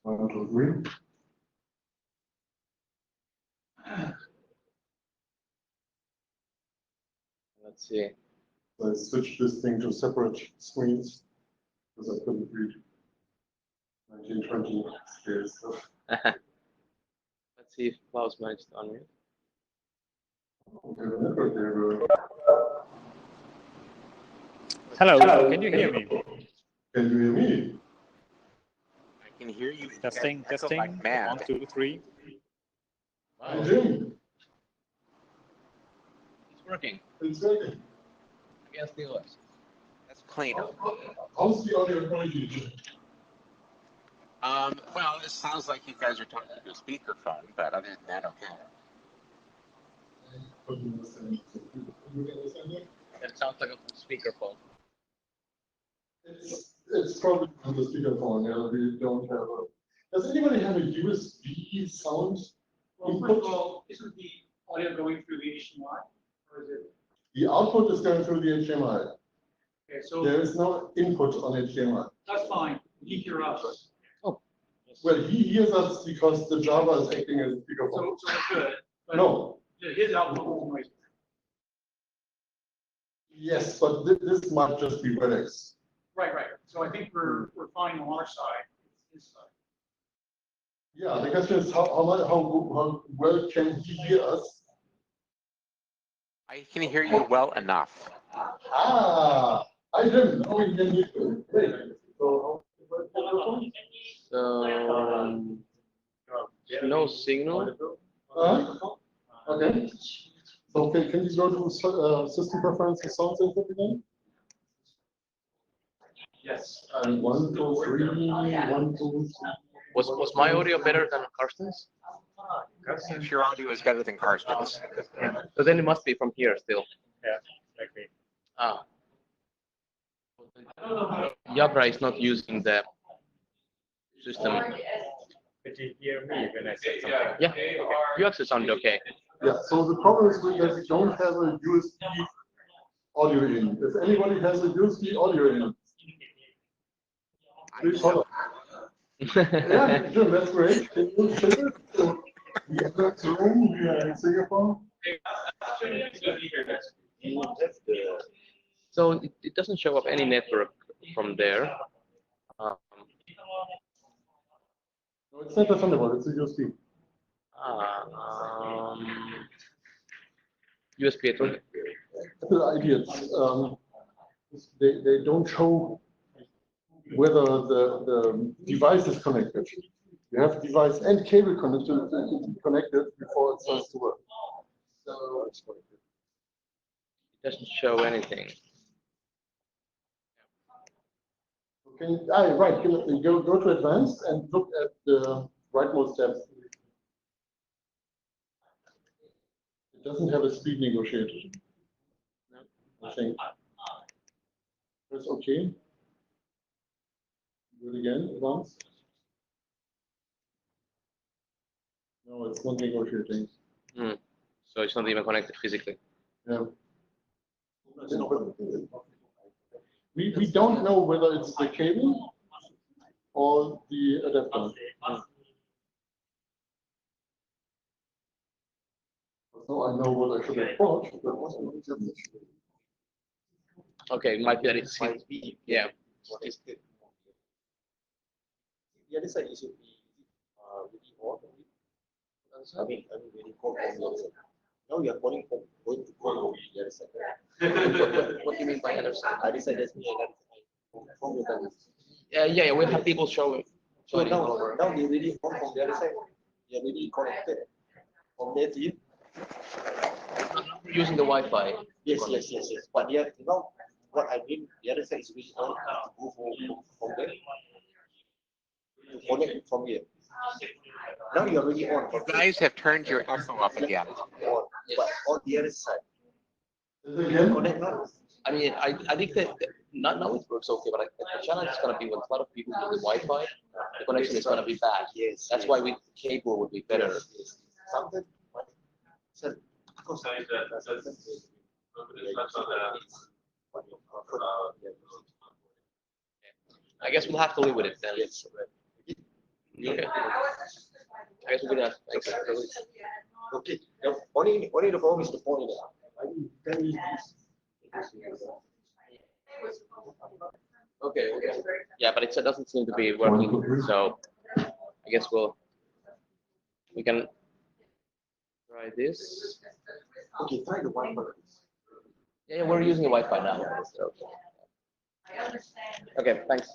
1, 2, 3. Let's see. So I switched this thing to separate screens because I couldn't read 1920 scales. So. Let's see if Klaus managed to unmute. Okay, the network there. Hello, can you hear me? Can you hear me? I can hear you. Testing, testing. Like mad. 1, 2, 3. Hi, Jim. It's working. It's working. Against the OS. That's Plano. How's the audio quality, Jim? Well, it sounds like you guys are talking to a speakerphone, but other than that, okay. It sounds like a speakerphone. It's probably on the speakerphone. Yeah, we don't have a. Does anybody have a USB sound input? Well, isn't the audio going through the HDMI, or is it? The output is going through the HDMI. Okay, so There is no input on HDMI. that's fine. He hear us. Well, he hears us because the Java is acting as a speakerphone. So we're good. But No. his output was noisy. Yes, but this might just be WebEx. Right. So I think we're fine on our side. His side. Yeah, the question is how well can he hear us? I can hear you well enough. Ah, I didn't know he can hear you. Wait, so No signal. okay. So can you go to system preferences sound input again? Yes. 1, 2, 3, 1, 2, 3. Was my audio better than Karsten's? If your audio is better than Karsten's. So then it must be from here still. Yeah, exactly. Ah. Jabra is not using the system. Could you hear me when I said something? Yeah, you actually sound okay. Yeah, so the problem is that we don't have a USB audio in. If anybody has a USB audio in, please follow. Yeah, Jim, that's great. Can you check it? We have that room, we are in Singapore. So it doesn't show up any network from there. No, it's not a Thunderbolt, it's a USB. USB. That's the idea. They don't show whether the device is connected. You have device and cable connected before it starts to work. So it's connected. It doesn't show anything. Okay, right. Go to advanced and look at the rightmost tab. It doesn't have a speed negotiator. I think. Press OK. Do it again once. No, it's not negotiating. So it's not even connected physically. Yeah. We don't know whether it's the cable or the adapter. So I know what I should have brought, but Okay, it might be that it's yeah. The other side should be really hot. I mean, really cold from the other side. Now you are going to cold the other side. What do you mean by other side? I decided that's me and that's from the other side. Yeah, we have people showing. So now they really hot from the other side. They are really connected from their team. Using the Wi-Fi. Yes. But yeah, now what I mean, the other side is really hot to go from there. To connect from here. Now you are really on. You guys have turned your echo up again. But on the other side. again. Connect now. I mean, I think that now it works okay, but the challenge is going to be when a lot of people use the Wi-Fi, the connection is going to be bad. Yes. That's why with cable would be better. Yes. Something. So, I guess we'll have to live with it then. yes. Okay. I guess we're gonna, thanks. Okay. Only the problem is the point. Okay, okay. Yeah, but it doesn't seem to be working, so I guess we can try this. Okay, try the Wi-Fi. Yeah, we're using a Wi-Fi now. So. Okay, thanks.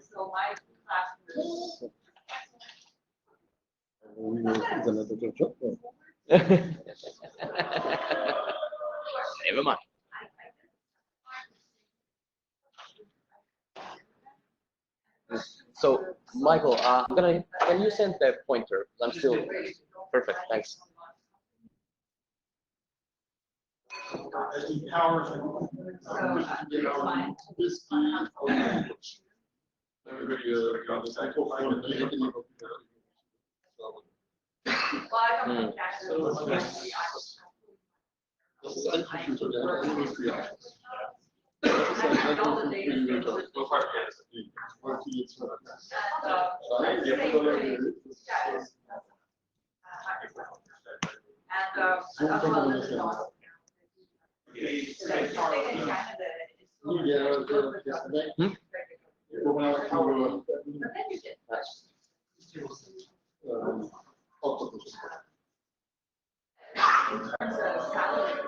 So my class. Never mind. So, Michael, can you send the pointer? I'm still perfect. Thanks. Powers this everybody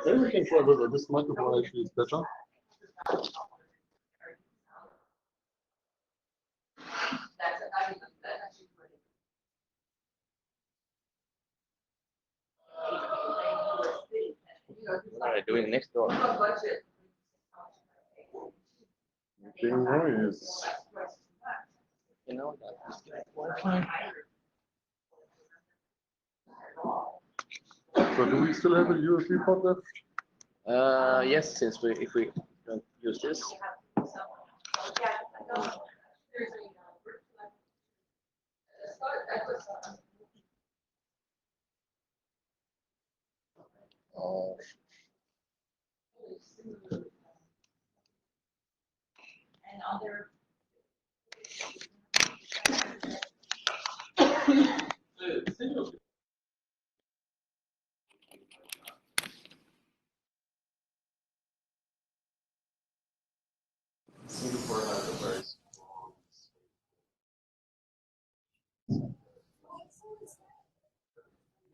Maybe we can try whether this microphone actually is better. What are they doing next door? Making noise. You know, Wi-Fi. So do we still have a USB port left? Yes, since if we don't use this. And other. Singapore has a very strong.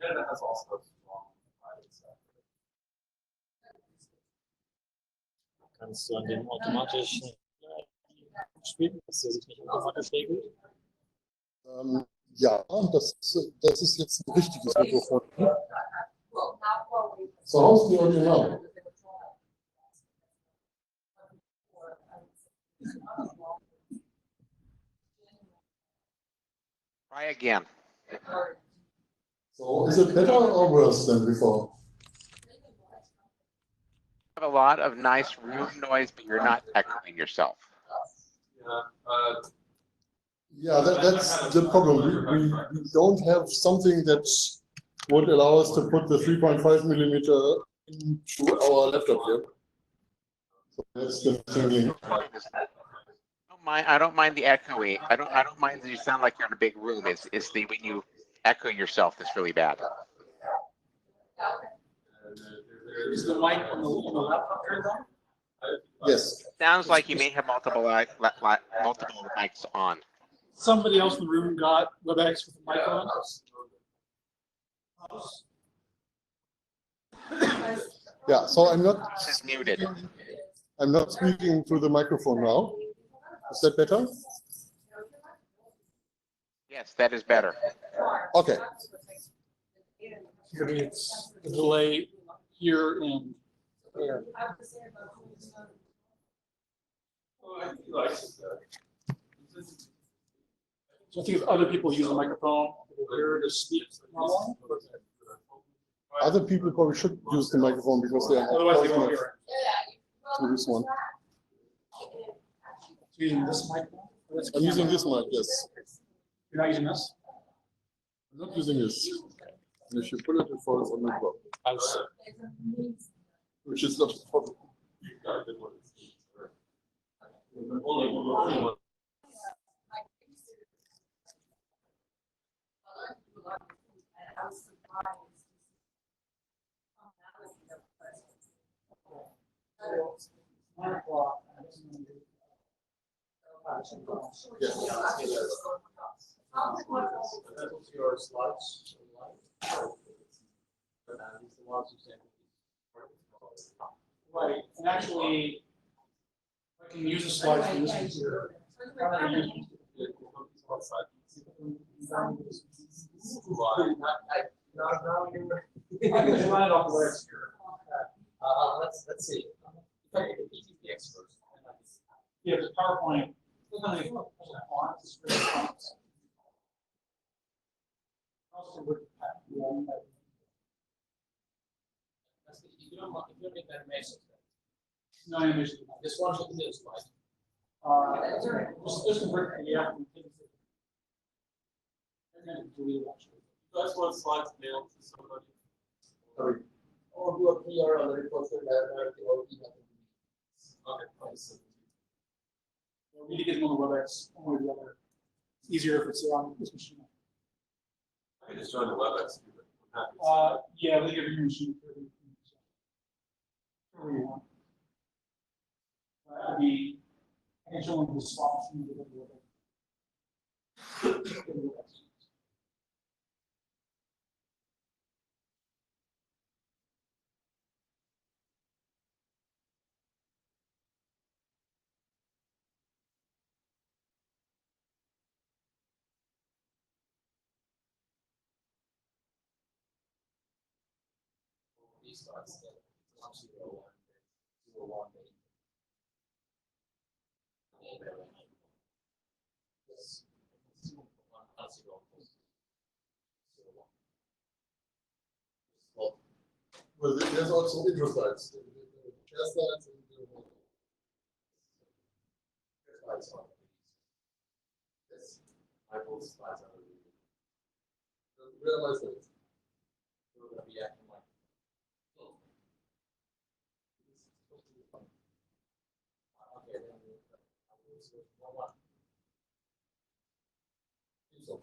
Yeah, that has also a strong private sector. Kannst du an dem automatischen spielen, dass der sich nicht automatisch regelt? Ja, das ist jetzt ein richtiges Mikrofon. So how's the audio now? Try again. So is it better or worse than before? You have a lot of nice room noise, but you're not echoing yourself. Yeah, that's the problem. We don't have something that would allow us to put the 3.5 millimeter into our laptop here. So that's the thing. I don't mind the echoing. I don't mind that you sound like you're in a big room. It's the when you echo yourself that's really bad. Is the mic on the laptop turned on? Yes. Sounds like you may have multiple mics on. Somebody else in the room got WebEx with the mic on. Yeah, so I'm not This is muted. I'm not speaking through the microphone now. Is that better? Yes, that is better. Okay. Maybe it's the delay here and there. So I think if other people use the microphone, here to speak normally. Other people probably should use the microphone because they are Otherwise they won't hear to this one. it. Using this mic? I'm using this mic, yes. You're not using this? I'm not using this. And if you pull it, it falls on the block, Alles. which is not possible. Your slides. Right, and actually, I can use the slides from this computer. I can run it off the web here. Let's see. If I get the ETF first. Yeah, the PowerPoint. If you don't make that message, No animation. this one should be this slide. Just convert the PDF. And then delete it, actually. That's what slides mailed to somebody. Or do a PR on the report for that, or email. Okay, nice. We need to get them on the WebEx, one or the other. It's easier if it's on this machine. I can just join the WebEx. I'm happy to. Yeah, they give you your machine. Whatever you want. That'd be, I can show them the swap machine. These slides, that 101, 01, Yes. 101. Well, Well, there's also intro slides. Share slides and slides on. Yes. I will slides on. where am I saying? We're going to be acting like. Okay, then I will switch one. So.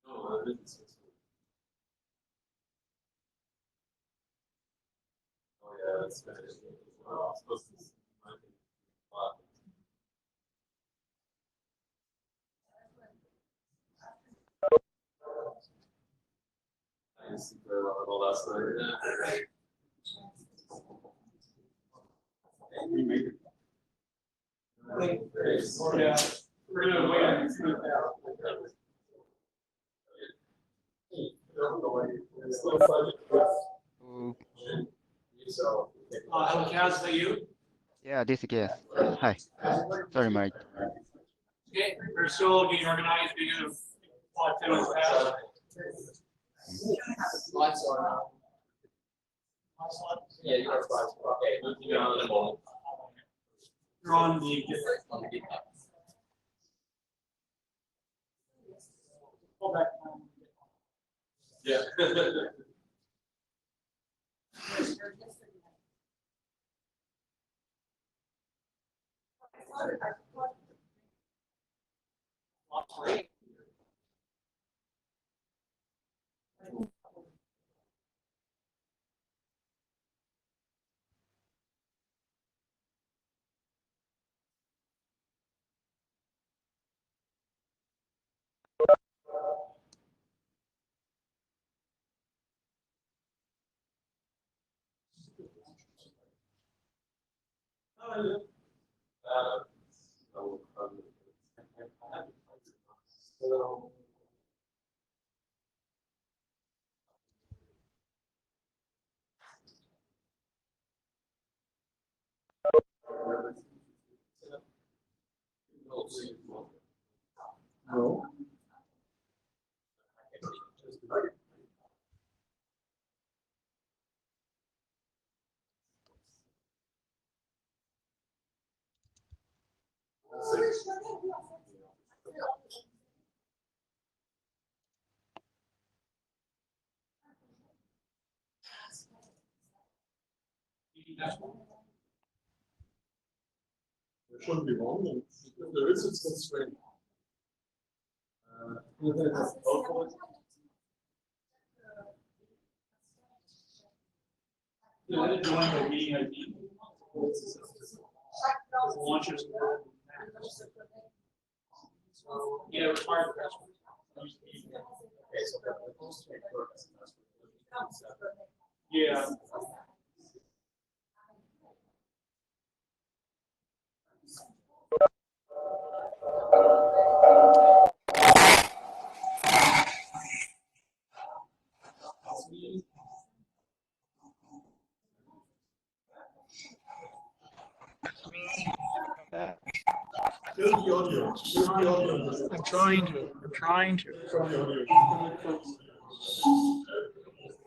No, I didn't. Oh yeah, that's good. Well, I'm supposed to. I didn't see very well at all last night. Yeah, we're gonna wait on it. Hello, Kaz, is that you? Yeah, this is yes. Hi. Sorry, Mike. Okay, we're still getting organized because of 10 minutes past. Slides on. Yeah, you got slides. Okay, moving on to the moment. You're on the. On the GitHub. Go back. Yeah. No. It shouldn't be wrong. And if there is, it's constrained. Join the meeting ID. Launches. Yeah, required password. Yeah. Here's the audio. Here's the audio. I'm trying to. I'm trying to. From the audio.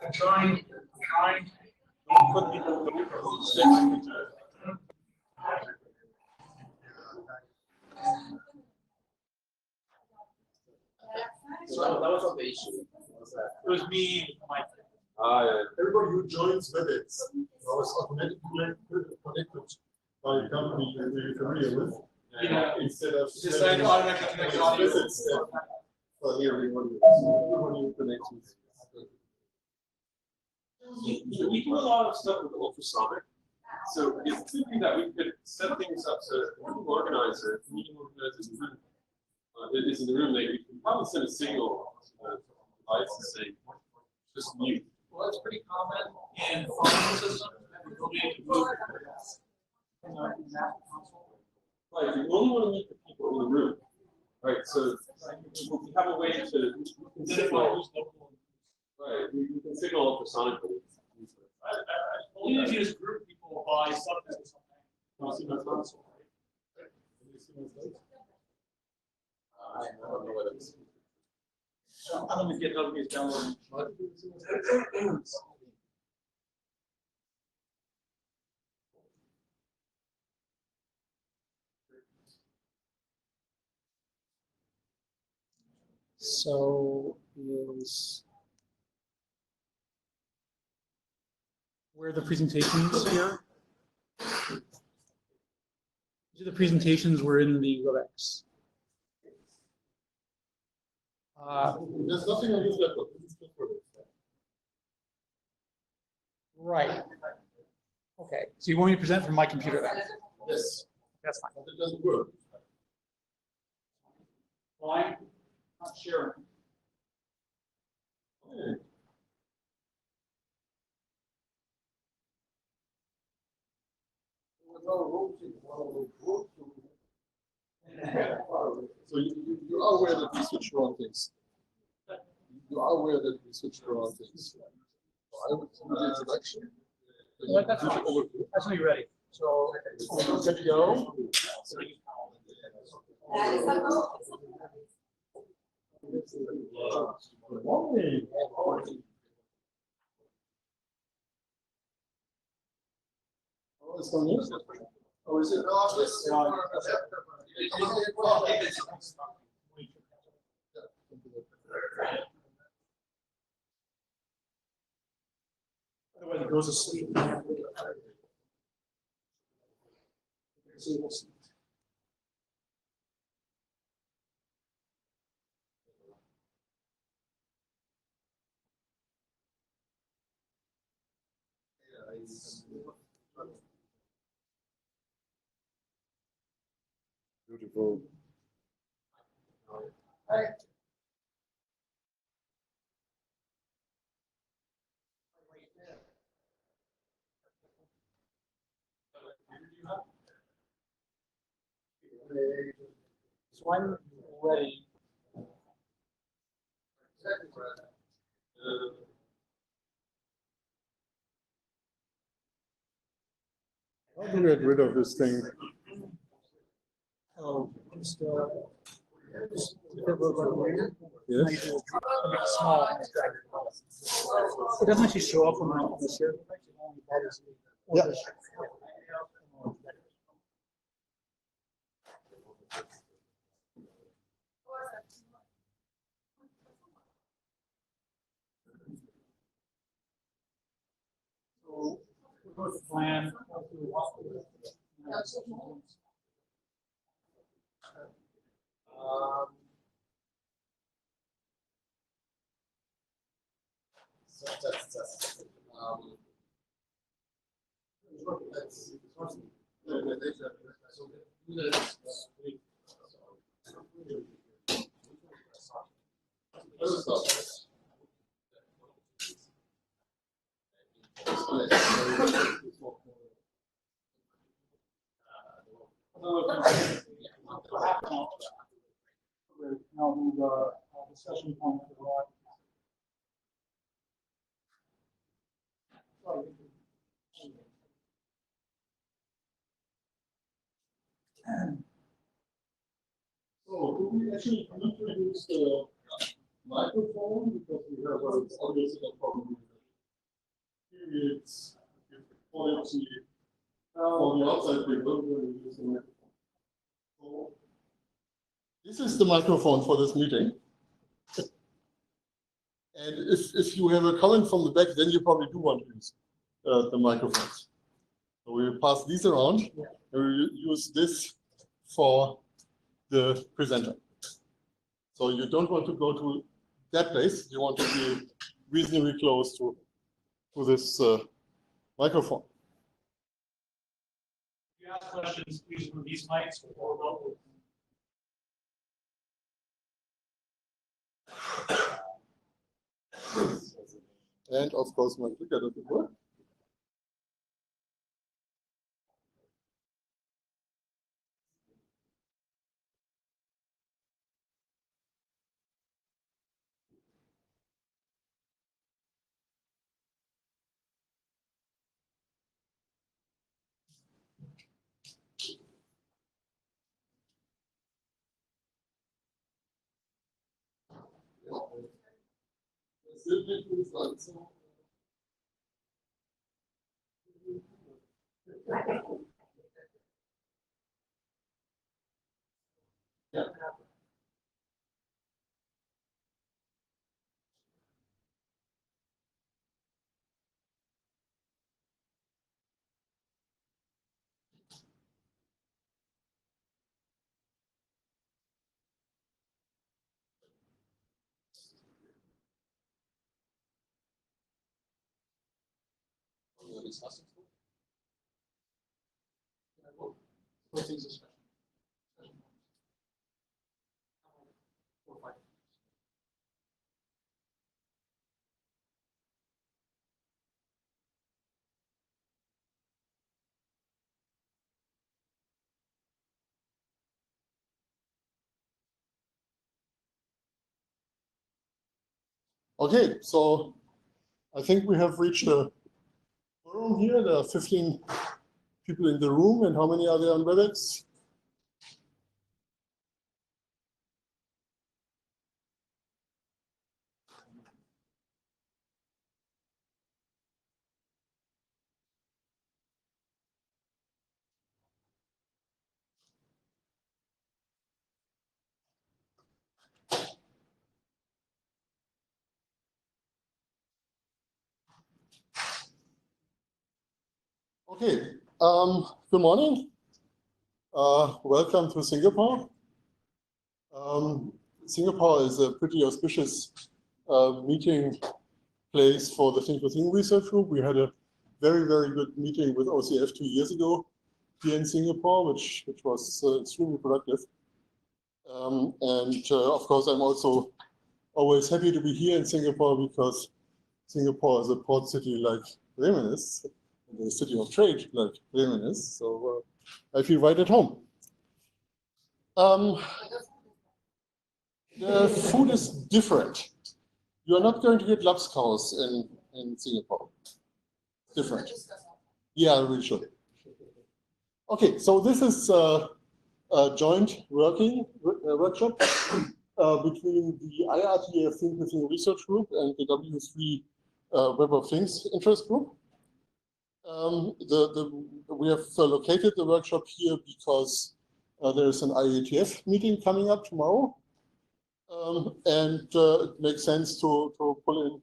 I'm trying. So that was not the issue. It was me, Mike. Everybody who joins WebEx now is automatically connected by a company you're familiar with. Yeah. Instead of Just like automatically connect the audio. For everyone who connects with. We do a lot of stuff with ultrasonic. So it's thinking that we could set things up so that the organizer, the meeting organizer is in the room, they can probably send a signal to the device and say, just mute. Well, that's pretty common in phone systems. Right, you only want to meet the people in the room. Right, so we have a way to signal. Right, we can signal ultrasonically. Only if you just group people by subject or something. I don't know what it is. I don't think GitHub is downloading. So is where are the presentations here? The presentations were in the WebEx. There's nothing on this laptop. This is just for this. Right. Okay. So you want me to present from my computer then? Yes. That's fine. But it doesn't work. Well, I'm not sharing. Okay. So you are aware that we switched around things. You are aware that we switched around things. So I would do the introduction. Well, that's fine. That's when you're ready. So good to go. Oh, it's on news. Oh, is it? Oh, it's on. Otherwise it goes to sleep. Beautiful. So I'm ready. How do we get rid of this thing? Oh, just if it was like weird, Yes. make it small. It doesn't actually show up on the share. Yeah. So we're growth plan. Now the discussion point for so do we actually need to use the microphone because we have obviously a problem with periods, quality. On the outside people, we're using the microphone. So this is the microphone for this meeting. And if you have a comment from the back, then you probably do want to use the microphones. So we will pass these around and we will use this for the presenter. So you don't want to go to that place, you want to be reasonably close to this microphone. If you ask questions, please move these mics before we And of course, my clicker doesn't work. Okay, so I think we have reached a forum here. There are 15 people in the room, and how many are there on WebEx? Okay, good morning. Welcome to Singapore. Singapore is a pretty auspicious meeting place for the Think2Think research group. We had a very, very good meeting with OCF 2 years ago here in Singapore, which was extremely productive. Of course, I'm also always happy to be here in Singapore because Singapore is a port city like Bremen is, the city of trade like Bremen is. So I feel right at home. The food is different. You are not going to get lapskaus in Singapore. Different. Yeah, we should. Okay, so this is a joint workshop between the IETF Think2Think research group and the W3 Web of Things interest group. We have located the workshop here because there is an IETF meeting coming up tomorrow. It makes sense to pull in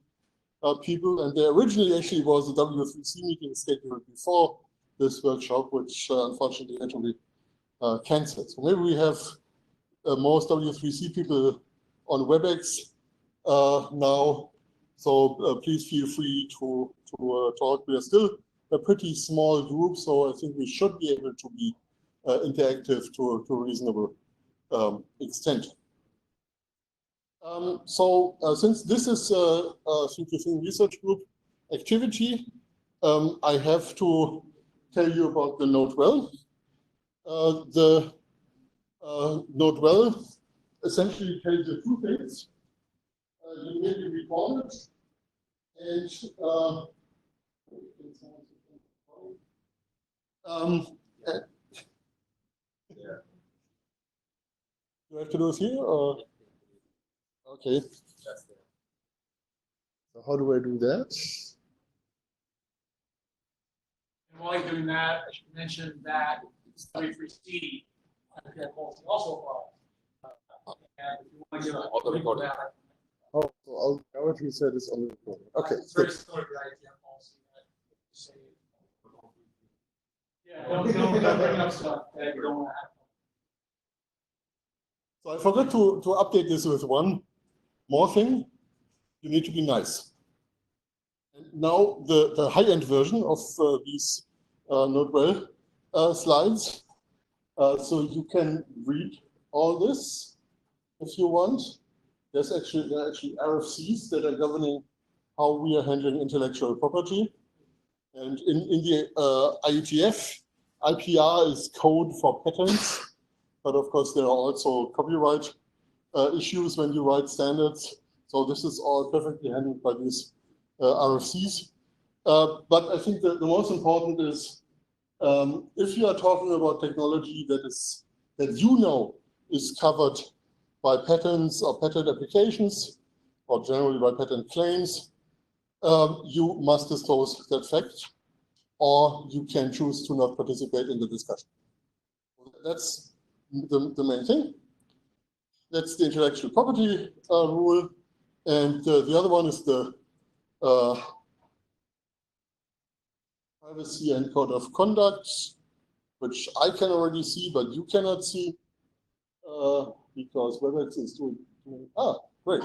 people, and there originally actually was a W3C meeting scheduled before this workshop, which unfortunately had to be cancelled. So maybe we have most W3C people on WebEx now, so please feel free to talk. We are still a pretty small group, so I think we should be able to be interactive to a reasonable extent. Since this is a T2T research group activity, I have to tell you about the Node-REL. The Node-REL essentially tells you two things. You may be recorded, and do I have to do it here, or? Okay. So how do I do that? And while you're doing that, I should mention that W3C also applies. And if you want to get a link to that, Oh, so what he said is on the recording. Okay. it's very similar to the IETF policy that say, yeah, don't bring up stuff that you don't want to have. So I forgot to update this with one more thing. You need to be nice. And now the high-end version of these Node-REL slides. So you can read all this if you want. There are actually RFCs that are governing how we are handling intellectual property. And in the IETF, IPR is code for patents. But of course, there are also copyright issues when you write standards. So this is all perfectly handled by these RFCs. But I think that the most important is if you are talking about technology that you know is covered by patents or patent applications, or generally by patent claims, you must disclose that fact, or you can choose to not participate in the discussion. That's the main thing. That's the intellectual property rule. And the other one is the privacy and code of conduct, which I can already see, but you cannot see because WebEx is doing great.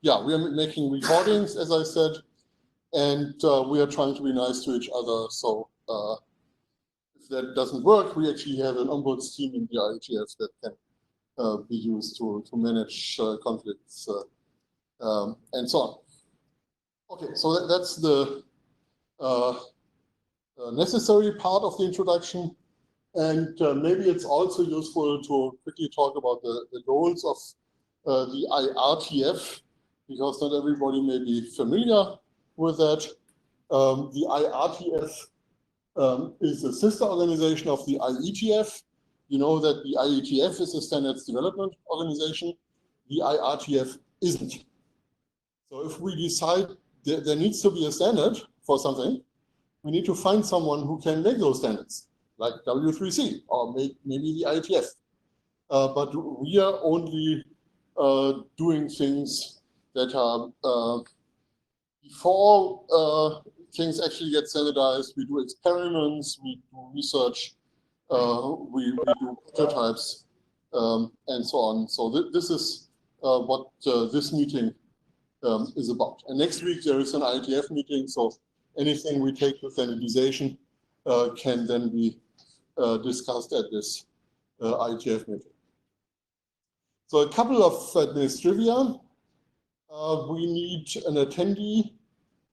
Yeah, we are making recordings, as I said, and we are trying to be nice to each other. So if that doesn't work, we actually have an ombuds team in the IETF that can be used to manage conflicts and so on. Okay, so that's the necessary part of the introduction. And maybe it's also useful to quickly talk about the goals of the IRTF, because not everybody may be familiar with that. The IRTF is a sister organization of the IETF. You know that the IETF is a standards development organization. The IRTF isn't. So if we decide there needs to be a standard for something, we need to find someone who can make those standards, like W3C or maybe the IETF. But we are only doing things that are before things actually get standardized. We do experiments, we do research, we do prototypes, and so on. So this is what this meeting is about. And next week there is an IETF meeting, so anything we take to standardization can then be discussed at this IETF meeting. So a couple of administrivia. We need an attendee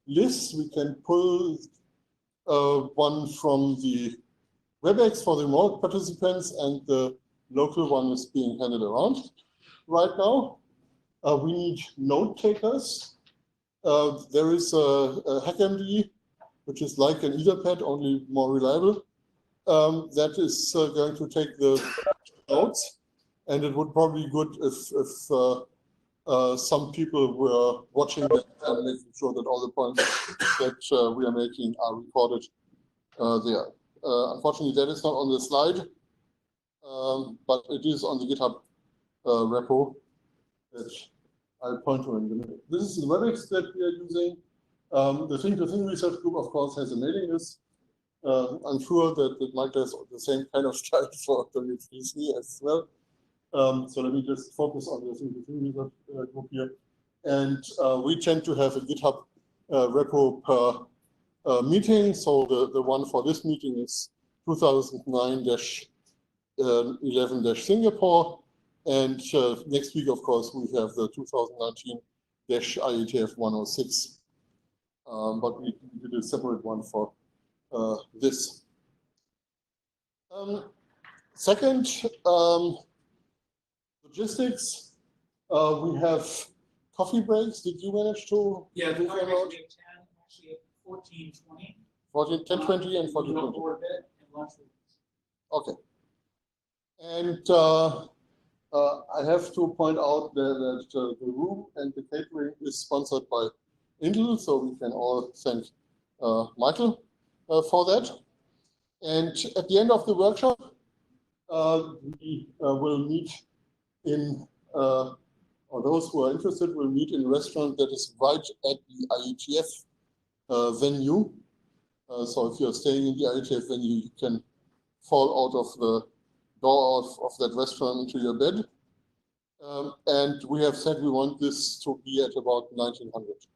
list. We can pull one from the WebEx for the remote participants, and the local one is being handed around right now. We need note takers. There is a HackMD, which is like an Etherpad, only more reliable. That is going to take the notes, and it would probably be good if some people were watching that and making sure that all the points that we are making are recorded there. Unfortunately, that is not on the slide, but it is on the GitHub repo that I'll point to in a minute. This is the WebEx that we are using. The Thing-to-Thing research group, of course, has a mailing list. I'm sure that Michael has the same kind of style for W3C as well. So let me just focus on the Thing-to-Thing research group here. And we tend to have a GitHub repo per meeting. So the one for this meeting is 2009-11-Singapore. And next week, of course, we have the 2019-IETF 106. But we did a separate one for this. Second, logistics. We have coffee breaks. Did you manage to? Yeah, the coffee breaks we have 10, actually at 14:20. 10:20 and 14:20. Okay. And I have to point out that the room and the catering is sponsored by Intel, so we can all thank Michael for that. And at the end of the workshop, we will meet in, or those who are interested will meet in a restaurant that is right at the IETF venue. So if you're staying in the IETF venue, you can fall out of the door of that restaurant into your bed. And we have said we want this to be at about 1900.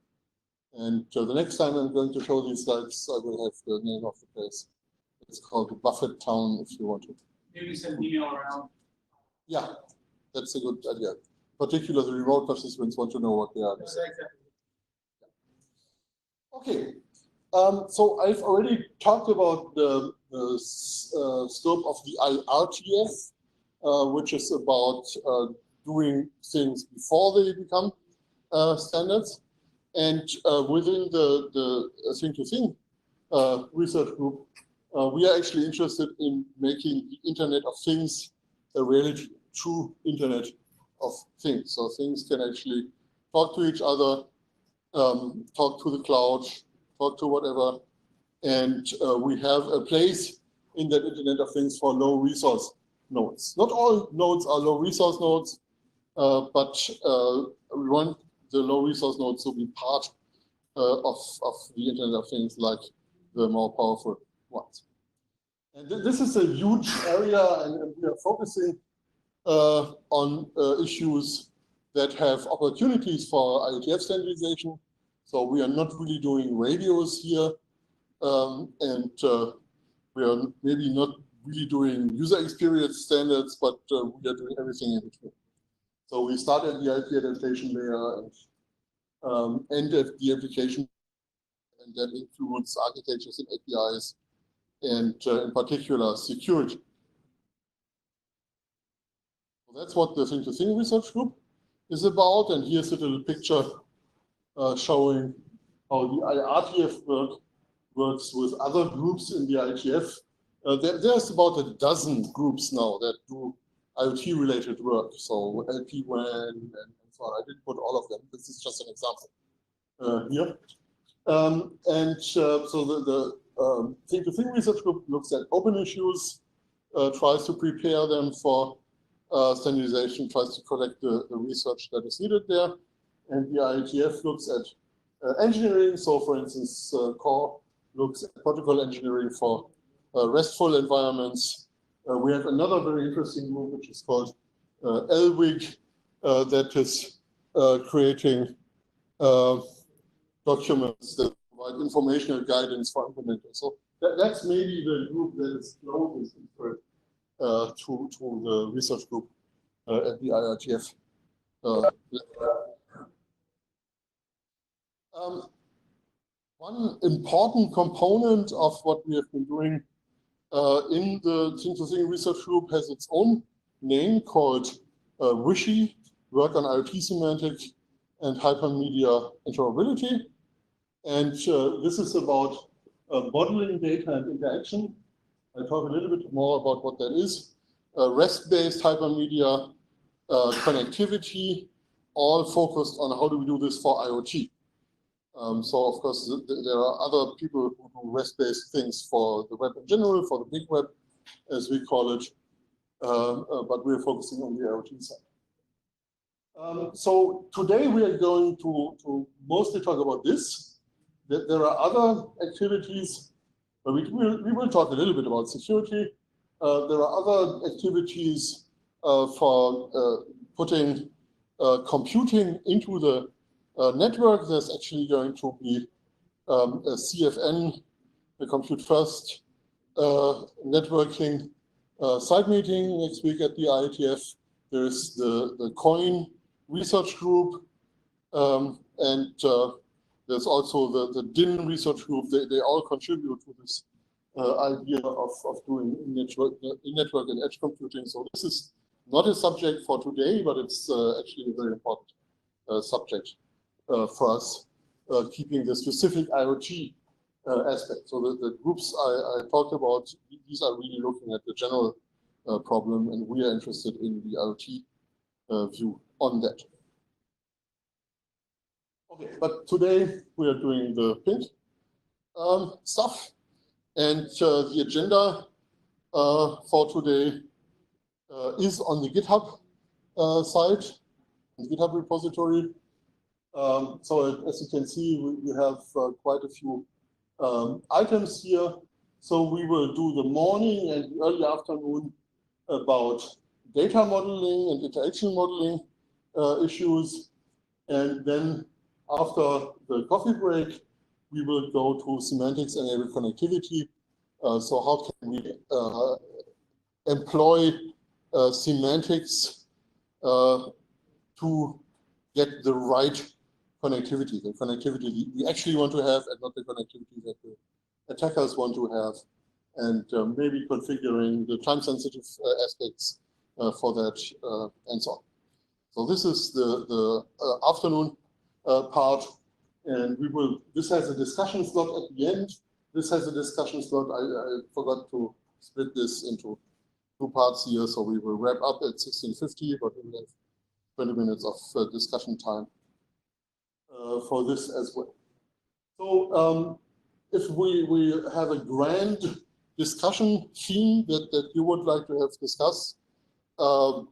And the next time I'm going to show these slides, I will have the name of the place. It's called Buffett Town, if you want to. Maybe send an email around. Yeah, that's a good idea. Particularly the remote participants want to know what they are. Okay, so I've already talked about the scope of the IRTF, which is about doing things before they become standards. And within the Thing-to-Thing research group, we are actually interested in making the Internet of Things a reality, true Internet of Things. So things can actually talk to each other, talk to the cloud, talk to whatever. And we have a place in that Internet of Things for low resource nodes. Not all nodes are low resource nodes, but we want the low resource nodes to be part of the Internet of Things, like the more powerful ones. And this is a huge area, and we are focusing on issues that have opportunities for IETF standardization. So we are not really doing radios here, and we are maybe not really doing user experience standards, but we are doing everything in between. So we start at the IP adaptation layer and end at the application, and that includes architectures and APIs, and in particular security. So that's what the Thing-to-Thing research group is about, and here's a little picture showing how the IRTF works with other groups in the IETF. There's about a dozen groups now that do IoT-related work, so LPWAN and so on. I didn't put all of them. This is just an example here. So the Thing-to-Thing research group looks at open issues, tries to prepare them for standardization, tries to collect the research that is needed there. And the IETF looks at engineering. So for instance, core looks at protocol engineering for RESTful environments. We have another very interesting group, which is called LWIG, that is creating documents that provide informational guidance for implementers. So that's maybe the group that is closest to the research group at the IETF. One important component of what we have been doing in the Thing-to-Thing research group has its own name called WISHI, Work on IoT Semantic and Hypermedia Interoperability. And this is about modeling data and interaction. I'll talk a little bit more about what that is. REST-based hypermedia connectivity, all focused on how do we do this for IoT. So of course, there are other people who do REST-based things for the web in general, for the big web, as we call it, but we're focusing on the IoT side. So today we are going to mostly talk about this. There are other activities, but we will talk a little bit about security. There are other activities for putting computing into the network. There's actually going to be a CFN, the Compute First networking side meeting next week at the IETF. There's the COIN research group, and there's also the DIN research group. They all contribute to this idea of doing in-network and edge computing. So this is not a subject for today, but it's actually a very important subject for us, keeping the specific IoT aspect. So the groups I talked about, these are really looking at the general problem, and we are interested in the IoT view on that. Okay, but today we are doing the print stuff, and the agenda for today is on the GitHub site, the GitHub repository. So as you can see, we have quite a few items here. So we will do the morning and the early afternoon about data modeling and interaction modeling issues. And then after the coffee break, we will go to semantics enabled connectivity. So how can we employ semantics to get the right connectivity, the connectivity we actually want to have and not the connectivity that the attackers want to have, and maybe configuring the time-sensitive aspects for that and so on. So this is the afternoon part, and this has a discussion slot at the end. This has a discussion slot. I forgot to split this into 2 parts here, so we will wrap up at 16:50, but we will have 20 minutes of discussion time for this as well. So if we have a grand discussion theme that you would like to have discussed,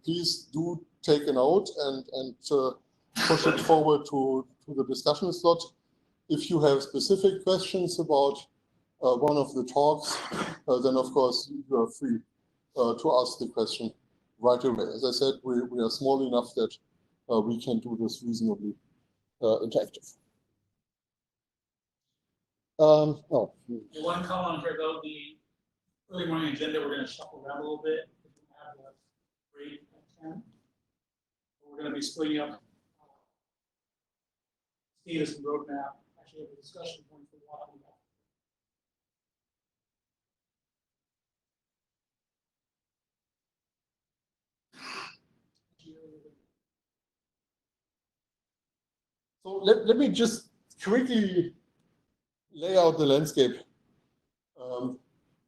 please do take a note and push it forward to the discussion slot. If you have specific questions about one of the talks, then of course you are free to ask the question right away. As I said, we are small enough that we can do this reasonably interactive. One comment here about the early morning agenda. We're going to shuffle around a little bit. We have a break at 10. We're going to be splitting up status and roadmap. Actually, have a discussion point for walking back. So let me just quickly lay out the landscape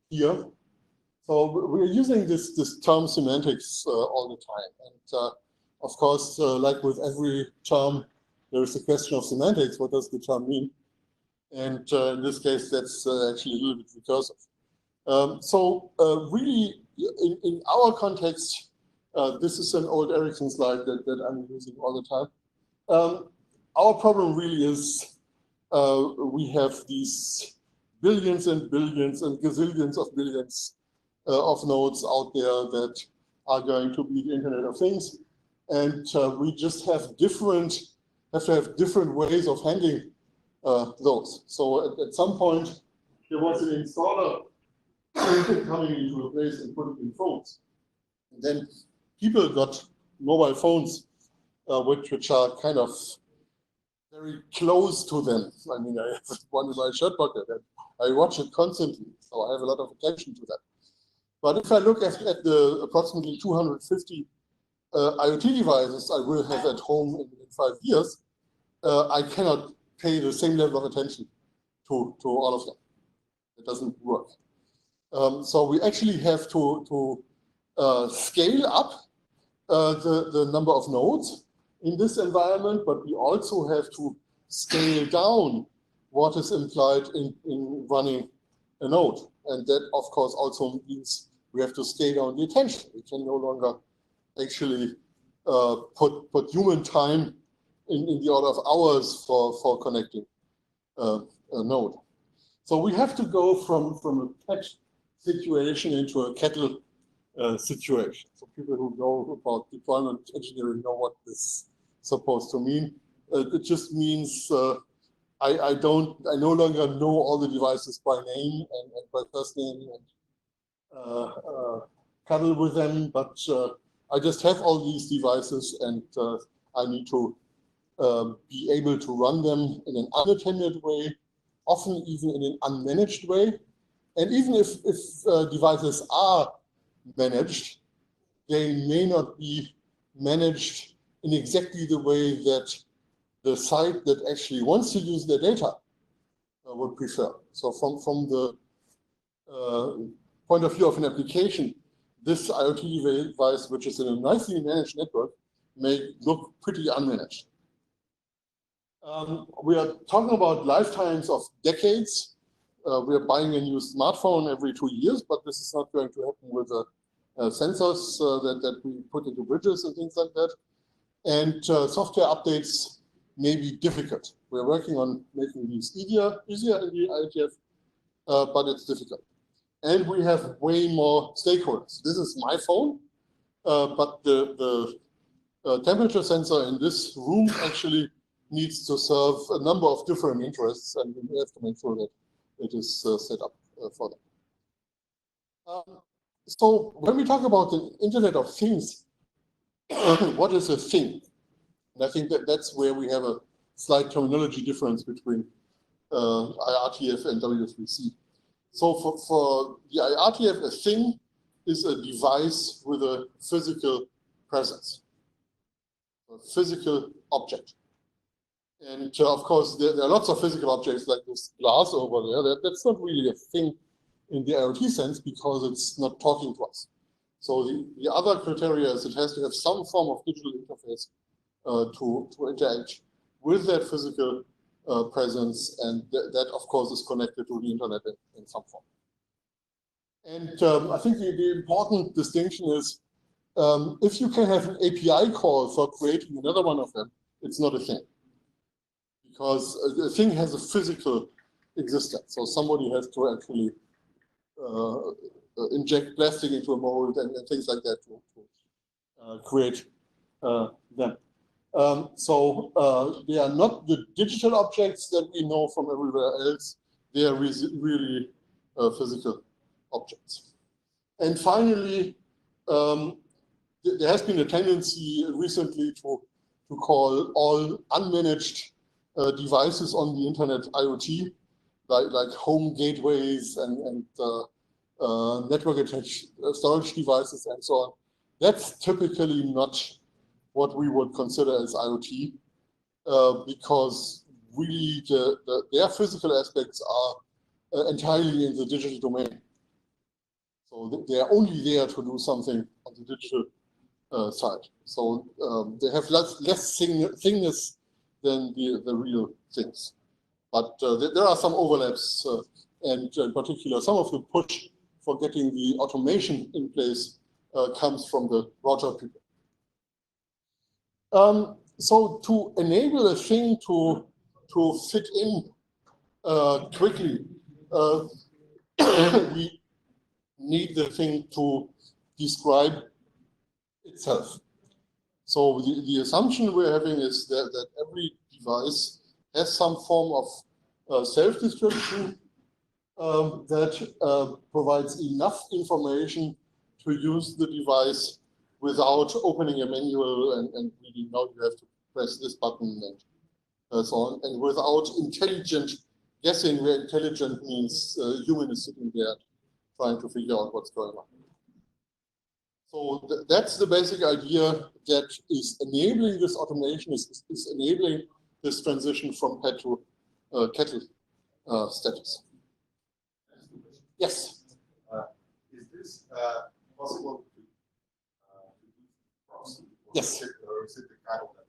here. So we're using this term semantics all the time. And of course, like with every term, there is a question of semantics. What does the term mean? And in this case, that's actually a little bit recursive. So really, in our context, this is an old Ericsson slide that I'm using all the time. Our problem really is we have these billions and billions and gazillions of billions of nodes out there that are going to be the Internet of Things, and we just have to have different ways of handling those. So at some point, there was an installer coming into a place and put it in phones, and then people got mobile phones which are kind of very close to them. I mean, I have one in my shirt pocket and I watch it constantly, so I have a lot of attention to that. But if I look at the approximately 250 IoT devices I will have at home in 5 years, I cannot pay the same level of attention to all of them. It doesn't work. So we actually have to scale up the number of nodes in this environment, but we also have to scale down what is implied in running a node. And that, of course, also means we have to scale down the attention. We can no longer actually put human time in the order of hours for connecting a node. So we have to go from a patch situation into a kettle situation. So people who know about deployment engineering know what this is supposed to mean. It just means I no longer know all the devices by name and by first name and cuddle with them, but I just have all these devices and I need to be able to run them in an unattended way, often even in an unmanaged way. And even if devices are managed, they may not be managed in exactly the way that the site that actually wants to use their data would prefer. So from the point of view of an application, this IoT device, which is in a nicely managed network, may look pretty unmanaged. We are talking about lifetimes of decades. We are buying a new smartphone every 2 years, but this is not going to happen with sensors that we put into bridges and things like that. And software updates may be difficult. We're working on making these easier in the IETF, but it's difficult. And we have way more stakeholders. This is my phone, but the temperature sensor in this room actually needs to serve a number of different interests, and we have to make sure that it is set up for them. So when we talk about the Internet of Things, what is a thing? And I think that's where we have a slight terminology difference between IRTF and W3C. So for the IRTF, a thing is a device with a physical presence, a physical object. And of course, there are lots of physical objects like this glass over there. That's not really a thing in the IoT sense because it's not talking to us. So the other criteria is it has to have some form of digital interface to interact with that physical presence, and that of course is connected to the internet in some form. And I think the important distinction is if you can have an API call for creating another one of them, it's not a thing. Because a thing has a physical existence. So somebody has to actually inject plastic into a mold and things like that to create them. So they are not the digital objects that we know from everywhere else. They are really physical objects. And finally, there has been a tendency recently to call all unmanaged devices on the internet IoT, like home gateways and network attached storage devices and so on. That's typically not what we would consider as IoT, because really their physical aspects are entirely in the digital domain. So they are only there to do something on the digital side. So they have less thingness than the real things. But there are some overlaps, and in particular, some of the push for getting the automation in place comes from the router people. So to enable a thing to fit in quickly, we need the thing to describe itself. So the assumption we're having is that every device has some form of self-description that provides enough information to use the device without opening a manual and reading, now you have to press this button and so on, and without intelligent guessing, where intelligent means human is sitting there trying to figure out what's going on. So that's the basic idea that is enabling this automation, is enabling this transition from pet to kettle status. Yes? Is this possible to do crossing? Yes. Or is it the cattle that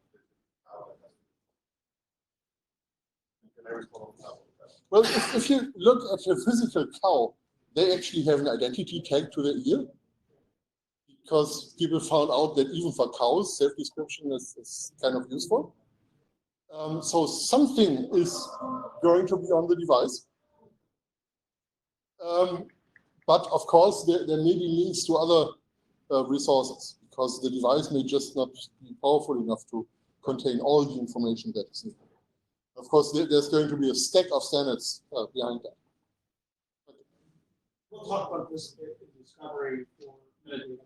can I respond on top of that? Well, if you look at a physical cow, they actually have an identity tag to their ear, because people found out that even for cows, self-description is kind of useful. So something is going to be on the device. But of course, there may be links to other resources, because the device may just not be powerful enough to contain all the information that is needed. Of course, there's going to be a stack of standards behind that. We'll talk about this in discovery for metadata.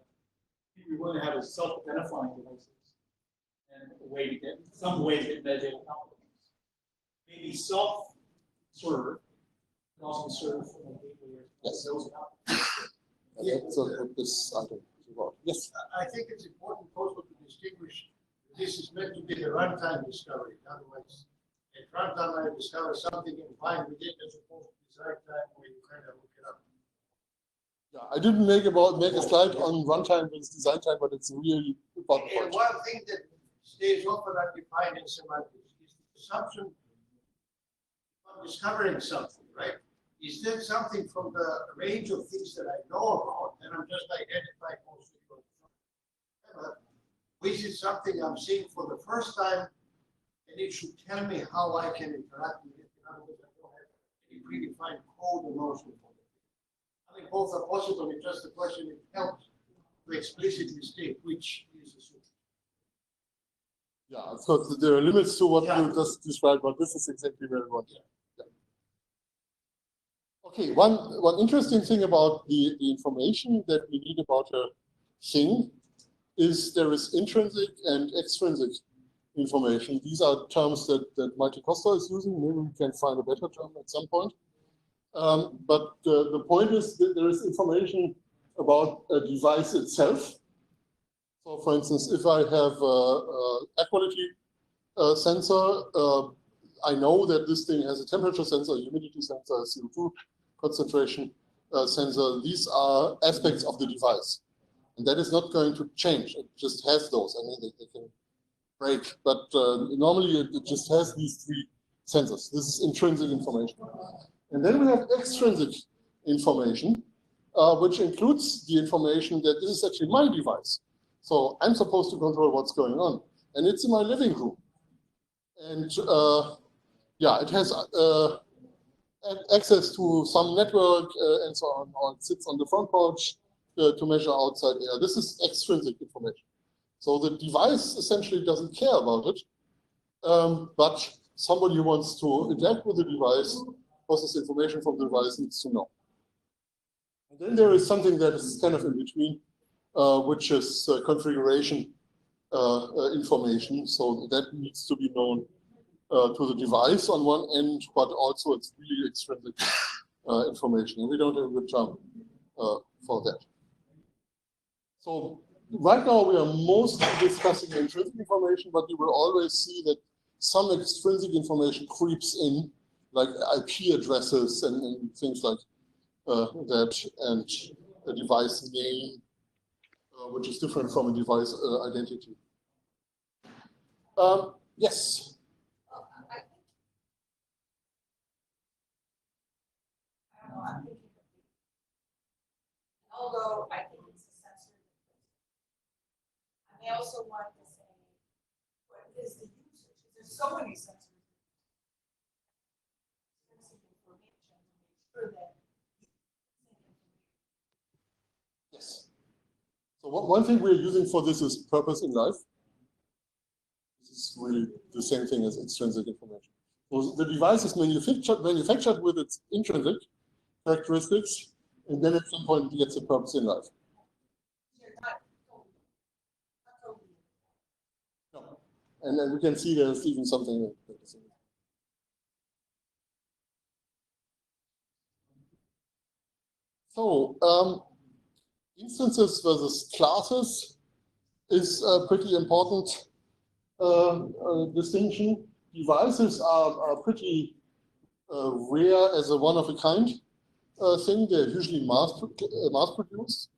We want to have a self-identifying devices and a way to get some way to get metadata out of things. Maybe self-serve, can also serve from a gateway. Yes. Those That's what this item is about. Yes. I think it's important also to distinguish, this is meant to be a runtime discovery. In other words, at runtime I discover something and find with it as opposed to design time where you kind of look it up. Yeah, I didn't make a slide on runtime versus design time, but it's a really important And point. one thing that stays often undefined in semantics is the assumption of discovering something, right? Is that something from the range of things that I know about, and I'm just identifying mostly from is it something I'm seeing for the first time, and it should tell me how I can interact with it? In other words, I don't have any predefined code or notion for it. I think both are possible. It's just a question. It helps to explicitly state which is assumed. Yeah, of course, there are limits to what you just described, but this is exactly where we want. Yeah. Okay, one interesting thing about the information that we need about a thing is there is intrinsic and extrinsic information. These are terms that Malte Costa is using. Maybe we can find a better term at some point. But the point is that there is information about a device itself. So, for instance, if I have an air quality sensor, I know that this thing has a temperature sensor, humidity sensor, CO2 concentration sensor. These are aspects of the device. And that is not going to change. It just has those. I mean, they can break. But normally, it just has these three sensors. This is intrinsic information. And then we have extrinsic information, which includes the information that this is actually my device. So I'm supposed to control what's going on. And it's in my living room. And yeah, it has access to some network and so on, or it sits on the front porch to measure outside air. This is extrinsic information. So the device essentially doesn't care about it, but somebody who wants to interact with the device, process information from the device, needs to know. And then there is something that is kind of in between, which is configuration information. So that needs to be known to the device on one end, but also it's really extrinsic information. And we don't have a good term for that. So right now we are mostly discussing intrinsic information, but you will always see that some extrinsic information creeps in, like IP addresses and things like that, and a device name, which is different from a device identity. Yes. Although I think it's a sensor. I may also want to say, what is the usage? There's so many sensors. Yes. So one thing we're using for this is purpose in life. This is really the same thing as extrinsic information. So the device is manufactured with its intrinsic characteristics, and then at some point it gets a purpose in life. No. And then we can see there's even something that is in it. So instances versus classes is a pretty important distinction. Devices are pretty rare as a one-of-a-kind thing. They're usually mass-produced.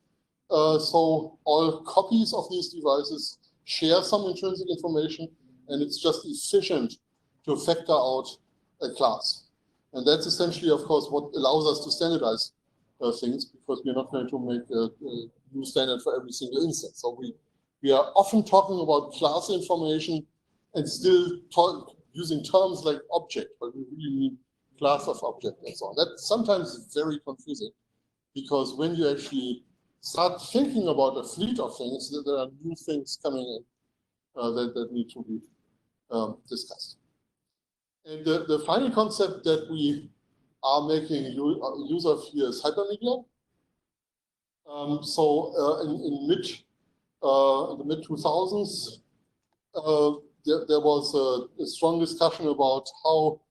So all copies of these devices share some intrinsic information, and it's just efficient to factor out a class. And that's essentially, of course, what allows us to standardize things, because we're not going to make a new standard for every single instance. So we are often talking about class information and still using terms like object, but we really mean class of object and so on. That sometimes is very confusing, because when you actually start thinking about a fleet of things, there are new things coming in that need to be discussed. And the final concept that we are making use of here is hypermedia. In the mid 2000s, there was a strong discussion about how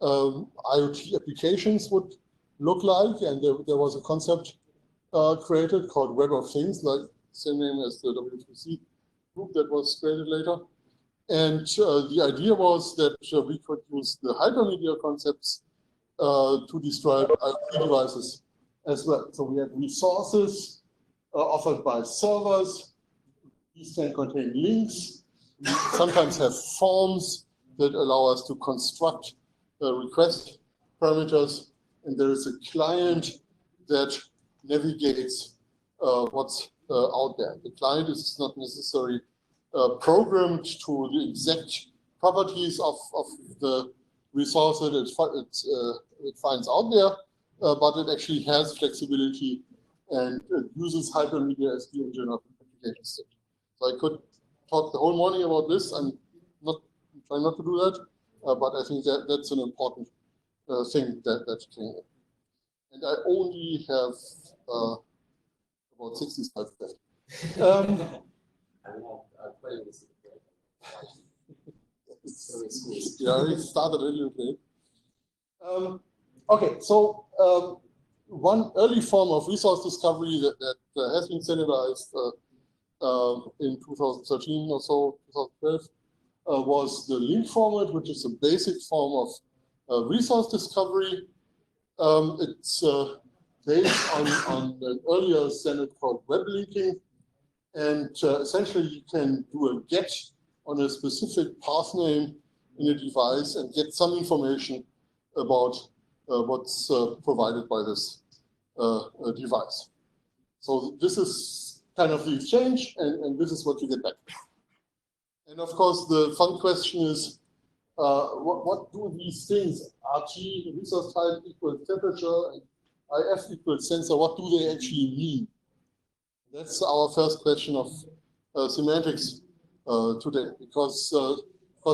IoT applications would look like, and there was a concept created called Web of Things, like same name as the W3C group that was created later. And the idea was that we could use the hypermedia concepts to describe IoT devices as well. So we had resources offered by servers. These can contain links. We sometimes have forms that allow us to construct request parameters. And there is a client that navigates what's out there. The client is not necessarily programmed to the exact properties of the resource that it finds out there, but it actually has flexibility and it uses hypermedia as the engine of application state. So I could talk the whole morning about this. I'm trying not to do that, but I think that's an important thing that came in. And I only have about 60 slides left. Yeah, we started a little bit. Okay, so one early form of resource discovery that has been standardized in 2013 or so, 2012, was the link format, which is a basic form of resource discovery. It's based on an earlier standard called web linking. And essentially, you can do a get on a specific path name in a device and get some information about what's provided by this device. So this is kind of the exchange, and this is what you get back. And of course, the fun question is, what do these things, RT, resource type equals temperature, and IF equals sensor, what do they actually mean? That's our first question of semantics today, because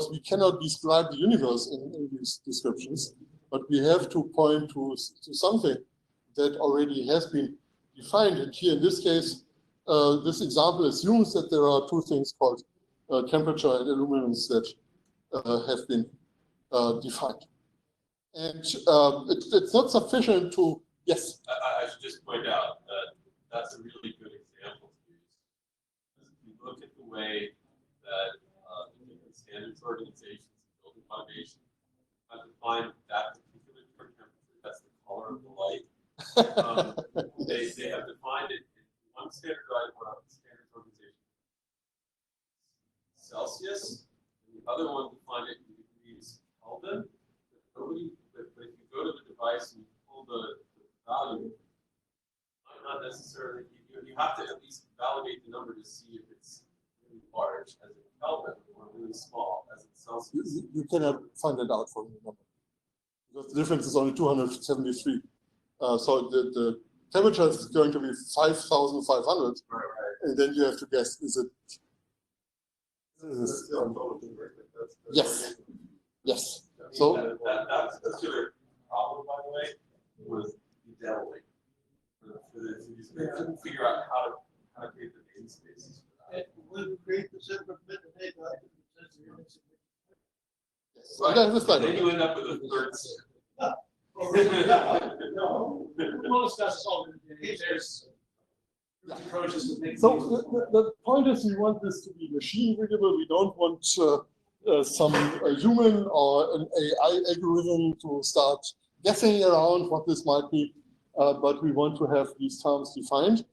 we cannot describe the universe in these descriptions, but we have to point to something that already has been defined. And here in this case, this example assumes that there are two things called temperature and illuminance that have been defined. And it's not sufficient to, yes? I should just point out that that's a really good example to use. If you look at the way that the different standards organizations and building automation have defined that particular temperature, that's the color of the light. They have defined it in one standards organization, Celsius, and the other one defined it in degrees Kelvin. But if you go to the device and you pull the value, not necessarily, you have to at least validate the number to see if it's really large as in Kelvin or really small as in Celsius. You cannot find it out from the number, because the difference is only 273. So the temperature is going to be 5,500, right. And then you have to guess, is it? Yes. Yes. So that's the particular problem, by the way, was fidelity. They couldn't figure out how to create the namespaces for that. We create the separate metadata. Then you end up with a third. No, we'll discuss all the there's approaches to make. So the point is, we want this to be machine readable. We don't want some human or an AI algorithm to start guessing around what this might be, but we want to have these terms defined.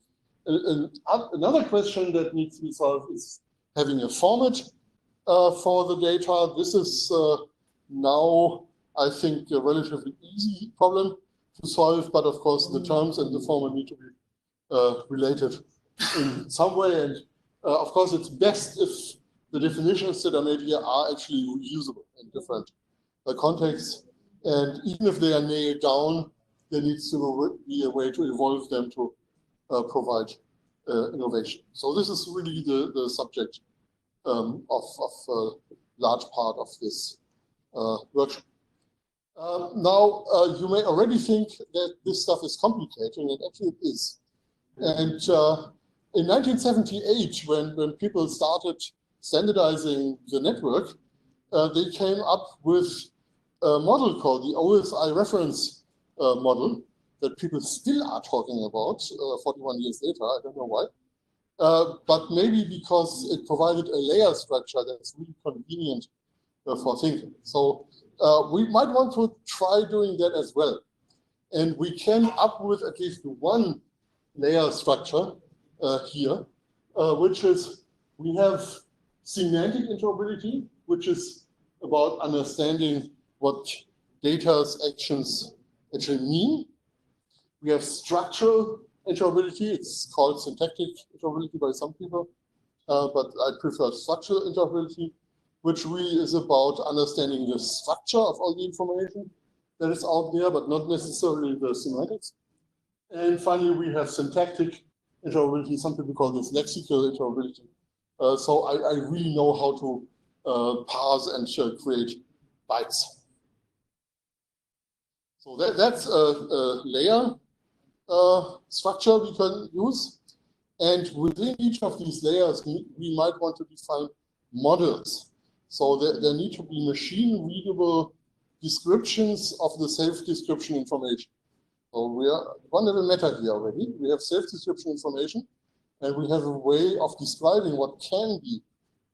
Another question that needs to be solved is having a format for the data. This is now, I think, a relatively easy problem to solve, but of course the terms and the format need to be related in some way. And of course, it's best if the definitions that are made here are actually reusable in different contexts. And even if they are nailed down, there needs to be a way to evolve them to provide innovation. So this is really the subject of a large part of this workshop. Now, you may already think that this stuff is complicated, and actually it is. And in 1978, when people started standardizing the network, they came up with a model called the OSI reference model that people still are talking about 41 years later. I don't know why. But maybe because it provided a layer structure that's really convenient for thinking. So we might want to try doing that as well. And we came up with at least one layer structure here, which is we have semantic interoperability, which is about understanding what data's actions actually mean. We have structural interoperability. It's called syntactic interoperability by some people, but I prefer structural interoperability, which really is about understanding the structure of all the information that is out there, but not necessarily the semantics. And finally, we have syntactic interoperability. Some people call this lexical interoperability. So I really know how to parse and create bytes. So that's a layer structure we can use. And within each of these layers, we might want to define models. So there need to be machine-readable descriptions of the self-description information. So we are one level meta here already. We have self-description information, and we have a way of describing what can be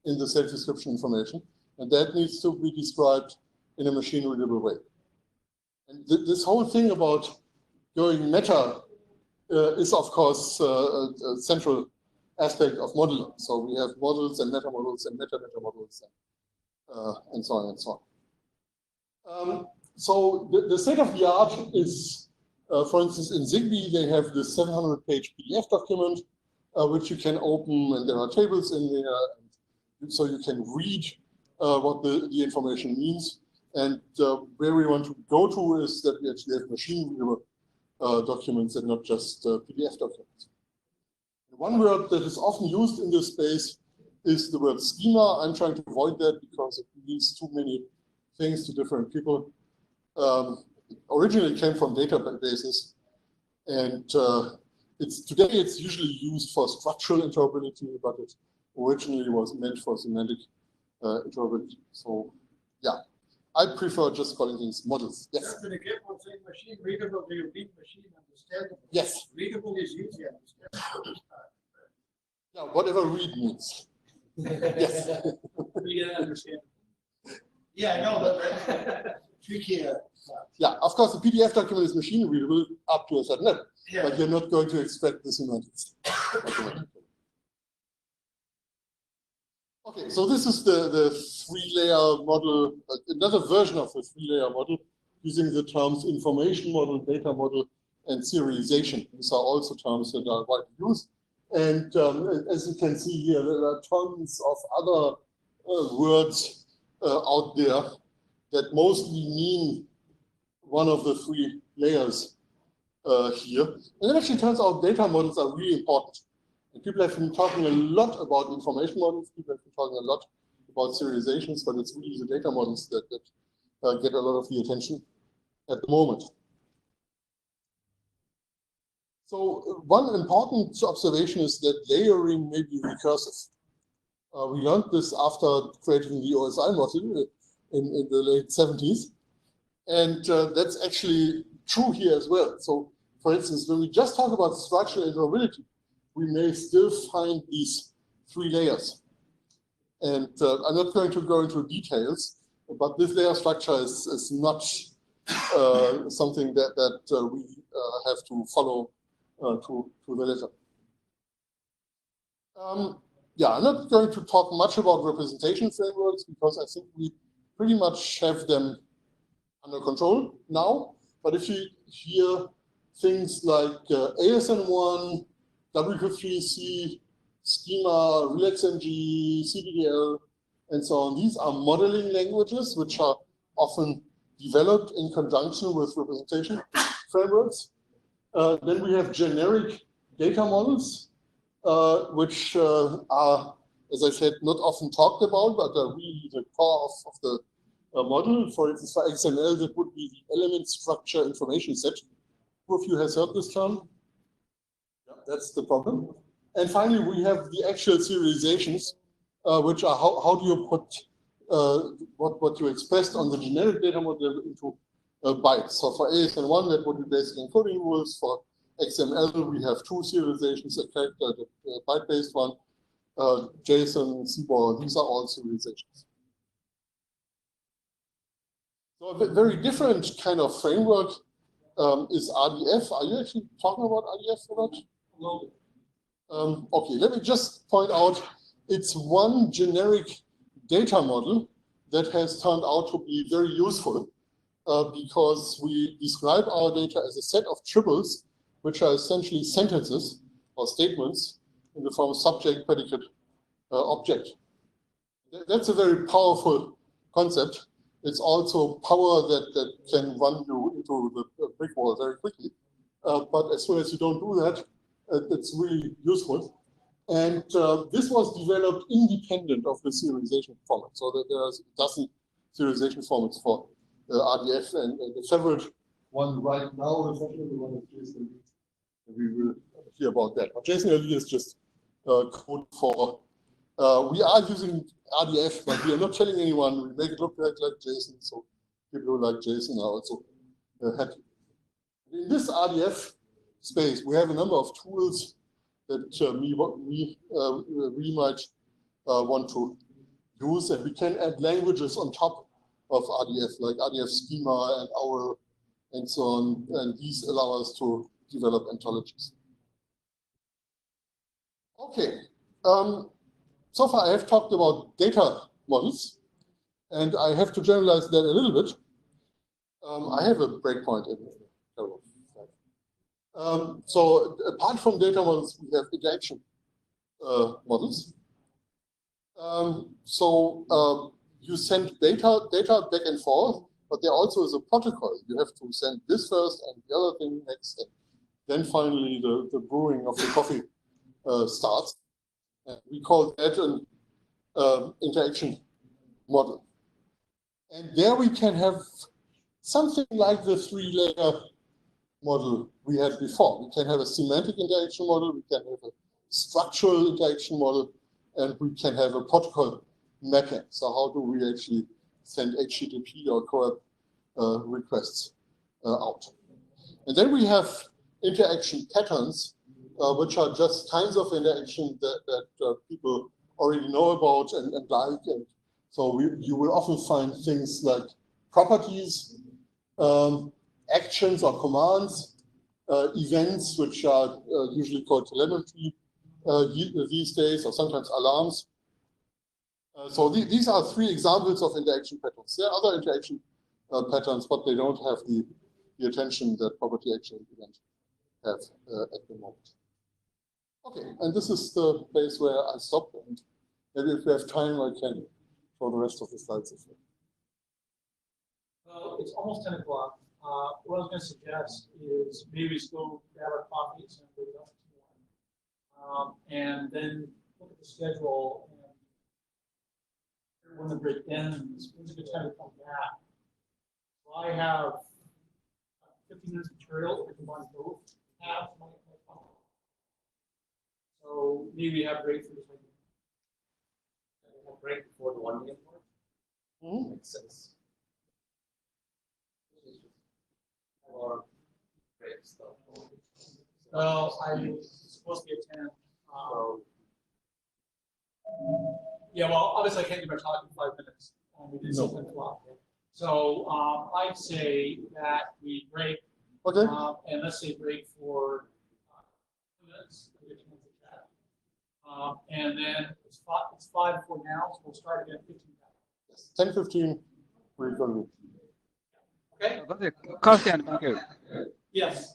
in the self-description information, and that needs to be described in a machine-readable way. And this whole thing about going meta is, of course, a central aspect of modeling. So we have models and meta models and meta-meta models and so on and so on. So the state of the art is, for instance, in Zigbee, they have this 700-page PDF document, which you can open, and there are tables in there, so you can read what the information means. And where we want to go to is that we actually have machine-readable documents and not just PDF documents. One word that is often used in this space is the word schema. I'm trying to avoid that because it means too many things to different people. Originally, it came from databases, and today it's usually used for structural interoperability, but it originally was meant for semantic interoperability. So, yeah, I prefer just calling things models. Yes. After the gap of saying machine readable, do you mean machine understandable? Yes. Readable is easy understandable. Yeah, whatever read means. Yes. Read and understand. Yeah, I know, but tricky. Yeah, of course, the PDF document is machine readable up to a certain level, Yeah. but you're not going to expect the semantics. Okay, so this is the three-layer model, another version of the three-layer model, using the terms information model, data model, and serialization. These are also terms that are widely used. And as you can see here, there are tons of other words out there that mostly mean one of the three layers here. And it actually turns out data models are really important. And people have been talking a lot about information models. People have been talking a lot about serializations, but it's really the data models that get a lot of the attention at the moment. So one important observation is that layering may be recursive. We learned this after creating the OSI model in the late 70s. And that's actually true here as well. So for instance, when we just talk about structural interoperability, we may still find these three layers. And I'm not going to go into details, but this layer structure is not something that we have to follow to the letter. Yeah, I'm not going to talk much about representation frameworks because I think we pretty much have them under control now. But if you hear things like ASN1, W3C, Schema, RelaxMG, CDDL, and so on, these are modeling languages which are often developed in conjunction with representation frameworks. Then we have generic data models, which are, as I said, not often talked about, but are really the core of the model. For instance, for XML, that would be the element structure information set. Who of you has heard this term? Yeah, that's the problem. And finally, we have the actual serializations, which are how do you put what you expressed on the generic data model into bytes. So for ASN1, that would be basically encoding rules. For XML, we have two serializations, a character, the byte-based one, JSON, CBOR, these are all serializations. So a very different kind of framework is RDF. Are you actually talking about RDF for that? No. Okay, let me just point out, it's one generic data model that has turned out to be very useful because we describe our data as a set of triples, which are essentially sentences or statements in the form of subject, predicate, object. That's a very powerful concept. It's also power that can run you into the brick wall very quickly. But as soon as you don't do that, it's really useful. And this was developed independent of the serialization format. So that there are a dozen serialization formats for RDF, and the favorite one right now is actually the one of JSON. We will hear about that. But JSON is just code for. We are using RDF, but we are not telling anyone. We make it look like JSON, so people who like JSON are also happy. In this RDF space, we have a number of tools that we might want to use, and we can add languages on top of RDF, like RDF schema and OWL, and so on, and these allow us to develop ontologies. Okay, so far I have talked about data models, and I have to generalize that a little bit. I have a breakpoint in here. So apart from data models, we have interaction models. You send data back and forth, but there also is a protocol. You have to send this first and the other thing next, and then finally the brewing of the coffee starts. And we call that an interaction model. And there we can have something like the three-layer model we had before. We can have a semantic interaction model, we can have a structural interaction model, and we can have a protocol mapping. So how do we actually send HTTP or CoAP requests out? And then we have interaction patterns, which are just kinds of interaction that people already know about and like. And so you will often find things like properties, actions or commands, events, which are usually called telemetry these days, or sometimes alarms. So these are three examples of interaction patterns. There are other interaction patterns, but they don't have the attention that property action events have at the moment. Okay, and this is the place where I stop. And maybe if we have time, I can show the rest of the slides as well. Well, it's almost 10 o'clock. What I was going to suggest is maybe just go grab our coffees and go up and then look at the schedule and when the break ends, when's a good time to come back. So I have 15 minutes material to combine both halves of my coffee. So maybe have break for just like a break before the 1 minute mark. Makes sense. Or breaks though. Well, I was supposed to be at 10. Yeah, well, obviously I can't do my talk in 5 minutes. We did something o'clock. So I'd say that we break. Okay. And let's say break for 2 minutes. And then it's 5 for now, so we'll start again at 15 minutes. Yes, 10:15. We're going to. Okay, Carsten, thank you. yes.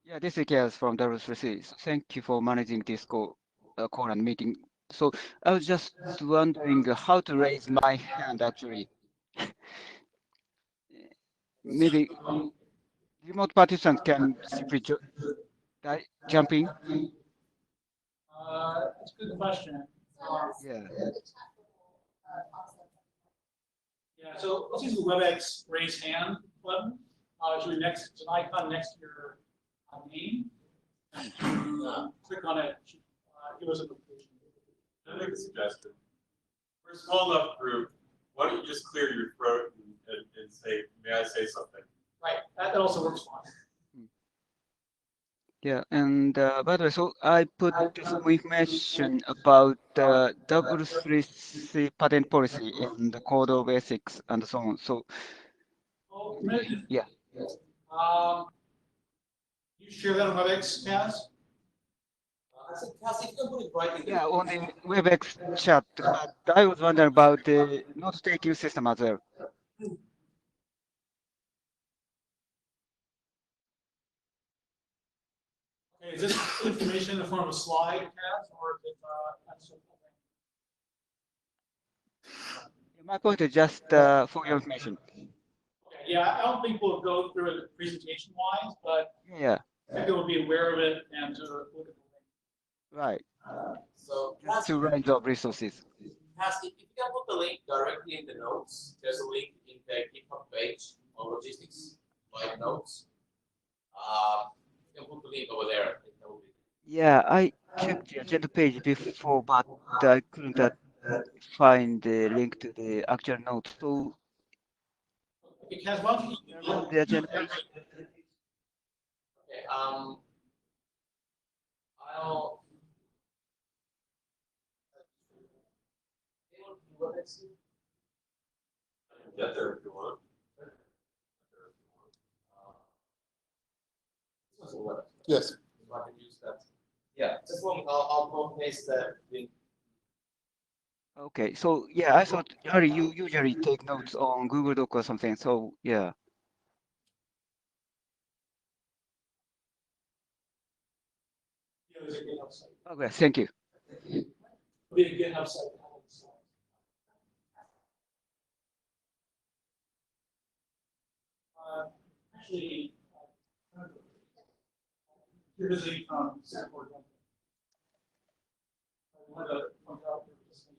Yeah, this is Chaos from W3C. So thank you for managing this call and meeting. So I was just wondering how to raise my hand actually. Maybe remote participants can simply jump in. That's a good question. Yeah. Yeah, so let's use the WebEx raise hand button. It's your next, it's an icon next to your name. Click on it, give us a notification. Can I make a suggestion? We're a small enough group. Why don't you just clear your throat and say, may I say something? Right, that also works fine. Yeah, and by the way, so I put some information about the W3C patent policy and the code of ethics and so on. So yeah. You share that on WebEx, Kaz? Yeah, on the WebEx chat, but I was wondering about the note-taking system as well. Okay, is this information in the form of a slide, Kaz, or is it My point is just for your information. Okay, yeah, I don't think we'll go through it presentation-wise, but Yeah. I think we'll be aware of it and to look at the link. Right. So Just to range of resources. if you can put the link directly in the notes, there's a link in the GitHub page on logistics, like notes. You can put the link over there. Yeah, I checked the agenda page before, but I couldn't find the link to the actual note. So Okay, Kaz, why don't you the agenda page? Okay, I'll. Get there if you want. Yes. I can use that. Yeah, just one. I'll paste the link. Okay, so yeah, I thought Harry, you usually take notes on Google Doc or something. So yeah. Yeah, there's a GitHub site. Okay, thank you. There'll be a GitHub site. Actually, you're visiting from Singapore. One of the participation.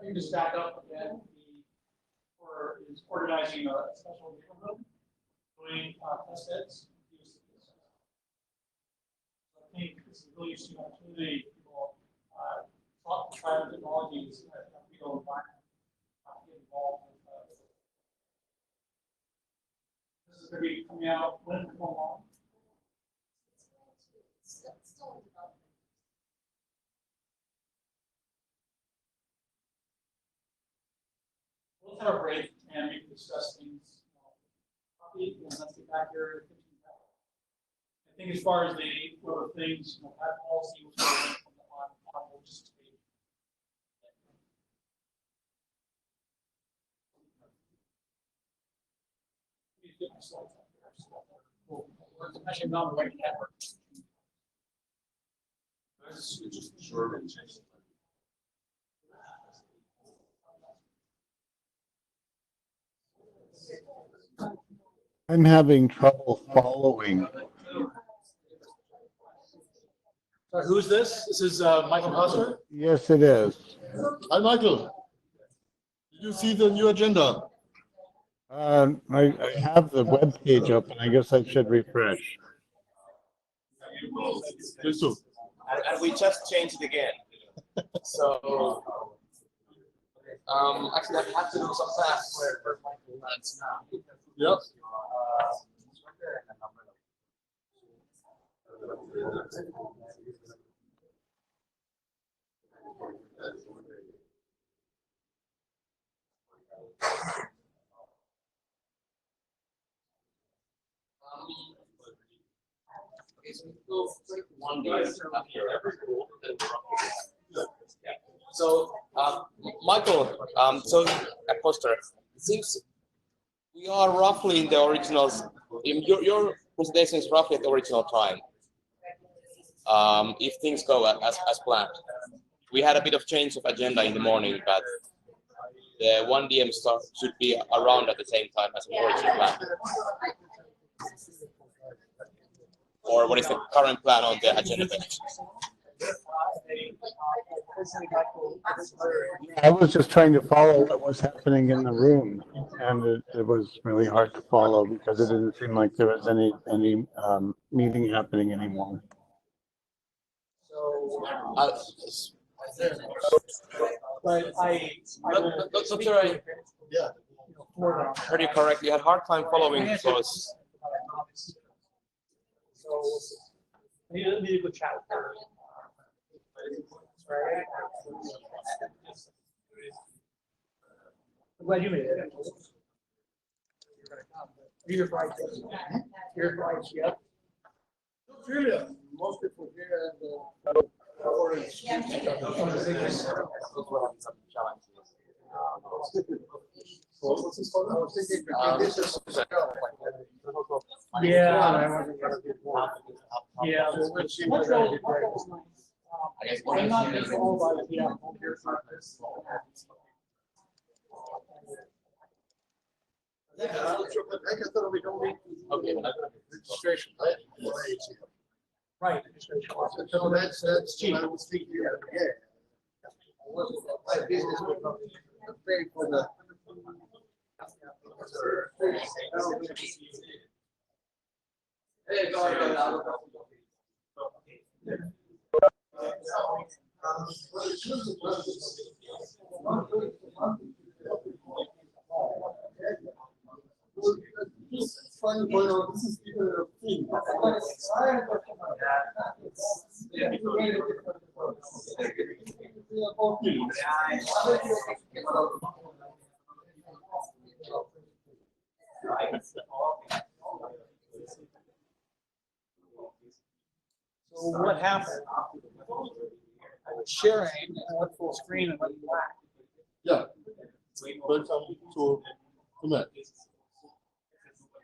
You just back up again. Is organizing a special neighborhood, doing test beds. I think this is a really interesting opportunity. People try out technologies that we don't environment get involved with. This is going to be coming out when it comes along. We'll have a break and we can discuss things. Let's get back here. I think as far as the other things, that policy was on logistics page. Let me get my slides up here. Actually, not the right network. I just switch to short and change it. I'm having trouble following. Sorry, who's this? This is Michael Husser? Yes, it is. Hi, Michael. Did you see the new agenda? I have the web page open. I guess I should refresh. Do so. and we just changed it again. So actually, I have to do some tasks where that's now. Yep. Okay, so we go take one day here. So, Michael, so at Poster, it seems we are roughly in the originals. Your presentation is roughly at the original time. If things go as planned. We had a bit of change of agenda in the morning, but the 1 DM start should be around at the same time as the original plan. Or what is the current plan on the agenda page? I was just trying to follow what was happening in the room, and it was really hard to follow because it didn't seem like there was any meeting happening anymore. But Doctor, I heard you correctly. You had a hard time following because. So I need a good chat with her. Right? I'm glad you made it. You're right. You're right. Yep. Really, most people here at the orange. Yeah. Yeah. I'm not controlled by the Okay. Registration, right? Right. So that's cheap. I was thinking, yeah. My business would not pay for the. Hey, Final point out, this is even a thing. So what happened? I was sharing, and I went full screen and went black. Yeah. Welcome to Mac.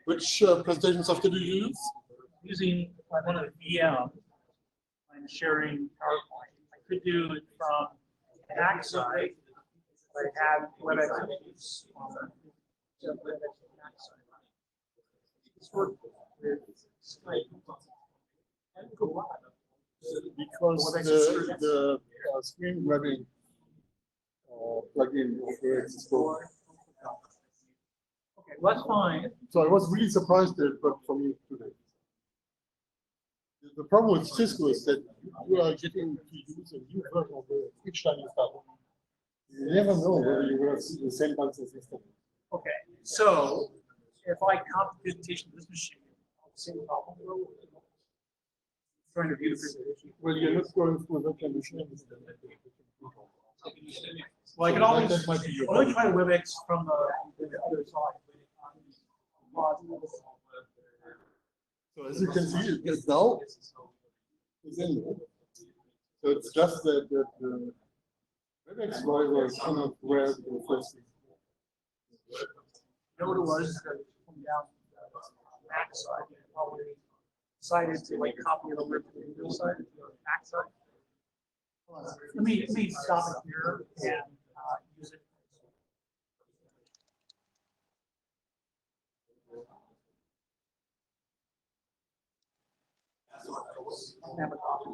Which presentation software do you use? Using one of the VM, I'm sharing PowerPoint. I could do it from the backside, but I have WebEx. It's worked with Skype. Because the screen grabbing plugin operates so. Okay, well, that's fine. So I was really surprised that it worked for me today. The problem with Cisco is that you are getting to use a new version of it each time you start. You never know whether you're going to see the same bugs as yesterday. Okay, so if I copy the presentation to this machine, I'll see the problem. Trying to view the presentation. Well, you're not going through a virtual machine. Well, I can always try to WebEx from the other side. So as you can see, it gets now is in there. So it's just that the WebEx driver is kind of where the first thing. You know what it was? From down the back side, probably decided to like copy it over to the Windows side, the back side. Let me stop it here and use it. Have a copy.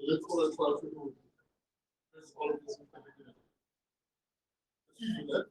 Let's call it 12 to That's all of this integrated. Achieving that.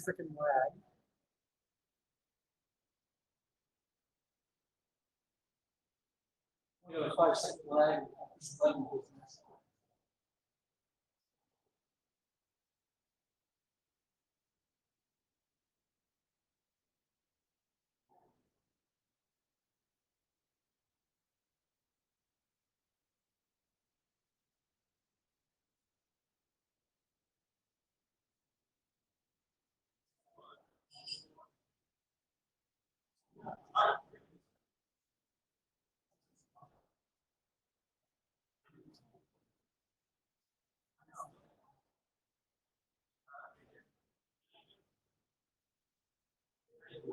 Freaking lag. You know, 5 second lag. The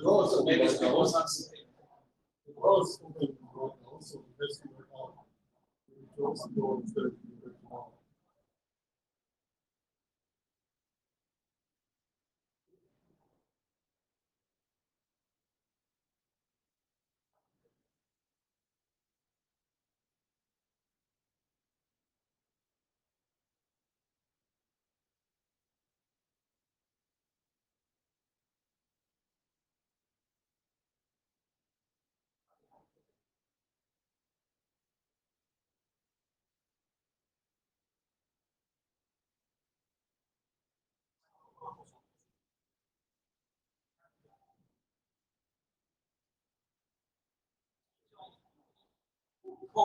door is open right now. The door is open right now, so it has to work out. We close the door instead of doing it tomorrow. I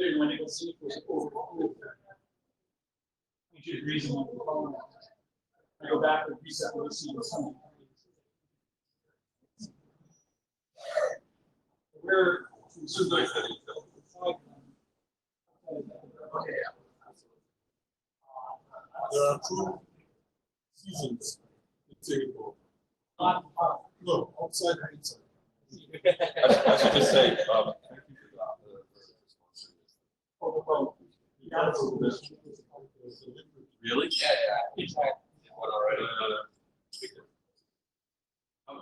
didn't want to go see if it was overcooled. Which is reason why we're calling it. I go back and reset the see something. We're This is nice that you know. okay. There are 2 seasons in Singapore. No, outside and inside. I should just say, thank you for that. Really? Yeah.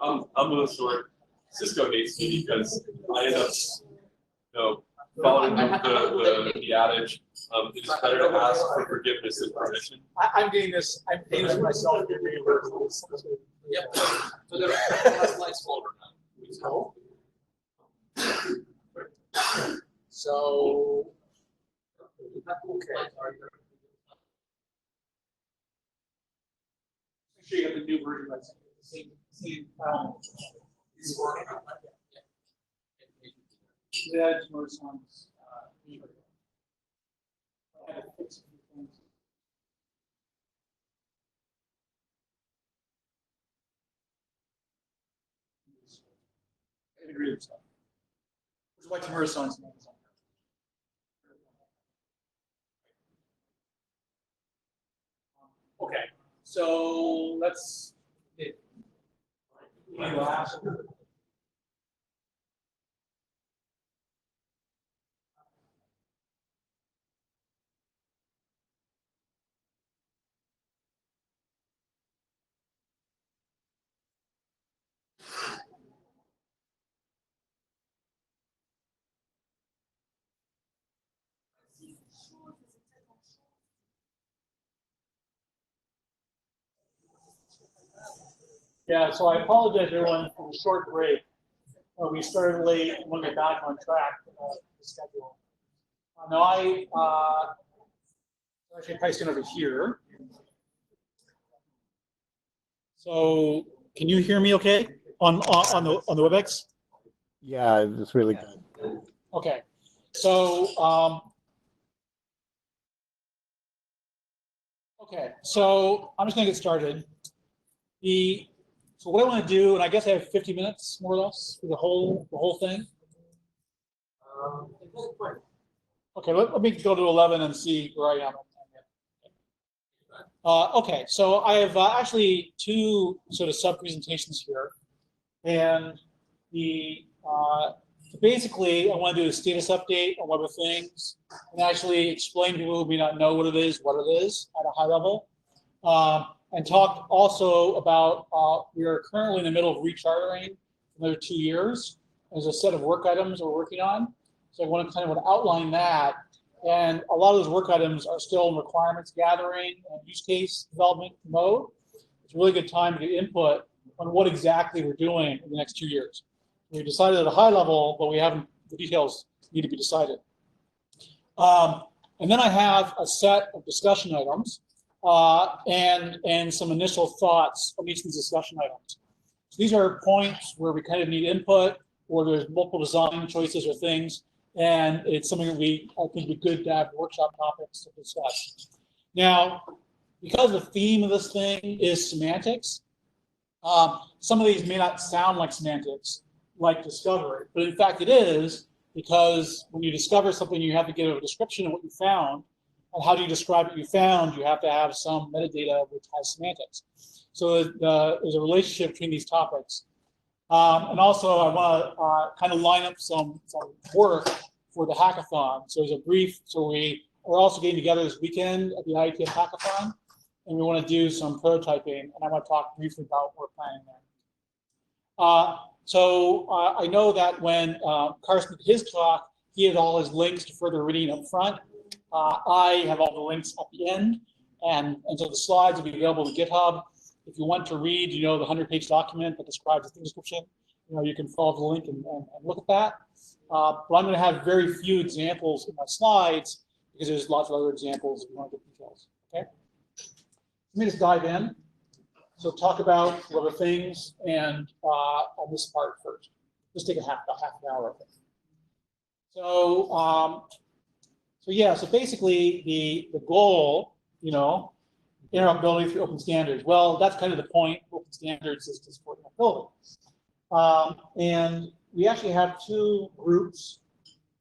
I'm a little short. Cisco hates me because I end up, following the adage. It is better to ask for forgiveness than permission. I'm getting this. I'm paying this myself. Yep. So the lights folder now. So, okay. Make sure you have the new version. That's the same. Is working on that. Yeah, it's more songs. I had to fix a few things. I agree with stuff. Which is why Tamura songs. Okay, so let's. Yeah, so I apologize everyone for the short break. We started late and want to get back on track with the schedule. Now actually priced it over here. So can you hear me okay on the WebEx? Yeah, it's really good. Okay, so I'm just going to get started. So what I want to do, and I guess I have 50 minutes more or less for the whole thing. Okay, let me go to 11 and see where I am. Okay, so I have actually 2 sort of sub-presentations here. And basically, I want to do a status update on Web of Things and actually explain to people who may not know what it is at a high level. And talk also about, we are currently in the middle of rechartering for another 2 years. There's a set of work items we're working on. So I want to kind of outline that. And a lot of those work items are still in requirements gathering and use case development mode. It's a really good time to get input on what exactly we're doing in the next 2 years. We decided at a high level, but we haven't, the details need to be decided. And then I have a set of discussion items and some initial thoughts on each of these discussion items. So these are points where we kind of need input, or there's multiple design choices or things, and it's something that I think would be good to have workshop topics to discuss. Now, because the theme of this thing is semantics, some of these may not sound like semantics, like discovery, but in fact it is, because when you discover something, you have to give a description of what you found. And how do you describe what you found? You have to have some metadata which has semantics. So there's a relationship between these topics. And also I want to kind of line up some work for the hackathon. So there's a brief, so we're also getting together this weekend at the IETF hackathon, and we want to do some prototyping, and I want to talk briefly about what we're planning there. So I know that when Carson did his talk, he had all his links to further reading up front. I have all the links at the end, and so the slides will be available to GitHub. if you want to read, the 100-page document that describes the thing description, you can follow the link and look at that. But I'm going to have very few examples in my slides because there's lots of other examples if you want to get details. Okay. Let me just dive in. So talk about what are things and on this part first. Just take about half an hour of it. So so basically the goal, interoperability through open standards. Well, that's kind of the point. Open standards is to support interoperability. And we actually have two groups,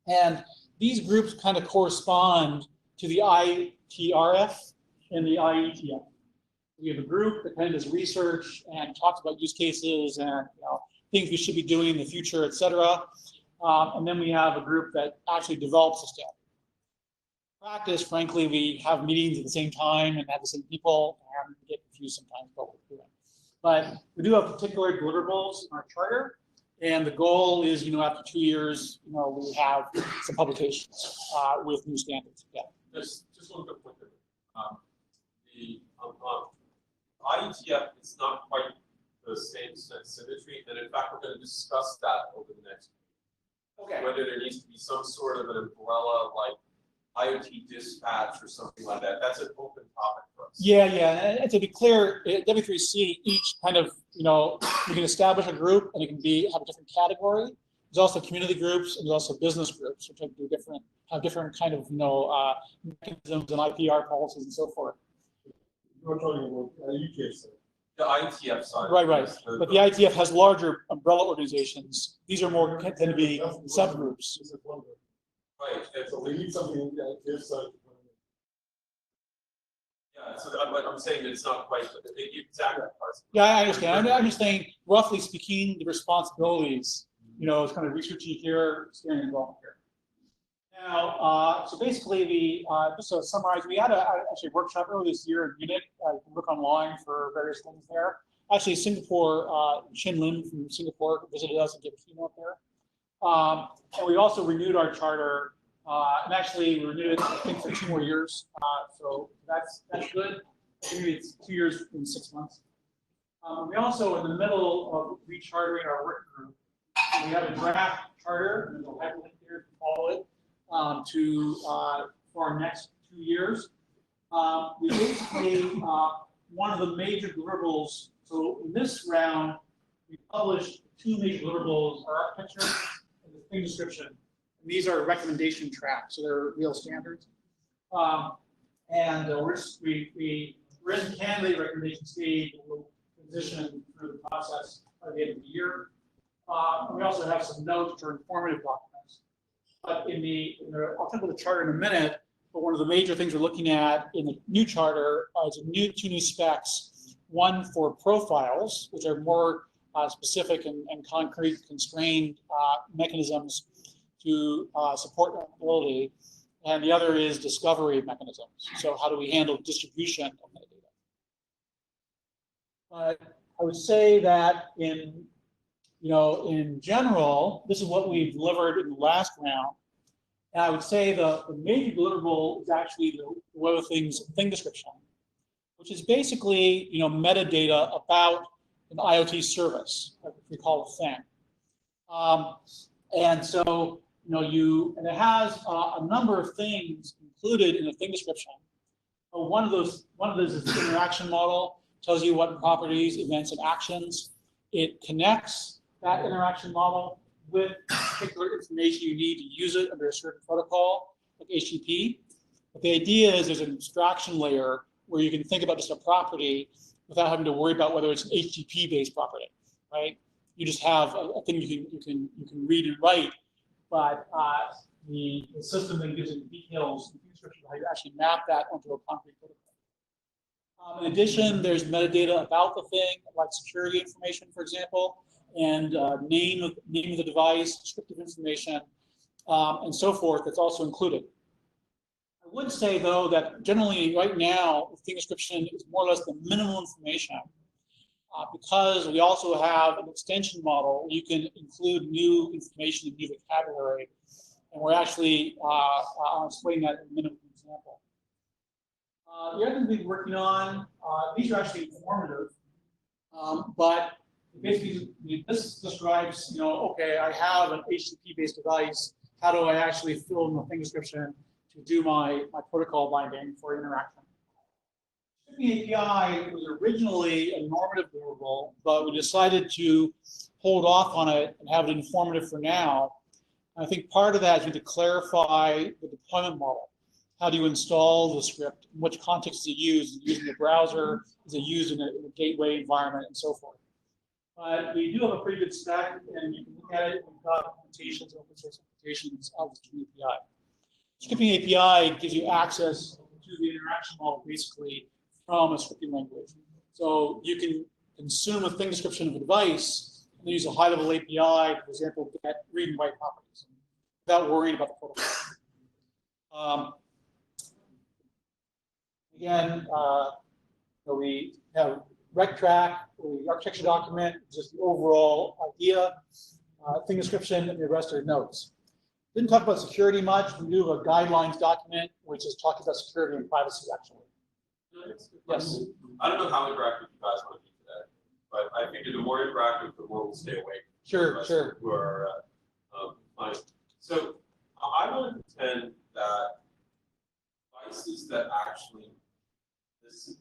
and these groups kind of correspond to the IETF and the IETF. We have a group that kind of does research and talks about use cases and things we should be doing in the future, et cetera. And then we have a group that actually develops the standard. In practice, frankly, we have meetings at the same time and have the same people, and we get confused sometimes about what we're doing. But we do have particular deliverables in our charter, and the goal is, after 2 years, we have some publications with new standards. Yeah. Just one quick point there. The IETF is not quite the same symmetry, and in fact, we're going to discuss that over the next week. Okay. Whether there needs to be some sort of an umbrella like IoT dispatch or something like that. That's an open topic for us. Yeah. And to be clear, W3C, each kind of, you can establish a group and it can have a different category. There's also community groups and there's also business groups, which have different kind of, mechanisms and IPR policies and so forth. You're talking about IETF side. The IETF side. Right. But the IETF has larger umbrella organizations. These are more tend to be subgroups. Right. So we need something on the IETF side. Yeah. So I'm saying that it's not quite the exact parts. Yeah, I understand. I'm just saying, roughly speaking, the responsibilities. It's kind of researchy here, steering involved here. Now, so basically, just to summarize, we had actually a workshop earlier this year in Munich. You can look online for various things there. Actually, Singapore, Chin Lim from Singapore visited us and gave a keynote there. And we also renewed our charter, and actually we renewed it, I think, for 2 more years. So that's good. Maybe it's 2 years and 6 months. We also, in the middle of rechartering our working group, we have a draft charter, and there's a hyperlink here to follow it. For our next 2 years. We basically, one of the major deliverables, so in this round, we published 2 major deliverables, our architecture and the thing description. And these are recommendation tracks, so they're real standards. We're in candidate recommendation stage, and we'll transition through the process by the end of the year. And we also have some notes for informative documents. But I'll talk about the charter in a minute, but one of the major things we're looking at in the new charter is 2 new specs. One for profiles, which are more specific and concrete, constrained mechanisms to support interoperability, and the other is discovery mechanisms. So how do we handle distribution of metadata? But I would say that in general, this is what we delivered in the last round. And I would say the major deliverable is actually the Web of Things thing description, which is basically metadata about an IoT service, like we call a thing. And so and it has a number of things included in the thing description. But one of those is the interaction model, tells you what properties, events, and actions. It connects that interaction model with particular information you need to use it under a certain protocol, like HTTP. But the idea is there's an abstraction layer where you can think about just a property without having to worry about whether it's an HTTP-based property, right? You just have a thing you can read and write, but the system then gives you details and description of how you actually map that onto a concrete protocol. In addition, there's metadata about the thing, like security information, for example, and name of the device, descriptive information, and so forth. That's also included. I would say, though, that generally right now, the thing description is more or less the minimal information, because we also have an extension model where you can include new information and new vocabulary, and we're actually I'll explain that in a minute with an example. The other thing we're working on, these are actually informative. But basically, this describes, okay, I have an HTTP-based device. How do I actually fill in the thing description to do my protocol binding for interaction? Shipping API was originally a normative deliverable, but we decided to hold off on it and have it informative for now. I think part of that is to clarify the deployment model. How do you install the script? In which context is it used? Is it used in the browser? Is it used in a gateway environment, and so forth? But we do have a pretty good spec, and you can look at it. We've got implementations, open source implementations of the Shipping API. Shipping API gives you access to the interaction model basically from a scripting language. So you can consume a thing description of a device and use a high-level API, for example, get read and write properties without worrying about the protocol. Again, we have rec track, the architecture document, just the overall idea, thing description, and the rest are notes. Didn't talk about security much. We do have a guidelines document, which is talking about security and privacy, actually. Yes. I don't know how interactive you guys want to be today, but I figure the more interactive, the more we'll stay awake. Sure, sure. Who are fine. So I want to pretend that devices that actually this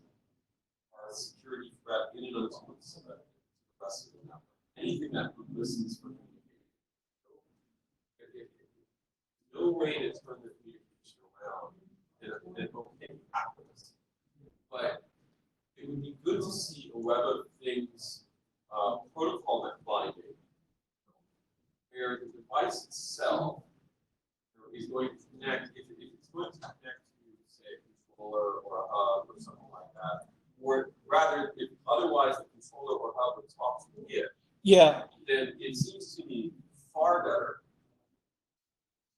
are a security threat in and of themselves, the rest of the network. Anything that listens for communication. No way to turn the communication around and okay happens. But it would be good to see a Web of Things protocol net binding where the device itself is going to connect, if it's going to connect to, say, a controller or a hub or something like that, or rather, if otherwise the controller or hub would talk to it, then it seems to me far better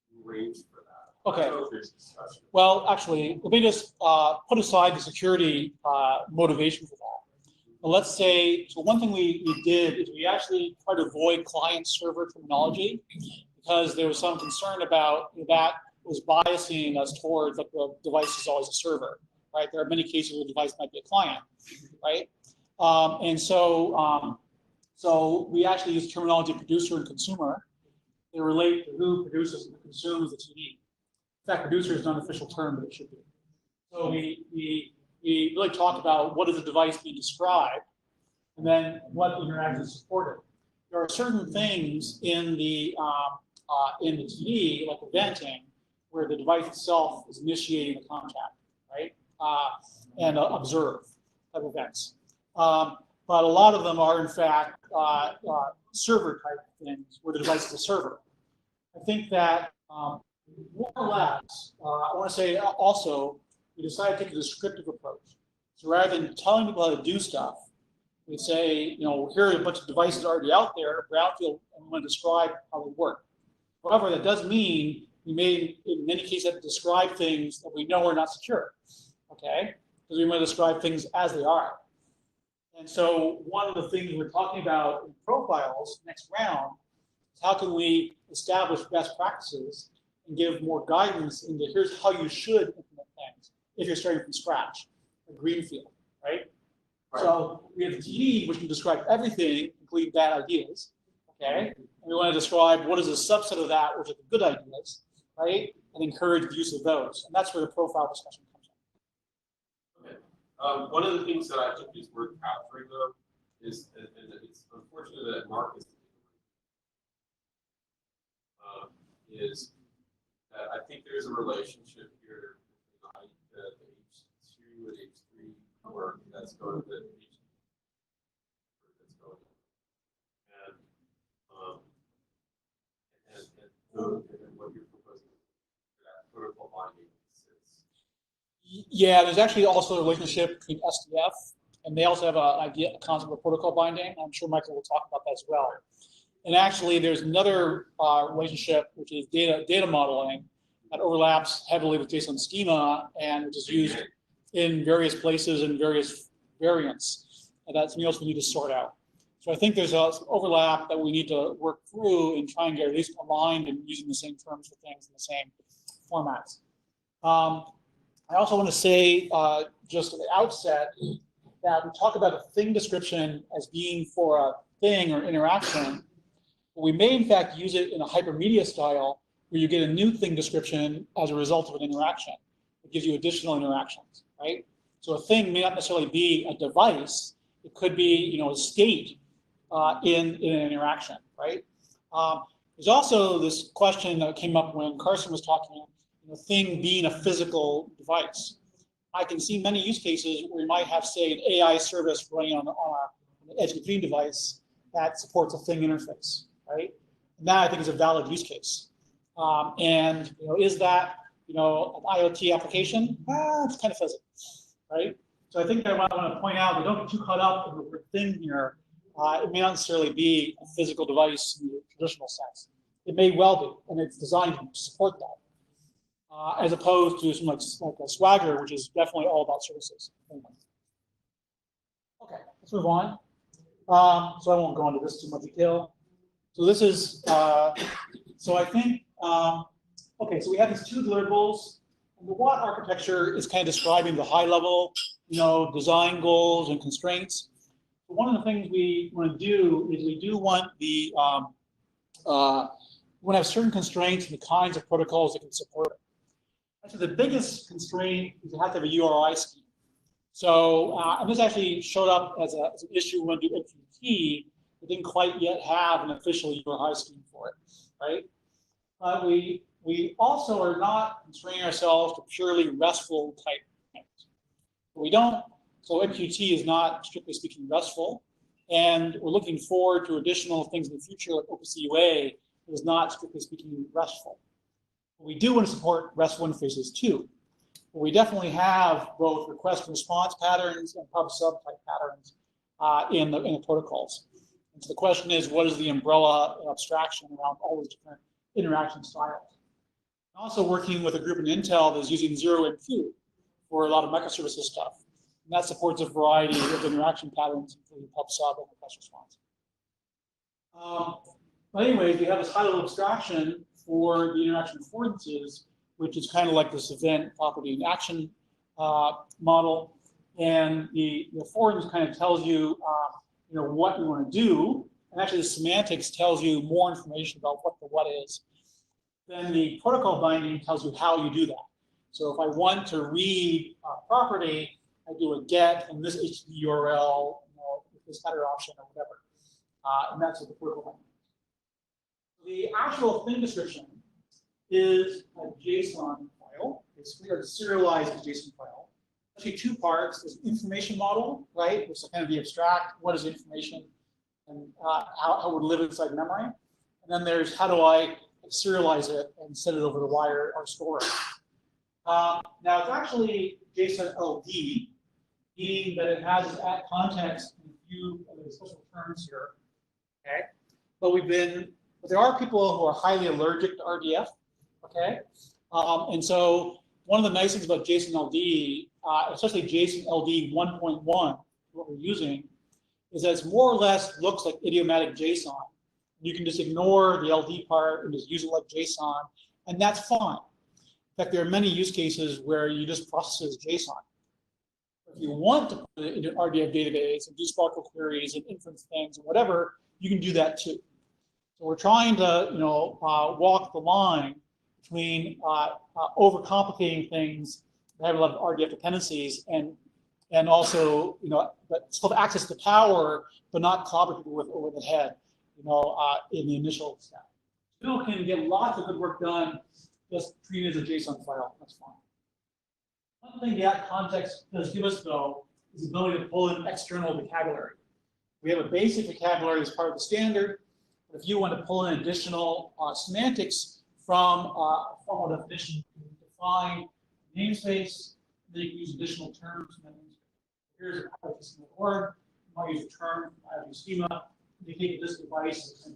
to arrange for that. Okay. I don't know if there's discussion. Well, actually, let me just put aside the security motivation for that. But let's say, so one thing we did is we actually tried to avoid client-server terminology because there was some concern about that was biasing us towards that the device is always a server, right? There are many cases where the device might be a client, right? So we actually use terminology producer and consumer. They relate to who produces and consumes the TD. In fact, producer is not an official term, but it should be. So we really talked about what is the device being described, and then what interaction is supported. There are certain things in the TD, like eventing, where the device itself is initiating the contact, right? And observe type events. But a lot of them are, in fact, server type things where the device is a server. I think that more or less, I want to say also, we decided to take a descriptive approach. So rather than telling people how to do stuff, we say, here are a bunch of devices already out there, brownfield, and we want to describe how they work. However, that does mean we may, in many cases, have to describe things that we know are not secure, okay? Because we want to describe things as they are. And so one of the things we're talking about in profiles next round is how can we establish best practices and give more guidance into here's how you should implement things if you're starting from scratch, a greenfield, right? So we have the TD, which can describe everything, including bad ideas, okay? And we want to describe what is a subset of that, which are the good ideas, right? And encourage the use of those. And that's where the profile discussion comes in. Okay. One of the things that I think is worth capturing, though, is, and it's unfortunate that Mark is that I think there's a relationship here between the H2 and H3 work that's going to H2 that's going and what you're proposing that protocol binding sits. Yeah, there's actually also a relationship between SDF, and they also have a concept of protocol binding. I'm sure Michael will talk about that as well. And actually, there's another relationship, which is data modeling, that overlaps heavily with JSON schema, and which is used in various places and various variants. And that's something else we need to sort out. So I think there's some overlap that we need to work through and try and get at least aligned and using the same terms for things in the same formats. I also want to say, just at the outset, that we talk about a thing description as being for a thing or interaction. But we may, in fact, use it in a hypermedia style where you get a new thing description as a result of an interaction. It gives you additional interactions, right? So a thing may not necessarily be a device. It could be, a state in an interaction, right? There's also this question that came up when Carson was talking, thing being a physical device. I can see many use cases where you might have, say, an AI service running on an edge computing device that supports a thing interface, right? And that I think is a valid use case. Is that an IoT application? It's kind of fuzzy, right? So I think that what I want to point out, we don't get too caught up in the word thing here. It may not necessarily be a physical device in the traditional sense. It may well be, and it's designed to support that, as opposed to something like a Swagger, which is definitely all about services. Okay, let's move on. So I won't go into this too much detail. So this is, so I think, okay, so we have these two deliverables. And the WAT architecture is kind of describing the high level, design goals and constraints. So one of the things we want to do is we do want the, we want to have certain constraints and the kinds of protocols that can support it. Actually, the biggest constraint is you have to have a URI scheme. So, and this actually showed up as an issue when we do MQT. We didn't quite yet have an official URI scheme for it, right? But we also are not constraining ourselves to purely RESTful type things. We don't, so MQT is not strictly speaking RESTful, and we're looking forward to additional things in the future like OpenCUA is not strictly speaking RESTful. We do want to support RESTful interfaces too. But we definitely have both request and response patterns and pub sub type patterns in the protocols. And so the question is, what is the umbrella abstraction around all these different interaction styles? I'm also working with a group in Intel that is using 0MQ for a lot of microservices stuff. And that supports a variety of interaction patterns, including pub sub and request response. But anyways, we have this high-level abstraction for the interaction affordances, which is kind of like this event, property, and action model. And the affordance kind of tells you, what you want to do. And actually, the semantics tells you more information about what the what is. Then the protocol binding tells you how you do that. So if I want to read property, I do a get and this HTTP URL, with this header option or whatever. And that's what the protocol binding is. The actual thing description is a JSON file, basically, or a serialized JSON file. Actually, two parts. There's an information model, right, which is kind of the abstract, what is information, and how it would live inside memory. And then there's how do I serialize it and send it over the wire or store it. Now, it's actually JSON LD, meaning that it has this at context and a few of the special terms here. Okay, but there are people who are highly allergic to RDF. Okay, and so one of the nice things about JSON LD, especially JSON LD 1.1, what we're using, is that it's more or less looks like idiomatic JSON. You can just ignore the LD part and just use it like JSON, and that's fine. In fact, there are many use cases where you just process it as JSON. If you want to put it into an RDF database and do Sparkle queries and inference things and whatever, you can do that too. So we're trying to, walk the line between overcomplicating things that have a lot of RDF dependencies and also, but still have access to power, but not clobber people with over the head, in the initial step. People can get lots of good work done just treating it as a JSON file. That's fine. One thing that context does give us, though, is the ability to pull in external vocabulary. We have a basic vocabulary as part of the standard, but if you want to pull in additional semantics from a formal definition, you can define namespace, then you can use additional terms. Here's a IETF.org. You might use a term, IETF schema. You take this device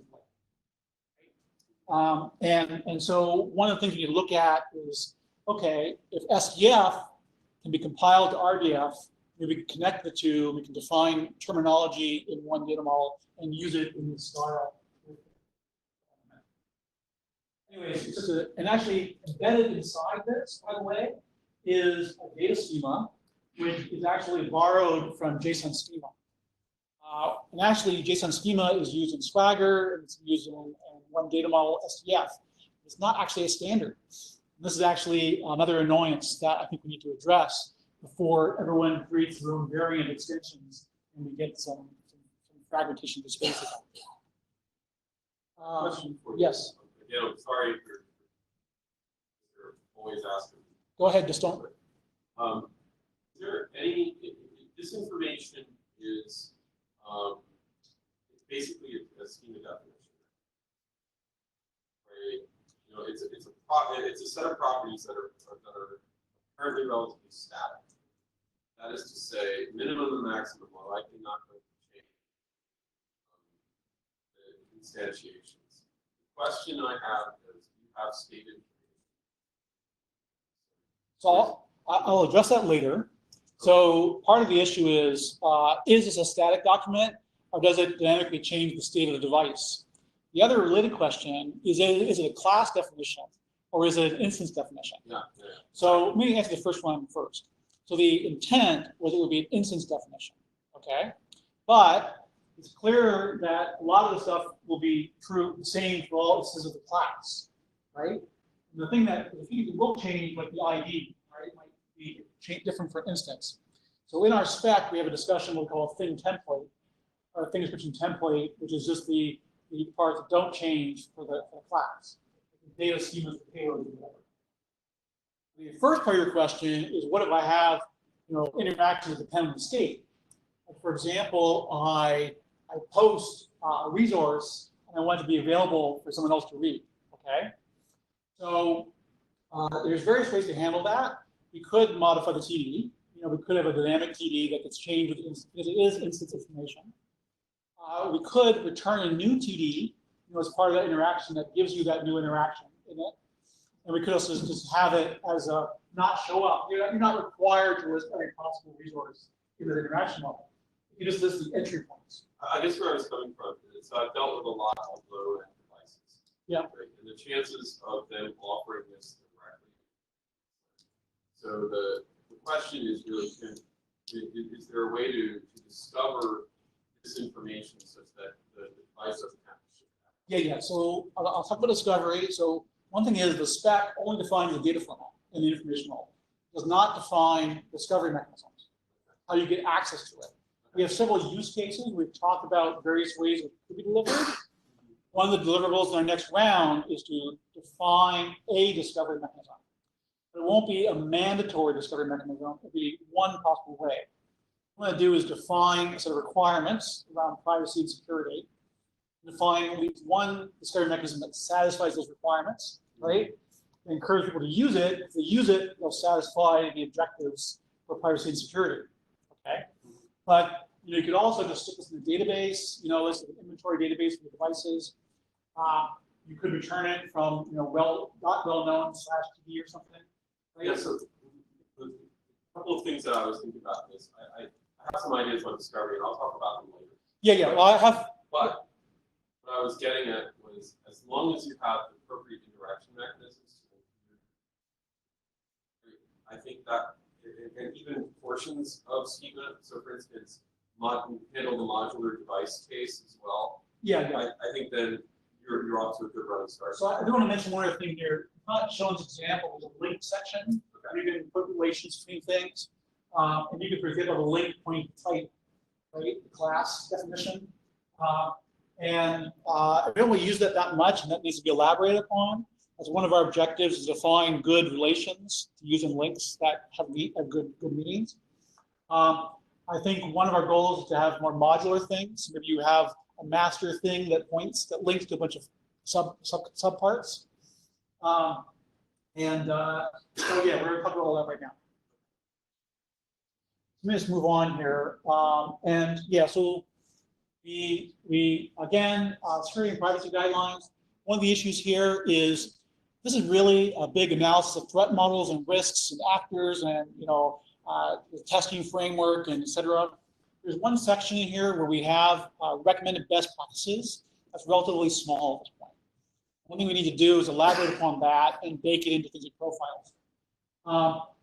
and so one of the things we need to look at is, okay, if SDF can be compiled to RDF, we can connect the two, we can define terminology in one data model and use it in the style. Anyways, it's just and actually embedded inside this, by the way, is a data schema which is actually borrowed from JSON schema. And actually, JSON schema is used in Swagger, and it's used in one data model, SDF. It's not actually a standard. This is actually another annoyance that I think we need to address before everyone creates their own variant extensions and we get some fragmentation to space. Question for you. Yes. Again, I'm sorry if you're always asking. Go ahead, just don't. Is there any, this information is basically a schema definition, right? You know, it's a set of properties that are currently relatively static. That is to say, minimum and maximum are likely not going to change the instantiations. The question I have is, you have state information. So I'll address that later. So part of the issue is this a static document, or does it dynamically change the state of the device? The other related question is it a class definition, or is it an instance definition? Yeah. So let me answer the first one first. So the intent was it would be an instance definition, okay? But it's clear that a lot of the stuff will be true, the same for all instances of the class, right? And the thing that will change, like the ID, right, might be different for instance. So in our spec, we have a discussion we call thing template, or thing description template, which is just the parts that don't change for the class. The data schemas, the payload, and whatever. The first part of your question is, what if I have, interactions that depend on the state? Like for example, I post a resource and I want it to be available for someone else to read. Okay, so there's various ways to handle that. We could modify the TD. We could have a dynamic TD that gets changed because it is instance information. We could return a new TD, as part of that interaction that gives you that new interaction in it. And we could also just have it as a not show up. You're not required to list every possible resource in the interaction model. You just list the entry points. I guess where I was coming from is I've dealt with a lot of low-end devices. Yeah. Right? And the chances of them offering this directly. So the question is really, is there a way to discover this information such that the device doesn't have to ship that? Yeah. So I'll talk about discovery. So one thing is the spec only defines the data format in the information model. It does not define discovery mechanisms, how you get access to it. We have several use cases. We've talked about various ways it could be delivered. One of the deliverables in our next round is to define a discovery mechanism. But it won't be a mandatory discovery mechanism. It'll be one possible way. What I'm going to do is define a set of requirements around privacy and security. Define at least one discovery mechanism that satisfies those requirements, right? And encourage people to use it. If they use it, they'll satisfy the objectives for privacy and security, okay? But you could also just stick this in the database, this is an inventory database for the devices. You could return it from, not well known / TD or something. Right? Yeah, so a couple of things that I was thinking about this. I have some ideas on discovery, and I'll talk about them later. Yeah. Well, I have. But what I was getting at was, as long as you have appropriate interaction mechanisms, I think that, and even portions of schema, so for instance, handle the modular device case as well. Yeah. I think then you're off to a good running start. So I do want to mention one other thing here. Not showing an example of the link section. Okay. You can put relations between things. And you can, for example, the link point type, right? The class definition. And we don't really use that much, and that needs to be elaborated upon. As one of our objectives is to find good relations to use in links that have good meanings. I think one of our goals is to have more modular things. Maybe you have a master thing that links to a bunch of subparts. So yeah, we're going to cover all that right now. Let me just move on here. And yeah, so we again, security and privacy guidelines. One of the issues here is this is really a big analysis of threat models and risks and actors and the testing framework and et cetera. There's one section in here where we have recommended best practices. That's relatively small at this point. One thing we need to do is elaborate upon that and bake it into things like profiles.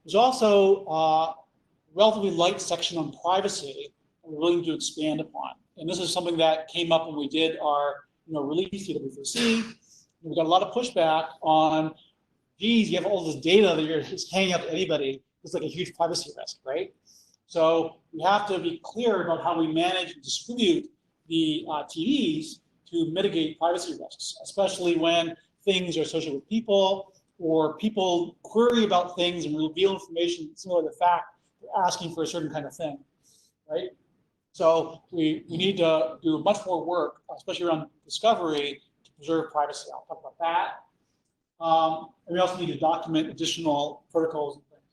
There's also relatively light section on privacy that we're willing to expand upon. And this is something that came up when we did our release T2TRG. We got a lot of pushback on, geez, you have all this data that you're just handing out to anybody. It's like a huge privacy risk, right? So we have to be clear about how we manage and distribute the TVs to mitigate privacy risks, especially when things are associated with people, or people query about things and reveal information similar to the fact they're asking for a certain kind of thing, right? So we need to do much more work, especially around discovery, to preserve privacy. I'll talk about that. And we also need to document additional protocols and things.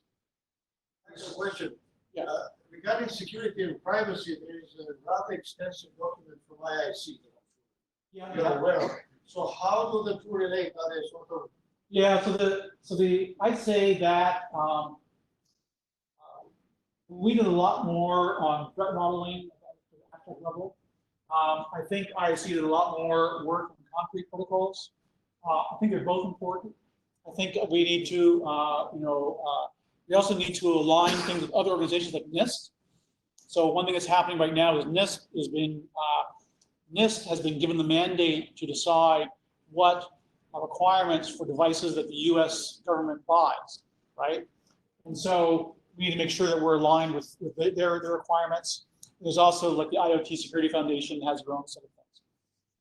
There's a question. Yeah. Regarding security and privacy, there is a rather extensive document from IIC. Yeah. You're aware of. So how do the two relate? Are they sort of? Yeah. So I'd say that we did a lot more on threat modeling at the abstract level. I think IIC did a lot more work on concrete protocols. I think they're both important. I think we need to, we also need to align things with other organizations like NIST. So one thing that's happening right now is NIST has been given the mandate to decide what requirements for devices that the U.S. government buys, right? And so we need to make sure that we're aligned with their requirements. There's also like the IoT Security Foundation has their own set of things.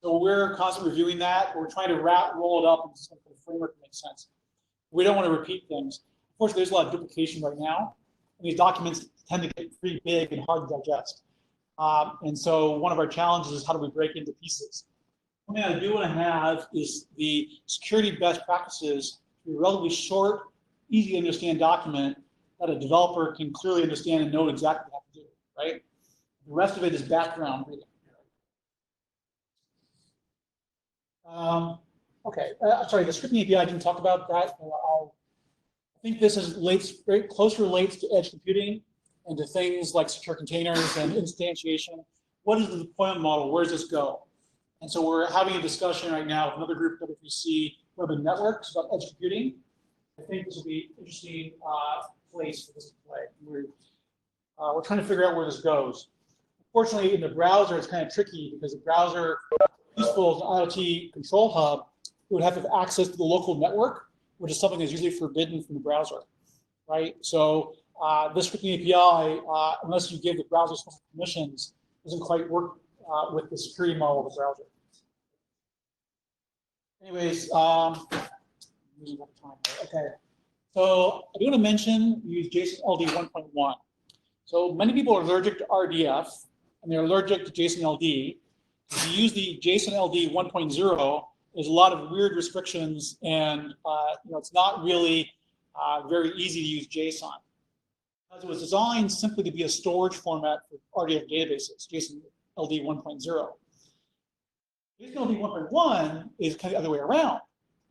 So we're constantly reviewing that. We're trying to roll it up into some kind of framework that makes sense. We don't want to repeat things. Unfortunately, there's a lot of duplication right now. And these documents tend to get pretty big and hard to digest. And so one of our challenges is how do we break into pieces? One thing I do want to have is the security best practices to be a relatively short, easy to understand document that a developer can clearly understand and know exactly what to do, right? The rest of it is background reading. Okay, sorry, the scripting API, I didn't talk about that. I think this is very closely relates to edge computing and to things like secure containers and instantiation. What is the deployment model? Where does this go? And so we're having a discussion right now with another group, WPC Web and Networks, about edge computing. I think this will be an interesting place for this to play. We're trying to figure out where this goes. Unfortunately, in the browser, it's kind of tricky because the browser, useful as an IoT control hub, it would have to have access to the local network, which is something that's usually forbidden from the browser, right? So this scripting API, unless you give the browser special permissions, doesn't quite work with the security model of the browser. Anyways, okay. So I do want to mention we use JSON LD 1.1. So many people are allergic to RDF, and they're allergic to JSON LD. If you use the JSON LD 1.0, there's a lot of weird restrictions, and it's not really very easy to use JSON. Because it was designed simply to be a storage format for RDF databases, JSON LD 1.0. JSON LD 1.1 is kind of the other way around.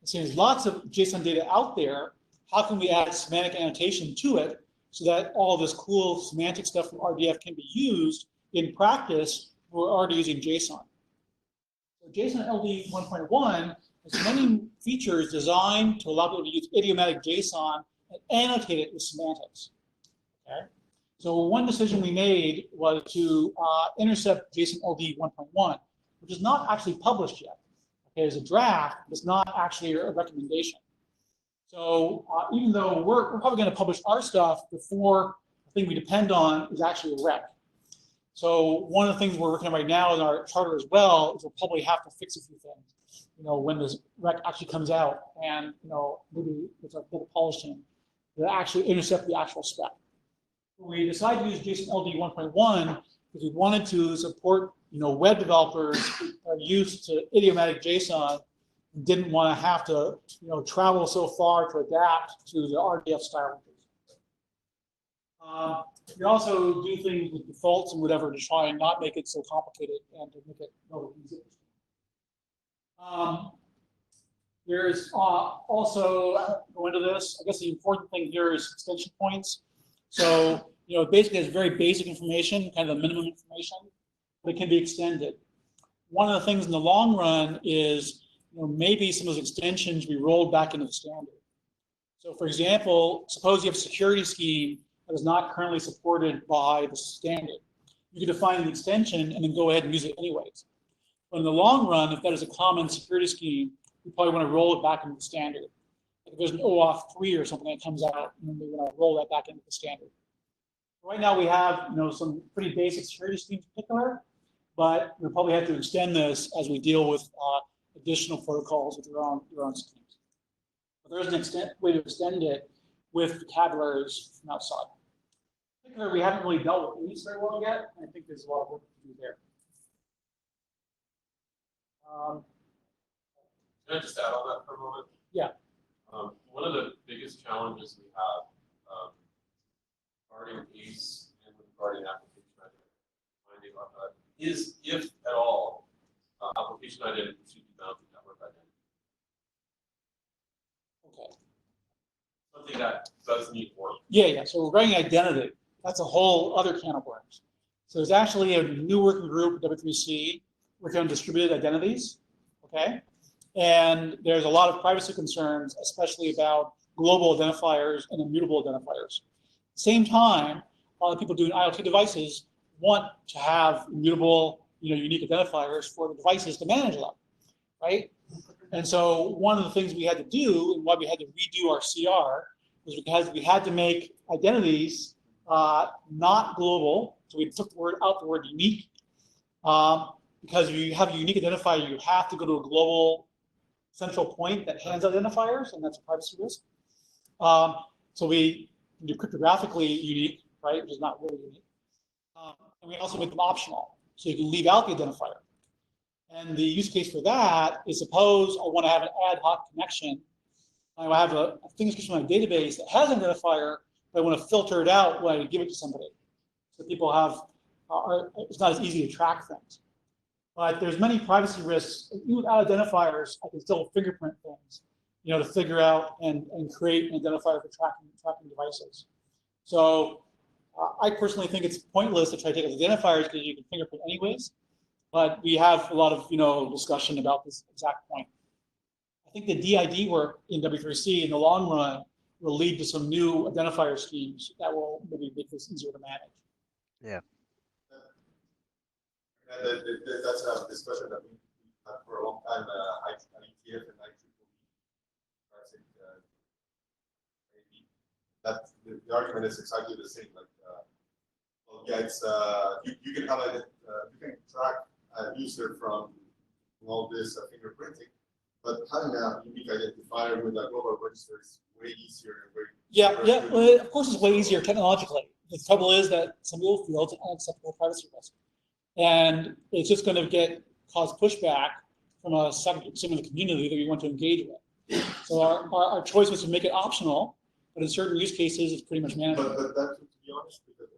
So there's lots of JSON data out there. How can we add semantic annotation to it so that all this cool semantic stuff from RDF can be used in practice? We're already using JSON. So JSON LD 1.1 has many features designed to allow people to use idiomatic JSON and annotate it with semantics. Okay. So one decision we made was to intercept JSON LD 1.1, which is not actually published yet. Okay, it's a draft, but it's not actually a recommendation. So even though we're probably going to publish our stuff before the thing we depend on is actually a rec. So one of the things we're working on right now in our charter as well is we'll probably have to fix a few things, when this rec actually comes out, and maybe it's a bit of polishing to actually intercept the actual spec. We decided to use JSON LD 1.1 because we wanted to support web developers who are used to idiomatic JSON and didn't want to have to travel so far to adapt to the RDF style. We also do things with defaults and whatever to try and not make it so complicated and to make it relatively easy. There's also, go into this, I guess the important thing here is extension points. So, it basically has very basic information, kind of the minimum information, but it can be extended. One of the things in the long run is, maybe some of those extensions we rolled back into the standard. So for example, suppose you have a security scheme that is not currently supported by the standard. You can define an extension and then go ahead and use it anyways. But in the long run, if that is a common security scheme, we probably want to roll it back into the standard. Like if there's an OAuth 3 or something that comes out, and then we want to roll that back into the standard. Right now we have some pretty basic security schemes in particular, but we'll probably have to extend this as we deal with additional protocols with your own schemes. But there is an way to extend it with vocabularies from outside. In particular, we haven't really dealt with these very well yet, and I think there's a lot of work to do there. Can I just add on that for a moment? Yeah. One of the biggest challenges we have regarding ACE and regarding application identity is, if at all, application identity should be bound to network identity. Okay. Something that does need work. Yeah. So regarding identity, that's a whole other can of worms. So there's actually a new working group at W3C working on distributed identities. Okay. And there's a lot of privacy concerns, especially about global identifiers and immutable identifiers. At the same time, a lot of people doing IoT devices want to have immutable, unique identifiers for the devices to manage them, right? And so one of the things we had to do, and why we had to redo our CR, was because we had to make identities not global. So we took out the word unique, because if you have a unique identifier, you have to go to a global central point that hands identifiers, and that's a privacy risk. So we do cryptographically unique, right, which is not really unique. And we also make them optional, so you can leave out the identifier. And the use case for that is, suppose I want to have an ad hoc connection. I have a thing that's in my database that has an identifier, but I want to filter it out when I give it to somebody. So people have, it's not as easy to track things. But there's many privacy risks. Even without identifiers, I can still fingerprint things, to figure out and create an identifier for tracking devices. So I personally think it's pointless to try to take out identifiers because you can fingerprint anyways. But we have a lot of discussion about this exact point. I think the DID work in W3C in the long run will lead to some new identifier schemes that will maybe make this easier to manage. Yeah. And that's a discussion that we had for a long time. IETF and IEEE. That the argument is exactly the same. Like, well, yeah, it's you can have you can track a user from all this fingerprinting, but having a unique identifier with a global register is way easier and way. Yeah. Well, of course, it's way easier technologically. The trouble is that some people feel it's an unacceptable privacy risk. And it's just going to cause pushback from a segment of the community that we want to engage with. So our choice was to make it optional, but in certain use cases, it's pretty much mandatory. But that, to be honest, because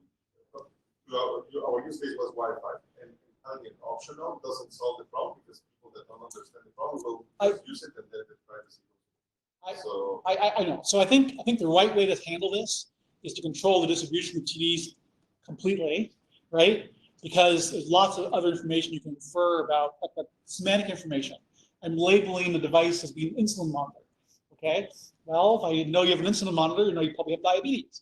our use case was Wi-Fi, and having it optional doesn't solve the problem because people that don't understand the problem will use it and then the privacy. I know. So I think the right way to handle this is to control the distribution of TDs completely, right? Because there's lots of other information you can infer about, like semantic information. I'm labeling the device as being insulin monitor. Okay. Well, if I know you have an insulin monitor, you probably have diabetes,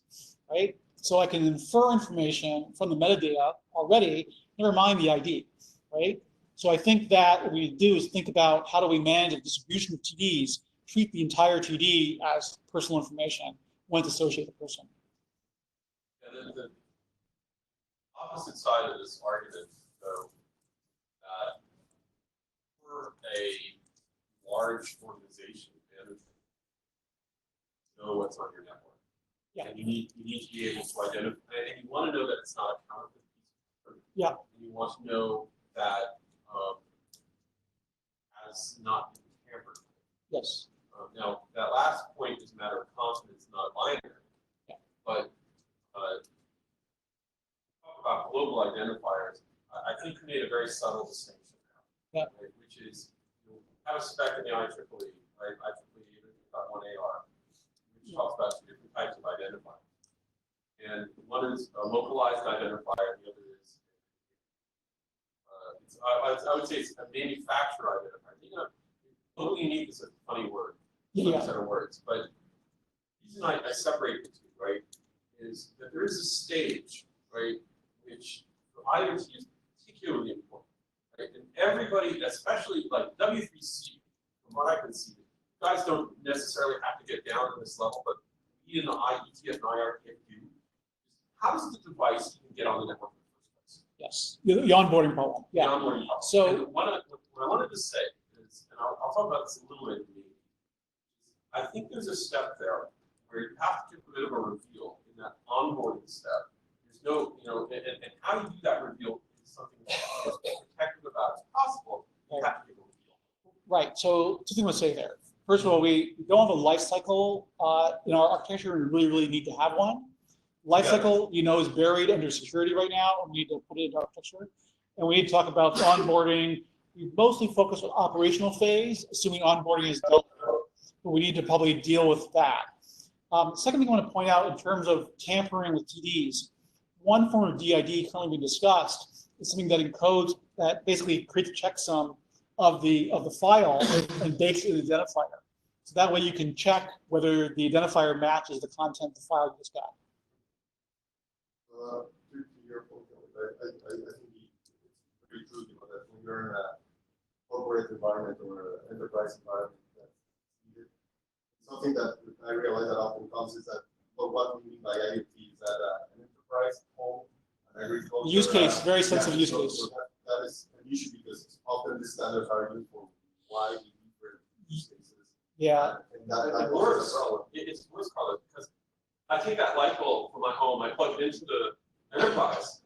right? So I can infer information from the metadata already, never mind the ID, right? So I think that what we do is think about how do we manage the distribution of TDs, treat the entire TD as personal information when it's associated with the person. And then the opposite side of this argument, though, that for a large organization management, know what's on your network. Yeah. And you need to be able to identify, and you want to know that it's not a counterfeit piece of paper. Yeah. And you want to know that has not been tampered with. Yes. Now, that last point is a matter of confidence, not binary. Yeah. But talk about global identifiers. I think you made a very subtle distinction now, yeah. Right, which is you have a spec in the IEEE, right? IEEE 8.1AR, which talks about two different types of identifiers. And one is a localized identifier, and the other is I would say it's a manufacturer identifier. Globally unique is a funny word, yeah. set of words, but the reason I separate the two, right, is that there is a stage, right, which for IoT is particularly important, right? And everybody, especially like W3C, from what I can see, you guys don't necessarily have to get down to this level, but we in the IETF and IRTF do. How does the device even get on the network in the first place? Yes, the onboarding problem. The Yeah. onboarding problem. So And what I wanted to say is, and I'll talk about this a little bit. I think there's a step there where you have to give a bit of a reveal in that onboarding step. There's no, and how you do that reveal is something that's as protective about as possible. You have to give a reveal. right. So two things to say there. First of all, we don't have a life cycle in our architecture. We really need to have one. Life cycle, is buried under security right now, and we need to put it into architecture. And we need to talk about onboarding. We mostly focus on operational phase, assuming onboarding is done. But we need to probably deal with that. Second thing I want to point out in terms of tampering with TDs, one form of DID currently being discussed is something that encodes, that basically creates a checksum of the file and bakes in the identifier. So that way you can check whether the identifier matches the content of the file you just got. To your point, I think it's pretty true, that when you're in a corporate environment or an enterprise environment, something that I realize that often comes is that what we mean by IoT is that an enterprise, home, and agriculture. Use case, very sensitive use case. So that is an issue because often the standards are used for widely different use cases. Yeah. And that worse. is a problem. It's worse, Carlos, because I take that light bulb from my home, I plug it into the enterprise.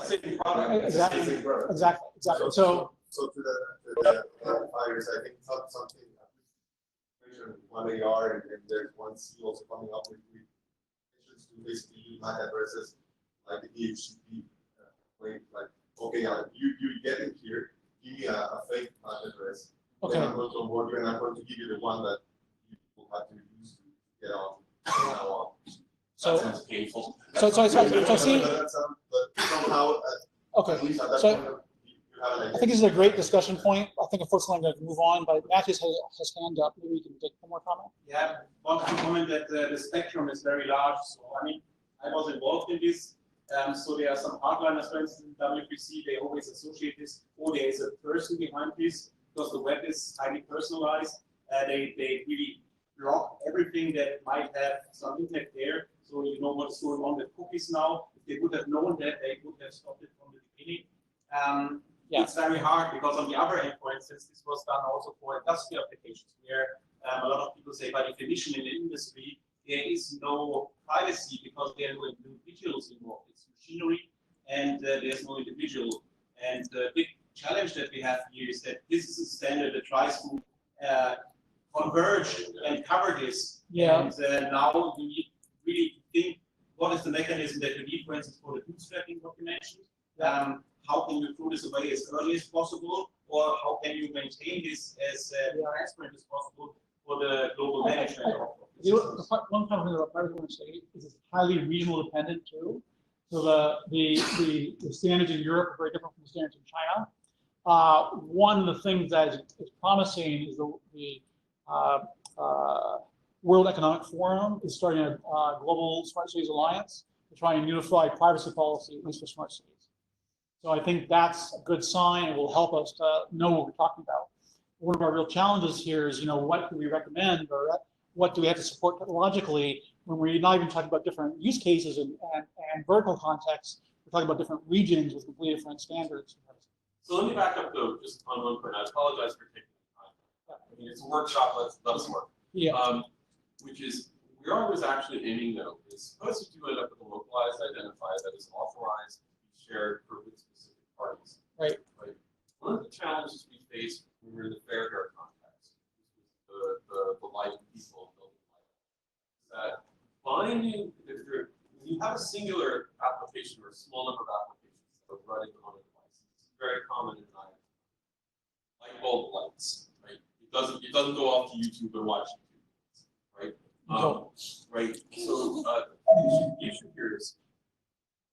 Same product. Exactly. Same product. Exactly. So to the identifiers, I think it's not something. One AR and there's one C also coming up with missions to basically use MAC addresses like the DHCP. Like, okay, you get in here, give me a fake MAC address. Okay. Then I'm going to onboard you and I'm going to give you the one that you will have to use to get on from now on. So that sounds painful. So I see. But somehow, Okay. at least at that So point, I think this is a great discussion point. I think unfortunately I'm going to move on, but Matthews has his hand up. Maybe we can take one more comment. Yeah, one comment that the spectrum is very large. So I mean, I was involved in this. So there are some hardliners, for instance, in W3C, they always associate this, or there is a person behind this, because the web is highly personalized. They really block everything that might have some impact there. So you know what's going on with cookies now. If they would have known that, they would have stopped it from the beginning. It's very hard because on the other hand, for instance, this was done also for industrial applications where a lot of people say by definition in the industry, there is no privacy because there are no individuals involved. It's machinery and there's no individual. And the big challenge that we have here is that this is a standard that tries to converge and cover this. Yeah. And now we need really to think what is the mechanism that you need, for instance, for the bootstrapping documentation. How can you throw this away as early as possible, or how can you maintain this as transparent as possible for the global management? One comment that I want to say is it's highly regional dependent too. So the standards in Europe are very different from the standards in China. One of the things that is promising is the World Economic Forum is starting a global smart cities alliance to try and unify privacy policy, at least for smart cities. So I think that's a good sign. It will help us to know what we're talking about. One of our real challenges here is, what do we recommend, or what do we have to support technologically when we're not even talking about different use cases and vertical contexts. We're talking about different regions with completely different standards. So let me back up though, just on one point. I apologize for taking the time. I mean, it's a workshop. Let's work. Yeah. Which is, where I was actually aiming though is suppose you do end up with a localized identifier that is authorized to be shared for specific parties. Right. One of the challenges we faced when we were in the fair context, the life of people building life, is that finding when you have a singular application or a small number of applications that are running on a device, it's very common in IoT. Light bulb lights, right? It doesn't go off to YouTube and watch YouTube. Right. Right. So the issue here is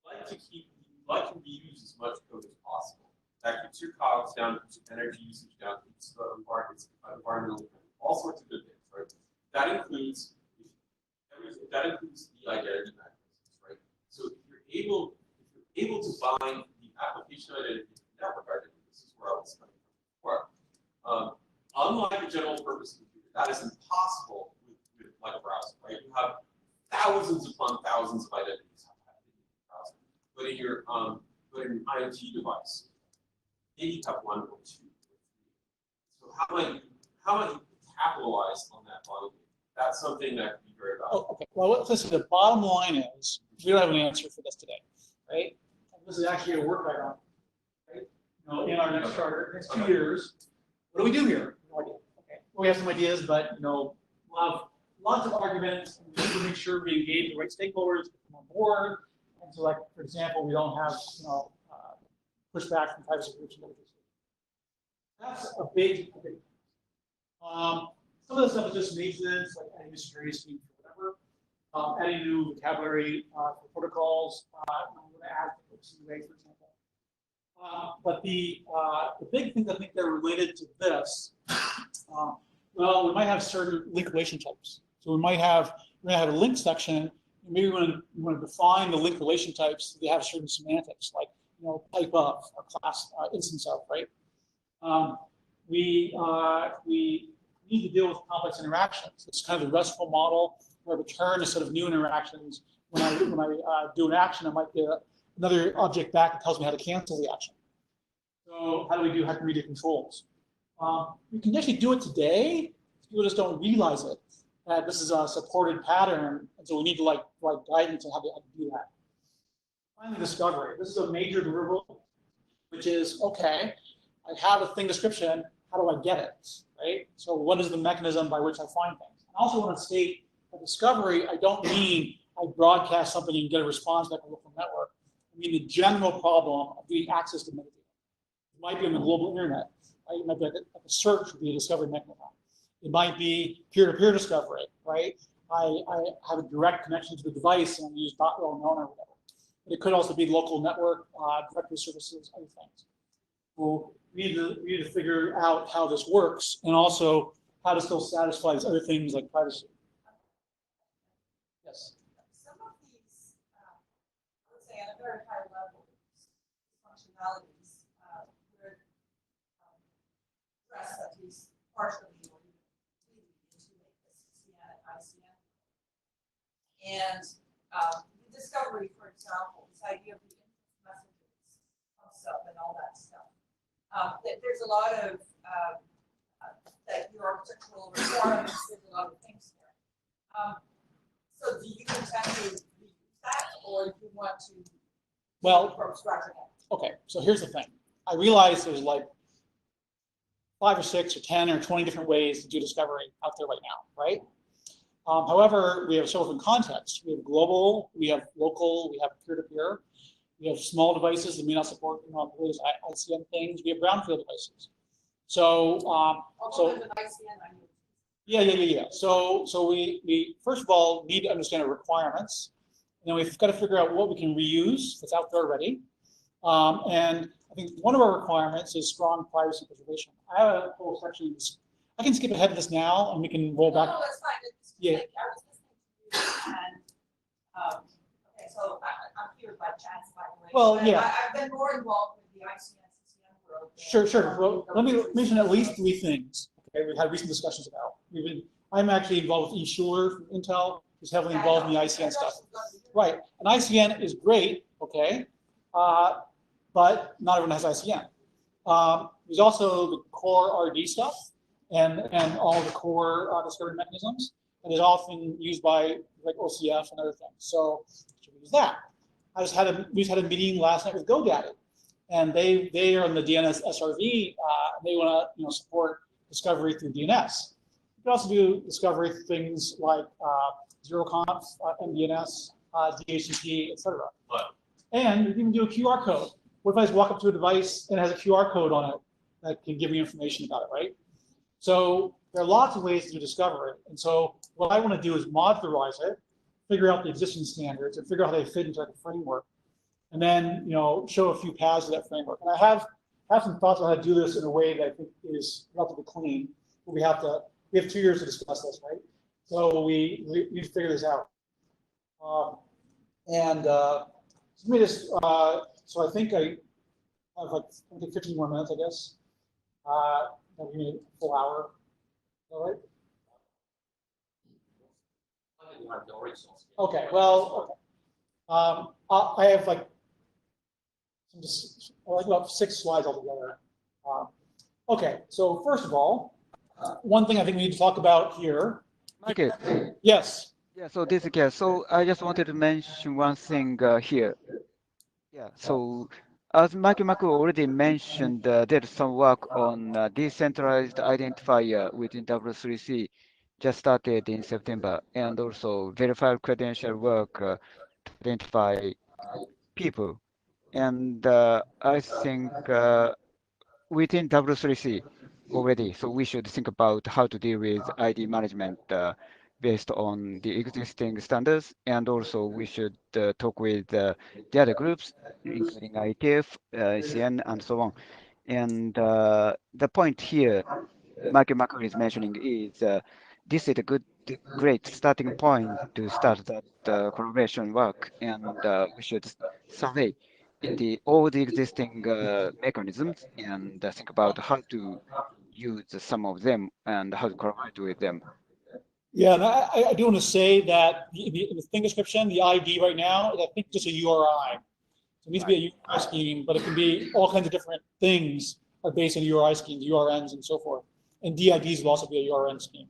like to reuse as much code as possible. That keeps your costs down, keeps your energy usage down, keeps the environmental, all sorts of good things. Right. That includes everything. That includes the identity mechanism. able to find the application identity, network identity, this is where I was coming from before. Unlike a general purpose computer, that is impossible with like a browser, right? You have thousands upon thousands of identities. But in your but in an IoT device, maybe you have one or two. So how might you capitalize on that volume? That's something that could be very valuable. Oh, okay. Well, listen, the bottom line is we don't have an answer for this today, right? This is actually a work item, right? You know, in our next charter, next 2 years, what do we do here? No idea. Okay. Well, we have some ideas, but you know, we'll have lots of arguments. And we need to make sure we engage the right stakeholders, get them on board. And so, like for example, we don't have pushback from privacy groups and others. That's a big. Some of the stuff is just maintenance, like adding a security scheme for whatever, adding new vocabulary for protocols. I'm going to add CUA, for example. But the big things I think that are related to this, well, we might have certain link relation types. So we might have a link section. Maybe we want to define the link relation types. They have certain semantics, like type of or class instance of, right? We need to deal with complex interactions. It's kind of the RESTful model where return is sort of new interactions. When I do an action, I might get another object back that tells me how to cancel the action. So how do we do hypermedia controls? We can actually do it today. People just don't realize it. That this is a supported pattern, and so we need to write guidance on how to do that. Finally, discovery. This is a major deliverable, which is okay. I have a thing description. How do I get it? Right? So what is the mechanism by which I find things? I also want to state that discovery, I don't mean I broadcast something and get a response back on the local network. I mean the general problem of getting access to metadata. It might be on the global internet. Right? It might be like a search would be a discovery mechanism. It might be peer-to-peer discovery, right? I have a direct connection to the device and use .well known or whatever. But it could also be local network, directory services, other things. Well, we need to figure out how this works and also how to still satisfy these other things like privacy. Yes. Some of these, I would say at a very high level, functionalities would address at least partially or even completely into like the CCN and ICN. And the discovery, for example, this idea of the input messages, up and all that stuff. There's a lot of that your architectural requirements, there's a lot of things there. So do you intend to use that, or do you want to from scratch again? Okay, so here's the thing. I realize there's like 5 or 6 or 10 or 20 different ways to do discovery out there right now, right? However, we have several different contexts. We have global, we have local, we have peer-to-peer. We have small devices that may not support those ICN things. We have brownfield devices. So, yeah. So we first of all need to understand our requirements, and then we've got to figure out what we can reuse that's out there already. And I think one of our requirements is strong privacy preservation. I have a whole section. I can skip ahead of this now, and we can roll back. No, that's fine. Yeah. I was listening to you, and okay, so I'm here by chance, by the way. Well, but yeah. I've been more involved with the ICN world. Sure. Well, let me mention at least 3 things. Okay, we've had recent discussions about. I'm actually involved with E. Schuler from Intel, who's heavily involved in the ICN stuff. Right, and ICN is great, okay, but not everyone has ICN. There's also the core RD stuff and all the core discovery mechanisms, and is often used by like OCF and other things. So should we use that? We just had a meeting last night with GoDaddy, and they are in the DNS SRV. They want to support discovery through DNS. You can also do discovery through things like ZeroConf, MDNS, DHCP, etc. And you can do a QR code. What if I just walk up to a device and it has a QR code on it that can give me information about it, right? So there are lots of ways to do discovery. And so what I want to do is modularize it, figure out the existing standards, and figure out how they fit into like a framework, and then show a few paths of that framework. And I have some thoughts on how to do this in a way that I think is relatively clean. But we have 2 years to discuss this, right? So we need to figure this out. So let me just, so I think I have like 15 more minutes, I guess. That we need a full hour. All right. Okay. Well, okay. I have like like about 6 slides altogether. Okay. So first of all, one thing I think we need to talk about here. Okay. Yes. Yeah, so this again. So I just wanted to mention one thing here. Yeah, so as Maki already mentioned, there's some work on decentralized identifier within W3C just started in September, and also verified credential work to identify people. And I think within W3C already, so we should think about how to deal with ID management based on the existing standards, and also we should talk with the other groups, including IETF, ICN, and so on. And the point here, Maki is mentioning is this is a great starting point to start that collaboration work, and we should survey all the existing mechanisms and think about how to use some of them and how to collaborate with them. Yeah, and I do want to say that the thing description, the ID right now, is I think just a URI. So it needs to be a URI scheme, but it can be all kinds of different things are based on URI schemes, URNs, and so forth. And DIDs will also be a URI scheme.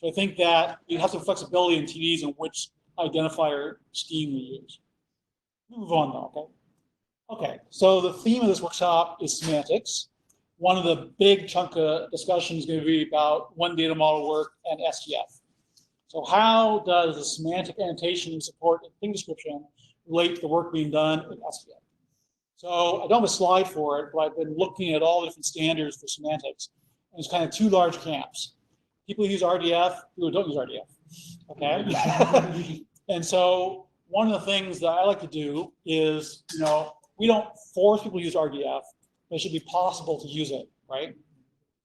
So I think that you have some flexibility in TDs on which identifier scheme we use. Move on now, okay? Okay, so the theme of this workshop is semantics. One of the big chunk of discussion is going to be about one data model work and STF. So how does the semantic annotation support and thing description relate to the work being done in STF? So I don't have a slide for it, but I've been looking at all the different standards for semantics. And it's kind of 2 large camps. People who use RDF, people who don't use RDF, okay? And so one of the things that I like to do is, we don't force people to use RDF, but it should be possible to use it, right?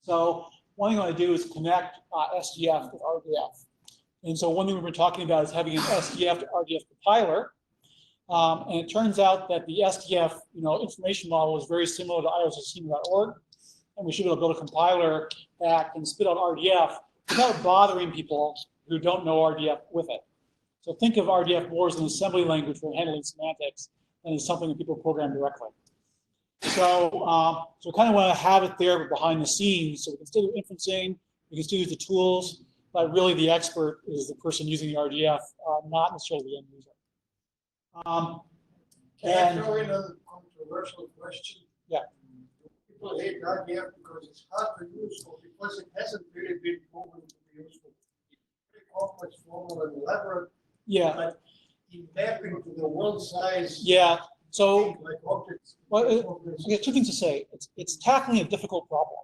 So one thing I want to do is connect SDF with RDF. And so one thing we've been talking about is having an SDF to RDF compiler. And it turns out that the SDF information model is very similar to iOS.org. And we should be able to build a compiler that can spit out RDF without bothering people who don't know RDF with it. So think of RDF more as an assembly language for handling semantics than as something that people program directly. So, so we kind of want to have it there, but behind the scenes, so we can still do inferencing, we can still use the tools, but really the expert is the person using the RDF, not necessarily the end user. Can I throw in a controversial question? Yeah. People hate RDF because it's hard to use, or because it hasn't really been proven to be useful. It's very complex, formal, and elaborate. Yeah. But in mapping to the world size. Yeah. So, like objects. Well, I got 2 things to say. It's tackling a difficult problem,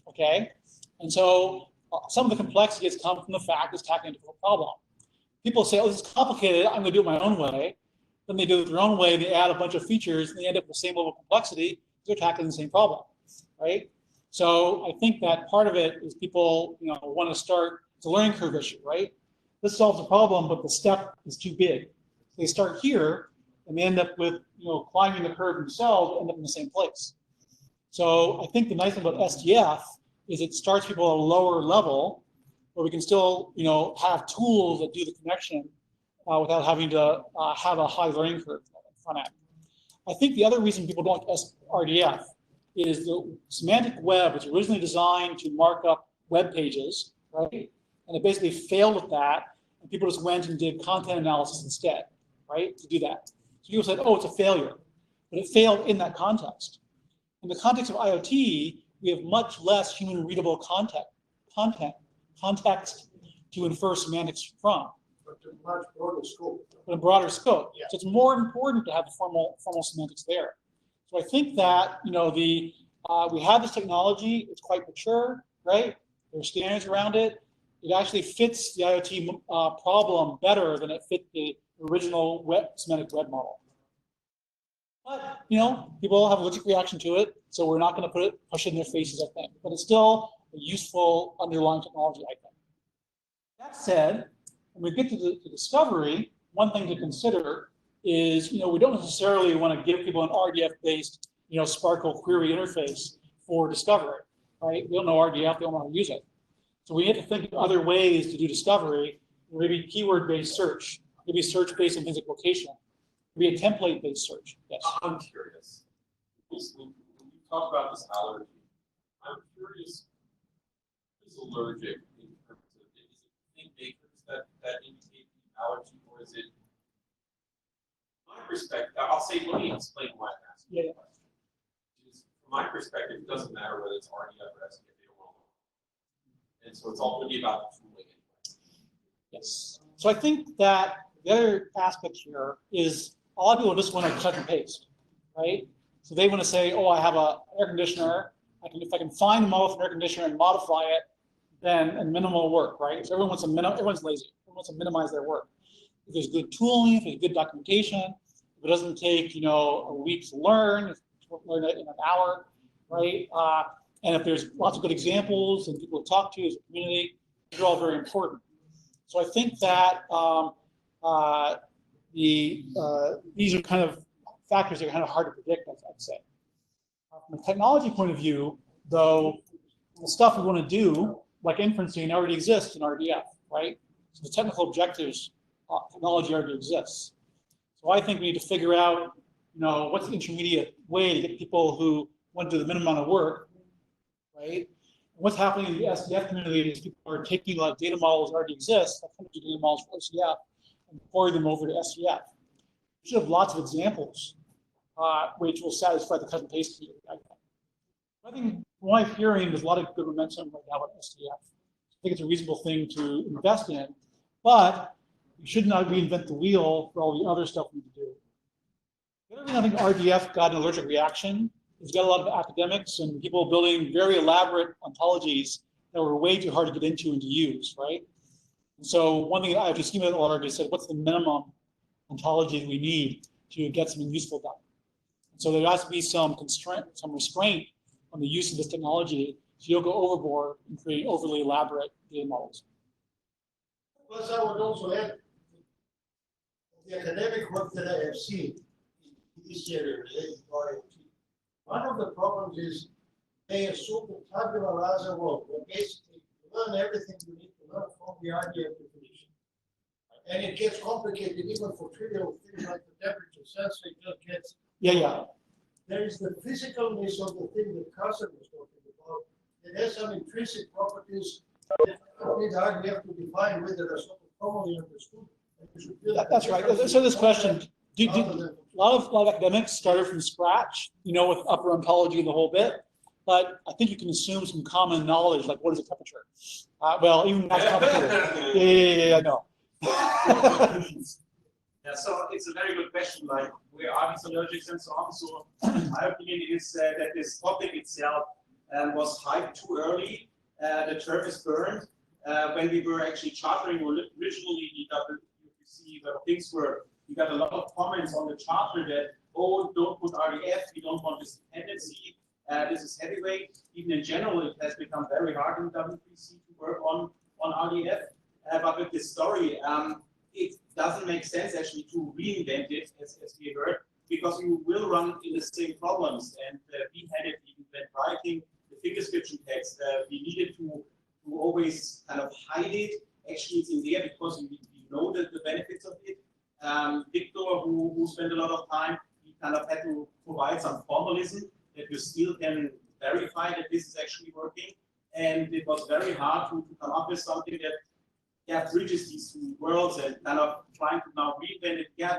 okay? And so some of the complexities come from the fact it's tackling a difficult problem. People say, oh, this is complicated, I'm gonna do it my own way. Then they do it their own way, they add a bunch of features, and they end up with the same level of complexity, they're tackling the same problem, right? So I think that part of it is people want to start, it's a learning curve issue, right? This solves the problem, but the step is too big. They start here, and they end up with, climbing the curve themselves, end up in the same place. So I think the nice thing about SDF is it starts people at a lower level, where we can still, have tools that do the connection without having to have a high learning curve in front end. I think the other reason people don't like RDF is the semantic web was originally designed to mark up web pages, right? And it basically failed at that, and people just went and did content analysis instead, right, to do that. So people said, oh, it's a failure, but it failed in that context. In the context of IoT, we have much less human readable context to infer semantics from. But a much broader scope. But a broader scope. Yeah. So it's more important to have the formal semantics there. So I think that, we have this technology, it's quite mature, right? There's standards around it. It actually fits the IoT problem better than it fit the original semantic web model. But, people have a allergic reaction to it, so we're not going to push it in their faces, I think. But it's still a useful underlying technology, I think. That said, when we get to the discovery, one thing to consider is, we don't necessarily want to give people an RDF-based, Sparkle query interface for discovery, right? We don't know RDF, they don't know how to use it. So we have to think of other ways to do discovery, maybe keyword-based search, maybe search based on things like location, maybe a template-based search. Yes. I'm curious. When you talk about this allergy, I'm curious, is allergic in terms of, is it thing makers that indicate the allergy, or is it, from my perspective, I'll say, let me explain why I'm asking. Yeah. From my perspective, it doesn't matter whether it's RDF or SDF, they don't want to. And so it's all going to be about the tooling anyway. Yes. So I think that the other aspect here is a lot of people just want to cut and paste, right? So they want to say, oh, I have an air conditioner. If I can find the model for an air conditioner and modify it, then minimal work, right? So everyone's lazy. Everyone wants to minimize their work. If there's good tooling, if there's good documentation, if it doesn't take a week to learn, if you learn it in an hour, right? And if there's lots of good examples and people to talk to as a community, these are all very important. So I think that these are kind of factors that are kind of hard to predict, I'd say. From a technology point of view, though, the stuff we want to do, like inferencing, already exists in RDF, right? So the technical objectives, technology already exists. So I think we need to figure out, what's the intermediate way to get people who want to do the minimum amount of work, right? What's happening in the SDF community is people are taking a lot of data models that already exist, like hundreds of data models for SDF, and pouring them over to SDF. We should have lots of examples which will satisfy the cut and paste community. I think from what I'm hearing, there's a lot of good momentum right now at SDF. I think it's a reasonable thing to invest in, but we should not reinvent the wheel for all the other stuff we need to do. The other reason I think RDF got an allergic reaction is got a lot of academics and people building very elaborate ontologies that were way too hard to get into and to use, right? And so one thing I just schema already said, what's the minimum ontology we need to get something useful done? And so there has to be some constraint, some restraint on the use of this technology, so you don't go overboard and create overly elaborate data models. Plus, I would also add the academic work that I have seen in this area related to IoT. One of the problems is they assume the tabula rasa world, where basically you learn everything you need to learn from the RDF definition. And it gets complicated even for trivial things like the temperature sensor. It just gets. Yeah. There is the physicalness of the thing that Carson was talking about. It has some intrinsic properties that don't need RDF to define whether they're sort of commonly understood. That's right. So this question, a lot of academics started from scratch, with upper ontology and the whole bit. But I think you can assume some common knowledge, like what is a temperature? Well, even that's complicated. Yeah, I know. Yeah, so it's a very good question, like where are these allergics and so on. So my opinion is that this topic itself was hyped too early. The term is burned. When we were actually chartering originally the WPC, where things were, we got a lot of comments on the charter that, oh, don't put RDF, we don't want this dependency, this is heavyweight. Even in general, it has become very hard in WPC to work on RDF. But with this story, it doesn't make sense actually to reinvent it, as we heard, because you will run into the same problems. And we had it even when writing the finger description text. We needed to always kind of hide it. Actually, it's in there because we know that the benefits of it. Victor, who spent a lot of time, he kind of had to provide some formalism that you still can verify that this is actually working. And it was very hard to come up with something that bridges these two worlds and kind of trying to now reinvent it. Yeah,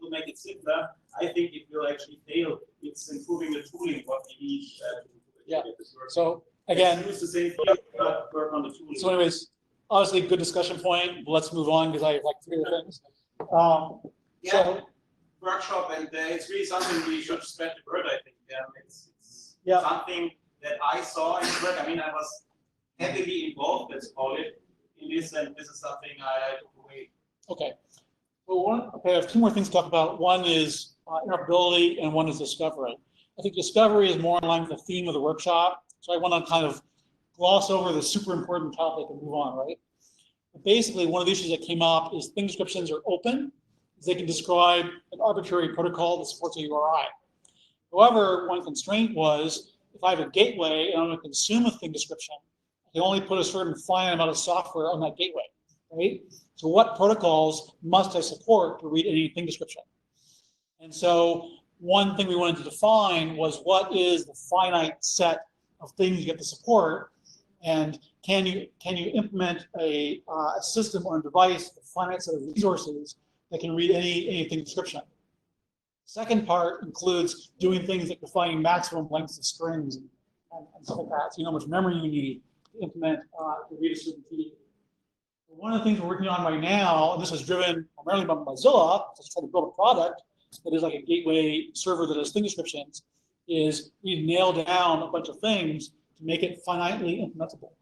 we'll make it simpler. I think it will actually fail. It's improving the tooling, what we need to get this work. So again, use the same thing, but work on the tooling. So anyways, obviously good discussion point. Let's move on because I have like 3 other things. Workshop, and it's really something we should spread the word, I think. It's something that I saw in work. I mean, I was heavily involved, let's call it, in this, and this is something I took away. Okay. Well, I have 2 more things to talk about. One is interoperability, and one is discovery. I think discovery is more in line with the theme of the workshop, so I want to kind of gloss over the super important topic and move on, right? But basically, one of the issues that came up is thing descriptions are open, is they can describe an arbitrary protocol that supports a URI. However, one constraint was if I have a gateway and I'm going to consume a thing description, I can only put a certain finite amount of software on that gateway, right? So what protocols must I support to read any thing description? And so one thing we wanted to define was what is the finite set of things you get to support, and can you implement a system or a device with a finite set of resources that can read anything description. Second part includes doing things like defining maximum lengths of strings and stuff like that. So you know how much memory you need to implement to read a certain TD. One of the things we're working on right now, and this is driven primarily by Mozilla, just trying to build a product that is like a gateway server that has thing descriptions, is we nail down a bunch of things to make it finitely implementable,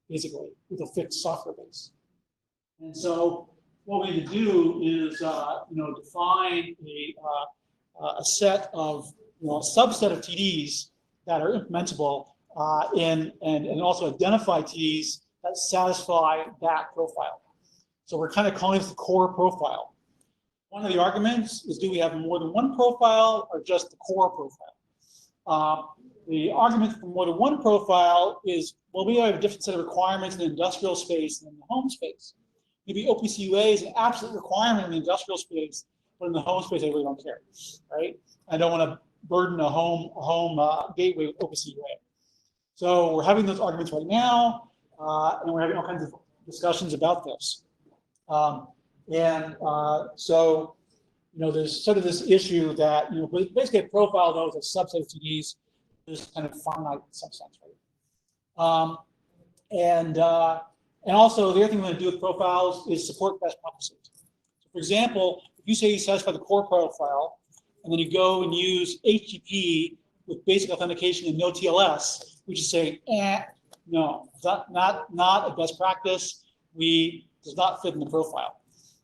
basically, with a fixed software base. And so what we need to do is define a set of, a subset of TDs that are implementable and also identify TDs that satisfy that profile. So we're kind of calling this the core profile. One of the arguments is, do we have more than one profile or just the core profile? The argument for more than one profile is, well, we have a different set of requirements in the industrial space than in the home space. Maybe OPC UA is an absolute requirement in the industrial space, but in the home space, I really don't care, right? I don't want to burden a home gateway with OPC UA. So we're having those arguments right now, and we're having all kinds of discussions about this. So, there's sort of this issue that, basically a profile, though, is a subset of TDs, is kind of finite in some sense, right? And also, the other thing we're going to do with profiles is support best practices. So for example, if you say you satisfy the core profile, and then you go and use HTTP with basic authentication and no TLS, we just say, no, not a best practice. Does not fit in the profile.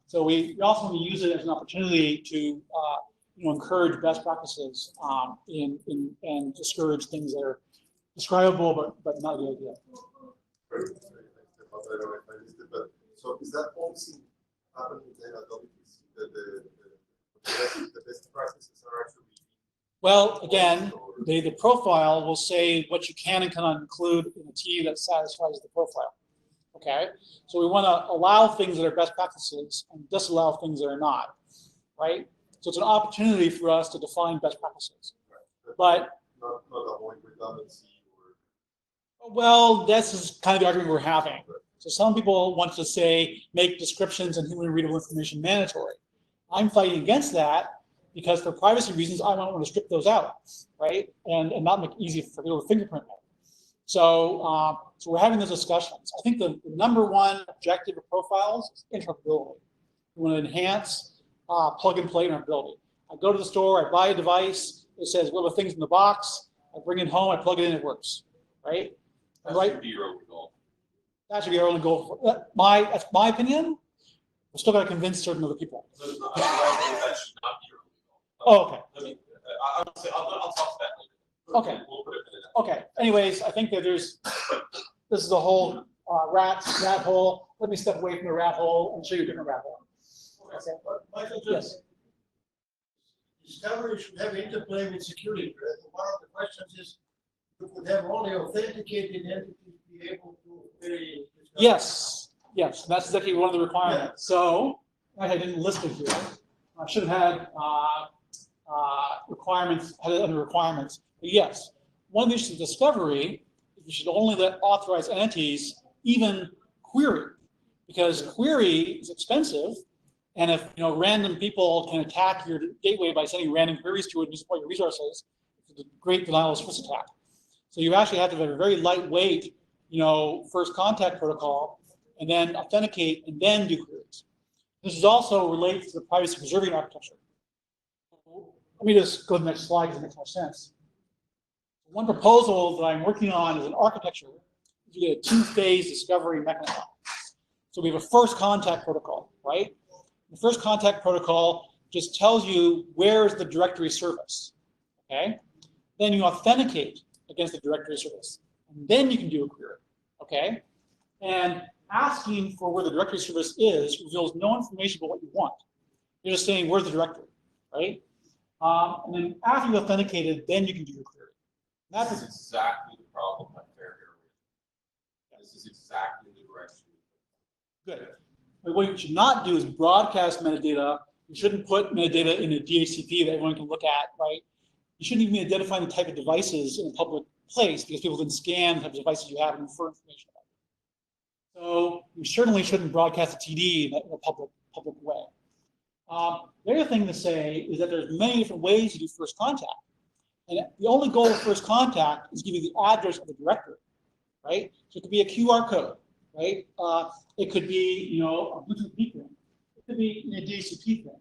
So we also want to use it as an opportunity to encourage best practices and discourage things that are describable but not the idea. So is that also happening in Adobe that the best practices are actually? Well, again, the profile will say what you can and cannot include in a TD that satisfies the profile. Okay, so we want to allow things that are best practices and disallow things that are not, right? So it's an opportunity for us to define best practices. But not avoid redundancy or. Well, this is kind of the argument we're having. So some people want to say make descriptions and human readable information mandatory. I'm fighting against that because for privacy reasons, I don't want to strip those out, right? And not make it easy for people to fingerprint them. So, so we're having those discussions. I think the number one objective of profiles is interoperability. We want to enhance plug and play interoperability. I go to the store, I buy a device, it says what are the things in the box, I bring it home, I plug it in, it works, right? That should be your only goal. That should be our only goal. That's my opinion. We're still got to convince certain other people. That should not be your only goal. Oh, okay. I mean, I'll talk to that later. Okay. We'll put it in it. Okay. Anyways, I think that this is a whole rat hole. Let me step away from the rat hole and show you a different rat hole. Okay. Michael, Yes. Discovery should have interplay with security. One of the questions is, you could have only authenticated entities be able to query. Yes. Yes. That's exactly one of the requirements. So I didn't list it here. I should have had requirements, had it under requirements. But yes, one of the issues of discovery is you should only let authorized entities even query, because query is expensive, and if random people can attack your gateway by sending random queries to it and exploit your resources, it's a great denial of service attack. So you actually have to have a very lightweight, first contact protocol, and then authenticate and then do queries. This is also related to the privacy preserving architecture. Let me just go to the next slide because it makes more sense. One proposal that I'm working on is an architecture to get a two-phase discovery mechanism. So we have a first contact protocol, right? The first contact protocol just tells you where is the directory service, okay? Then you authenticate against the directory service, and then you can do a query, okay? And asking for where the directory service is reveals no information about what you want. You're just saying, where's the directory, right? And then after you authenticated, then you can do your query. This is exactly the problem that they're here with. This is exactly the direction. Good. But what you should not do is broadcast metadata. You shouldn't put metadata in a DHCP that everyone can look at, right? You shouldn't even be identifying the type of devices in a public place because people can scan the type of devices you have and infer information about them. So you certainly shouldn't broadcast a TD in a public way. The other thing to say is that there's many different ways to do first contact. And the only goal of first contact is give you the address of the directory, right? So it could be a QR code, right? It could be, a Bluetooth beacon. It could be a DHCP thing.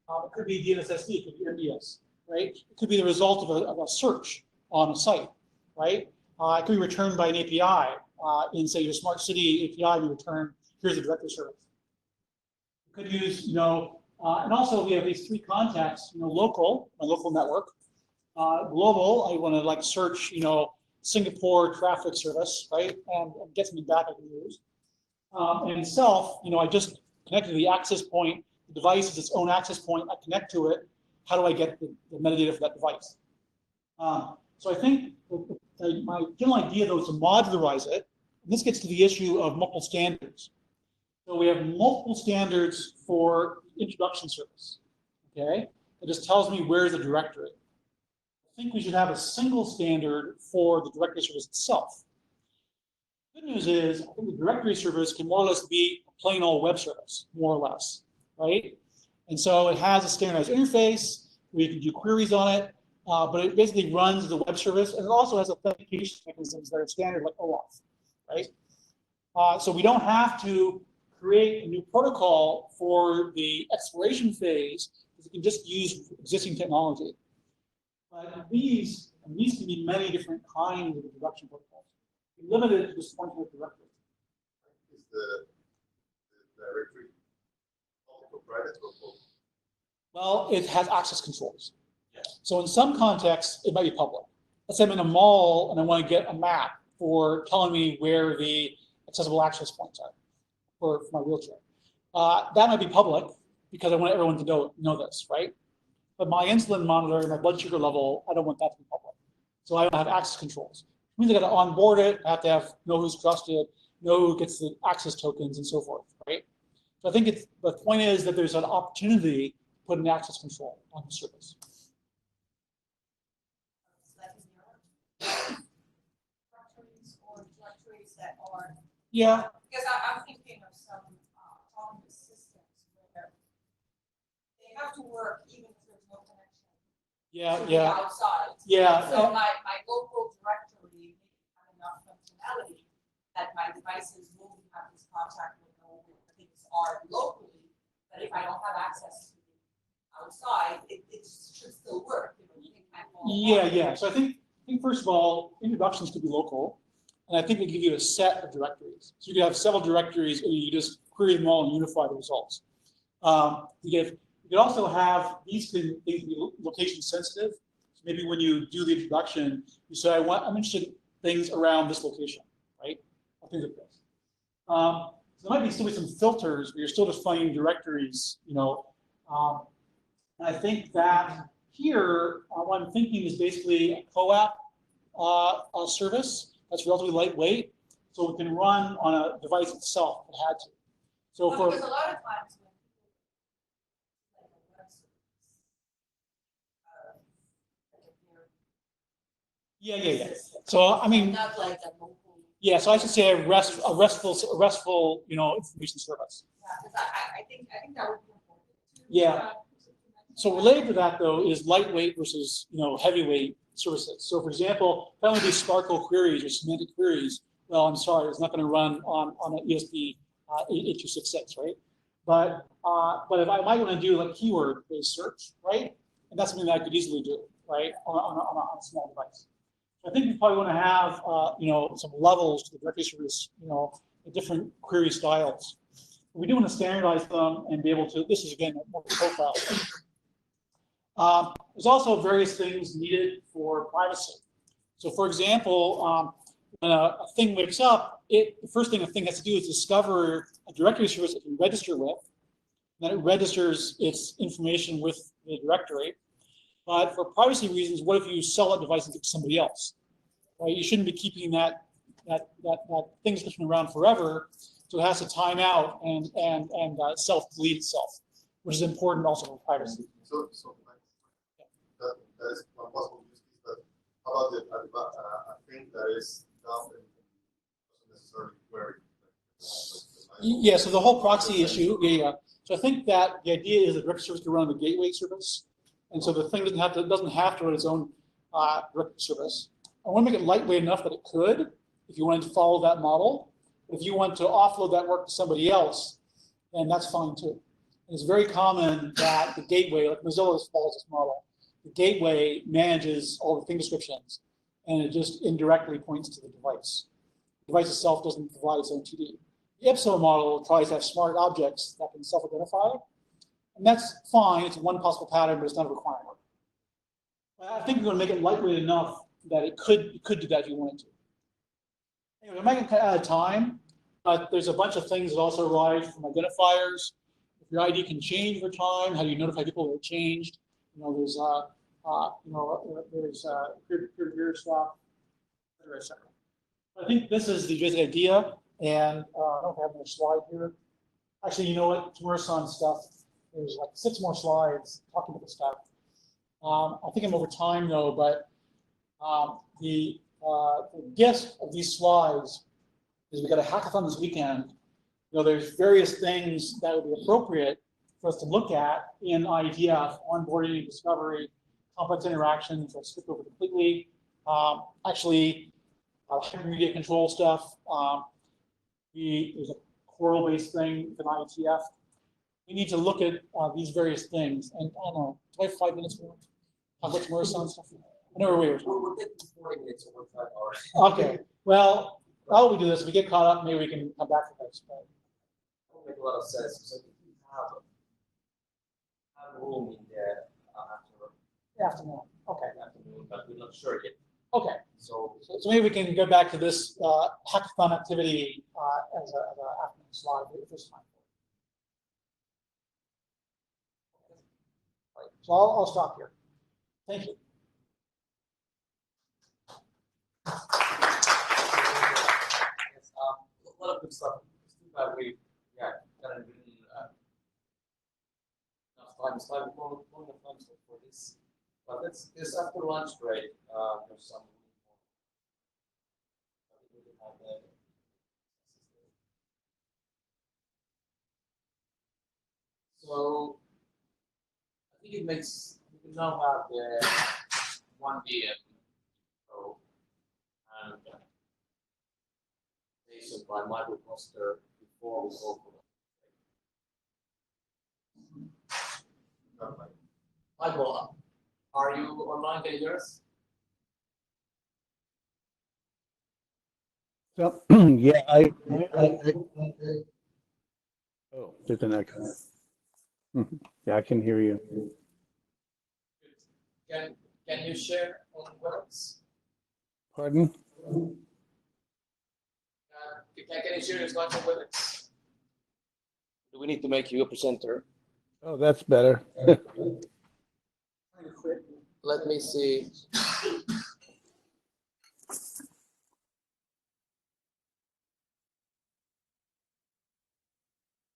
It could be DNSSD, it could be MBS, right? It could be the result of a search on a site, right? It could be returned by an API in, say, your smart city API, you return, here's the directory service. You could use, and also we have these three contacts, local, my local network, global, I want to search, Singapore traffic service, right? And get something back I can use. And self, I just connected to the access point. The device is its own access point. I connect to it. How do I get the metadata for that device? So I think my general idea, though, is to modularize it. And this gets to the issue of multiple standards. So we have multiple standards for introduction service. Okay, it just tells me where's the directory. I think we should have a single standard for the directory service itself. The good news is, I think the directory service can more or less be a plain old web service, more or less, right? And so it has a standardized interface. We can do queries on it, but it basically runs the web service, and it also has authentication mechanisms that are standard, like OAuth, right? So we don't have to create a new protocol for the exploration phase, because we can just use existing technology. But these can be many different kinds of introduction protocols. We're limited to this one type of directory. Is the directory public or private or both? Well, it has access controls. So in some contexts, it might be public. Let's say I'm in a mall and I want to get a map for telling me where the accessible access points are for my wheelchair. That might be public because I want everyone to know this, right? But my insulin monitor, my blood sugar level, I don't want that to be public. So I don't have access controls. It means I got to onboard it, I have to know who's trusted, know who gets the access tokens and so forth, right? So I think the point is that there's an opportunity to put an access control on the service. Directories that are, yeah. Because I'm thinking of some autonomous systems where they have to work even if there's no connection. Yeah, to yeah. The outside. Yeah. So my local directory may have enough functionality that my devices will have this contact with where things are locally, but if I don't have access to the outside, it should still work. Yeah. So I think first of all, introductions could be local, and I think they give you a set of directories. So you can have several directories, and you just query them all and unify the results. You could also have these things be location sensitive. So maybe when you do the introduction, you say, I'm interested in things around this location, right? Or things like this. So there might still be some filters, but you're still just finding directories, and I think that here, what I'm thinking is basically a CoAP service that's relatively lightweight, so it can run on a device itself if it had to. So for because a lot of times when yeah. So I mean, not like a local. Yeah, so I should say a restful, information service. Yeah, because I think that would be important. Yeah. So related to that though is lightweight versus heavyweight services. So for example, if I want to do Sparkle queries or semantic queries, well, I'm sorry, it's not going to run on an ESP 8266, right? But if I might want to do like keyword-based search, right? And that's something that I could easily do, right, on a small device. So I think you probably want to have some levels to the directory service, different query styles. We do want to standardize them and be able to. This is again more profile. There's also various things needed for privacy. So for example, when a thing wakes up, the first thing a thing has to do is discover a directory service it can register with, then it registers its information with the directory. But for privacy reasons, what if you sell that device to somebody else? Right? You shouldn't be keeping that thing description around forever, so it has to time out and self-delete itself, which is important also for privacy. So that is one possible use case, but how about a thing that is not necessarily queried? Yeah, so the whole proxy issue, yeah. So I think that the idea is that directory service can run the gateway service, and so the thing doesn't have to run its own directory service. I want to make it lightweight enough that it could, if you wanted to follow that model. If you want to offload that work to somebody else, then that's fine too. And it's very common that the gateway, like Mozilla follows this model, the gateway manages all the thing descriptions, and it just indirectly points to the device. The device itself doesn't provide its own TD. The IPSO model tries to have smart objects that can self-identify, and that's fine. It's one possible pattern, but it's not a requirement. I think we're going to make it lightweight enough that it could do that if you wanted to. Anyway, I'm making out of time, but there's a bunch of things that also arise from identifiers. If your ID can change over time, how do you notify people that it changed? There's peer-to-peer stuff, et cetera, et cetera. I think this is the basic idea, and I don't know if I have another slide here. Actually, you know what? Tomorrow stuff. There's like 6 more slides talking about this stuff. I think I'm over time though, but the gift of these slides is we got a hackathon this weekend. There's various things that would be appropriate for us to look at in IETF, onboarding, discovery, complex interactions. I'll skip over completely. Actually, hypermedia control stuff. There's a quarrel-based thing with an IETF. We need to look at these various things. And I don't know, do I have 5 minutes more? How much more sound stuff? I know we're 40 minutes or 5 hours. Okay. Well, how do we do this? If we get caught up, maybe we can come back to this. But That would make a lot of sense. So if you have room in there afternoon. Okay. afternoon, but we're not sure yet. Okay. So maybe we can go back to this hackathon activity as an afternoon slide if there's time. Right. So I'll stop here. Thank you. Yes, a lot of good stuff. It's too bad we haven't really enough time. Long enough time for this. But this after lunch break. There's some. So I think it makes we can now have the 1 DM Pro and presentation by Michael Foster before we go for it. Michael, are you online? Can you hear us? So, yeah, oh, there's an echo. Yeah, I can hear you. Can you share on WebEx? Pardon? Can you share your slides on WebEx? Do we need to make you a presenter? Oh, that's better. Let me see.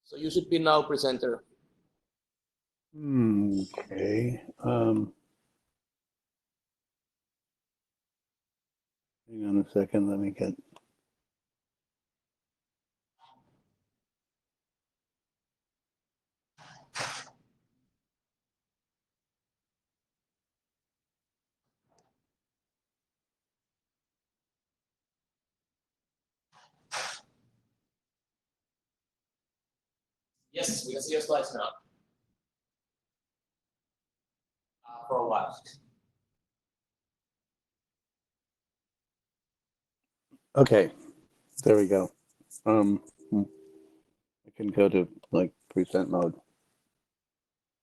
So you should be now presenter. Okay. Hang on a second. Let me get. Yes, we can see your slides now. For a while. Okay, there we go. I can go to like present mode.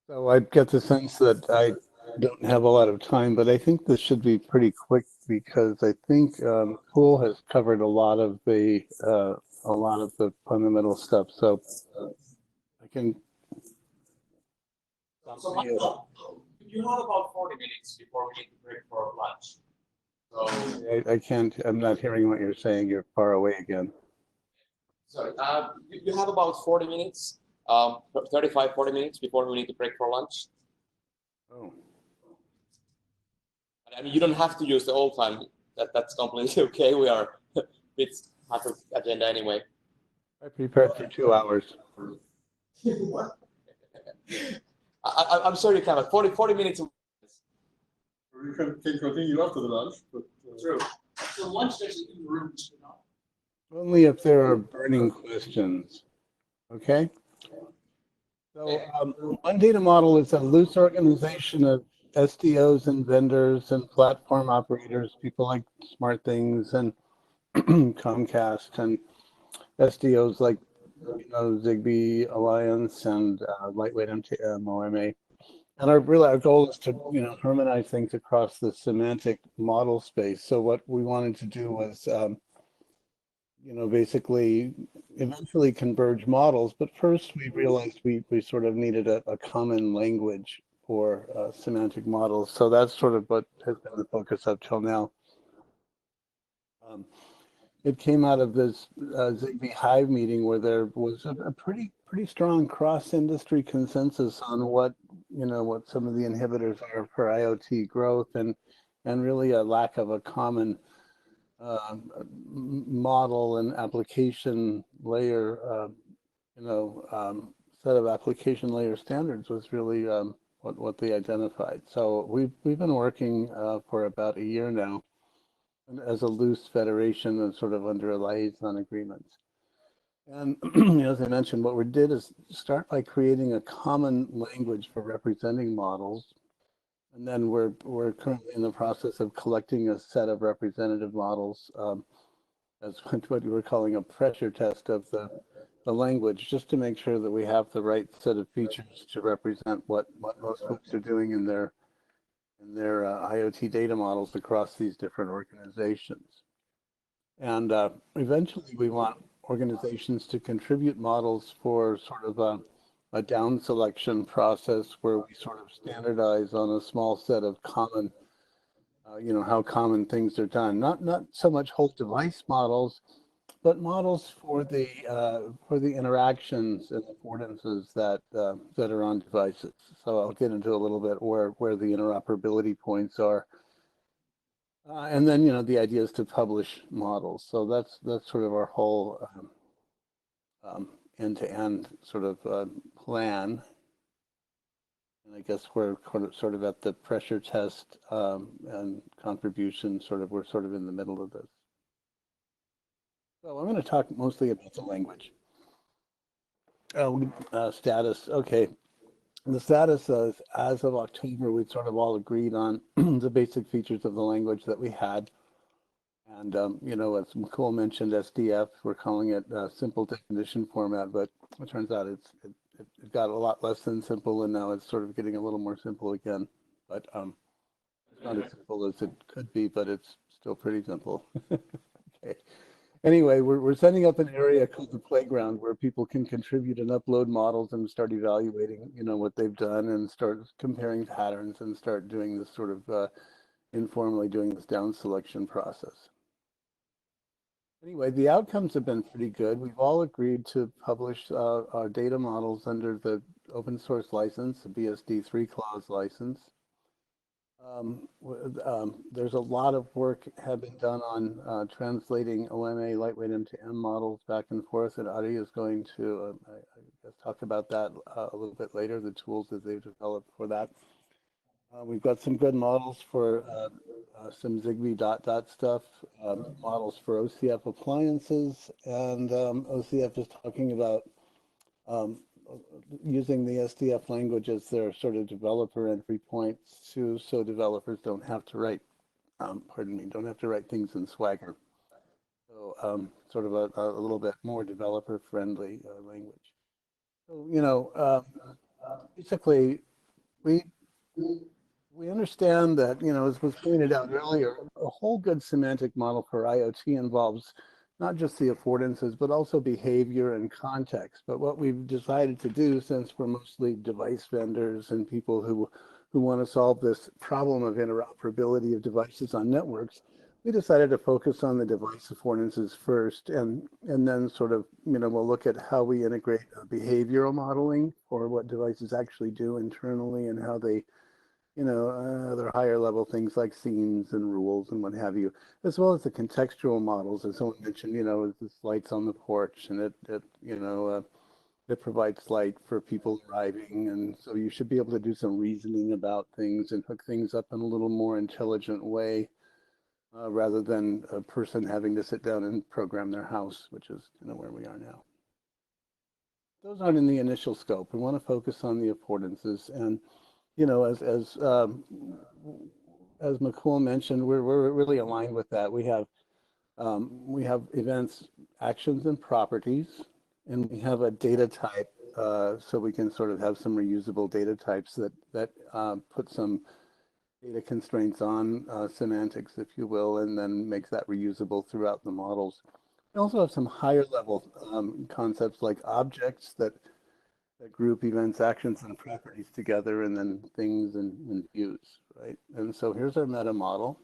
So I get the sense that I don't have a lot of time, but I think this should be pretty quick because I think Pool has covered a lot of the fundamental stuff. So I can So Michael, you have about 40 minutes before we need to break for lunch. So I can't, I'm not hearing what you're saying. You're far away again. Sorry, you have about 40 minutes, 35, 40 minutes before we need to break for lunch. Oh. I mean, you don't have to use the whole time. That's completely okay. We are it's half of the agenda anyway. I prepared for 2 hours. I'm sorry, you cannot. 40 minutes. We can continue after the lunch. But, True. So lunch station in the room, you know? Only if there are burning questions. Okay? So one data model is a loose organization of SDOs and vendors and platform operators, people like SmartThings and Comcast, and SDOs like Zigbee Alliance and Lightweight MTM, OMA. And our goal is to harmonize things across the semantic model space. So what we wanted to do was basically eventually converge models, but first we realized we sort of needed a common language for semantic models. So that's sort of what has been the focus up till now. It came out of this Zigbee Hive meeting where there was a pretty strong cross-industry consensus on what some of the inhibitors are for IoT growth, and really a lack of a common model and application layer, set of application layer standards was really what they identified. So we've been working for about a year now as a loose federation and sort of under a liaison agreement. And as I mentioned, what we did is start by creating a common language for representing models. And then we're currently in the process of collecting a set of representative models as what we were calling a pressure test of the language, just to make sure that we have the right set of features to represent what most folks are doing in their IoT data models across these different organizations. And eventually we want organizations to contribute models for sort of a down selection process where we sort of standardize on a small set of common, how common things are done. Not so much whole device models, but models for the interactions and affordances that are on devices. So I'll get into a little bit where the interoperability points are. And then, the idea is to publish models. So that's sort of our whole end-to-end sort of plan. And I guess we're sort of at the pressure test and contribution we're sort of in the middle of this. So I'm going to talk mostly about the language. Status, okay. The status is, as of October, we sort of all agreed on the basic features of the language that we had. And, as Nicole mentioned, SDF, we're calling it simple definition format, but it turns out it got a lot less than simple, and now it's sort of getting a little more simple again. But it's not as simple as it could be, but it's still pretty simple. Okay. Anyway, we're setting up an area called the playground where people can contribute and upload models and start evaluating, what they've done, and start comparing patterns and start doing this sort of informally doing this down selection process. Anyway, the outcomes have been pretty good. We've all agreed to publish our data models under the open source license, the BSD 3 clause license. There's a lot of work have been done on translating OMA lightweight MTM models back and forth, and Ari is going to I guess talk about that a little bit later, the tools that they've developed for that. We've got some good models for some Zigbee dot stuff, models for OCF appliances, and OCF is talking about using the SDF language as their sort of developer entry points so developers don't have to write, don't have to write things in Swagger. So sort of a little bit more developer friendly language. So, basically we understand that, as was pointed out earlier, a whole good semantic model for IoT involves not just the affordances, but also behavior and context. But what we've decided to do, since we're mostly device vendors and people who want to solve this problem of interoperability of devices on networks, we decided to focus on the device affordances first, and then sort of, we'll look at how we integrate behavioral modeling for what devices actually do internally and how they, other higher level things like scenes and rules and what have you, as well as the contextual models. As someone mentioned, this lights on the porch, and it provides light for people arriving, and so you should be able to do some reasoning about things and hook things up in a little more intelligent way, rather than a person having to sit down and program their house, which is where we are now. Those aren't in the initial scope. We want to focus on the affordances, and as McCool mentioned, we're really aligned with that. We have events, actions, and properties, and we have a data type, so we can sort of have some reusable data types that put some data constraints on semantics, if you will, and then makes that reusable throughout the models. We also have some higher level concepts like objects that group events, actions, and properties together, and then things and views, right? And so here's our meta model.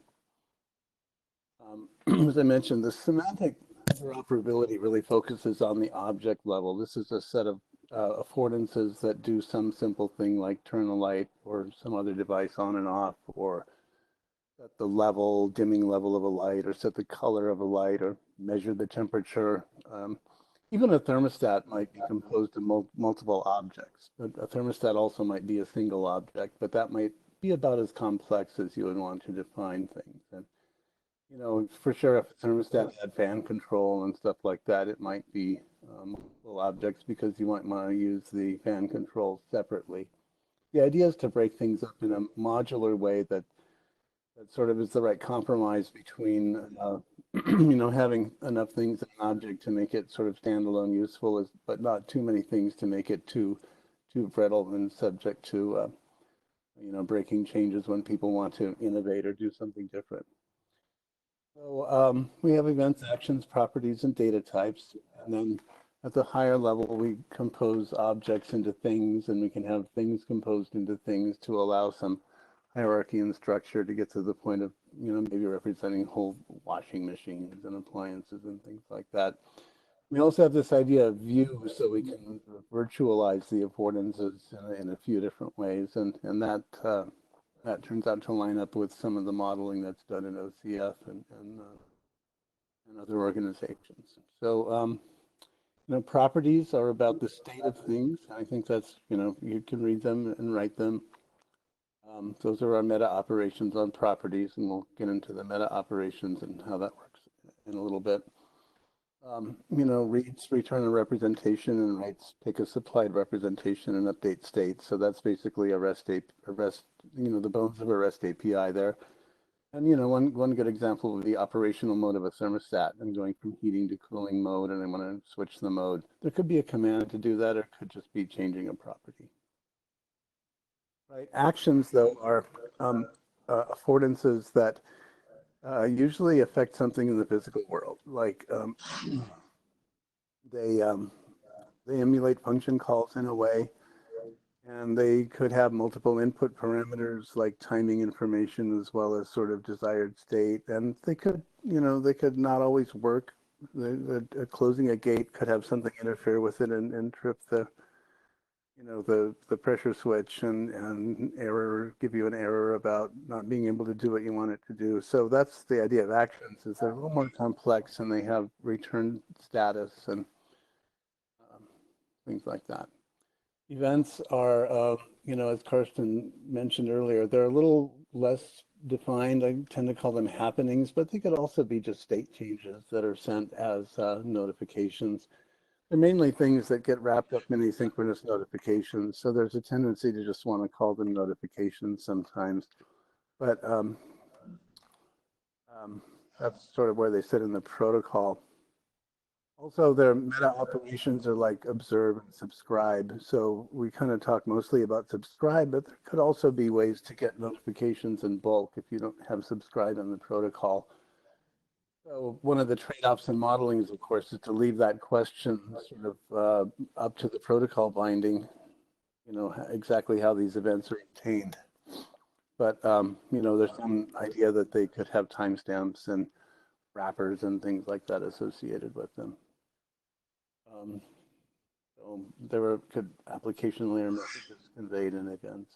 As I mentioned, the semantic interoperability really focuses on the object level. This is a set of affordances that do some simple thing like turn a light or some other device on and off, or set the dimming level of a light, or set the color of a light, or measure the temperature. Even a thermostat might be composed of multiple objects, but a thermostat also might be a single object, but that might be about as complex as you would want to define things. And for sure, if a thermostat had fan control and stuff like that, it might be multiple objects because you might want to use the fan control separately. The idea is to break things up in a modular way that sort of is the right compromise between, having enough things in an object to make it sort of standalone useful, but not too many things to make it too brittle and subject to, breaking changes when people want to innovate or do something different. So we have events, actions, properties, and data types. And then at the higher level, we compose objects into things, and we can have things composed into things to allow some hierarchy and structure to get to the point of, maybe representing whole washing machines and appliances and things like that. We also have this idea of view, so we can virtualize the affordances in a few different ways, and that turns out to line up with some of the modeling that's done in OCF and other organizations. So, properties are about the state of things. I think that's, you can read them and write them. Those are our meta operations on properties, and we'll get into the meta operations and how that works in a little bit. Reads return a representation, and writes pick a supplied representation and update state. So that's basically the bones of a REST API there. And one good example would be operational mode of a thermostat. I'm going from heating to cooling mode, and I want to switch the mode. There could be a command to do that, or it could just be changing a property. Right. Actions, though, are affordances that usually affect something in the physical world, like they emulate function calls in a way, and they could have multiple input parameters like timing information as well as sort of desired state, and they could not always work. Closing a gate could have something interfere with it and trip the pressure switch and give you an error about not being able to do what you want it to do. So that's the idea of actions, is they're a little more complex, and they have return status and things like that. Events are, as Karsten mentioned earlier, they're a little less defined. I tend to call them happenings, but they could also be just state changes that are sent as notifications. They're mainly things that get wrapped up in asynchronous notifications. So there's a tendency to just want to call them notifications sometimes. But that's sort of where they sit in the protocol. Also, their meta operations are like observe and subscribe. So we kind of talk mostly about subscribe, but there could also be ways to get notifications in bulk if you don't have subscribe in the protocol. So one of the trade-offs in modeling is, of course, is to leave that question sort of up to the protocol binding, you know, exactly how these events are obtained. But, you know, there's some idea that they could have timestamps and wrappers and things like that associated with them. So there could application layer messages conveyed in events.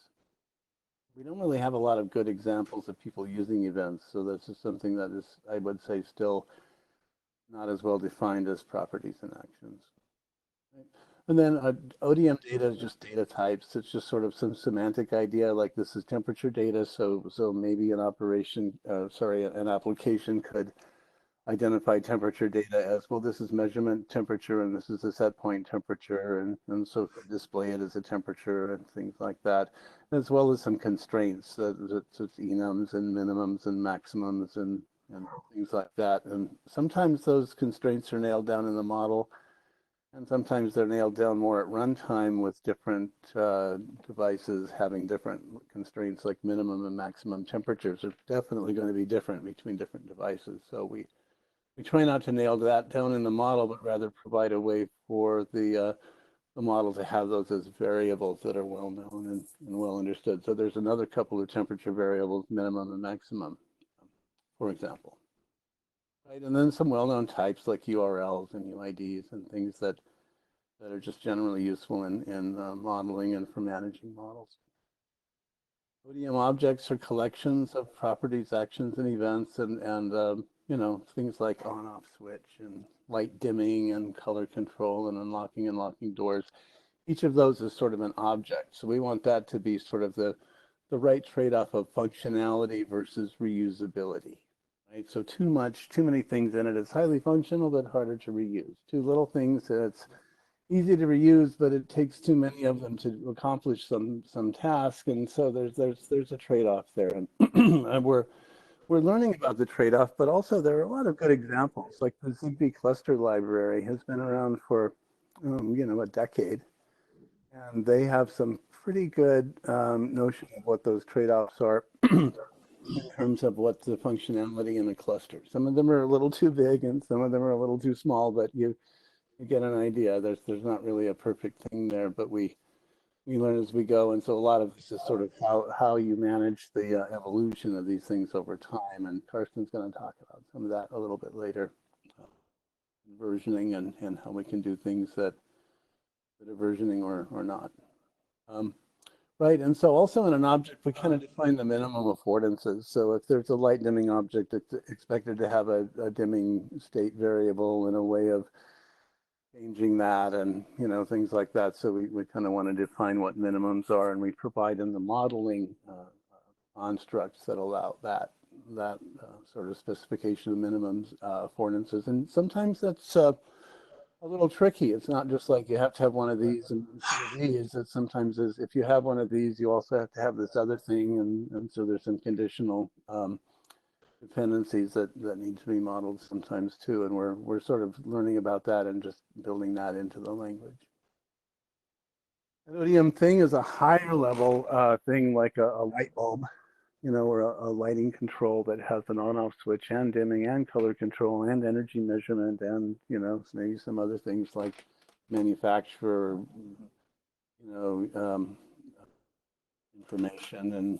We don't really have a lot of good examples of people using events, so this is something that is, I would say, still not as well defined as properties and actions. Right? And then ODM data is just data types. It's just sort of some semantic idea, like this is temperature data, so maybe an an application could identify temperature data as, well, this is measurement temperature and this is the set point temperature, and so display it as a temperature and things like that, as well as some constraints, it's enums and minimums and maximums and things like that. And sometimes those constraints are nailed down in the model, and sometimes they're nailed down more at runtime with different devices having different constraints, like minimum and maximum temperatures are definitely going to be different between different devices. So we try not to nail that down in the model, but rather provide a way for the model to have those as variables that are well known and well understood. So there's another couple of temperature variables, minimum and maximum, for example. Right, and then some well-known types like URLs and UIDs and things that are just generally useful in modeling and for managing models. ODM objects are collections of properties, actions, and events, and you know, things like on-off switch and light dimming and color control and unlocking and locking doors. Each of those is sort of an object. So we want that to be sort of the right trade-off of functionality versus reusability. Right? So too many things in it is highly functional but harder to reuse. Too little things, it's easy to reuse, but it takes too many of them to accomplish some task, and so there's a trade-off there, and, and we're learning about the trade-off, but also there are a lot of good examples. Like the Zigbee cluster library has been around for you know, a decade, and they have some pretty good notion of what those trade-offs are in terms of what the functionality in a cluster. Some of them are a little too big, and some of them are a little too small, but you get an idea. There's not really a perfect thing there, but we learn as we go, and so a lot of this is sort of how you manage the evolution of these things over time, and Karsten's going to talk about some of that a little bit later, versioning and how we can do things that are versioning or not. Right, and so also in an object, we kind of define the minimum affordances. So if there's a light dimming object, it's expected to have a dimming state variable and a way of changing that, and you know, things like that. So we kind of want to define what minimums are, and we provide in the modeling constructs that allow that sort of specification of minimums affordances. And sometimes that's a little tricky. It's not just like you have to have one of these and these. It sometimes is, if you have one of these, you also have to have this other thing, and so there's some conditional dependencies that need to be modeled sometimes too, and we're sort of learning about that and just building that into the language. An ODM thing is a higher level thing, like a light bulb, you know, or a lighting control that has an on-off switch and dimming and color control and energy measurement, and you know, maybe some other things like manufacturer, you know, information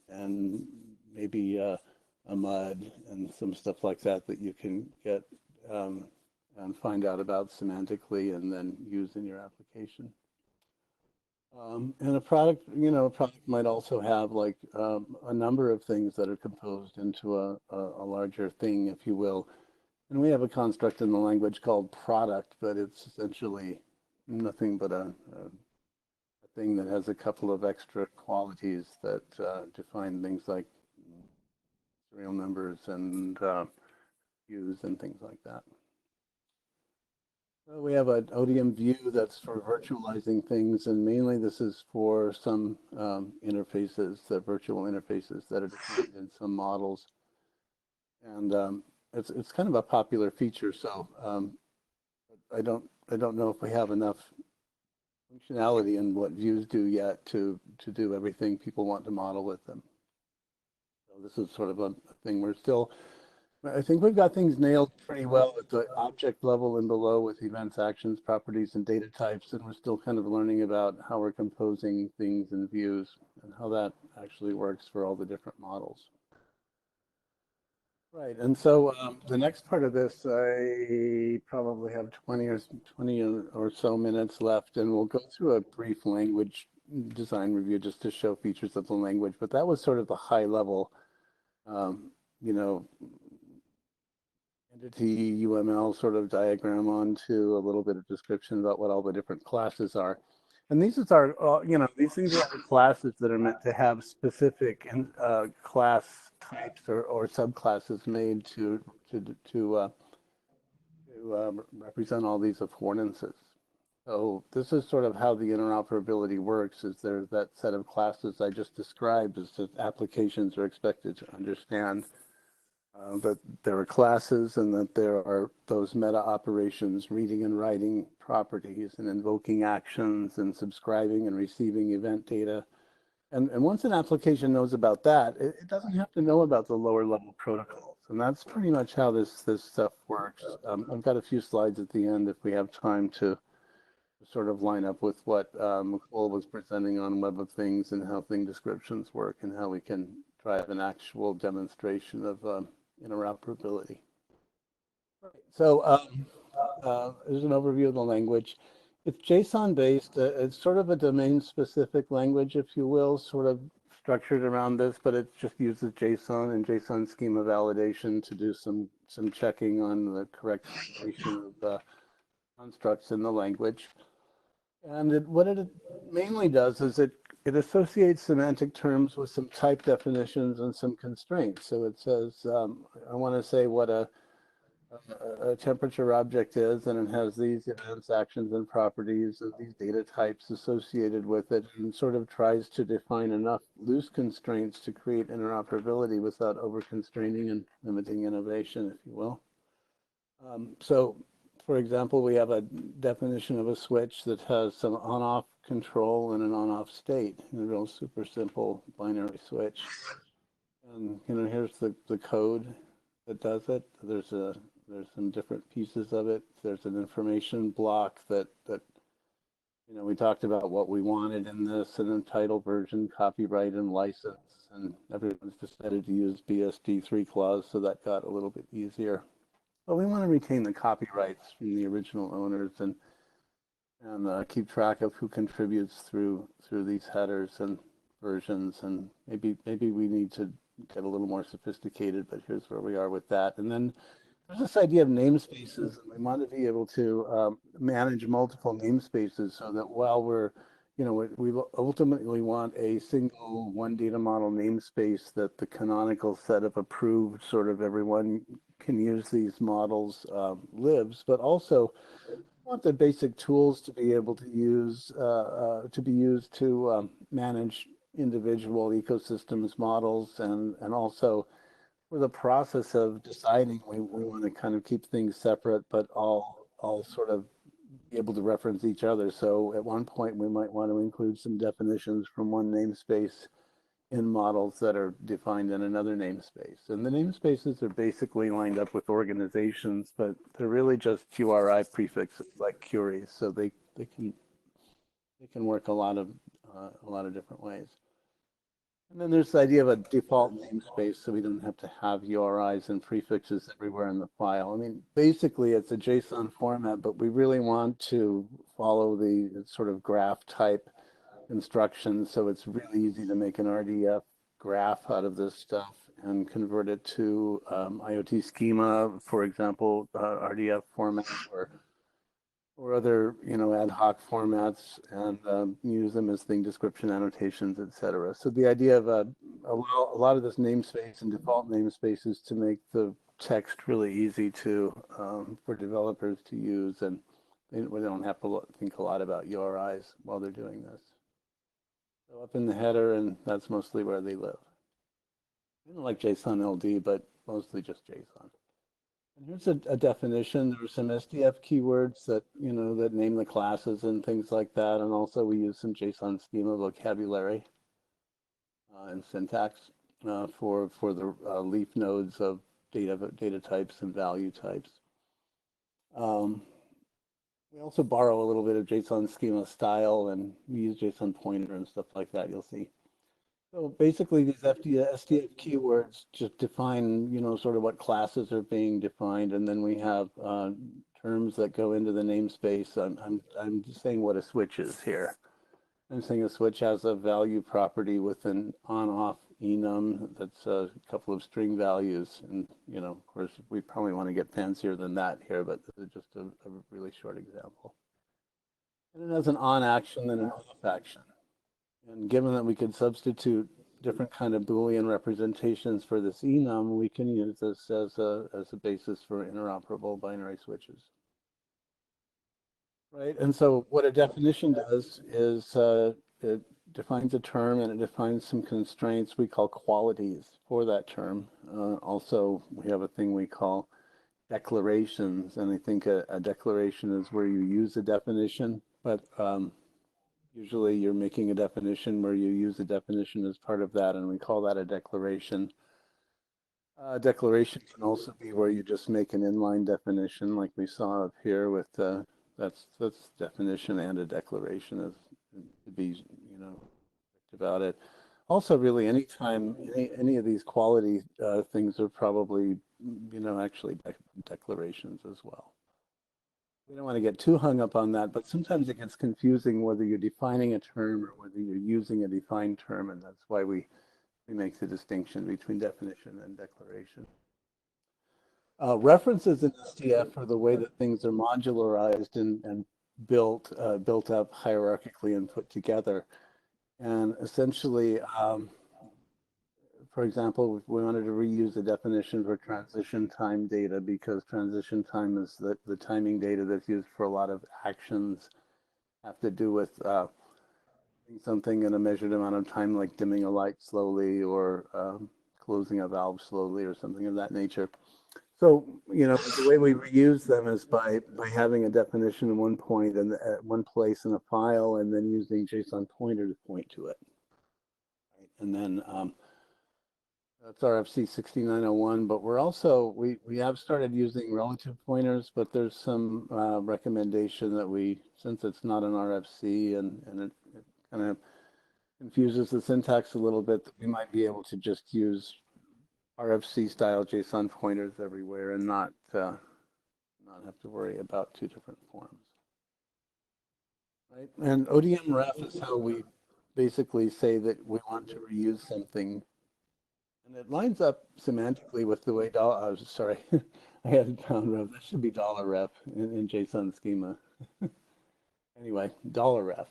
and maybe a mud and some stuff like that you can get and find out about semantically and then use in your application. And a product, you know, a product might also have like a number of things that are composed into a larger thing, if you will. And we have a construct in the language called product, but it's essentially nothing but a thing that has a couple of extra qualities that define things like serial numbers and views and things like that. So we have an ODM view that's for virtualizing things, and mainly this is for some interfaces, the virtual interfaces that are defined in some models. And it's kind of a popular feature, so I don't know if we have enough functionality in what views do yet to do everything people want to model with them. So this is sort of a thing we're still I think we've got things nailed pretty well at the object level and below with events, actions, properties, and data types. And we're still kind of learning about how we're composing things in views and how that actually works for all the different models. Right, and so the next part of this, I probably have 20 or so minutes left, and we'll go through a brief language design review just to show features of the language. But that was sort of the high level, you know, entity UML sort of diagram onto a little bit of description about what all the different classes are. And these are, you know, these things are classes that are meant to have specific class types or subclasses made to represent all these affordances. So this is sort of how the interoperability works, is there's that set of classes I just described is that applications are expected to understand that there are classes and that there are those meta operations, reading and writing properties and invoking actions and subscribing and receiving event data. And once an application knows about that, it doesn't have to know about the lower level protocols. And that's pretty much how this stuff works. I've got a few slides at the end if we have time to sort of line up with what Nicole was presenting on Web of Things and how thing descriptions work and how we can drive an actual demonstration of interoperability. So there's an overview of the language. It's JSON based. It's sort of a domain specific language, if you will, sort of structured around this, but it just uses JSON and JSON schema validation to do some checking on the correct formation of constructs in the language. And what it mainly does is it associates semantic terms with some type definitions and some constraints. So it says, I want to say what a temperature object is, and it has these events, actions, and properties of these data types associated with it, and sort of tries to define enough loose constraints to create interoperability without over-constraining and limiting innovation, if you will. So, for example, we have a definition of a switch that has some on-off control and an on-off state, a real super simple binary switch. And you know, here's the code that does it. There's some different pieces of it. There's an information block that you know, we talked about what we wanted in this, and then title, version, copyright, and license. And everyone's decided to use BSD3 clause, so that got a little bit easier. But we want to retain the copyrights from the original owners and keep track of who contributes through these headers and versions. And maybe we need to get a little more sophisticated, but here's where we are with that. And then there's this idea of namespaces, and we want to be able to manage multiple namespaces so that while we're, you know, we ultimately want a single one data model namespace that the canonical set of approved sort of everyone can use these models lives, but also want the basic tools to be able to use to be used to manage individual ecosystems models, and also for the process of deciding we want to kind of keep things separate but all sort of be able to reference each other. So at one point we might want to include some definitions from one namespace in models that are defined in another namespace. And the namespaces are basically lined up with organizations, but they're really just QRI prefixes like queries. So they can work a lot of different ways. And then there's the idea of a default namespace, so we don't have to have URIs and prefixes everywhere in the file. I mean, basically it's a JSON format, but we really want to follow the sort of graph type instructions, so it's really easy to make an RDF graph out of this stuff and convert it to IoT schema, for example, RDF format or other, you know, ad hoc formats, and use them as thing description annotations, etc. So the idea of a lot of this namespace and default namespace is to make the text really easy to for developers to use, and they don't have to think a lot about URIs while they're doing this. So up in the header, and that's mostly where they live. I don't like JSON LD, but mostly just JSON. And here's a definition. There are some SDF keywords that, you know, that name the classes and things like that. And also we use some JSON schema vocabulary and syntax for the leaf nodes of data types and value types. We also borrow a little bit of JSON schema style, and we use JSON pointer and stuff like that, you'll see. So basically these SDF keywords just define, sort of what classes are being defined, and then we have terms that go into the namespace. I'm just saying what a switch is here. I'm saying a switch has a value property with an on-off enum that's a couple of string values. And, of course, we probably want to get fancier than that here, but this is just a really short example. And it has an on action and an off action. And given that we could substitute different kind of Boolean representations for this enum, we can use this as a basis for interoperable binary switches. Right, and so what a definition does is it defines a term and it defines some constraints we call qualities for that term. Also, we have a thing we call declarations, and I think a declaration is where you use a definition, but usually you're making a definition where you use a definition as part of that, and we call that a declaration. A declaration can also be where you just make an inline definition like we saw up here with that's definition and a declaration of to be about it. Also, really, anytime any of these quality things are probably actually declarations as well. We don't want to get too hung up on that, but sometimes it gets confusing whether you're defining a term or whether you're using a defined term, and that's why we make the distinction between definition and declaration. References in SDF are the way that things are modularized and built up hierarchically and put together. And essentially, for example, we wanted to reuse the definition for transition time data because transition time is the timing data that's used for a lot of actions have to do with something in a measured amount of time, like dimming a light slowly or closing a valve slowly or something of that nature. So, the way we reuse them is by having a definition in one point and at one place in a file, and then using JSON pointer to point to it. Right? And then that's RFC 6901, but we're also, we have started using relative pointers, but there's some recommendation that since it's not an RFC and it kind of confuses the syntax a little bit, that we might be able to just use RFC style JSON pointers everywhere and not have to worry about two different forms. Right? And ODM ref is how we basically say that we want to reuse something. And it lines up semantically with the way sorry, I had it down ref. That should be $ref in JSON schema. Anyway, $ref.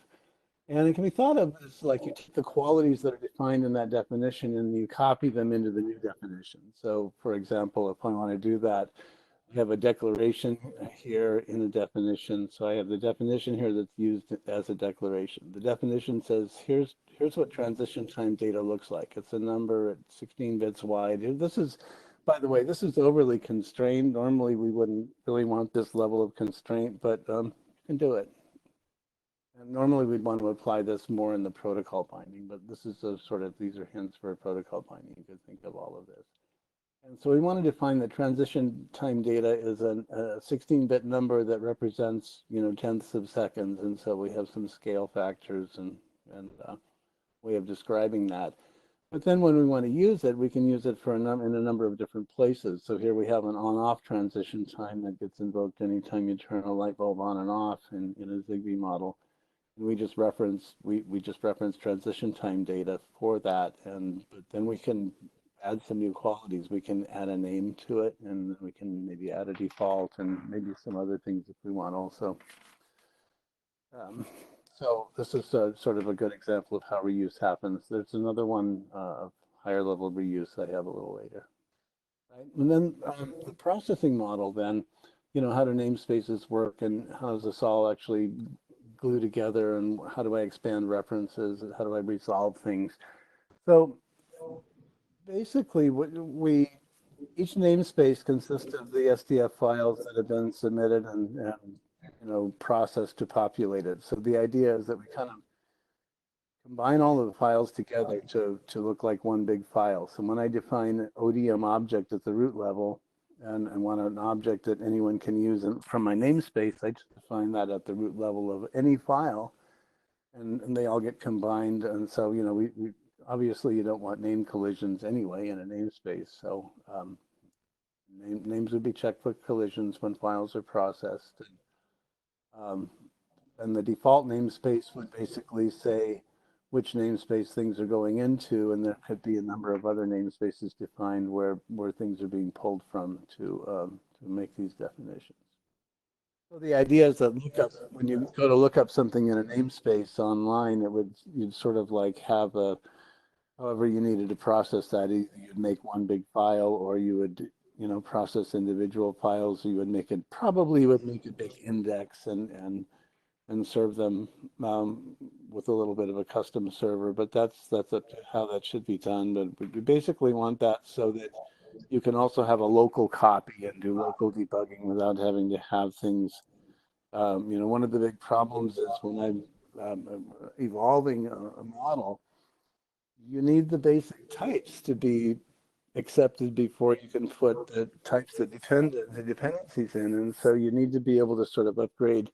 And it can be thought of as like you take the qualities that are defined in that definition and you copy them into the new definition. So for example, if I want to do that, I have a declaration here in the definition. So I have the definition here that's used as a declaration. The definition says, here's what transition time data looks like. It's a number at 16 bits wide. This is, by the way, this is overly constrained. Normally we wouldn't really want this level of constraint, but you can do it. And normally we'd want to apply this more in the protocol binding, but this is a sort of, these are hints for a protocol binding. You could think of all of this. And so we want to define that transition time data is a 16-bit number that represents, tenths of seconds. And so we have some scale factors and way of describing that. But then when we want to use it, we can use it for in a number of different places. So here we have an on-off transition time that gets invoked anytime you turn a light bulb on and off in a Zigbee model. We just reference transition time data for that, but then we can add some new qualities. We can add a name to it, and we can maybe add a default and maybe some other things if we want also. So this is sort of a good example of how reuse happens. There's another one of higher level reuse I have a little later. Right? And then the processing model then, how do namespaces work and how does this all actually glue together and how do I expand references and how do I resolve things? So basically each namespace consists of the SDF files that have been submitted and processed to populate it. So the idea is that we kind combine all of the files together to look like one big file. So when I define an ODM object at the root level and want an object that anyone can use from my namespace, I just define that at the root level of any file, and they all get combined. And so, you know, we obviously you don't want name collisions anyway in a namespace. So names would be checked for collisions when files are processed. And the default namespace would basically say which namespace things are going into, and there could be a number of other namespaces defined where things are being pulled from to make these definitions. So the idea is that when you go to look up something in a namespace online, you'd sort of like have however you needed to process that. Either you'd make one big file, or you would, you know, process individual files. You would make it, probably would make a big index and serve them with a little bit of a custom server, but that's up to how that should be done. But we basically want that so that you can also have a local copy and do local debugging without having to have things. You know, one of the big problems is when I'm evolving a model, you need the basic types to be accepted before you can put the types that the dependencies in, and so you need to be able to sort of upgrade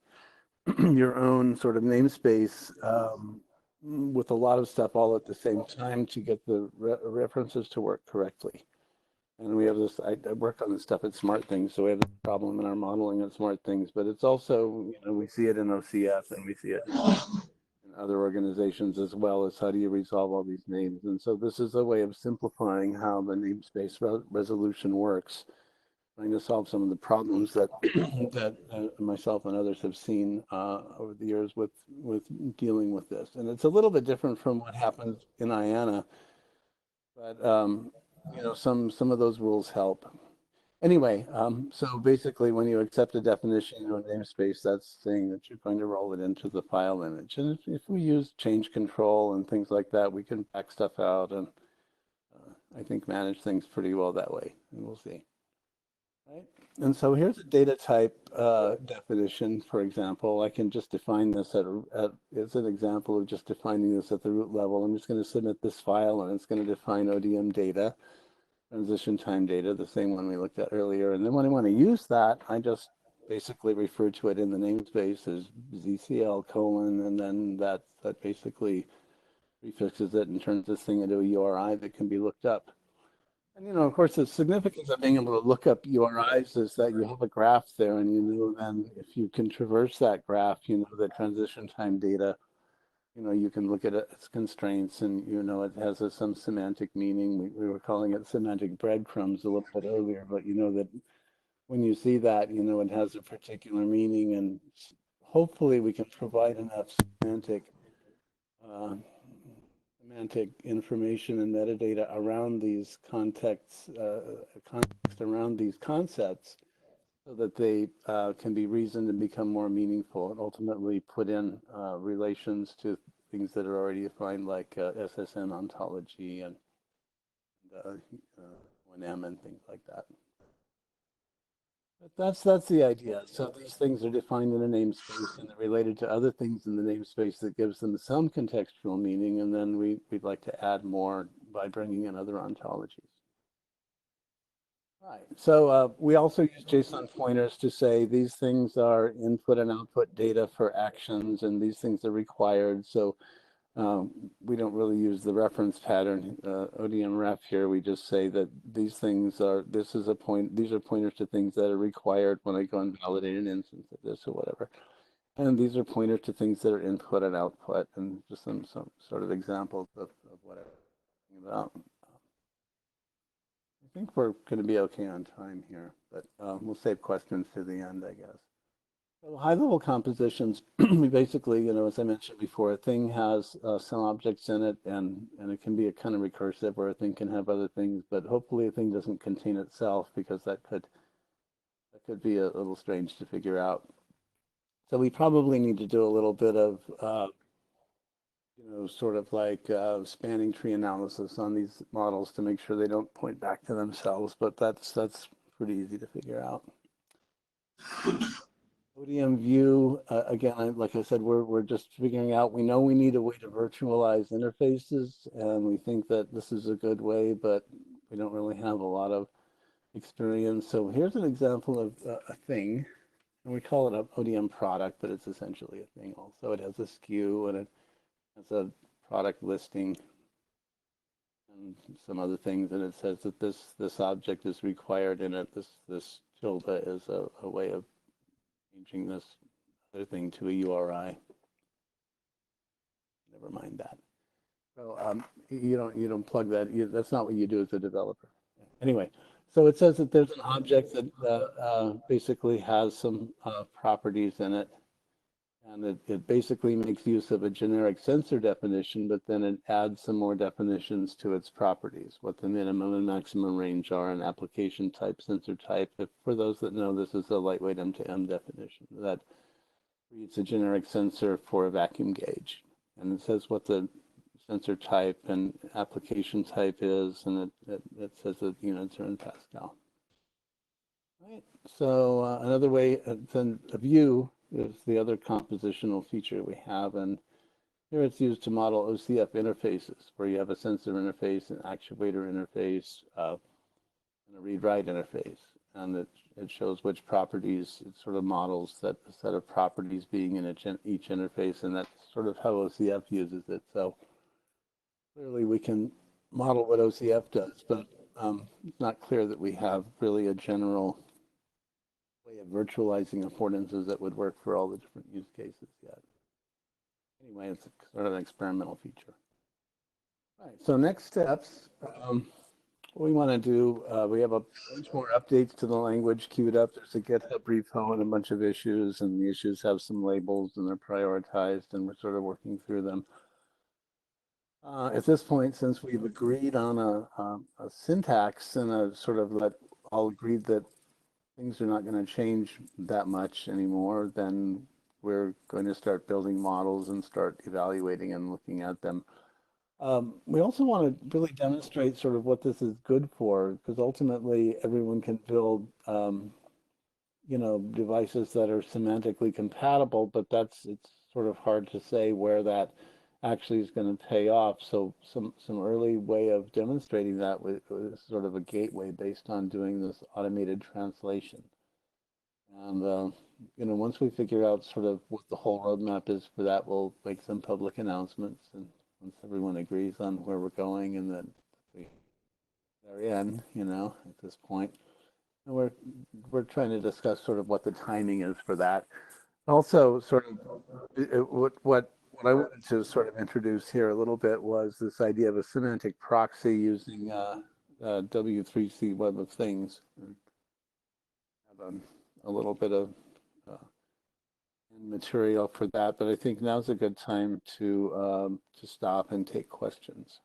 your own sort of namespace with a lot of stuff all at the same time to get the references to work correctly. And we have this, I work on this stuff at Smart Things, so we have this problem in our modeling at Smart Things, but it's also, you know, we see it in OCF and we see it in other organizations as well, as how do you resolve all these names. And so this is a way of simplifying how the namespace resolution works, trying to solve some of the problems that myself and others have seen over the years with dealing with this. And it's a little bit different from what happens in IANA, but you know, some of those rules help. Anyway, so basically when you accept a definition in a namespace, that's saying that you're going to roll it into the file image. And if we use change control and things like that, we can back stuff out and I think manage things pretty well that way, and we'll see. Right. And so here's a data type definition, for example. I can just define this as an example of just defining this at the root level. I'm just going to submit this file, and it's going to define ODM data, transition time data, the same one we looked at earlier. And then when I want to use that, I just basically refer to it in the namespace as ZCL : and then that basically prefixes it and turns this thing into a URI that can be looked up. And, you know, of course, the significance of being able to look up URIs is that you have a graph there, and you know then if you can traverse that graph, you know the transition time data, you know, you can look at its constraints, and you know it has some semantic meaning. We were calling it semantic breadcrumbs a little bit earlier, but you know that when you see that, you know it has a particular meaning, and hopefully we can provide enough semantic information and metadata around these contexts, context around these concepts, so that they can be reasoned and become more meaningful, and ultimately put in relations to things that are already defined, like SSN ontology and ONM and things like that. But that's the idea. So these things are defined in a namespace, and they're related to other things in the namespace that gives them some contextual meaning, and then we'd like to add more by bringing in other ontologies. Right. So we also use JSON pointers to say these things are input and output data for actions, and these things are required. So we don't really use the reference pattern, ODM ref here. We just say that these things are, these are pointers to things that are required when I go and validate an instance of this or whatever. And these are pointers to things that are input and output, and just some sort of examples of what I'm talking about. I think we're going to be okay on time here, but we'll save questions to the end, I guess. So high-level compositions, we basically, you know, as I mentioned before, a thing has some objects in it, and it can be a kind of recursive, where a thing can have other things, but hopefully a thing doesn't contain itself, because that could be a little strange to figure out. So we probably need to do a little bit of, you know, sort of like spanning tree analysis on these models to make sure they don't point back to themselves, but that's pretty easy to figure out. ODM view, again, like I said, we're just figuring out, we know we need a way to virtualize interfaces, and we think that this is a good way, but we don't really have a lot of experience. So here's an example of a thing, and we call it an ODM product, but it's essentially a thing also. It has a SKU, and it has a product listing, and some other things, and it says that this object is required in it. This tilde is a way of changing this other thing to a URI. Never mind that. So you don't plug that. That's not what you do as a developer. Anyway, so it says that there's an object that basically has some properties in it, and it basically makes use of a generic sensor definition, but then it adds some more definitions to its properties, what the minimum and maximum range are, an application type, sensor type. For those that know, this is a lightweight M2M definition that reads a generic sensor for a vacuum gauge. And it says what the sensor type and application type is, and it says that units are in Pascal. Right. So another way, then a view is the other compositional feature we have, and here it's used to model OCF interfaces, where you have a sensor interface, an actuator interface, and a read-write interface. And it shows which properties, it sort of models that a set of properties being in each interface, and that's sort of how OCF uses it. So clearly we can model what OCF does, but it's not clear that we have really a general way of virtualizing affordances that would work for all the different use cases yet. Anyway, it's sort of an experimental feature. All right, so next steps. What we want to do, we have a bunch more updates to the language queued up. There's a GitHub repo and a bunch of issues, and the issues have some labels and they're prioritized, and we're sort of working through them. At this point, since we've agreed on a syntax and a sort of all agreed that things are not going to change that much anymore, then we're going to start building models and start evaluating and looking at them. We also want to really demonstrate sort of what this is good for, because ultimately everyone can build, devices that are semantically compatible, but it's sort of hard to say where that actually is going to pay off. So some early way of demonstrating that was sort of a gateway based on doing this automated translation. And once we figure out sort of what the whole roadmap is for that, we'll make some public announcements, and once everyone agrees on where we're going and that they're in, at this point. And we're trying to discuss sort of what the timing is for that. Also, sort of what I wanted to sort of introduce here a little bit was this idea of a semantic proxy using W3C Web of Things. Have a little bit of material for that, but I think now's a good time to stop and take questions.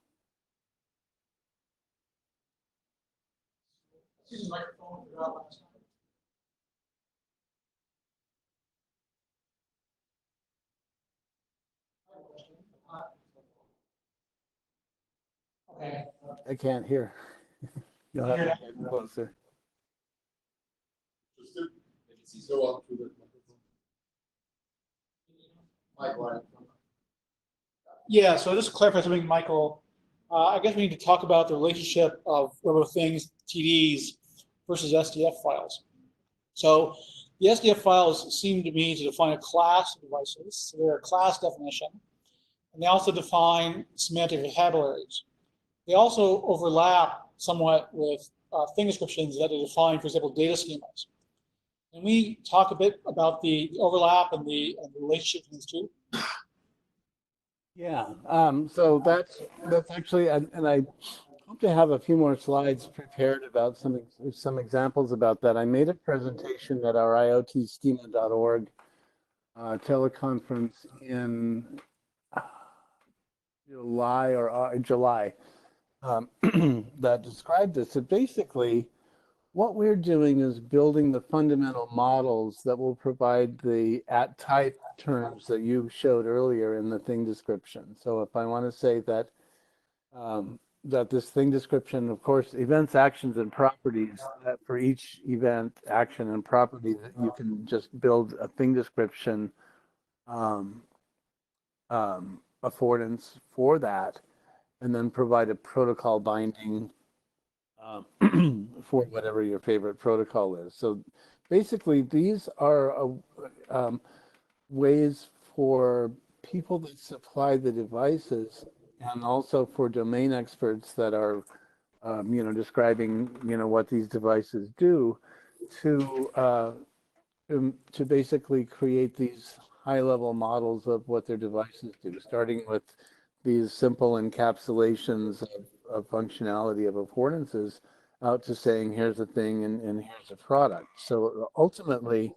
Okay. I can't hear. You'll have to get closer. Just go up to the microphone. Yeah, so just to clarify something, Michael, I guess we need to talk about the relationship of Web of Things, TDs, versus SDF files. So the SDF files seem to me to define a class of devices, so they're a class definition, and they also define semantic vocabularies. They also overlap somewhat with thing descriptions that are defined, for example, data schemas. Can we talk a bit about the overlap and the relationship between these two? Yeah, so that's actually, and I hope to have a few more slides prepared about some examples about that. I made a presentation at our IoTschema.org teleconference in July that described this. So basically, what we're doing is building the fundamental models that will provide the at-type terms that you showed earlier in the thing description. So if I want to say that, that this thing description, of course, events, actions, and properties, that for each event, action, and property, that you can just build a thing description affordance for that, and then provide a protocol binding for whatever your favorite protocol is. So basically, these are ways for people that supply the devices, and also for domain experts that are, describing, what these devices do, to basically create these high-level models of what their devices do, starting with these simple encapsulations of functionality of affordances out to saying, here's a thing and here's a product. So ultimately,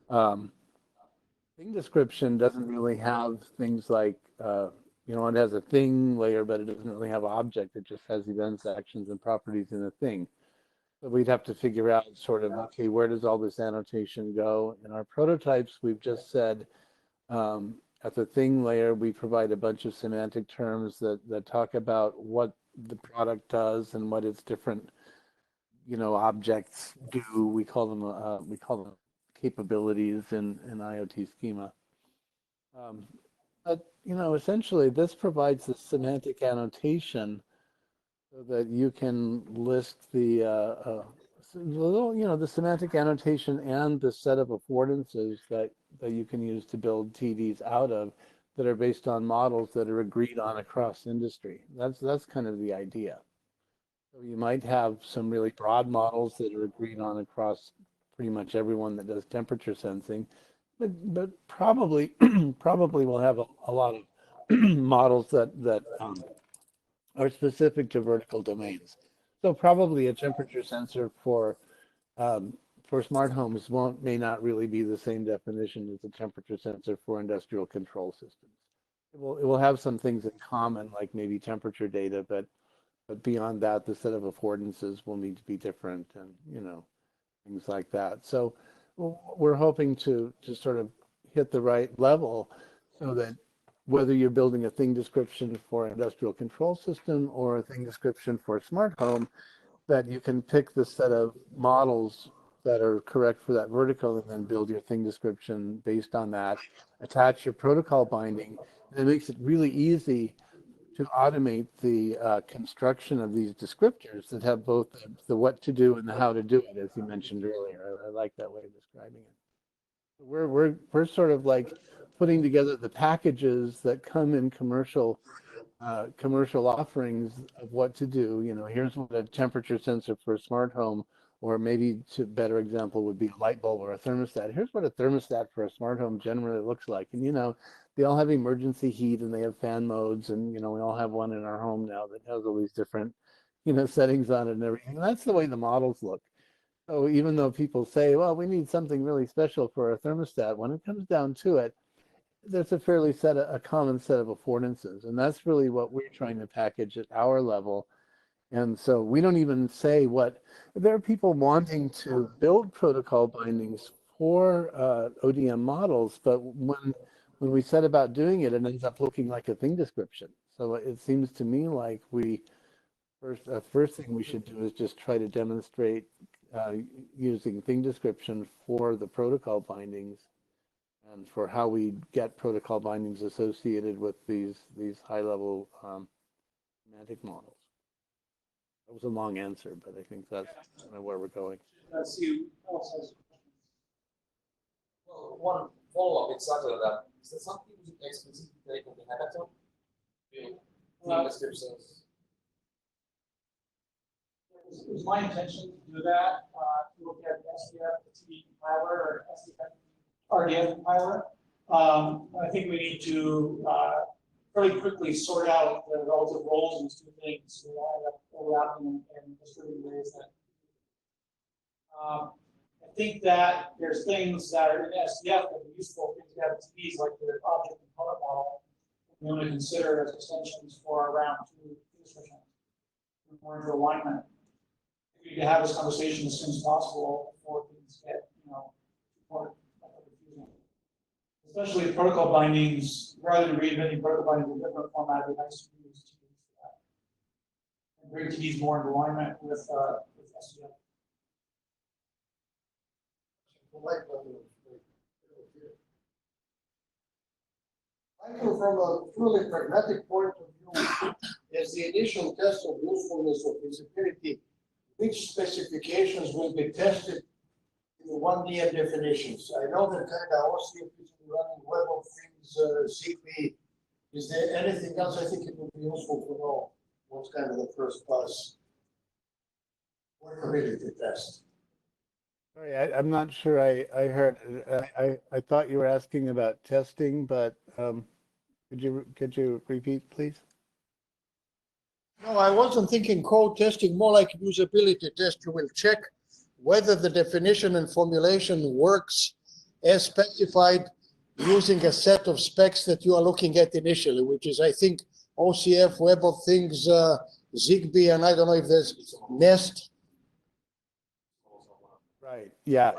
thing description doesn't really have things like, it has a thing layer, but it doesn't really have object. It just has events, actions, and properties in a thing. So we'd have to figure out sort of, okay, where does all this annotation go? In our prototypes, we've just said, at the thing layer, we provide a bunch of semantic terms that talk about what the product does and what its different, objects do. We call them capabilities in IoT schema. But essentially, this provides the semantic annotation so that you can list the the semantic annotation and the set of affordances that you can use to build TDs out of, that are based on models that are agreed on across industry. That's kind of the idea. So you might have some really broad models that are agreed on across pretty much everyone that does temperature sensing, but probably probably we'll have a lot of models that are specific to vertical domains. So probably a temperature sensor for smart homes may not really be the same definition as a temperature sensor for industrial control systems. It will have some things in common, like maybe temperature data, but beyond that, the set of affordances will need to be different, and things like that. So we're hoping to sort of hit the right level, so that whether you're building a thing description for an industrial control system or a thing description for a smart home, that you can pick the set of models that are correct for that vertical, and then build your thing description based on that, attach your protocol binding, and it makes it really easy to automate the construction of these descriptors that have both the what to do and the how to do it, as you mentioned earlier. I like that way of describing it. We're sort of like putting together the packages that come in commercial offerings of what to do. Here's what a temperature sensor for a smart home, or maybe to better example would be a light bulb or a thermostat. Here's what a thermostat for a smart home generally looks like. And they all have emergency heat, and they have fan modes, and we all have one in our home now that has all these different settings on it and everything. And that's the way the models look. So even though people say, well, we need something really special for a thermostat, when it comes down to it, there's a a common set of affordances, and that's really what we're trying to package at our level. And so we don't even say there are people wanting to build protocol bindings for ODM models, but when we set about doing it, it ends up looking like a thing description. So it seems to me like first thing we should do is just try to demonstrate using thing description for the protocol bindings, and for how we get protocol bindings associated with these high-level semantic models. That was a long answer, but I think that's kind of where we're going. Let's see. Also, Well, one follow-up exactly on that. Is there something we should explicitly take on the hackathon? Theme descriptions. It was my intention to do that, to look at SDF, the TD compiler, or SDF RDF compiler. I think we need to fairly quickly sort out the relative roles in these two things. We all have overlapping and distributed ways that. I think that there's things that are in SDF that are useful things to have in TDs, like the object component model. We want to consider as extensions for our round 2 description. More into alignment. We need to have this conversation as soon as possible before things get, more confusing. Especially protocol bindings, rather than reinventing protocol bindings in a different format, it'd be nice to use that. bring these more in alignment with SGL. Michael, from a purely pragmatic point of view, as the initial test of usefulness of feasibility, which specifications will be tested in the 1D definitions? I know that kind of OCF is running Web of Things, CP. Is there anything else? I think it would be useful to know what's kind of the first pass workability test. Sorry, I'm not sure I heard. I thought you were asking about testing, but could you repeat, please? No, I wasn't thinking code testing, more like usability test. You will check whether the definition and formulation works as specified using a set of specs that you are looking at initially, which is, I think, OCF, Web of Things, Zigbee, and I don't know if there's Nest. Right. Yeah.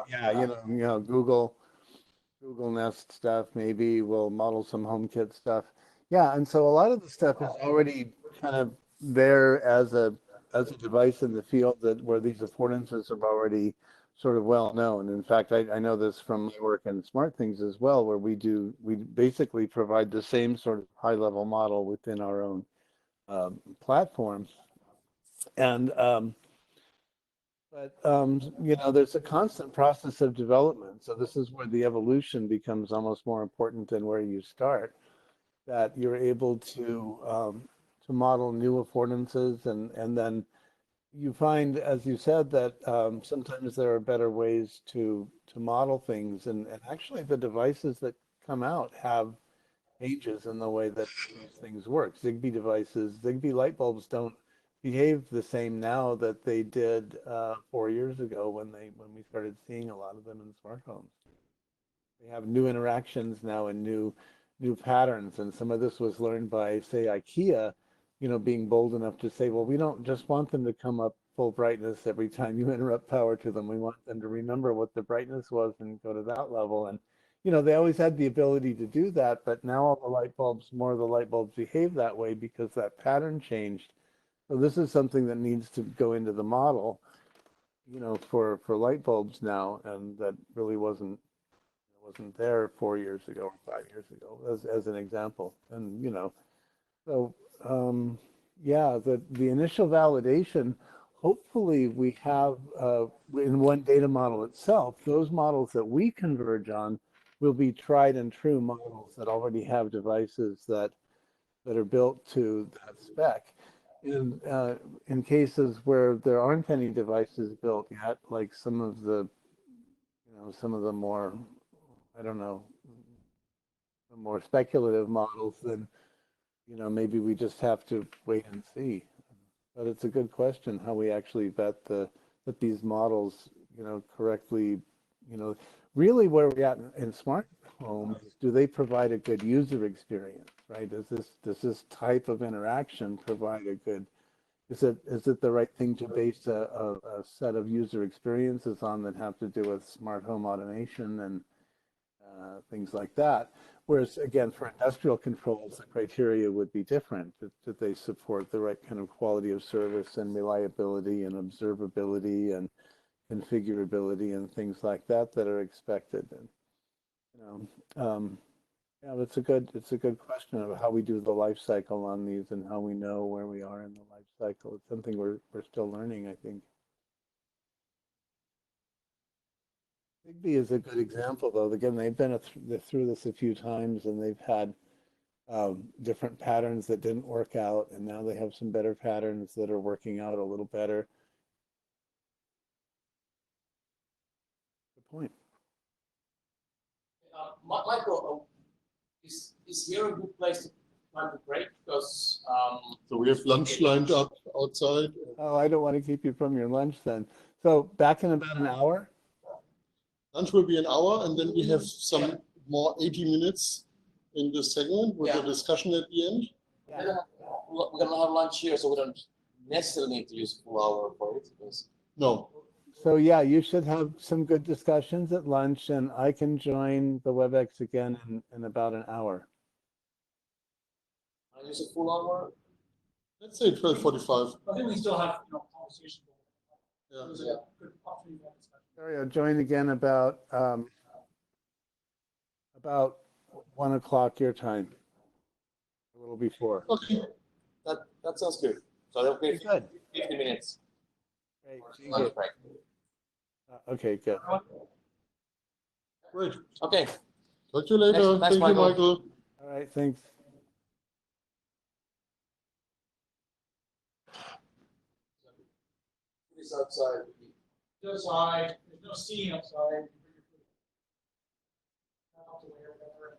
Google Nest stuff. Maybe we'll model some HomeKit stuff. Yeah, and so a lot of the stuff is already kind of there as a device in the field that where these affordances are already sort of well known. In fact, I know this from my work in Smart Things as well, where we basically provide the same sort of high level model within our own platform. And there's a constant process of development. So this is where the evolution becomes almost more important than where you start. That you're able to model new affordances, and then you find, as you said, that sometimes there are better ways to model things, and actually the devices that come out have changes in the way that these things work. Zigbee light bulbs don't behave the same now that they did 4 years ago when we started seeing a lot of them in smart homes. They have new interactions now and new patterns, and some of this was learned by, say, IKEA, being bold enough to say, well, we don't just want them to come up full brightness every time you interrupt power to them. We want them to remember what the brightness was and go to that level. And they always had the ability to do that, but now more of the light bulbs behave that way because that pattern changed. So this is something that needs to go into the model, for light bulbs now, and that really wasn't there 4 years ago or 5 years ago, as an example. And so the initial validation, hopefully we have in one data model itself. Those models that we converge on will be tried and true models that already have devices that are built to that spec. In cases where there aren't any devices built yet, like some of the more, I don't know, the more speculative models, then maybe we just have to wait and see. But it's a good question how we actually vet that these models, correctly, really where we're at in smart homes, do they provide a good user experience, right? Does this type of interaction provide a good, is it the right thing to base a set of user experiences on that have to do with smart home automation and things like that? Whereas, again, for industrial controls, the criteria would be different. That they support the right kind of quality of service and reliability and observability and configurability and things like that are expected. And it's a good question of how we do the life cycle on these and how we know where we are in the life cycle. It's something we're still learning, I think. Zigbee is a good example, though. Again, they've been through this a few times, and they've had different patterns that didn't work out, and now they have some better patterns that are working out a little better. Good point. Michael, is here a good place to plan to break? Because so we have lunch lined up outside. Oh, I don't want to keep you from your lunch then. So back in about an hour. Lunch will be an hour, and then we have some more 80 minutes in this segment with a discussion at the end. Yeah. We're gonna have lunch here, so we don't necessarily need to use a full hour for it. No. So yeah, you should have some good discussions at lunch, and I can join the WebEx again in about an hour. I use a full hour. Let's say 12:45. I think we still have, conversation. Yeah. It was a good opportunity for discussion. Sorry, I'll join again about 1 o'clock your time. A little before. Okay. That sounds good. So that'll be Good. 50 minutes. Great. Lunch break. Okay, good. Great. Okay. Talk to you later. Thanks, Thank you, Michael. Michael. All right, thanks. It's outside. Outside, there's no seating outside. Out the way or whatever.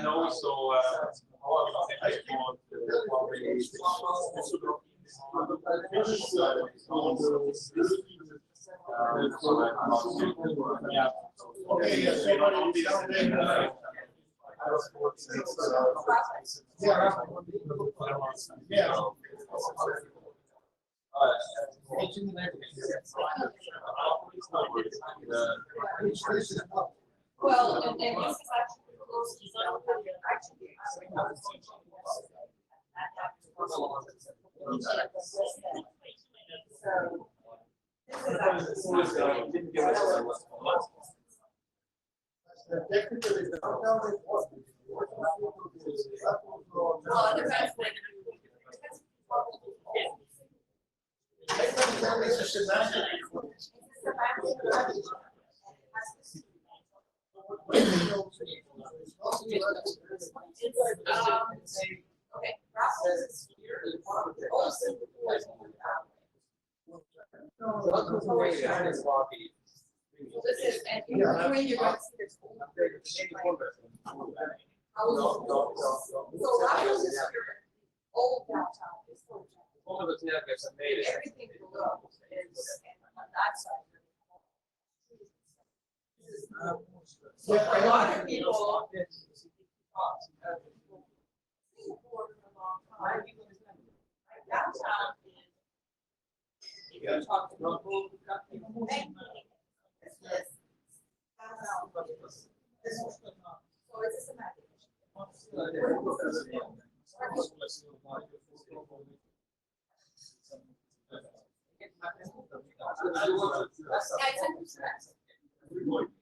No, so Well, and this is actually close to okay, Brussels is here. Olsen was this is, and when you're going to see this. So Brussels is here. Old downtown is still. Everything below is on that side. So for a lot of people. Downtown is. You can talk to people who got people banking. This. So it's just a matter.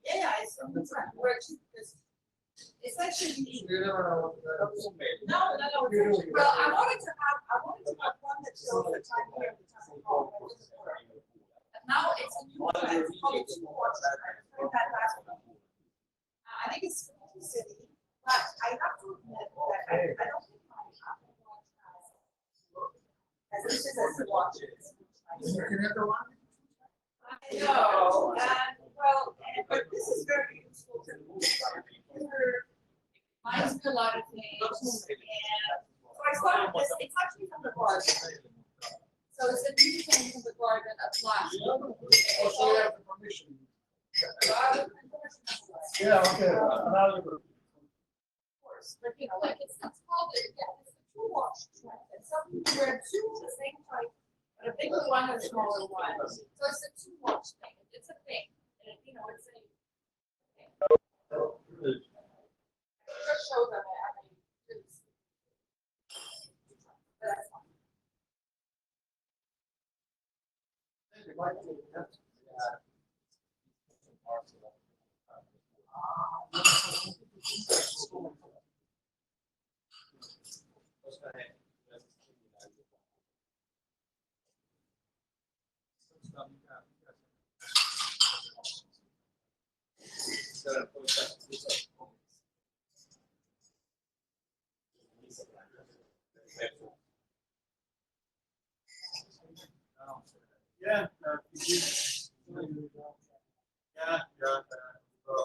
Yeah, it's actually. No. Well, I wanted to have one that shows the time here, the time hall. But now it's a new one. It's called T2TRG. I heard that last week. I think it's city, but I have to admit that I don't think my Apple Watch has this is as a watch. You can have the one. I know, but this is very useful to me. Reminds me a lot of things, and so I started this. It's actually from the garden. So it's a new thing from the garden of last. Also, you have the permission. Yeah, okay. Of course, but like it's called it's the two watch trend, and some people wear two of the same type, but a bigger one and a smaller one. So it's a two watch thing. It's a thing, and it's a thing. Just show them Yeah. Yeah, yeah. You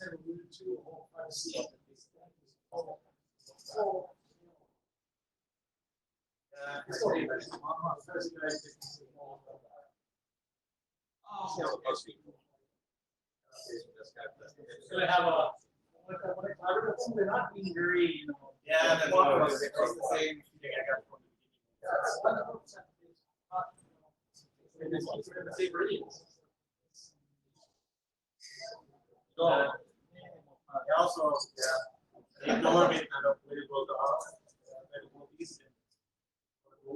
have alluded to a whole privacy of this. Gonna have a. They're not being very, you know. Yeah, that's the same thing I got from the same readings. So, also, yeah, ignore me kind of labeled medical east. So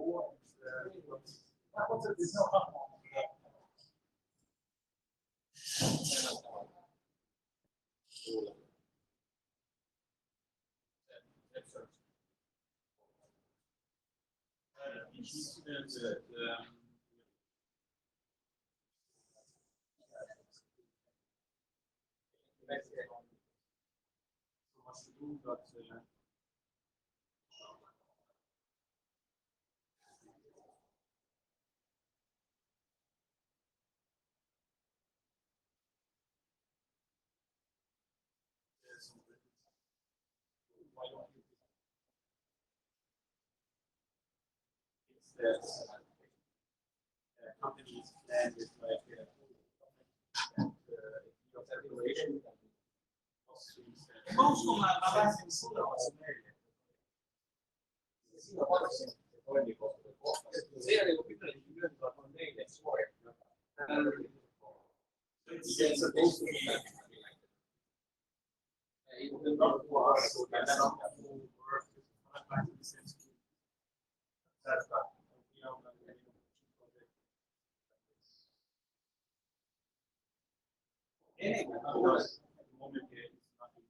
much to do, but why don't you? It's that companies plan is like your declaration. Most of my base in it's supposed to be not for us, so that's not work. That's not. Anyway, at the moment, it's nothing.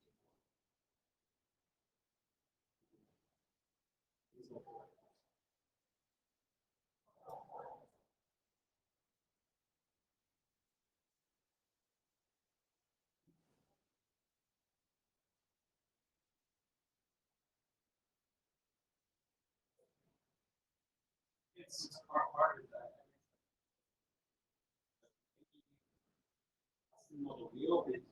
It's part of that. Not a real bit.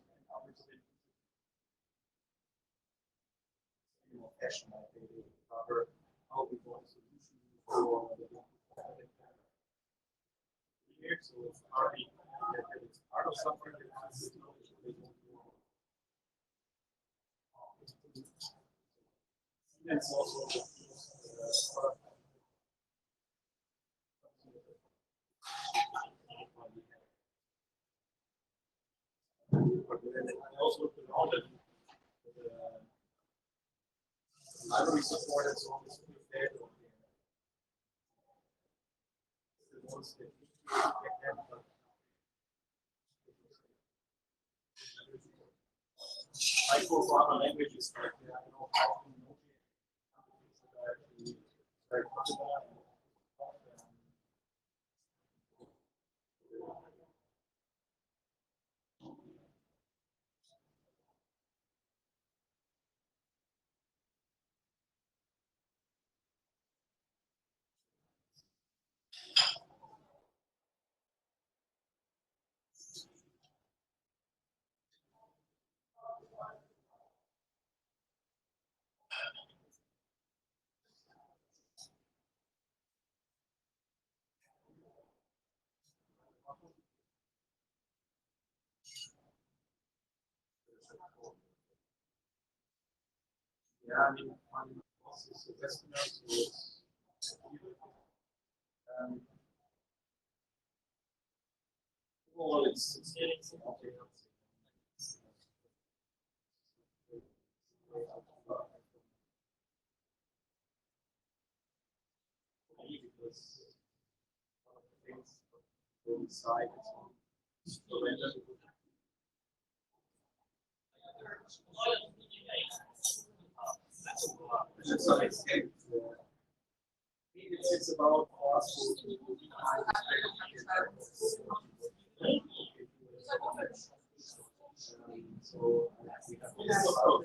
Fashion, I think they cover how we want solution for the here. So it's already it's part of something that has it's also I also looked around it. Library supported so it's fair. The ones that I go for other languages, like I know how to know very yeah, I mean, also suggesting us well, it's getting okay. Because one of the things inside is surrender. To some extent, it's about us to so we have this approach.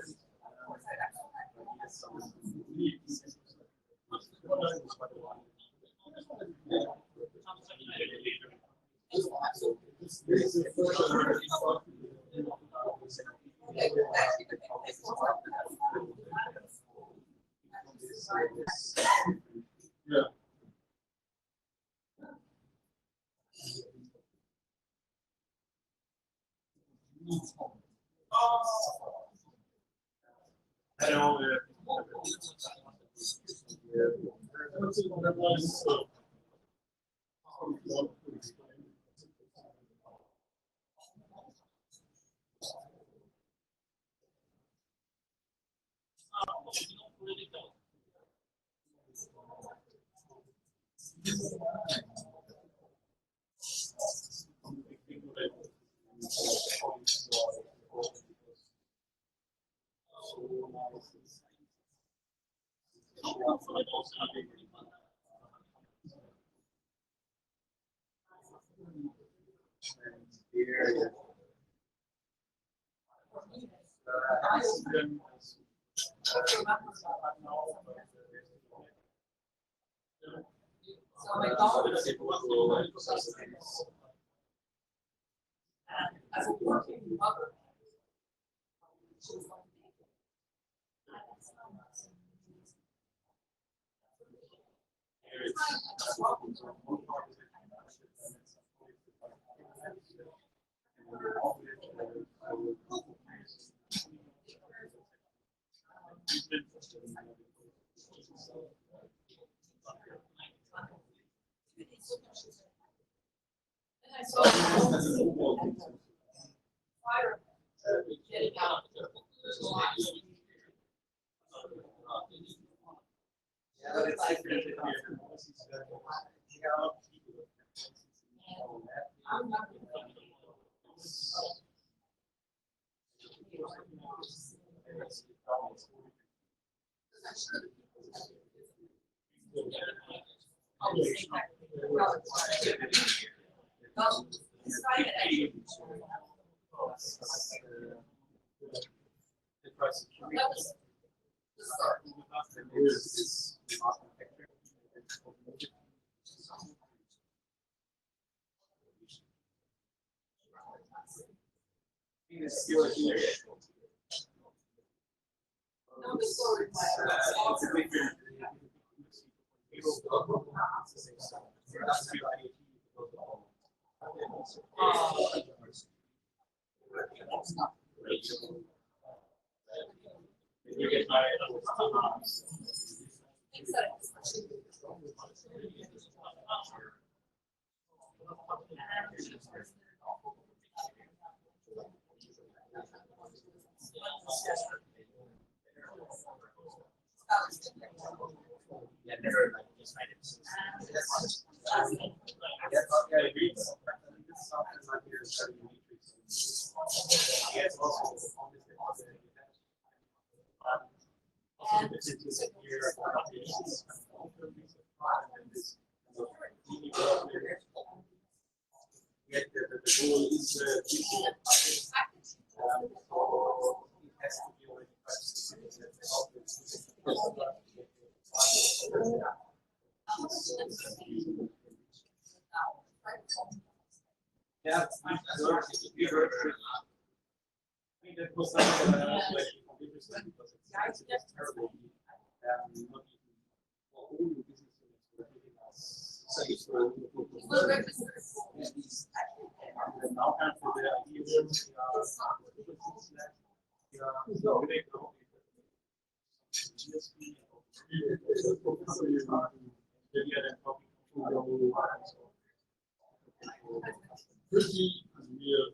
Yeah. Hello. As a working mother, she was like, and I saw fire getting out. I'm not Yeah, that was something that I was like interested because it's terrible. Not even for all the business units were giving us safe for and now kind of the idea is we are really now GSP Pretty real.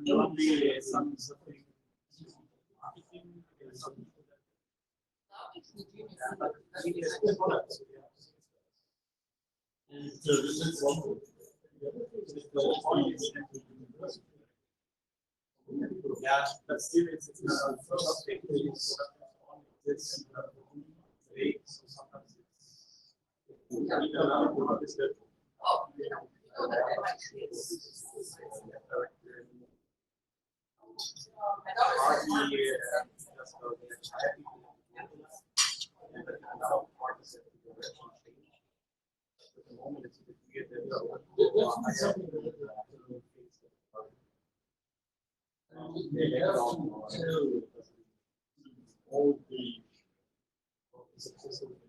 Normally something marketing some yeah, but still it's first thing is it's vague, so sometimes it's the moment it's a bit weird that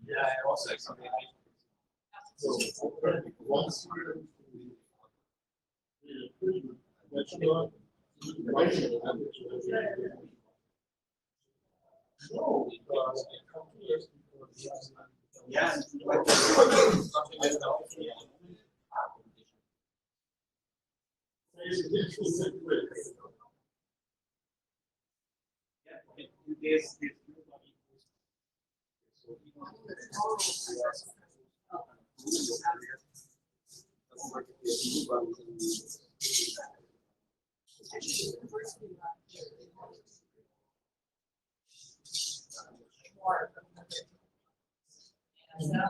yeah, I also something yeah.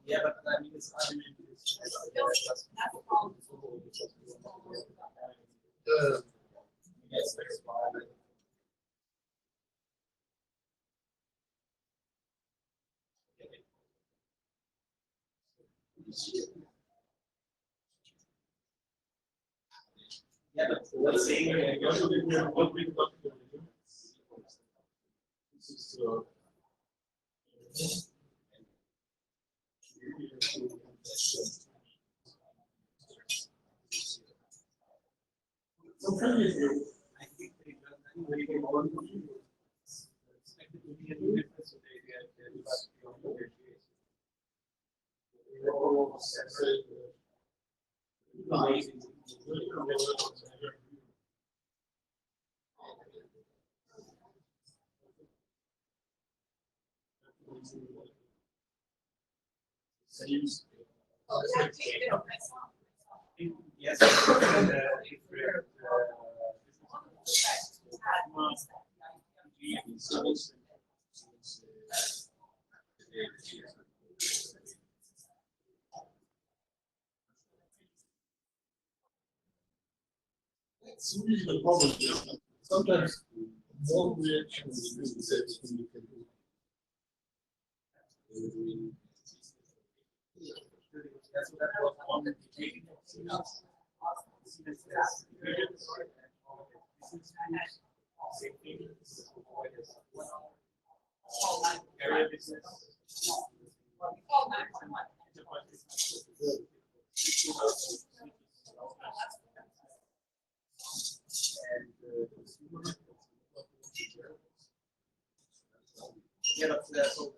Yeah, but I mean, this argument is yes, there's yeah, but let's say what we got this is so previously, I think they got very one expected to be a new difference, so they get the seems yes, It's really the problem. Sometimes more reactions do the same thing you can do. that's what that was one meeting. Area business. Yeah, that's so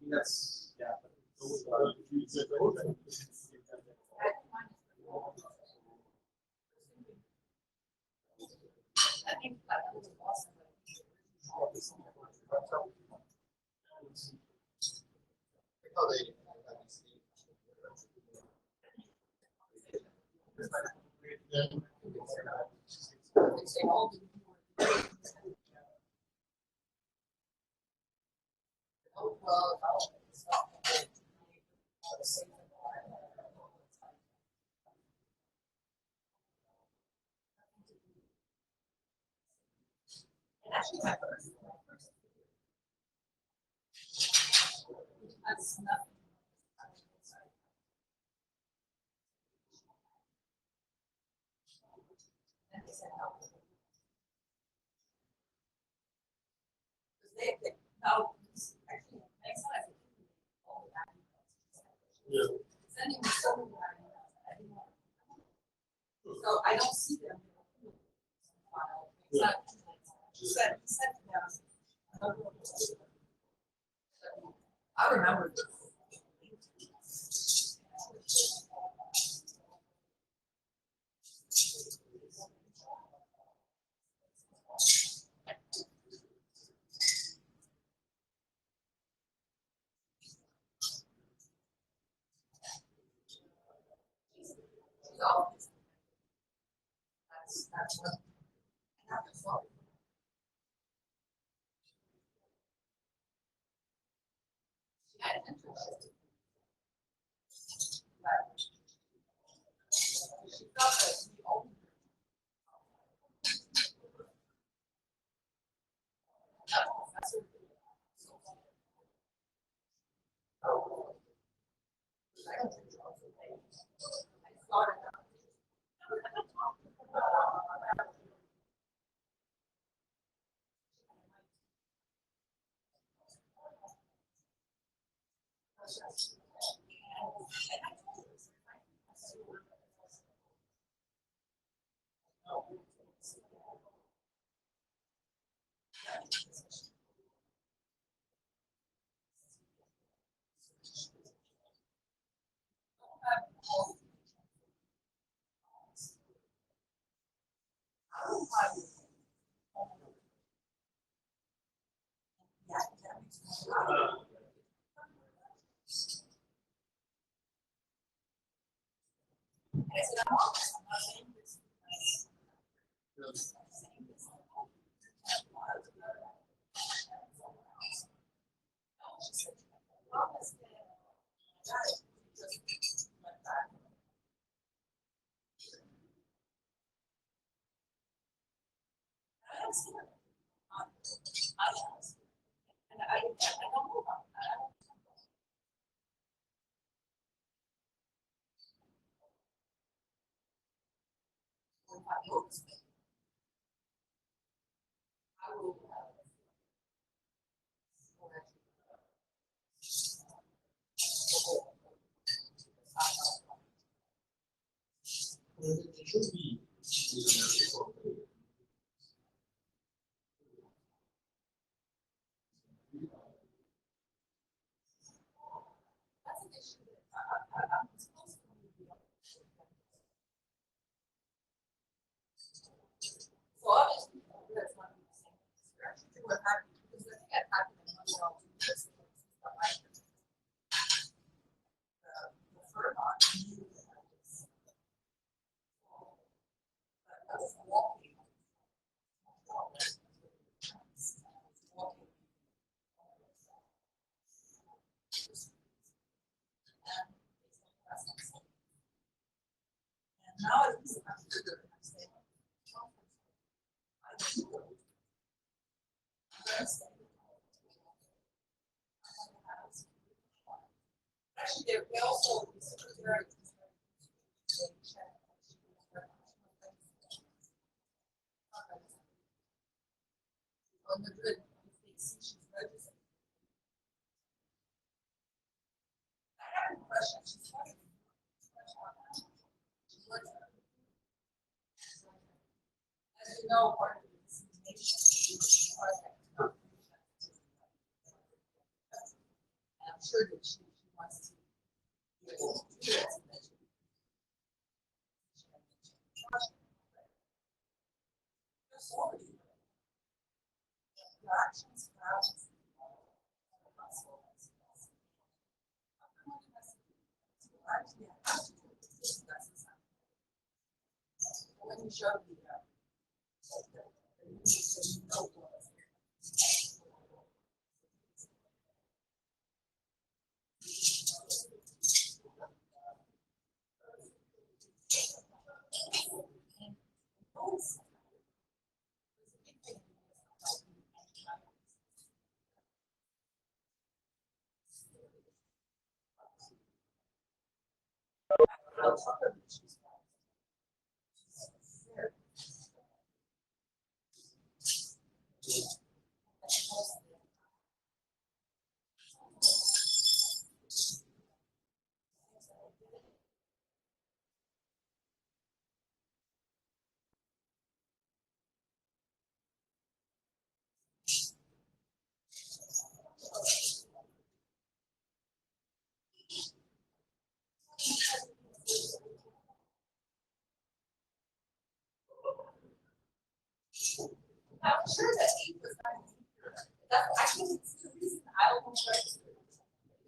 that's yeah. That's nothing. Now, actually, next time. Yeah. Sending me so many so I don't see them. Yeah. Send them. I remember.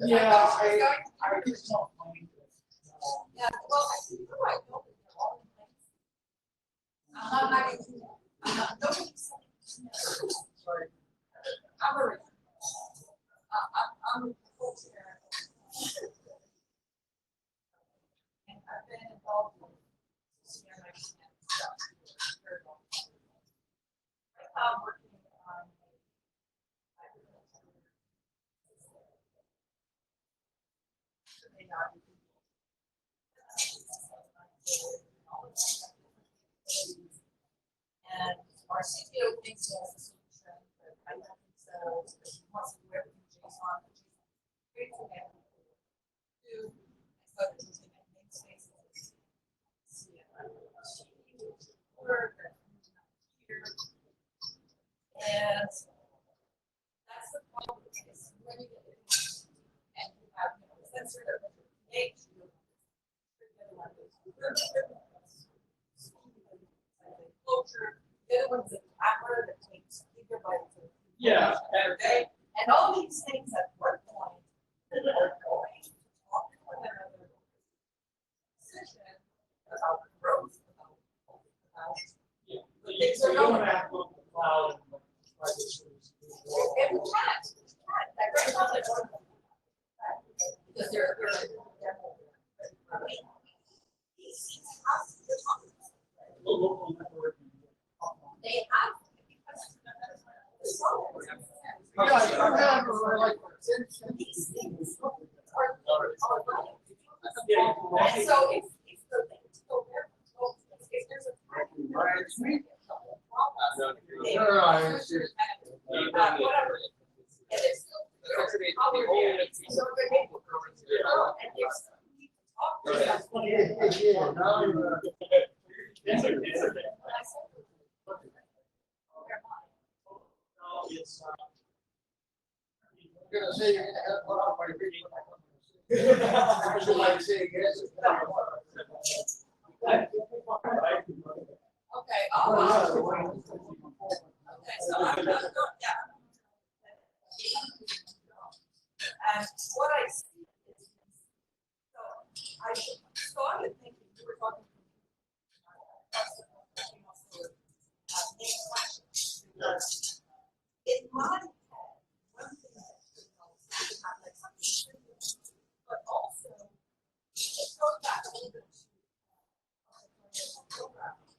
Yeah, I just don't find it. Yeah, well, I think I know that they're all in place. Sorry. I'm a, I'm a co-chair. And I've been involved with CMI stuff. Right now I'm working on and our CTO thinks he has a solution, but I don't think so. He wants to do everything JSON, which is great to get do, but it's using a namespace. And that's the problem is when you get it and you have a sensor that measures pH, the other one is closure, the other one's a camera that takes gigabytes of information every day, and all these things at one point are going to talk to one another decision about growth, about things are going. And we can't. Like right now, they're going because they're they have these things are and so if the things go there, if there's a whatever. And it's still probably so they're able to and there's You're gonna say you're gonna have put off my reading. Should I say yes? okay, okay, so I'm not, yeah. And what I see is, so I started thinking, you were talking in my head, one thing that should know is have like something, but also it goes back a little bit to programming.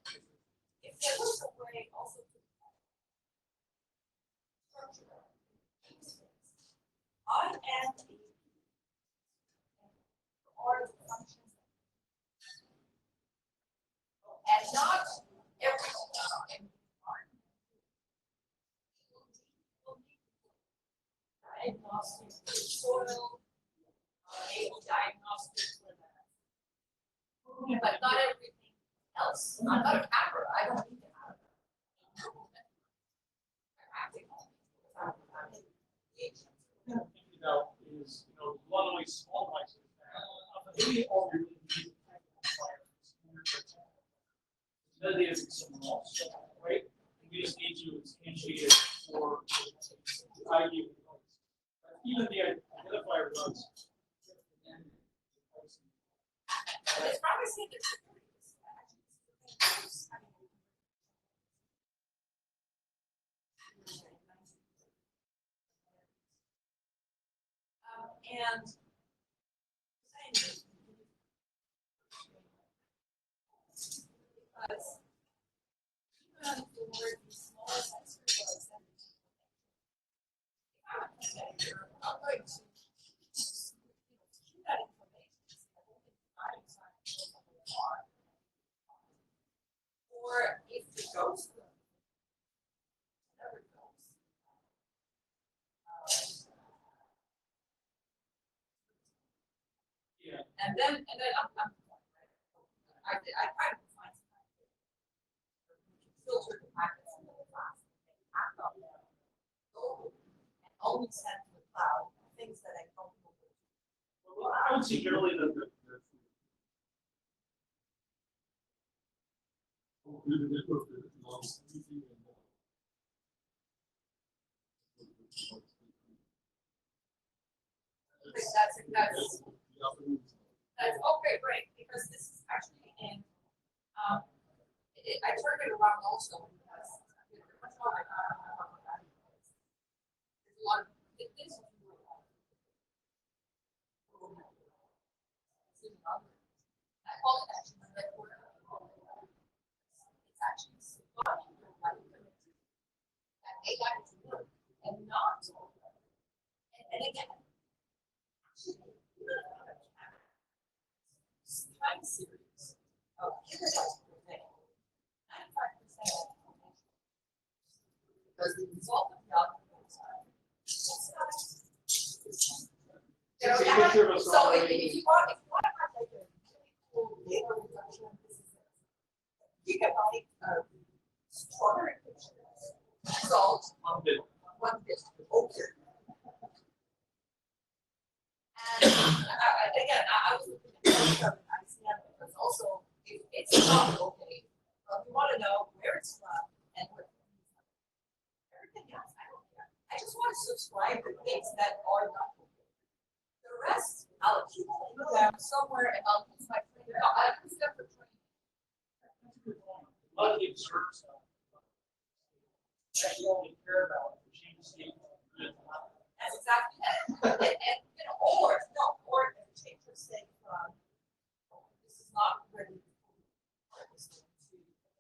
If there was a way also to structure these things, I am are the functions and not every time. Diagnostics for soil, able diagnostics for that. But not everything else. I'm not a camera. I don't need to have that. Is a lot of these small devices maybe all your metadata is somewhere else, right? We just need to instantiate it for the ID of the device. Even the identifier does. It's probably seen it. And because even for these small sensors, I'm going to that information. Or if it goes to them, never goes. Yeah. And then I'm I tried to find some filter the packets into the class, pack up and only send to the cloud things that I don't know. Well, I would say generally That's okay, great, because this is actually in I turned it around also because there's a lot of things. I call it actually the network. It's actually surviving the right connectivity. And AI is work and not. And again, time series of gigabytes per day. 95% of because the result of the algorithms are so if you want to have like a cool data reduction, this is a gigabyte of strawberry pictures result on 1 bit. Okay. And again, I was looking at ICM because also it's not okay. You want to know where it's from and what everything else. I don't care. I just want to subscribe to things that are not okay. The rest, I'll keep them somewhere and I'll use my free. No, I use them for training. Lucky certain stuff. That you only care about the change state. That's exactly it. And you know, or change your state from this is not ready.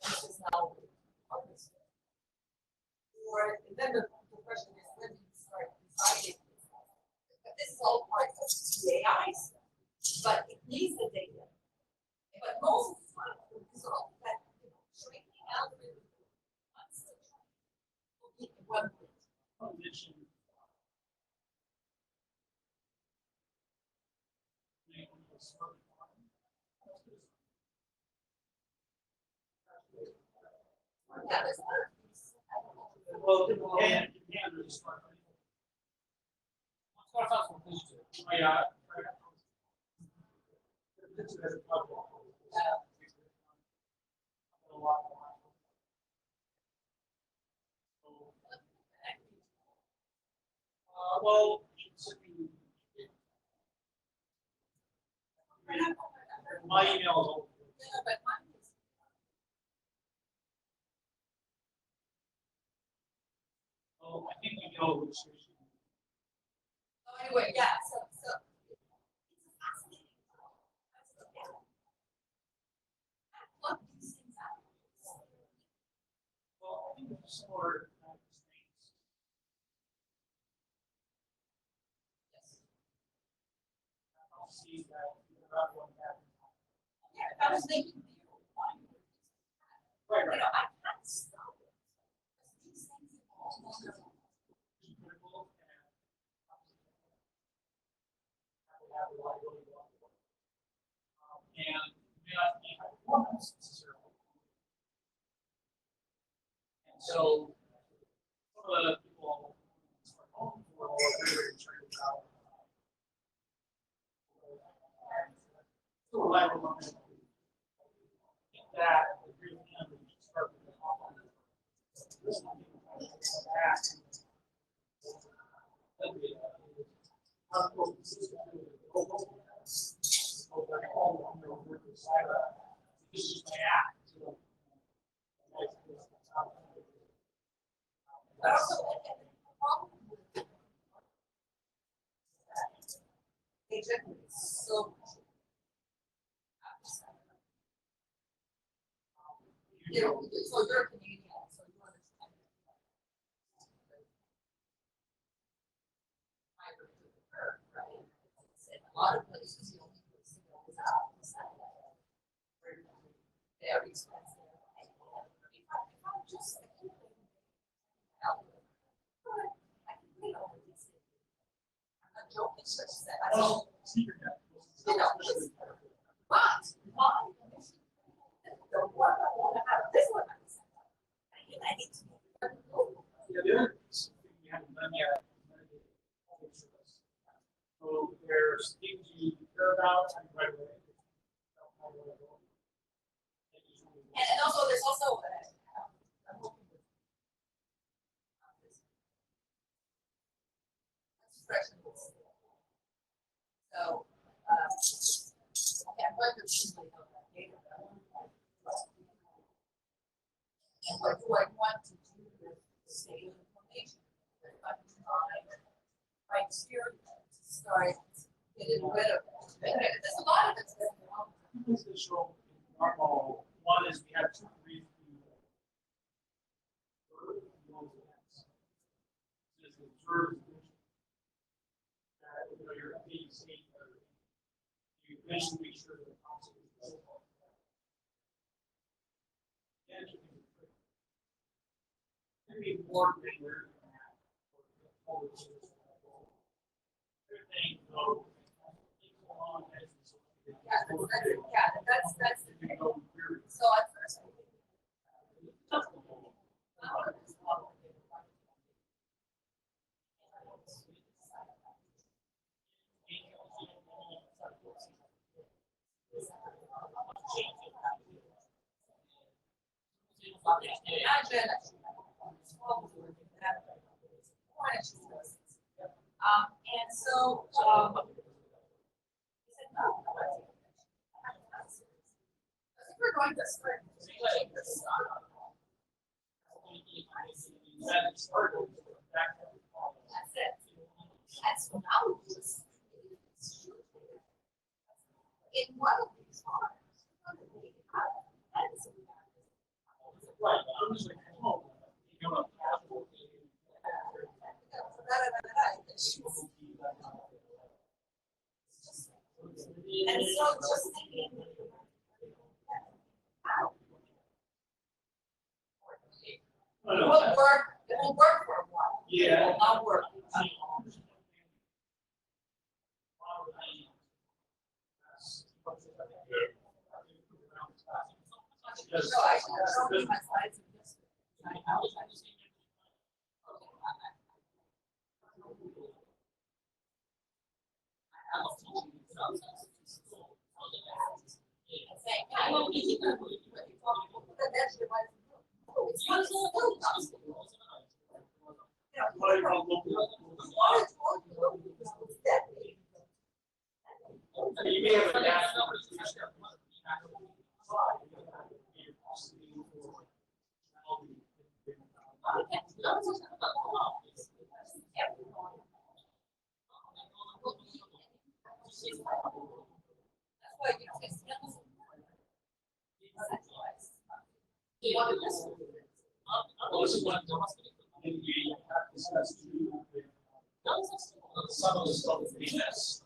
This is now harvested. Or then the question is when do you start deciding? But this is all part of the AI stuff. But it needs the data. But most of the time, the result that training algorithms once the training will be one bit. Yeah, there's other things. Well, you can really start. What's our conclusion? Oh, yeah. This is a couple. Well, my email is open. Oh, I think we know which station. So anyway, yeah, so it's a fascinating plug these things out. Well, I think it's similar things. Yes. I'll see that you're not going back. Yeah, I was thinking Right. You know, I can't stop it. These things evolve. And may not be high performance necessarily. And so some of the people are home for very concerned about that if you're the you should start with the They generate so much. You know, so you're Canadian, so you understand. Right? In a lot of places, you only put signal is out the satellite. Very expensive. If I'm just I can put it over these things. I'm not joking, it's just that I don't. You know, but my mission, the one I want to have this one. I need to. We haven't done yet. So there's things you care about and right away. And also, there's also I'm hoping with expressions. So, okay, I'm going to see data. And what do I want to do with the state information? Criteria to start getting rid of it. There's a lot of it's wrong. This is show normal. One is we have two brief. This is observed. That you're being seen. You basically make sure that the policy is maybe more than That's the thing. So at first, imagine and so we're going to start changing this that's it. And so now we just in one of these farms, and so just thinking, it will work for a while. Yeah. It will not work. So I should show you my slides of this. You may have a gas some of the stuff we miss.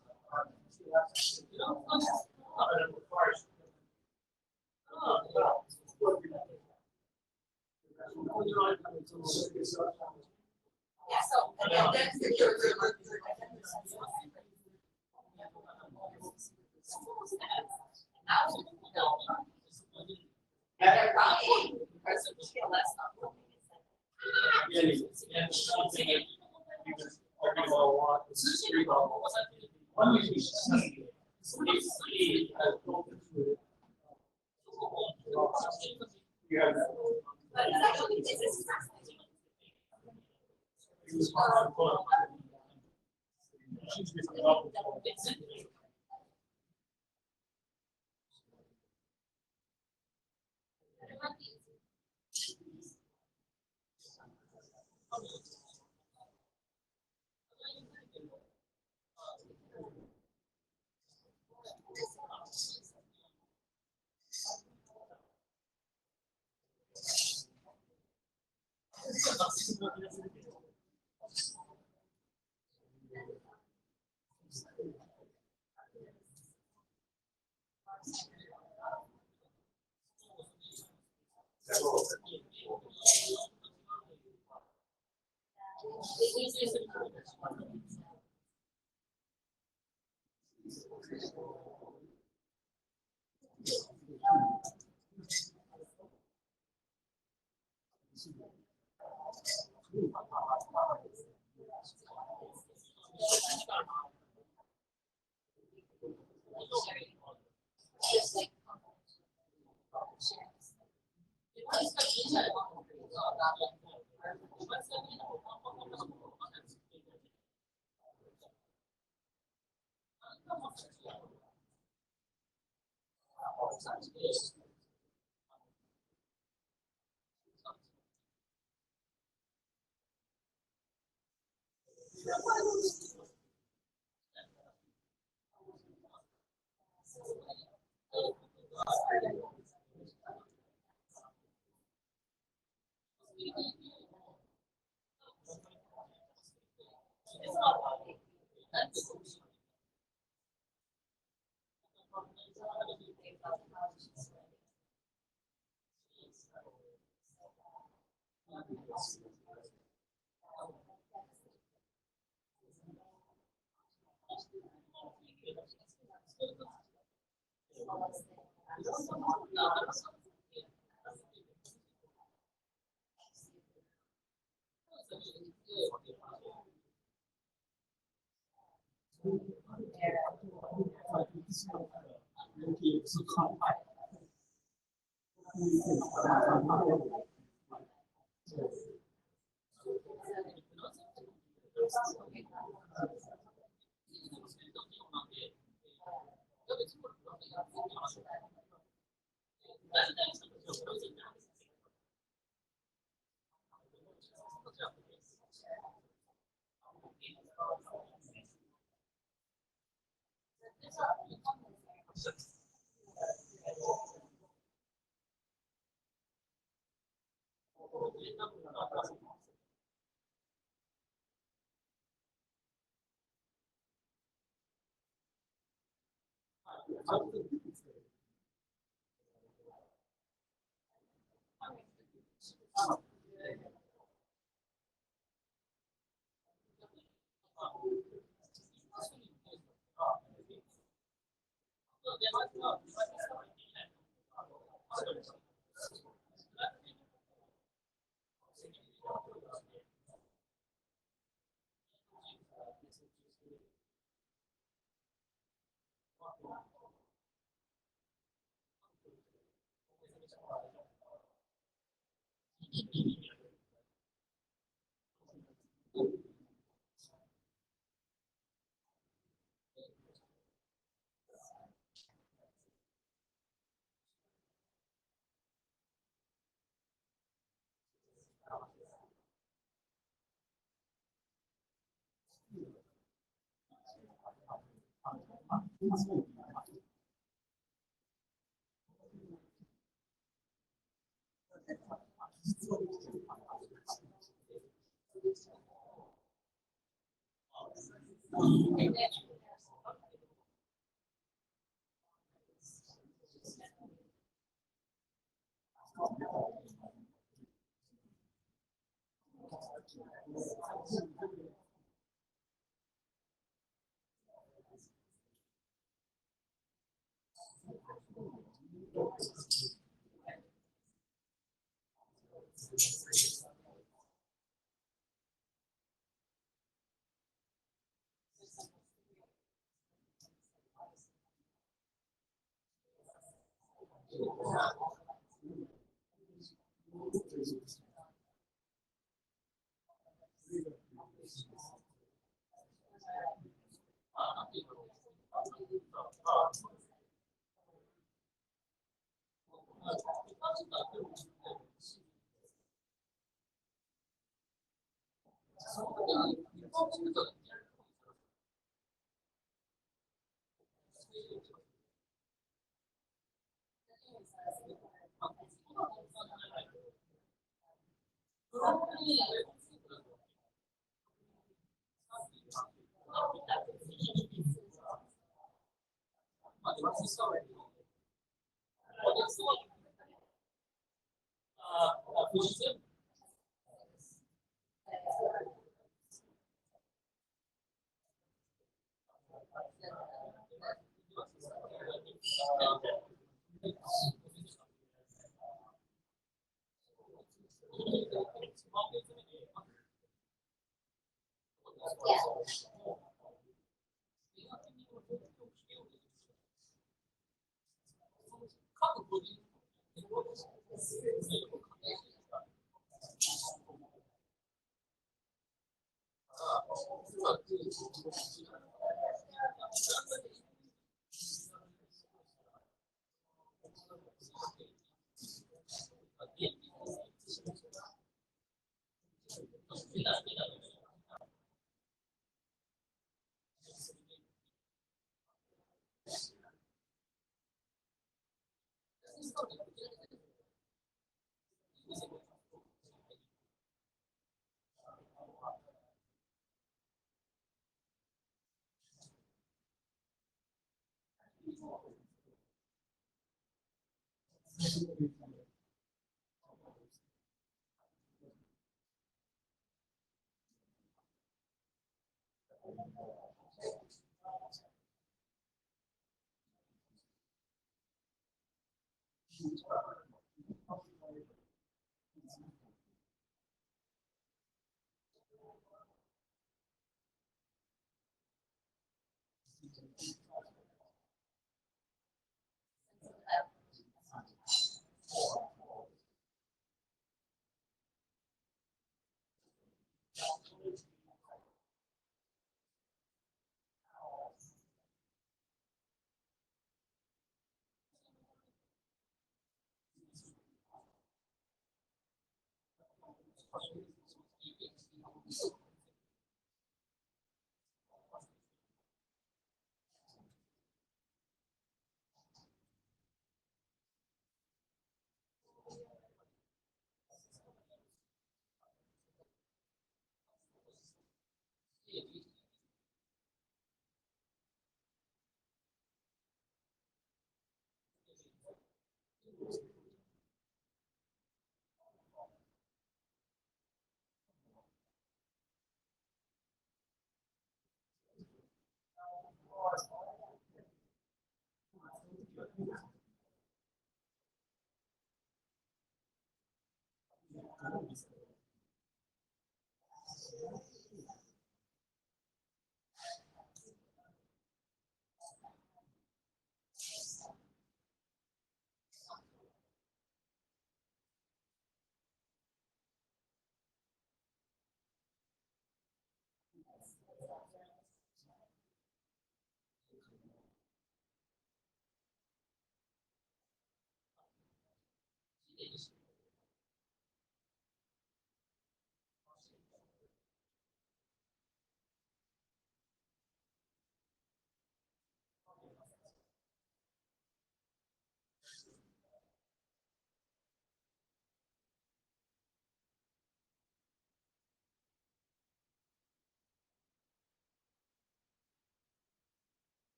Yeah, so, and then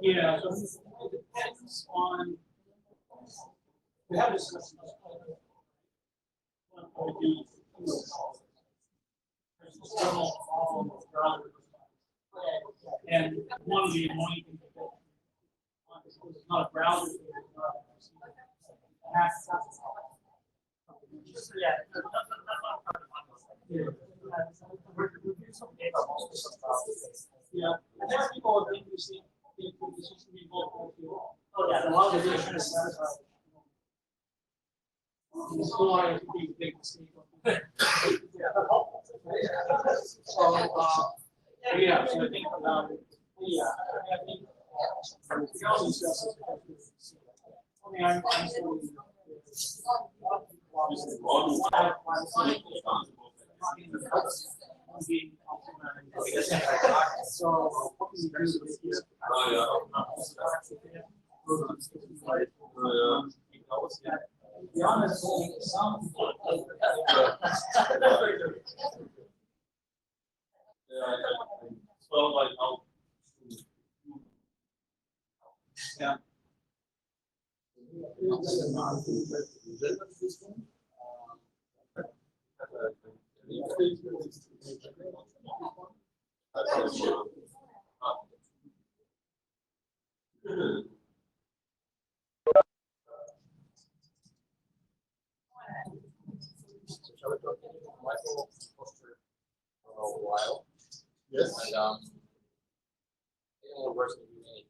Yeah, so it depends on, we have discussions. One would be, there's this thermal column of ground. And one of the annoying things that it's not a browser. Yeah, and there are people who think you see oh yeah, the law is just satisfied. So I think we take the same. So yeah, so I think yeah, I think we also discuss this. I mean, I'm so what we do is be honest, some well, like, I'll. yeah. Shall we talk to Michael Foster for a while? Yes. And any more version you need.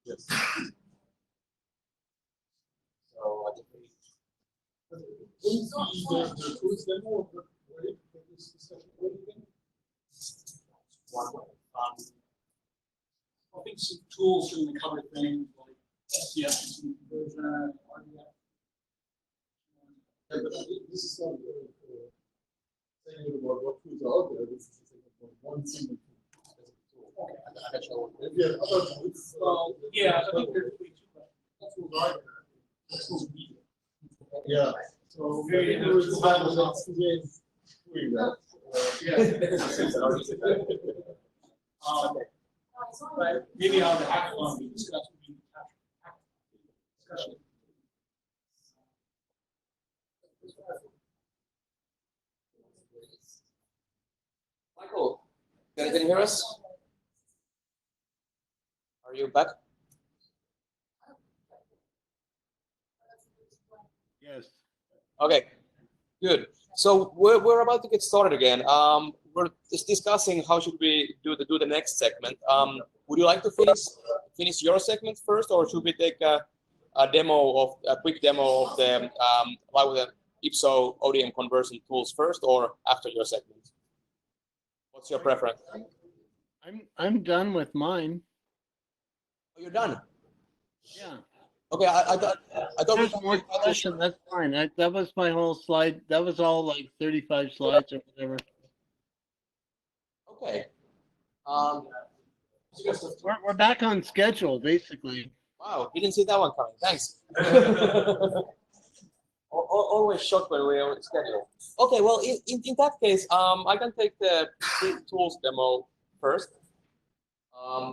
Yes. So I think we. The tools demo, right? This discussion, what do you think? One way. I think some tools shouldn't cover things like SDF conversion, RDF. Yeah, but this is not saying about what tools are out there. This is saying about one single tool. Okay. I can show. If you have other tools, Well, yeah, I think there's two questions. What tools are there? What tools need it? yeah. So Very maybe good. there's Doing that. But maybe on the hackathon, we discuss discussion. Michael, can you hear us? Are you back? Yes. Okay, good. So we're about to get started again. We're just discussing how should we do the next segment. Would you like to finish your segment first, or should we take a quick demo of the like with the IPSO ODM conversion tools first, or after your segment? What's your preference? I'm done with mine. Oh, you're done. Yeah. Okay, I thought There's more question. That's fine. That was my whole slide. That was all like 35 slides or whatever. Okay. We're back on schedule, basically. Wow, we didn't see that one coming. Thanks. Always shocked when we are scheduled. Okay, well, in that case, I can take the tools demo first.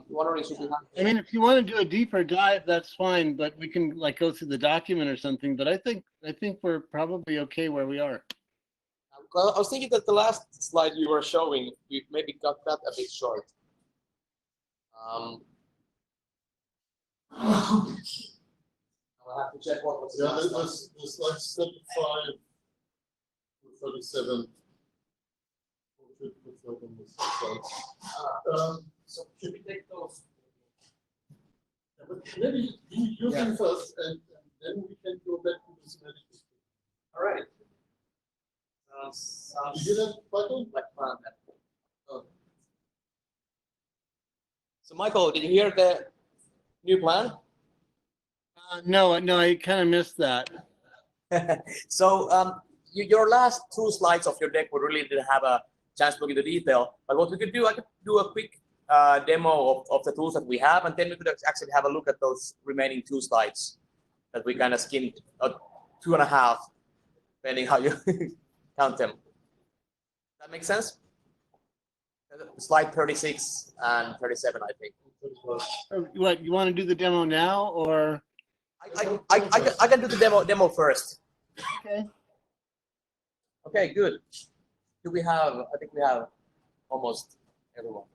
Wondering should we have. I mean, if you want to do a deeper dive, that's fine, but we can like go through the document or something. But I think we're probably okay where we are. Well, I was thinking that the last slide you were showing, we maybe got that a bit short. I'll have to check what was. Yeah, there's like step 5, 37. So should we take those? Yeah, but maybe you think first, and then we can go back to the schematic. All right. You hear that, Michael? Oh. So, Michael, did you hear the new plan? No, I kind of missed that. So, your last 2 slides of your deck we really didn't have a chance to look into detail. But what we could do, I could do a quick demo of the tools that we have, and then we could actually have a look at those remaining 2 slides that we kind of skimmed, 2.5, depending how you count them. That makes sense? Slide 36 and 37, I think. What, you want to do the demo now, or? I can do the demo first. Okay. Okay, good. Do we have? I think we have almost everyone.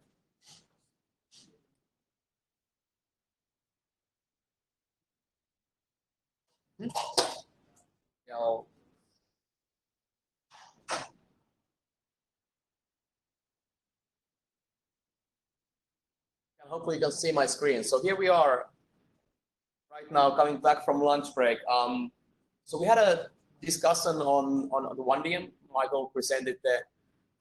Hopefully you can see my screen. So here we are right now coming back from lunch break. So we had a discussion on the 1DM. Michael presented the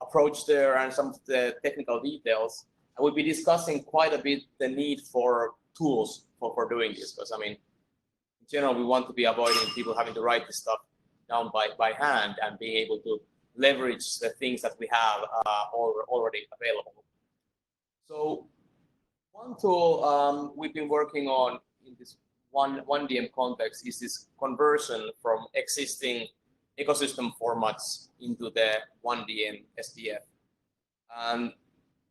approach there and some of the technical details. And we'll be discussing quite a bit the need for tools for doing this, because I mean, in general, we want to be avoiding people having to write this stuff down by hand and being able to leverage the things that we have already available. So one tool we've been working on in this 1DM context is this conversion from existing ecosystem formats into the 1DM SDF. And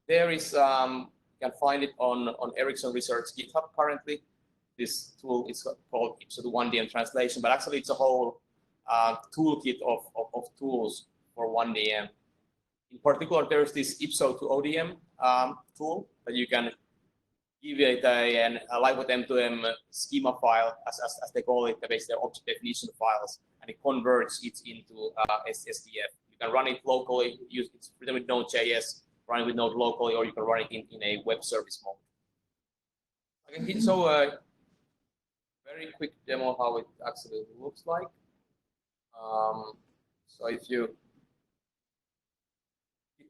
there is, you can find it on Ericsson Research GitHub currently. This tool is called IPSO to 1DM translation, but actually it's a whole toolkit of tools for 1DM. In particular, there's this IPSO to ODM tool that you can give it a live M2M schema file, as they call it, basically object definition files, and it converts it into SDF. You can run it locally, use it written with Node.js, run it with Node locally, or you can run it in a web service mode. I can show a very quick demo how it actually looks like. So if you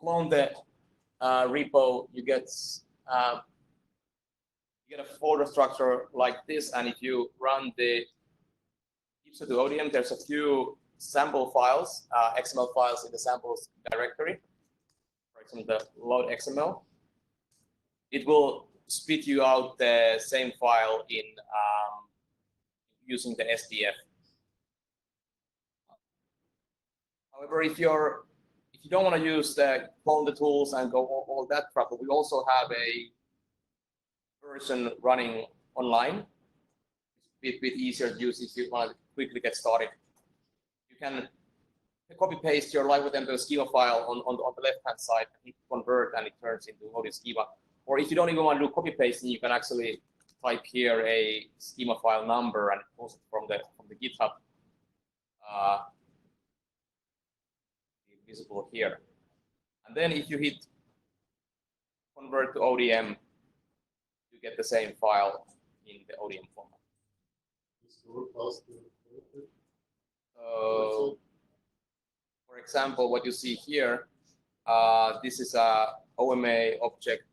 clone the repo, you get a folder structure like this, and if you run the IPSO to ODM, there's a few sample files, XML files in the samples directory. For example, the load XML. It will spit you out the same file in using the SDF. However, if you don't want to use clone the tools and go all that trouble, we also have a version running online. It's a bit easier to use if you want to quickly get started. You can copy paste your live M2M schema file on the left hand side, and hit convert, and it turns into ODM schema. Or if you don't even want to do copy pasting, you can actually type here a schema file number and post it from the GitHub. Visible here. And then if you hit convert to ODM, you get the same file in the ODM format. So, for example, what you see here, this is a OMA object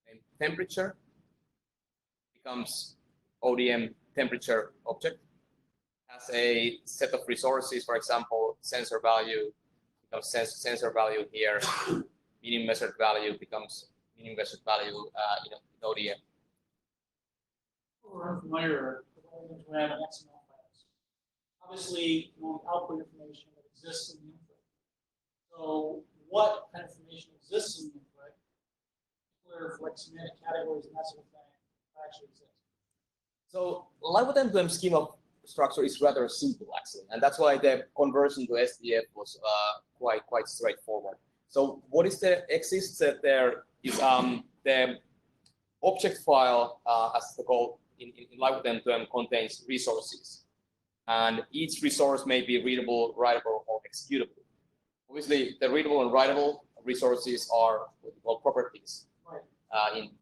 named temperature, becomes ODM temperature object, has a set of resources, for example, sensor value becomes sensor value here, meaning measured value becomes meaning measured value in ODM. We're unfamiliar with M2M and XML files. Obviously, you want output information that exists in the input. So what kind of information exists in the input, where for semantic categories and that sort of thing, actually exists? So live M2M schema structure is rather simple, actually, and that's why the conversion to SDF was quite straightforward. So what is exists there is the object file, as the call in live M2M, contains resources, and each resource may be readable, writable, or executable. Obviously, the readable and writable resources are what we call properties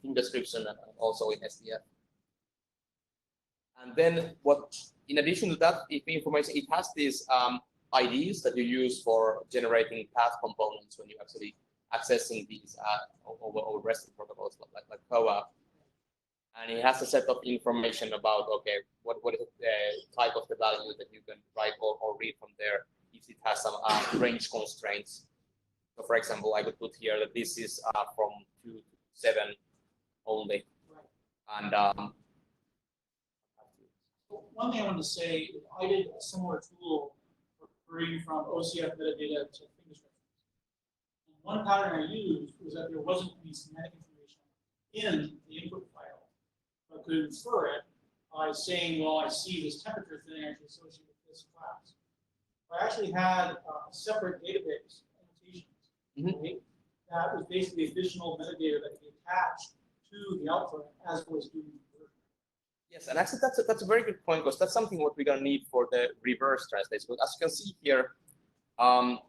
in description and also in SDF. And then in addition to that information, it has these IDs that you use for generating path components when you're actually accessing these over REST protocols like CoAP. And it has a set of information about, okay, what is the type of the value that you can write or read from there, if it has some range constraints. So for example, I could put here that this is from 2 to 7 only. And one thing I wanted to say, I did a similar tool for reading from OCF metadata to fingers reference. And one pattern I used was that there wasn't any semantic information in the input file, but could infer it by saying, well, I see this temperature thing actually associated with this class. I actually had a separate database annotations, right? That was basically additional metadata that could be attached to the output as was doing the conversion. Yes, and actually that's a very good point, because that's something what we're going to need for the reverse translation. But as you can see here,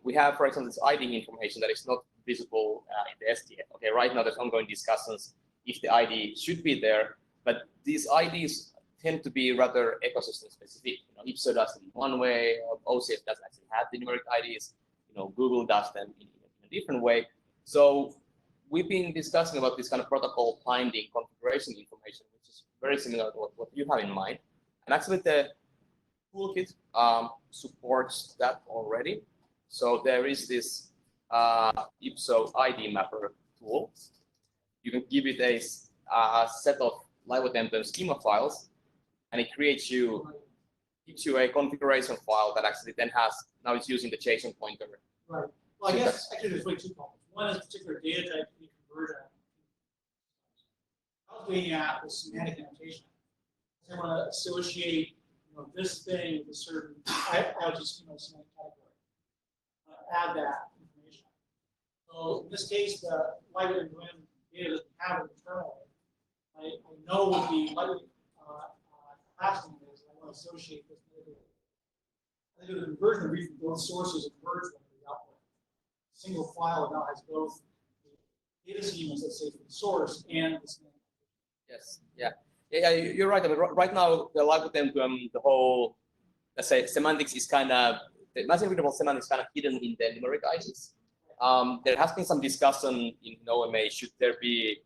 we have, for example, this ID information that is not visible in the SDF. Okay, right now there's ongoing discussions if the ID should be there, but these IDs tend to be rather ecosystem specific. IPSO does it in one way, OCF doesn't actually have the numeric IDs, Google does them in a different way. So we've been discussing about this kind of protocol binding configuration information, which is very similar to what you have in mind. And actually the toolkit supports that already. So there is this IPSO ID mapper tool. You can give it a set of live attempt and schema files, and it gives you a configuration file that actually then now it's using the JSON pointer. Right. Well, I guess actually there's really two problems. One is particular data type to be converted. I was doing that with semantic annotation. I want to associate this thing with a certain semantic category. Add that information. So in this case, the live and when data doesn't have it internally, I know what the capacity is. I want to associate this data. I think the conversion read from both sources and merge them to the output. A single file now has both the data schemas, let's say, from the source and the semantic. Yes. Yeah, you're right. I mean, right now, the live attempt, the whole, let's say, semantics is kind of, the massive readable semantics kind of hidden in the numeric IDs. There has been some discussion in OMA, should there be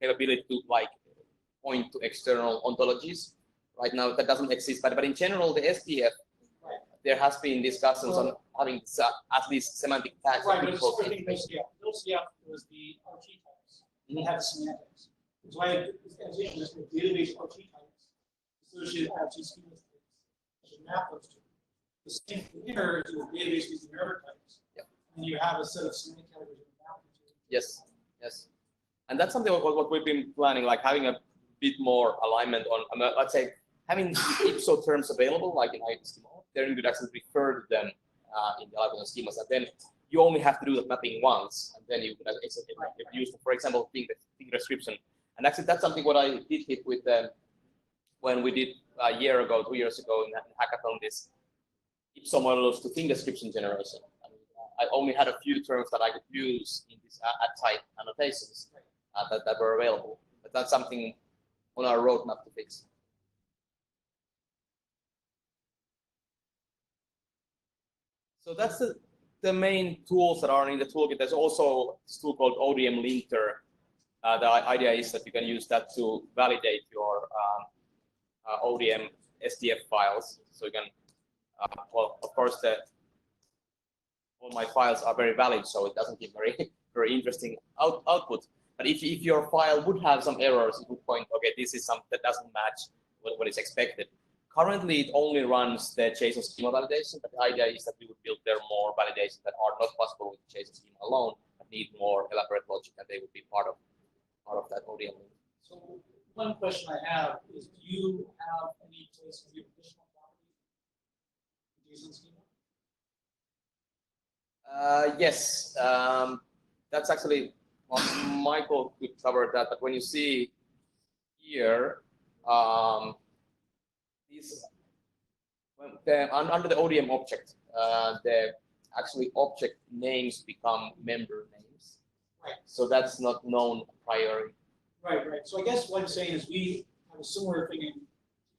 capability to point to external ontologies. Right now, that doesn't exist, but in general, the SDF, there has been discussions on having at least semantic tags. Right, but it's everything OCF was the RT types. They have the semantics. That's why this transition is the database RT types associated with RT schemas. I should map those two. The same thing here is with database with numeric types. Yep. And you have a set of semantic categories in the map. Yes. And that's something what we've been planning, like having a bit more alignment on, let's say, having IPSO terms available, like in IETF schema, then you could actually refer to them in the live schemas, and then you only have to do the mapping once, and then you can use, for example, thing description. And actually, that's something what I did hit with when we did a year ago, 2 years ago in hackathon, this IPSO models to thing description generation. I only had a few terms that I could use in these type annotations that were available, but that's something on our roadmap to fix. So that's the main tools that are in the toolkit. There's also this tool called ODM linter. The idea is that you can use that to validate your ODM SDF files. So you can, well, of course, all my files are very valid, so it doesn't give very interesting output. But if your file would have some errors, it would point, okay, this is something that doesn't match what is expected. Currently, it only runs the JSON schema validation, but the idea is that we would build there more validations that are not possible with JSON schema alone, but need more elaborate logic, and they would be part of that ODM. So one question I have is, do you have any place to give additional properties in JSON schema? Yes, that's actually, well, Michael could cover that, but when you see here, under the ODM object, the actually object names become member names. Right. So that's not known priori. Right. So I guess what I'm saying is we have a similar thing in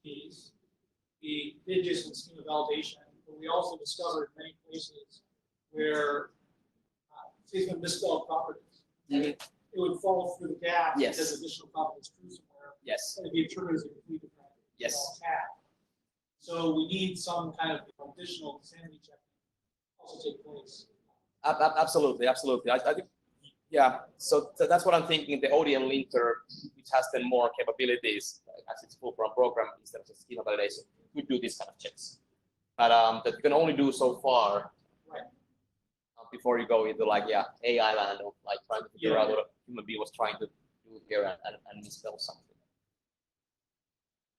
these. We did JSON schema validation, but we also discovered many places where say some misspelled properties. Mm-hmm. It would fall through the gap Yes. because additional properties true somewhere. Yes. And it'd be triggered as a complete different Yes. tag. So we need some kind of additional sanity check also take place. Absolutely. I think, yeah. So that's what I'm thinking. The ODM linter, which has then more capabilities, as it's full program instead of schema validation, would do these kind of checks. But that you can only do so far. Right. Before you go into AI land of trying to figure out what a human being was trying to do here and misspell something.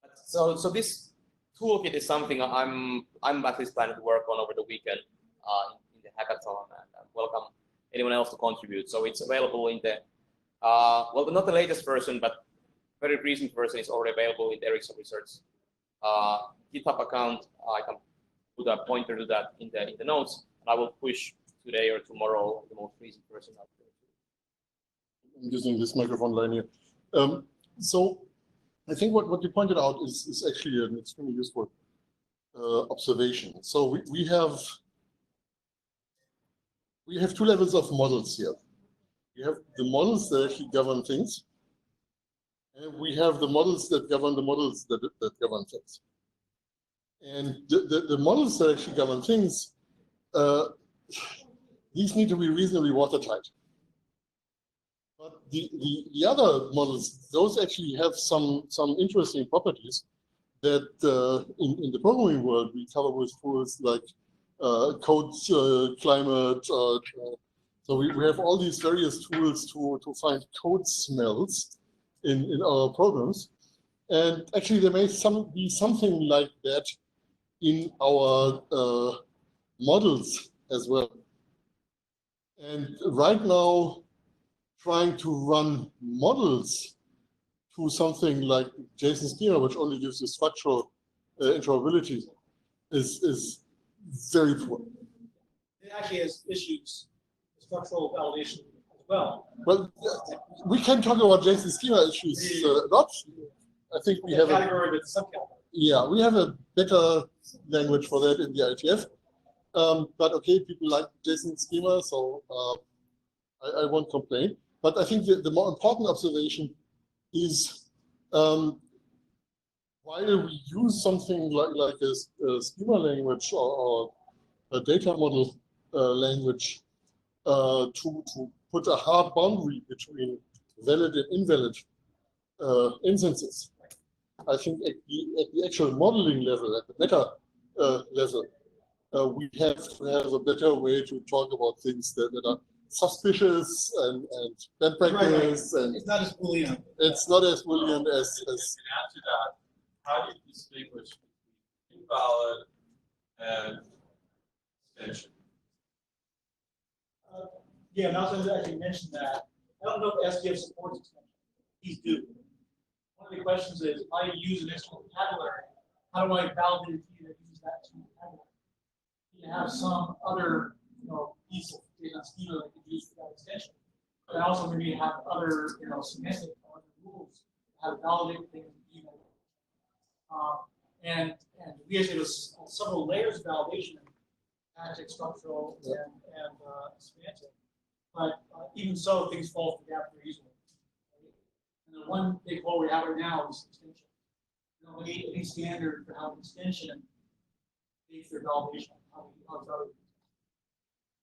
But so this toolkit is something I'm at least planning to work on over the weekend in the hackathon, and welcome anyone else to contribute. So it's available in the well, not the latest version, but very recent version is already available in the Ericsson Research GitHub account. I can put a pointer to that in the notes, and I will push today or tomorrow the most recent version out there. I'm using this microphone line here. So I think what you pointed out is actually an extremely useful observation. So we have two levels of models here. We have the models that actually govern things, and we have the models that govern the models that govern things. And the models that actually govern things, these need to be reasonably watertight. But the other models, those actually have some interesting properties that in the programming world we cover with tools like code climate. So we have all these various tools to find code smells in our programs. And actually there may be something like that in our models as well. And right now, trying to run models to something like JSON schema, which only gives you structural interoperability, is very poor. It actually has issues, structural validation as well. Well, we can talk about JSON schema issues a lot. I think we have category with subcategory. Yeah, we have a better language for that in the IETF. But okay, people like JSON schema, so I won't complain. But I think the more important observation is while we use something like a schema language or a data model language to put a hard boundary between valid and invalid instances, I think at the actual modeling level, at the meta level, we have to have a better way to talk about things that are suspicious and bad practice. Right. And it's not as Boolean. It's not as Boolean as. And add to that, how do you distinguish between invalid and extension? Yeah, Malcolm actually mentioned that. I don't know if SDF supports extension. These do. One of the questions is, if I use an external vocabulary, how do I validate a key that uses that external vocabulary? You have some other, piece of data schema that could use for that extension. And also maybe have other, semantic or other rules how to validate things. And we actually have several layers of validation, tactic, structural, and semantic. But even so, things fall through the gap very easily. And the one big hole we have right now is extension. We need any standard for how an extension needs their validation.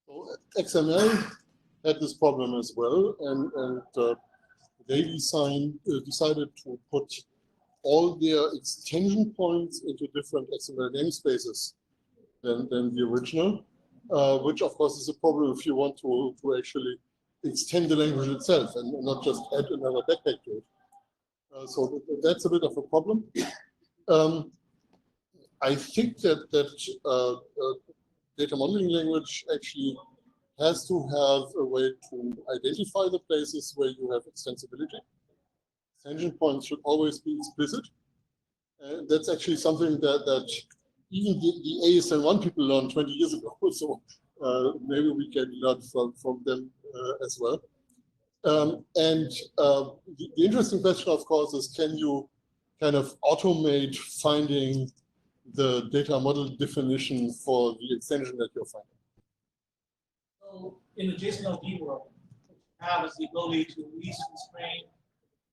So XML had this problem as well, and they decided to put all their extension points into different XML namespaces than the original, which of course is a problem if you want to actually extend the language itself and not just add another backpack to it. So that's a bit of a problem. I think that data modeling language actually has to have a way to identify the places where you have extensibility. Extension points should always be explicit. That's actually something that even the ASL1 people learned 20 years ago. So maybe we can learn from them as well. The interesting question, of course, is can you kind of automate finding the data model definition for the extension that you're finding? So in the JSON-LD world, what you have is the ability to least constrain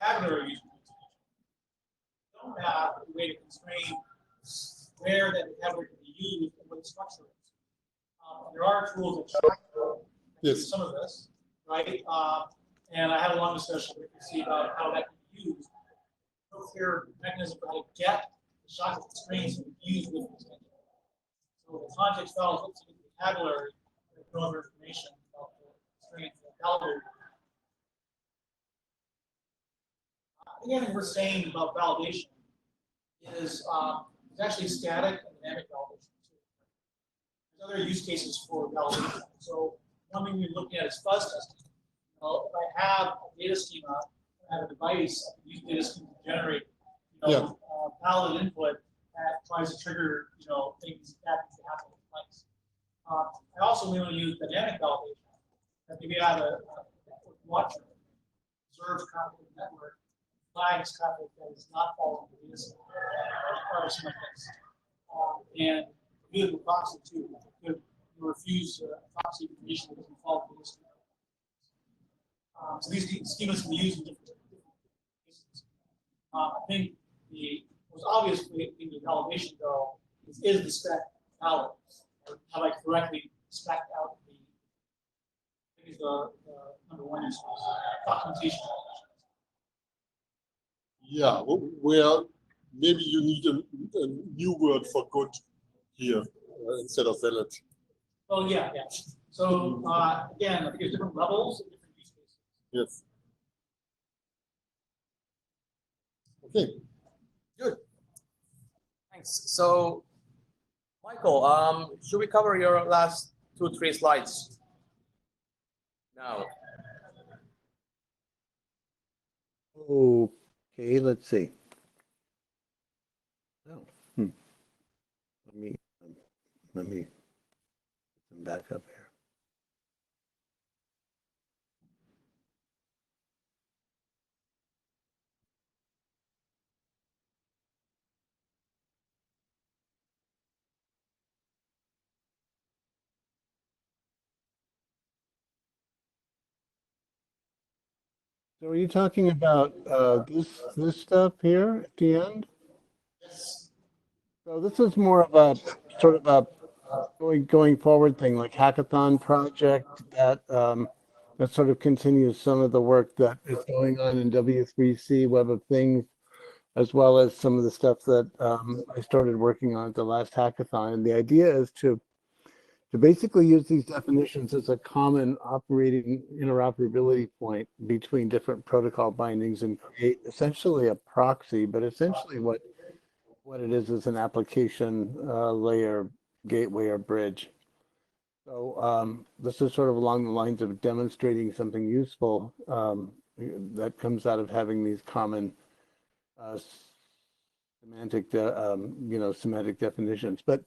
vocabulary using extension. You don't have a way to constrain where that vocabulary can be used and what the structure is. There are tools that track some of this, right? And I had a long discussion with you about how that can be used. No clear mechanism for how to get the shock constraints and use with extension. So the context files looks at the vocabulary, there's no other information about the constraints and validation. The other thing we're saying about validation is it's actually static and dynamic validation too. There's other use cases for validation. So one thing we're looking at is fuzz testing. If I have a data schema, I have a device, I can use data schema to generate, valid input that tries to trigger, things that happen in place. I also want to use dynamic validation. That maybe I have a network watcher, observes traffic in the network, flags traffic that is not following the DSL or some of this. And good with proxy too. Could refuse proxy information that doesn't follow the DSL. So these schemas can be used in different cases. I think the most obvious in the elevation though is the spec out. How I correctly spec out the, I think is the number one use documentation. Yeah, where maybe you need a new word for good here instead of valid. Oh, yeah, yeah. So again, I think there's different levels and different use cases. Yes. Okay. Good. Thanks. So, Michael, should we cover your last 2-3 slides now? Okay, let's see. Oh, let me back up here. So are you talking about this stuff here at the end? Yes. So this is more of a sort of a going forward thing, like hackathon project that that sort of continues some of the work that is going on in W3C Web of Things, as well as some of the stuff that I started working on at the last hackathon. And the idea is to basically use these definitions as a common operating interoperability point between different protocol bindings and create essentially a proxy, but essentially what it is an application layer, gateway, or bridge. So this is sort of along the lines of demonstrating something useful that comes out of having these common semantic definitions. But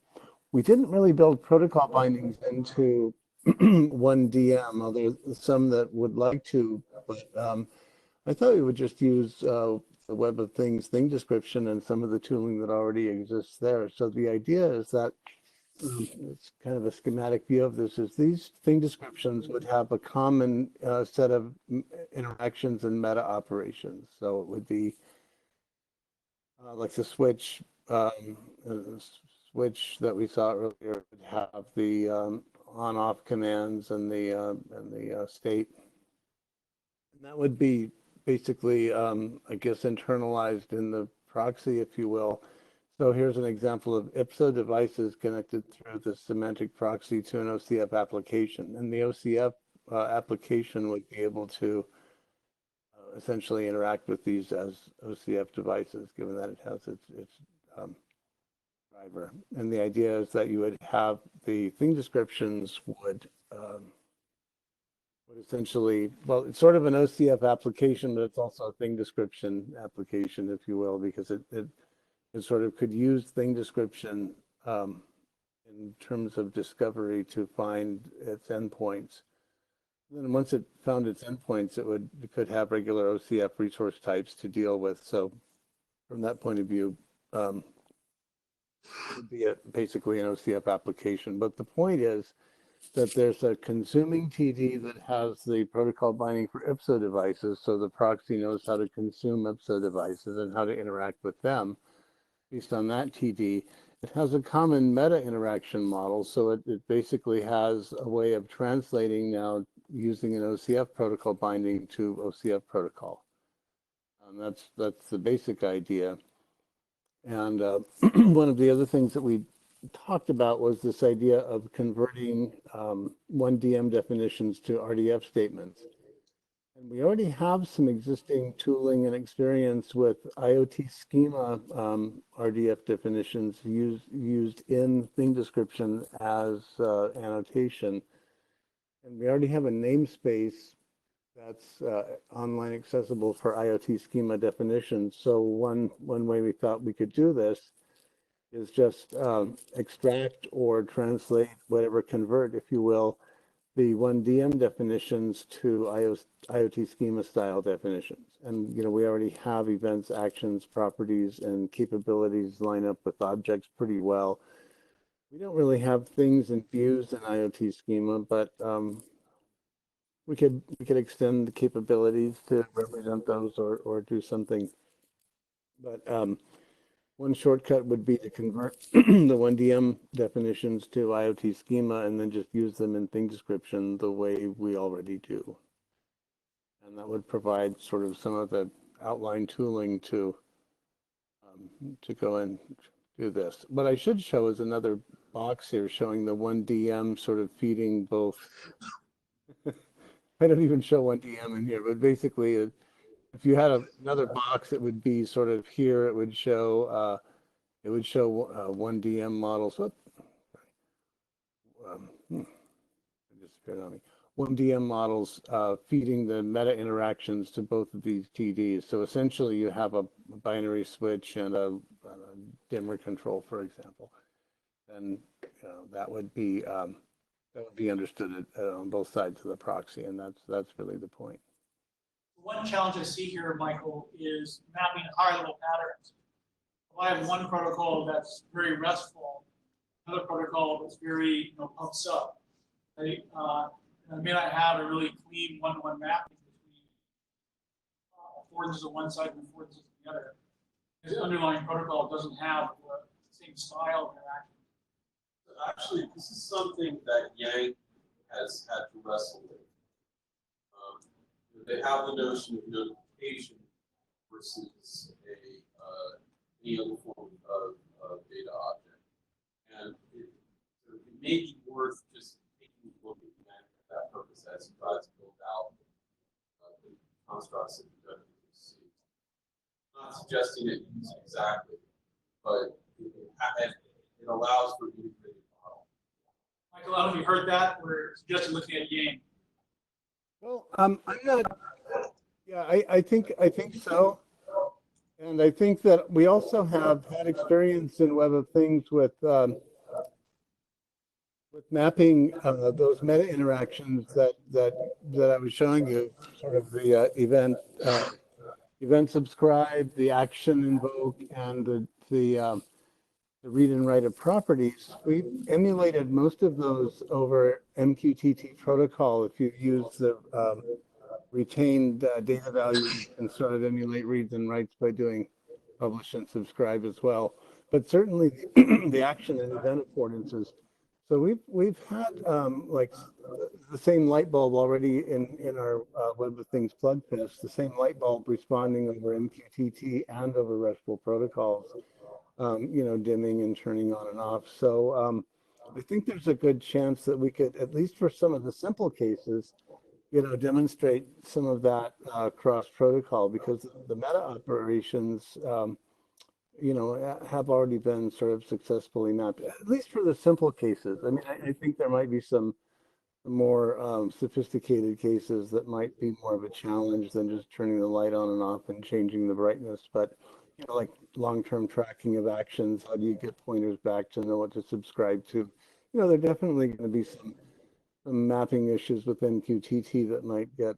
we didn't really build protocol bindings into one DM, although some that would like to, but I thought we would just use the Web of Things thing description and some of the tooling that already exists there. So the idea is that it's kind of a schematic view of this, is these thing descriptions would have a common set of interactions and meta operations. So it would be like the switch that we saw earlier would have the on-off commands and the state. And that would be basically, I guess, internalized in the proxy, if you will. So here's an example of IPSO devices connected through the semantic proxy to an OCF application. And the OCF application would be able to essentially interact with these as OCF devices, given that it has its driver. And the idea is that you would have the thing descriptions would essentially, well, it's sort of an OCF application, but it's also a thing description application, if you will, because it sort of could use thing description in terms of discovery to find its endpoints. And then once it found its endpoints, it could have regular OCF resource types to deal with. So from that point of view, it would be basically an OCF application. But the point is that there's a consuming TD that has the protocol binding for IPSO devices, so the proxy knows how to consume IPSO devices and how to interact with them based on that TD. It has a common meta interaction model, so it basically has a way of translating now using an OCF protocol binding to OCF protocol. That's the basic idea. And one of the other things that we talked about was this idea of converting 1DM definitions to RDF statements. And we already have some existing tooling and experience with IoT schema RDF definitions used in thing description as annotation. And we already have a namespace that's online accessible for IoT schema definitions. So one way we thought we could do this is just extract or translate, whatever, convert, if you will, the 1DM definitions to IoT schema style definitions. And, we already have events, actions, properties, and capabilities line up with objects pretty well. We don't really have things infused in IoT schema, but we could extend the capabilities to represent those or do something. But one shortcut would be to convert the 1DM definitions to IoT schema and then just use them in thing description the way we already do. And that would provide sort of some of the outline tooling to go and do this. What I should show is another box here showing the 1DM sort of feeding both. I don't even show 1DM in here, but basically if you had another box, it would be sort of here, it would show 1DM models. It just appeared on me. 1DM models feeding the meta interactions to both of these TDs. So essentially you have a binary switch and a dimmer control, for example. And that would be understood on both sides of the proxy, and that's really the point. One challenge I see here, Michael, is mapping higher level patterns. If I have one protocol that's very RESTful, another protocol that's very pub sub, I may not have a really clean one-to-one mapping between affordances on one side and affordances on the other. Because the underlying protocol doesn't have the same style of interaction. Actually, this is something that Yang has had to wrestle with. They have the notion of notification versus any other form of data object. And it may be worth just taking a look at that purpose as you try to build out the constructs that you don't see. I'm not suggesting that you use it exactly, but it allows for integrated model. Michael, I don't know if you heard that. We're suggesting looking at Yang. Well, I'm not. Yeah, I think so, and I think that we also have had experience in Web of Things with mapping those meta interactions that I was showing you, sort of the event subscribe, the action invoke, and the read and write of properties. We emulated most of those over MQTT protocol. If you use the retained data values and sort of emulate reads and writes by doing publish and subscribe as well. But certainly the action and event affordances. So we've had like the same light bulb already in our Web of Things plug test, the same light bulb responding over MQTT and over RESTful protocols. Dimming and turning on and off. So I think there's a good chance that we could, at least for some of the simple cases, demonstrate some of that cross protocol, because the meta operations, have already been sort of successfully mapped, at least for the simple cases. I mean, I think there might be some more sophisticated cases that might be more of a challenge than just turning the light on and off and changing the brightness. But like long-term tracking of actions, how do you get pointers back to know what to subscribe to? There are definitely going to be some mapping issues with MQTT that might get,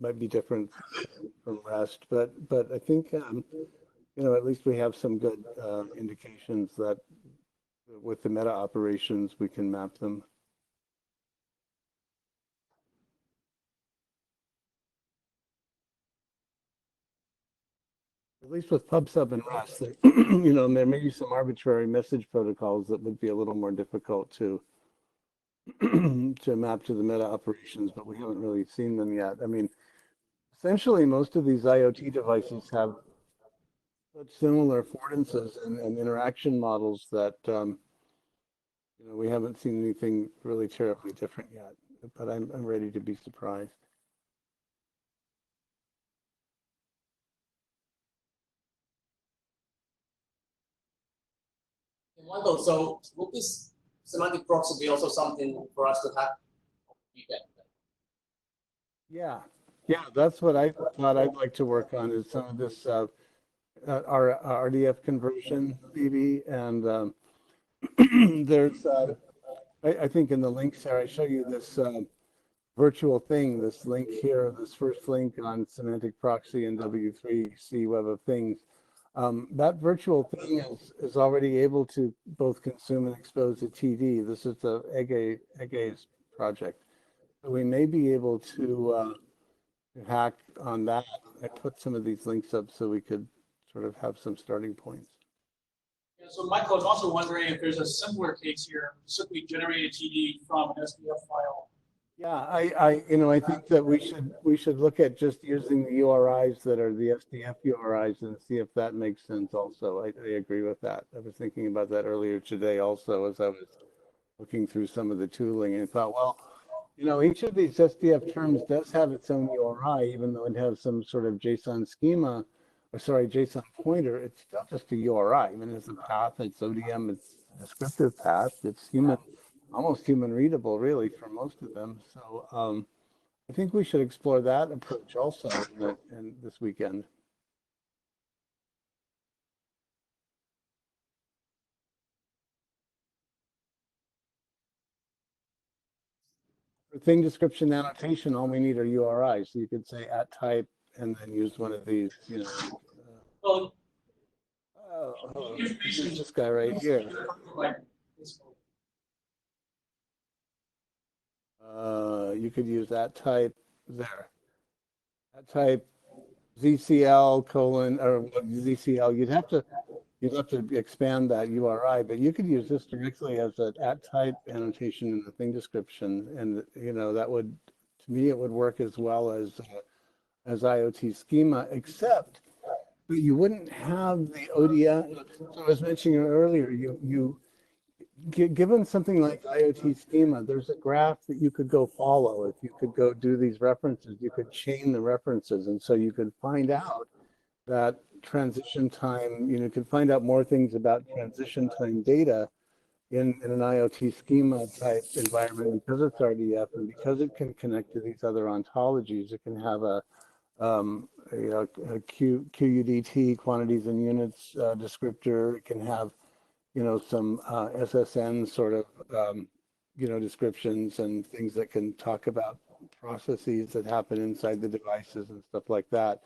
might be different from REST. But I think, at least we have some good indications that with the meta operations, we can map them. At least with PubSub and REST, there may be some arbitrary message protocols that would be a little more difficult to to map to the meta operations, but we haven't really seen them yet. I mean, essentially, most of these IoT devices have such similar affordances and interaction models that we haven't seen anything really terribly different yet. But I'm ready to be surprised. Michael, so would this semantic proxy be also something for us to have? Yeah, that's what I thought I'd like to work on, is some of this our RDF conversion, maybe, and there's I think in the links there, I show you this virtual thing, this link here, this first link on semantic proxy and W3C Web of Things. That virtual thing is already able to both consume and expose to TD. This is the EGE's project. So we may be able to hack on that. I put some of these links up so we could sort of have some starting points. Yeah, so Michael, I was also wondering if there's a simpler case here, simply generate a TD from an SDF file. Yeah, I think that we should look at just using the URIs that are the SDF URIs and see if that makes sense also. I agree with that. I was thinking about that earlier today also as I was looking through some of the tooling and thought, well, each of these SDF terms does have its own URI, even though it has some sort of JSON schema, or sorry, JSON pointer. It's still just a URI. I mean, it's a path, it's ODM, it's a descriptive path, it's almost human readable, really, for most of them. So I think we should explore that approach also in this weekend. For thing description annotation, all we need are URIs. So you could say @type and then use one of these, Well, use this guy right here. You could use @type there. @type ZCL : or ZCL. You'd have to expand that URI, but you could use this directly as an @type annotation in the thing description, and that would, to me, it would work as well as IoT schema, except that you wouldn't have the ODM. So I was mentioning earlier, given something like IoT schema, there's a graph that you could go follow. If you could go do these references, you could chain the references, and so you could find out that transition time, could find out more things about transition time data in an IoT schema type environment because it's RDF and because it can connect to these other ontologies. It can have a QUDT, quantities and units descriptor. It can have, some SSN sort of, descriptions and things that can talk about processes that happen inside the devices and stuff like that.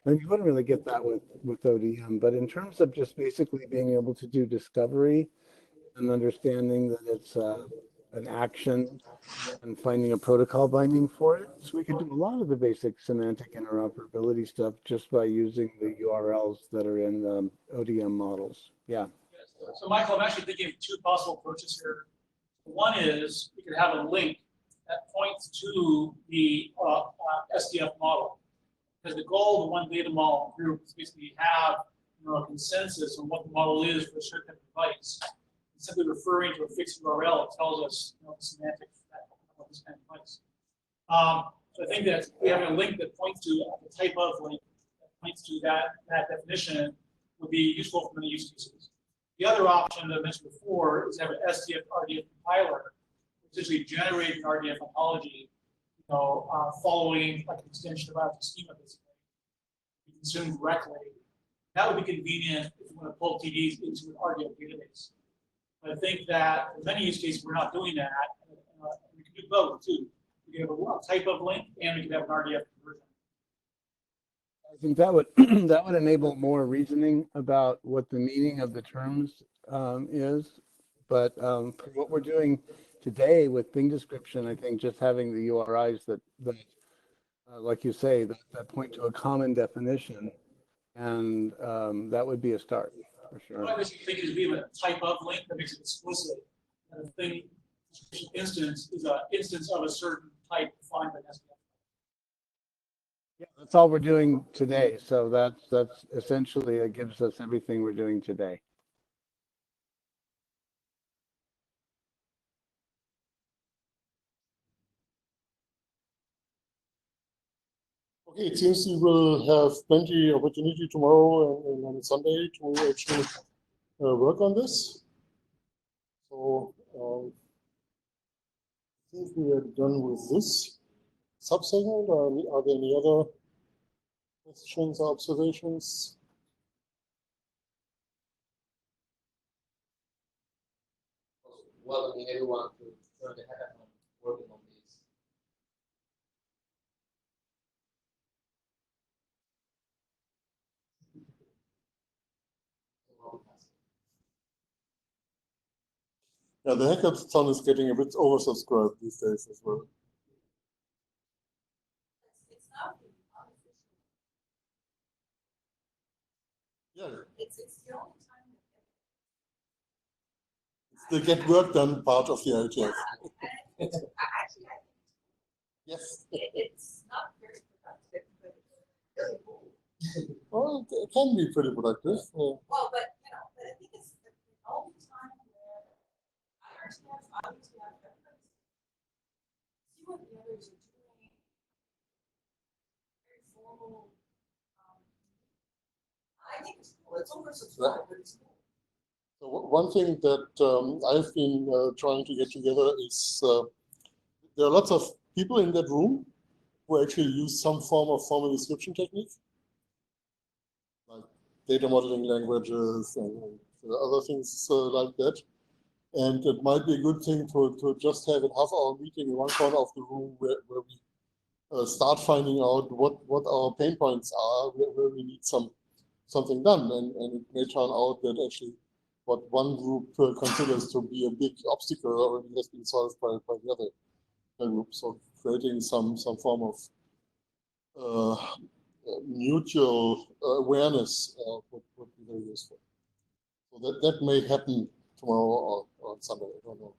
And you wouldn't really get that with ODM, but in terms of just basically being able to do discovery and understanding that it's an action and finding a protocol binding for it, so we could do a lot of the basic semantic interoperability stuff just by using the URLs that are in ODM models. Yeah. So Michael, I'm actually thinking of two possible approaches here. One is we could have a link that points to the SDF model. Because the goal of the one data model group is basically have a consensus on what the model is for a certain device. And simply referring to a fixed URL tells us the semantics of this kind of device. So I think that we have a link that points to the type of link that points to that definition would be useful for many use cases. The other option that I mentioned before is have an SDF RDF compiler, essentially generate an RDF ontology, following like an extension of IoT schema, basically, consumed directly. That would be convenient if you want to pull TDs into an RDF database. But I think that for many use cases, we're not doing that. We can do both too. We can have a type of link, and we can have an RDF conversion. I think that would that would enable more reasoning about what the meaning of the terms is. But for what we're doing today with thing description, I think just having the URIs that like you say, that point to a common definition, and that would be a start for sure. What I basically think is we have a type of link that makes it explicit. And the thing instance is an instance of a certain type defined by SDF. Yeah, that's all we're doing today. So that's essentially, it gives us everything we're doing today. Okay, it seems we will have plenty of opportunity tomorrow and on Sunday to actually work on this. So I think we are done with this subsegment. Are there any other questions or observations? welcoming everyone to join the hackathon working on this. Yeah, the hackathon is getting a bit oversubscribed these days as well. It's not really unofficial. Yeah, It's the only time it's the get work done part of the IETF. actually, Yes. it's not very productive, but it's really cool. Well, it can be pretty productive. Well, but but I think it's the only time where everybody see what the others are doing. Very formal. I think it's cool. It's oversubscribed, but it's cool. So one thing that I've been trying to get together is there are lots of people in that room who actually use some form of formal description technique, like data modeling languages and other things like that. And it might be a good thing to just have a half-hour meeting in one corner of the room where we start finding out what our pain points are, where we need something done. And it may turn out that actually what one group considers to be a big obstacle already has been solved by the other group. So creating some form of mutual awareness would be very useful. So that may happen tomorrow or on Sunday. I don't know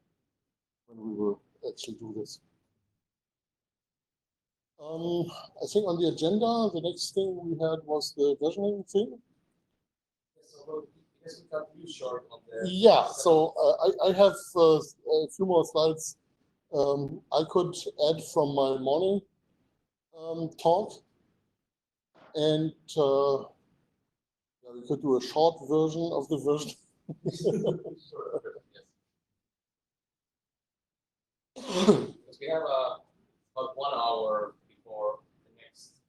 when we will actually do this. I think on the agenda, the next thing we had was the versioning thing. Yeah, so I have a few more slides I could add from my morning talk. And we could do a short version of the version. Because we have about 1 hour before the next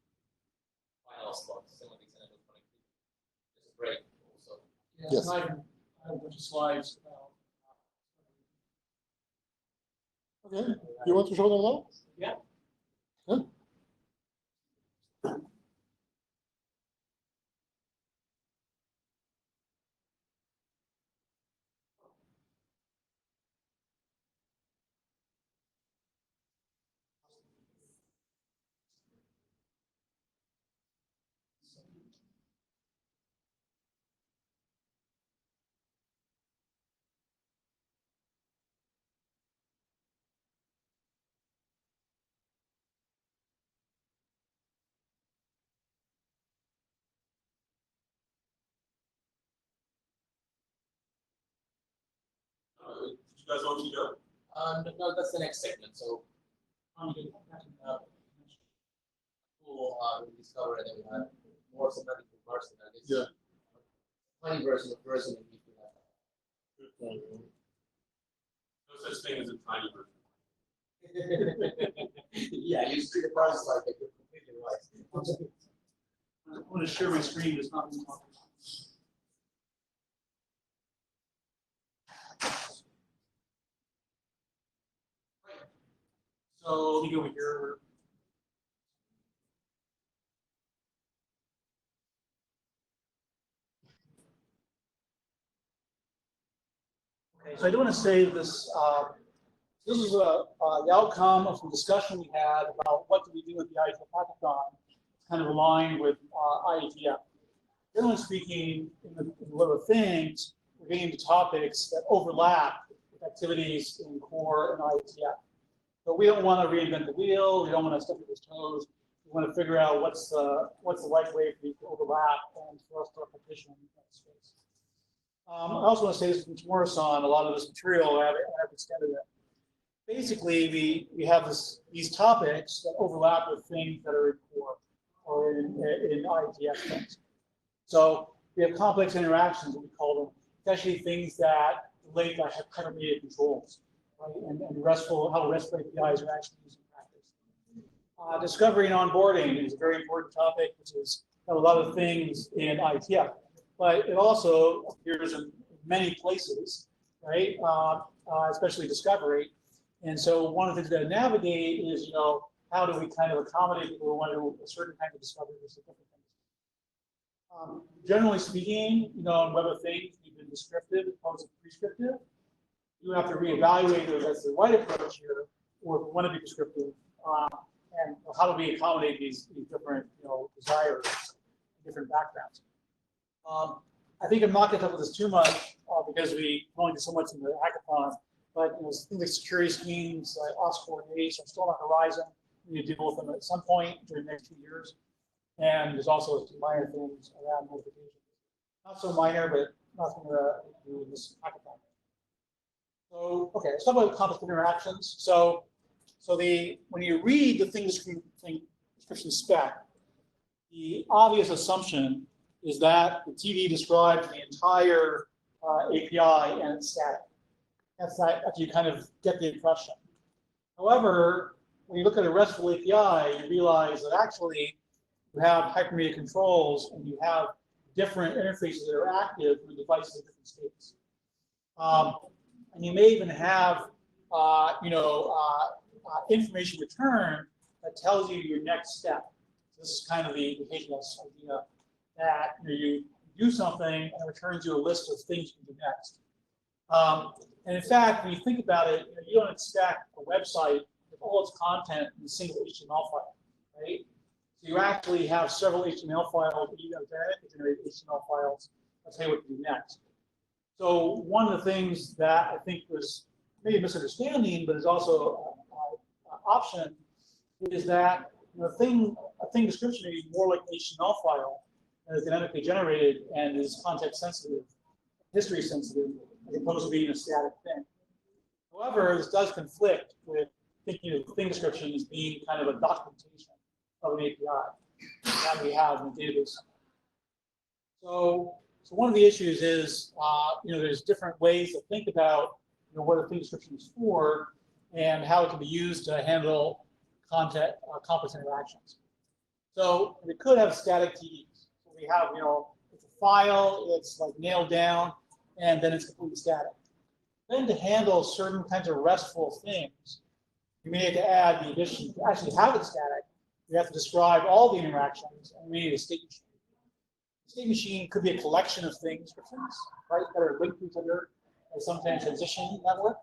final slot. Some of these just a break also. Yeah, Yes. I have a bunch of slides. Okay, you want to show them now? Yeah. Huh? Did you guys want me to go? No, that's the next segment. So, cool. We discovered that we had more semantic person. Yeah. Funny version of version. No such thing as a tiny version. Yeah, you see the process like that. You're completely right. I want to share my screen. It's not. So let me go over here. Okay, so I do want to say this. This is the outcome of some discussion we had about what do we do with the IETF hackathon. It's kind of aligned with IETF. Generally speaking, in the Web of Things, we're getting into topics that overlap with activities in core and IETF. But we don't want to reinvent the wheel. We don't want to step on his toes. We want to figure out what's the right way for these to overlap and for us to partition that space. I also want to say this from Tomorrow-san, a lot of this material I have extended it. Basically, we have these topics that overlap with things that are in core or in IETF things. So we have complex interactions, what we call them. It's actually things that relate to hypermedia controls, right? And RESTful, how RESTful APIs are actually used in practice. Discovery and onboarding is a very important topic, which is a lot of things in IETF, but it also appears in many places right? Especially discovery. And so one of the things that navigate is, how do we kind of accommodate people who want to do a certain kind of discovery versus different things. Generally speaking, in Web of Things, we've been descriptive as opposed to prescriptive. You have to reevaluate whether that's the right approach here, or if we want to be descriptive, and how do we accommodate these different, desires, different backgrounds. I think I'm not going to talk about this too much because we only did so much in the hackathon. But things like security schemes, like OS-coordinates are still on the horizon. We need to deal with them at some point during the next 2 years. And there's also some minor things around notifications. Not so minor, but nothing to do with this hackathon. So, okay, let's talk about complex interactions. So when you read the thing description spec, the obvious assumption is that the TD describes the entire API and it's static. That's you kind of get the impression. However, when you look at a RESTful API, you realize that actually you have hypermedia controls and you have different interfaces that are active when devices in different states. And you may even have, information returned that tells you your next step. So this is kind of the HLS idea that you do something and it returns you a list of things you can do next. And in fact, when you think about it, you don't expect a website with all its content in a single HTML file, right? So you actually have several HTML files that you generate HTML files that tell you what to do next. So one of the things that I think was maybe a misunderstanding, but is also an option, is that a thing description is more like an HTML file that is dynamically generated and is context sensitive, history sensitive, as opposed to being a static thing. However, this does conflict with thinking of thing description as being kind of a documentation of an API that we have in the database. So one of the issues is, there's different ways to think about, what a thing description is for and how it can be used to handle complex interactions. So we could have static TDs. So we have, it's a file, it's like nailed down, and then it's completely static. Then to handle certain kinds of RESTful things, you may have to add the addition to actually have it static. You have to describe all the interactions, and we need a state machine. The state machine could be a collection of thing descriptions, right, that are linked to each other as some kind of transition network,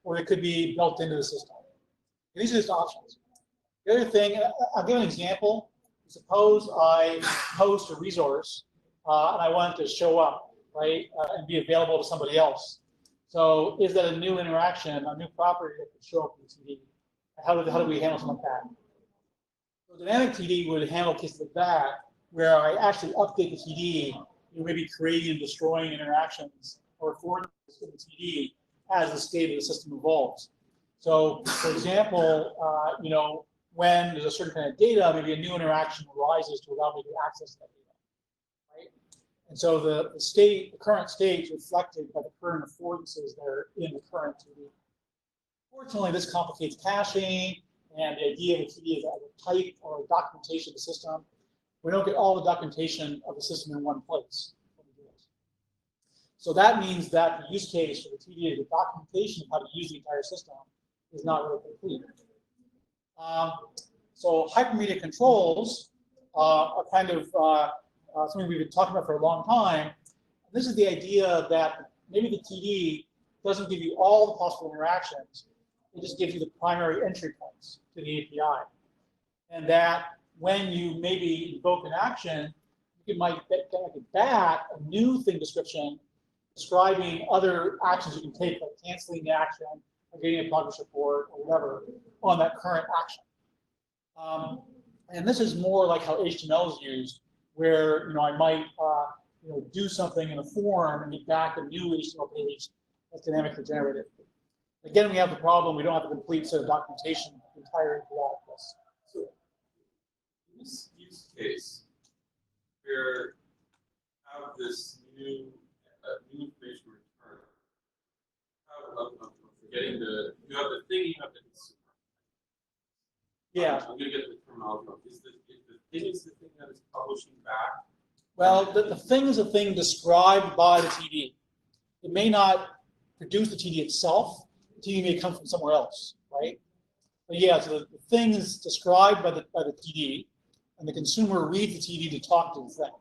or it could be built into the system. These are just options. The other thing, I'll give an example. Suppose I host a resource and I want it to show up, right, and be available to somebody else. So is that a new interaction, a new property that could show up in TD? How do we handle something like that? So dynamic TD would handle cases like that, where I actually update the TD, maybe creating and destroying interactions or forwarding in the TD as the state of the system evolves. So, for example, when there's a certain kind of data, maybe a new interaction arises to allow me to access that data, right? And so the current state is reflected by the current affordances that are in the current TD. Fortunately, this complicates caching, and the idea of a TD is a type or a documentation of the system. We don't get all the documentation of the system in one place. So that means that the use case for the TD, the documentation of how to use the entire system, is not really complete. So hypermedia controls are kind of something we've been talking about for a long time. This is the idea that maybe the TD doesn't give you all the possible interactions. It just gives you the primary entry points to the API. And that when you maybe invoke an action, you might get back a new thing description describing other actions you can take, like canceling the action, or getting a progress report, or whatever, on that current action. And this is more like how HTML is used, where I might do something in a form and get back a new HTML page that's dynamically generated. Again, we have the problem, we don't have the complete set of documentation the entire API. So in this use case, where have this new information returned, I'm forgetting you have the thing, you have the consumer. Yeah. I'm going to get the terminology wrong. Is the thing is the thing that is publishing back? Well, the thing is a thing described by the TD. It may not produce the TD itself. The TD may come from somewhere else, right? But yeah, so the thing is described by the TD, and the consumer reads the TD to talk to the thing.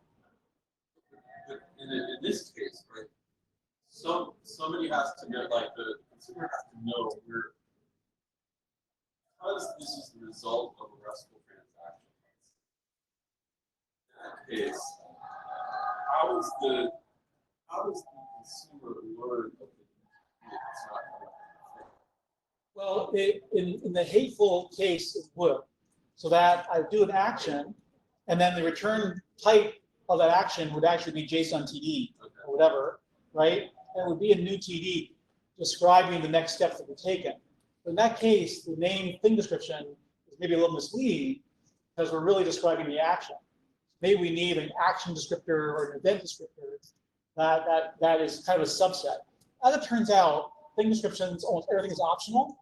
But in this case, right? Somebody has to know, like the consumer has to know where. How is this is the result of a RESTful transaction? In that case, how does the consumer learn of the it's not coming from the thing? Well, in the hateful case, it would. So that I do an action, and then the return type of that action would actually be JSON TD or whatever, right? And it would be a new TD describing the next steps that were taken. But in that case, the name thing description is maybe a little misleading because we're really describing the action. Maybe we need an action descriptor or an event descriptor that is kind of a subset. As it turns out, thing descriptions, almost everything is optional,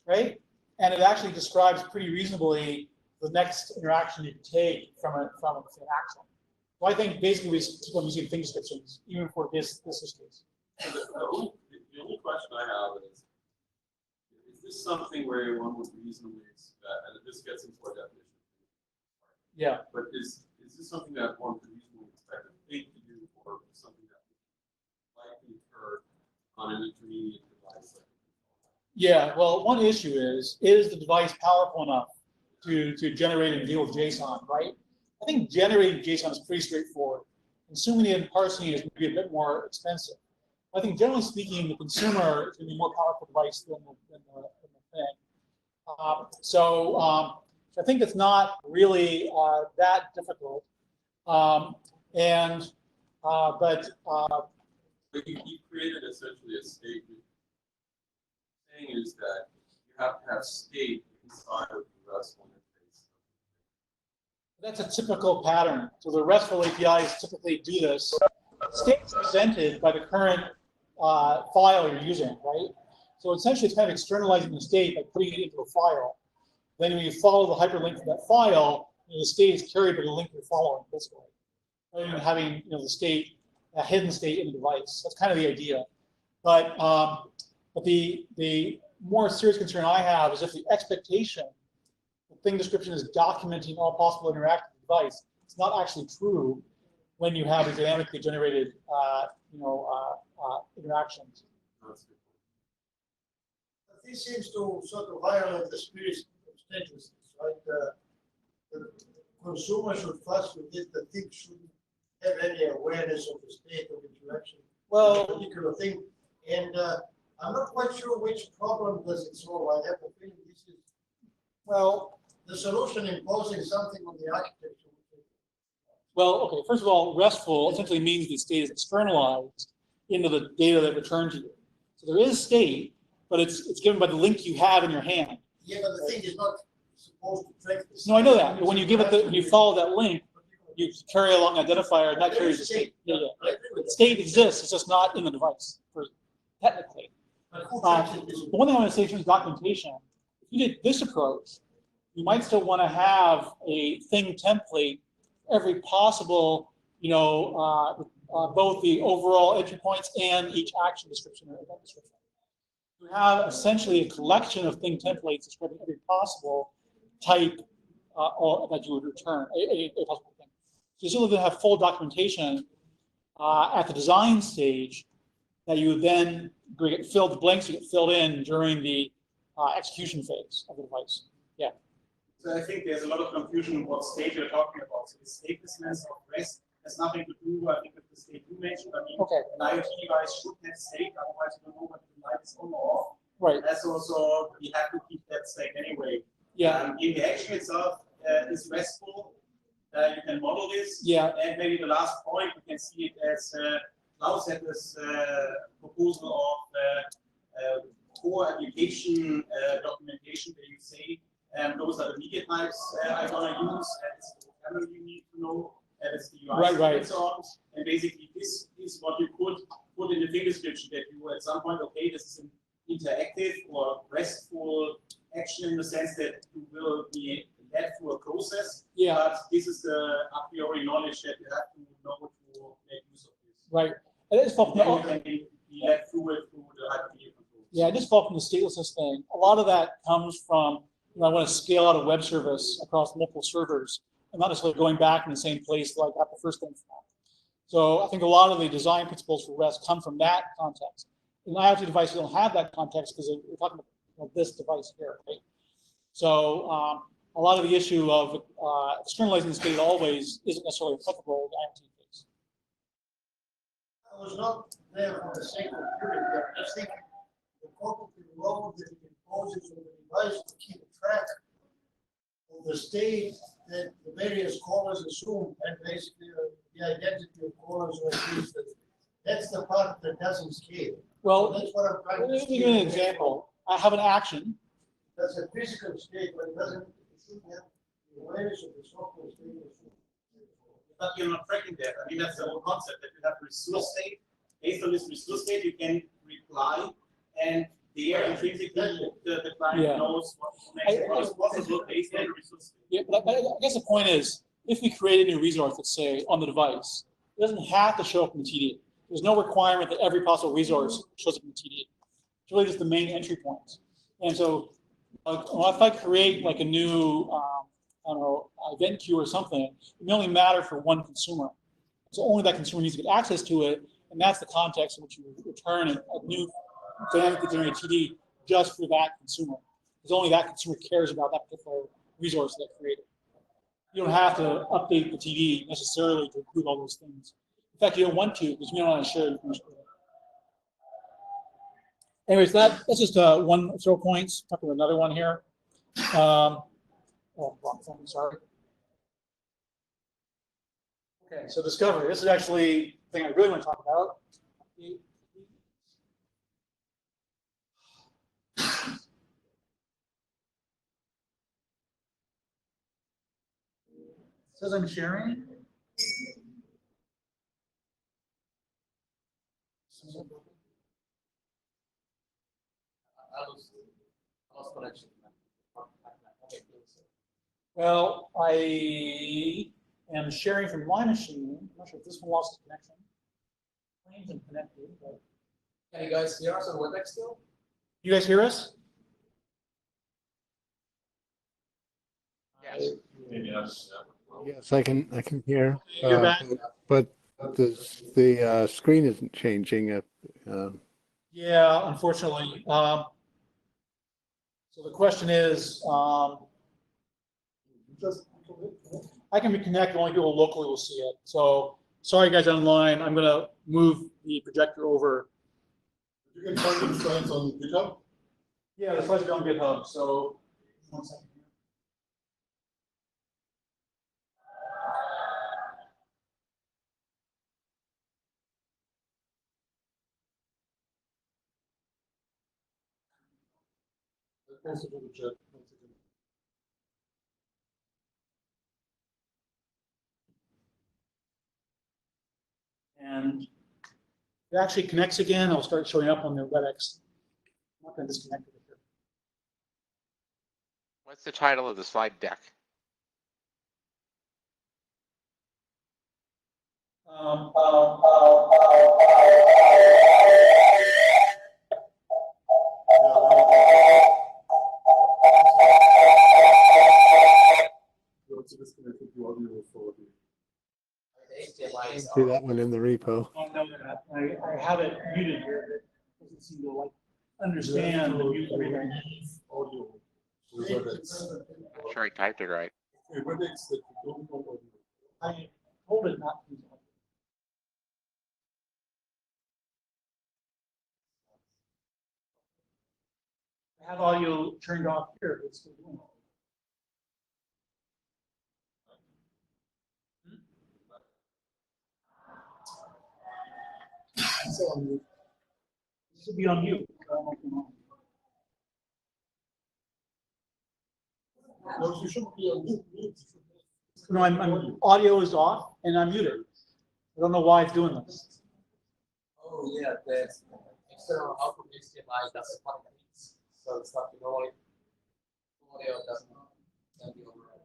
right? And it actually describes pretty reasonably the next interaction you can take from an action. So I think basically we keep on using thing descriptions even for this use case. The only question I have is this something where one would reasonably expect, and this gets into our definition. Yeah. But is this something that one could reasonably expect a thing to do, or something that would likely occur on an intermediate device? Yeah, well, one issue is the device powerful enough to generate and deal with JSON, right? I think generating JSON is pretty straightforward. Consuming it and parsing it is going to be a bit more expensive. I think generally speaking, the consumer is going to be a more powerful device than the thing. So I think it's not really that difficult. But you created essentially a state. The thing is that you have to have state inside of the RESTful interface. That's a typical pattern. So the RESTful APIs typically do this. State is presented by the current file you're using, right? So essentially, it's kind of externalizing the state by putting it into a file. Then when you follow the hyperlink to that file, the state is carried by the link you're following, basically, rather than having the state, a hidden state in the device. That's kind of the idea. But the more serious concern I have is if the expectation, the thing description is documenting all possible interactions with the device. It's not actually true when you have a dynamically generated, interactions. This seems to sort of violate the spirit of statelessness, right? The consumer should first forget that things shouldn't have any awareness of the state of interaction with a particular thing. And I'm not quite sure which problem does it solve. I have a feeling this is, well, the solution imposing something on the architecture. Well, okay, first of all, RESTful essentially means the state is externalized into the data that returned to you. So there is state, but it's given by the link you have in your hand. Yeah, but the thing is not supposed to track this. No, I know that. But when you give it when you follow that link, you carry along an identifier, and that carries the state. Yeah. The state exists, it's just not in the device, technically. The one thing I want to say in terms of documentation, if you did this approach, you might still want to have a thing template every possible, both the overall entry points and each action description or event description. You have essentially a collection of thing templates describing every possible type that you would return, a possible thing. So you still have full documentation at the design stage that you would then get filled, the blanks get filled in during the execution phase of the device. Yeah. So I think there's a lot of confusion on what state you're talking about. So the statelessness of REST has nothing to do, I think, with the state you mentioned. I mean, an IoT device should have state, otherwise you don't know what the light is on or off. Right. That's also, we have to keep that state anyway. Yeah. In the action itself is RESTful. You can model this. Yeah. And maybe the last point, you can see it as Klaus had this proposal of core application documentation where you say, those are the media types I'm going to use, and it's you need to know, and it's the UI and so on. And basically, this is what you could put in the thing description that you at some point, okay, this is an interactive or RESTful action in the sense that you will be led through a process. Yeah. But this is the a priori knowledge that you have to know to make use of this. Right. It is you can be led through it through the Yeah, I just fall from the statelessness thing. A lot of that comes from, I want to scale out a web service across multiple servers and not necessarily going back in the same place like I got the first thing from. So I think a lot of the design principles for REST come from that context. In IoT devices, don't have that context because we're talking about this device here, right? So a lot of the issue of externalizing the state always isn't necessarily applicable in the IoT case. I was not there for the sake of purity. I just think the corporate role that it imposes on the device to keep track of the state that the various callers assume, and basically the identity of callers or at least that's the part that doesn't scale. Well, that's what I'm trying to give you an example. I have an action. That's a physical state, but it doesn't, it shouldn't have the awareness of the software state. But you're not tracking that. I mean, that's the whole concept that you have resource state. Based on this resource state, you can reply, and there intrinsically the client knows what is possible based on the resource state. Yeah, but I guess the point is, if we create a new resource, let's say, on the device, it doesn't have to show up in the TD. There's no requirement that every possible resource shows up in the TD. It's really just the main entry points. And so, if I create like a new, I don't know, event queue or something, it may only matter for one consumer. So only that consumer needs to get access to it, and that's the context in which you return a new dynamically generated TD just for that consumer. Because only that consumer cares about that particular resource that created. You don't have to update the TD necessarily to include all those things. In fact, you don't want to because you don't want to share information. Anyways, that's just one throw points. Talk about another one here. Oh, wrong thing, sorry. Okay, so discovery. This is actually the thing I really want to talk about. It says I'm sharing. I lost connection. Well, I am sharing from my machine. I'm not sure if this one lost connection. Claims I'm connected, but can you guys hear us on WebEx still? You guys hear us? Yes. Yes, I can hear. You're back. But the screen isn't changing. Yeah, unfortunately. So the question is, I can be connected, only people locally will see it. So sorry guys online, I'm gonna move the projector over. You can find the slides on GitHub? Yeah, the slides are on GitHub, so 1 second. Post it in the chat. And if it actually connects again, I'll start showing up on the WebEx. I'm not going to disconnect it here. What's the title of the slide deck? Disconnected the audio for the See that one in the repo. Oh, no, I have it muted here. It doesn't seem to like understand the mute everything. audio. I'm sure I typed it right. Okay, WebEx that you don't want audio. I told it not to. I have audio turned off here. It's still doing it. It's on mute. It should be on mute. No, you shouldn't be on mute. No, I'm audio is off and I'm muted. I don't know why it's doing this. Oh yeah, the external output HDMI doesn't want it. So it's not the audio doesn't be override.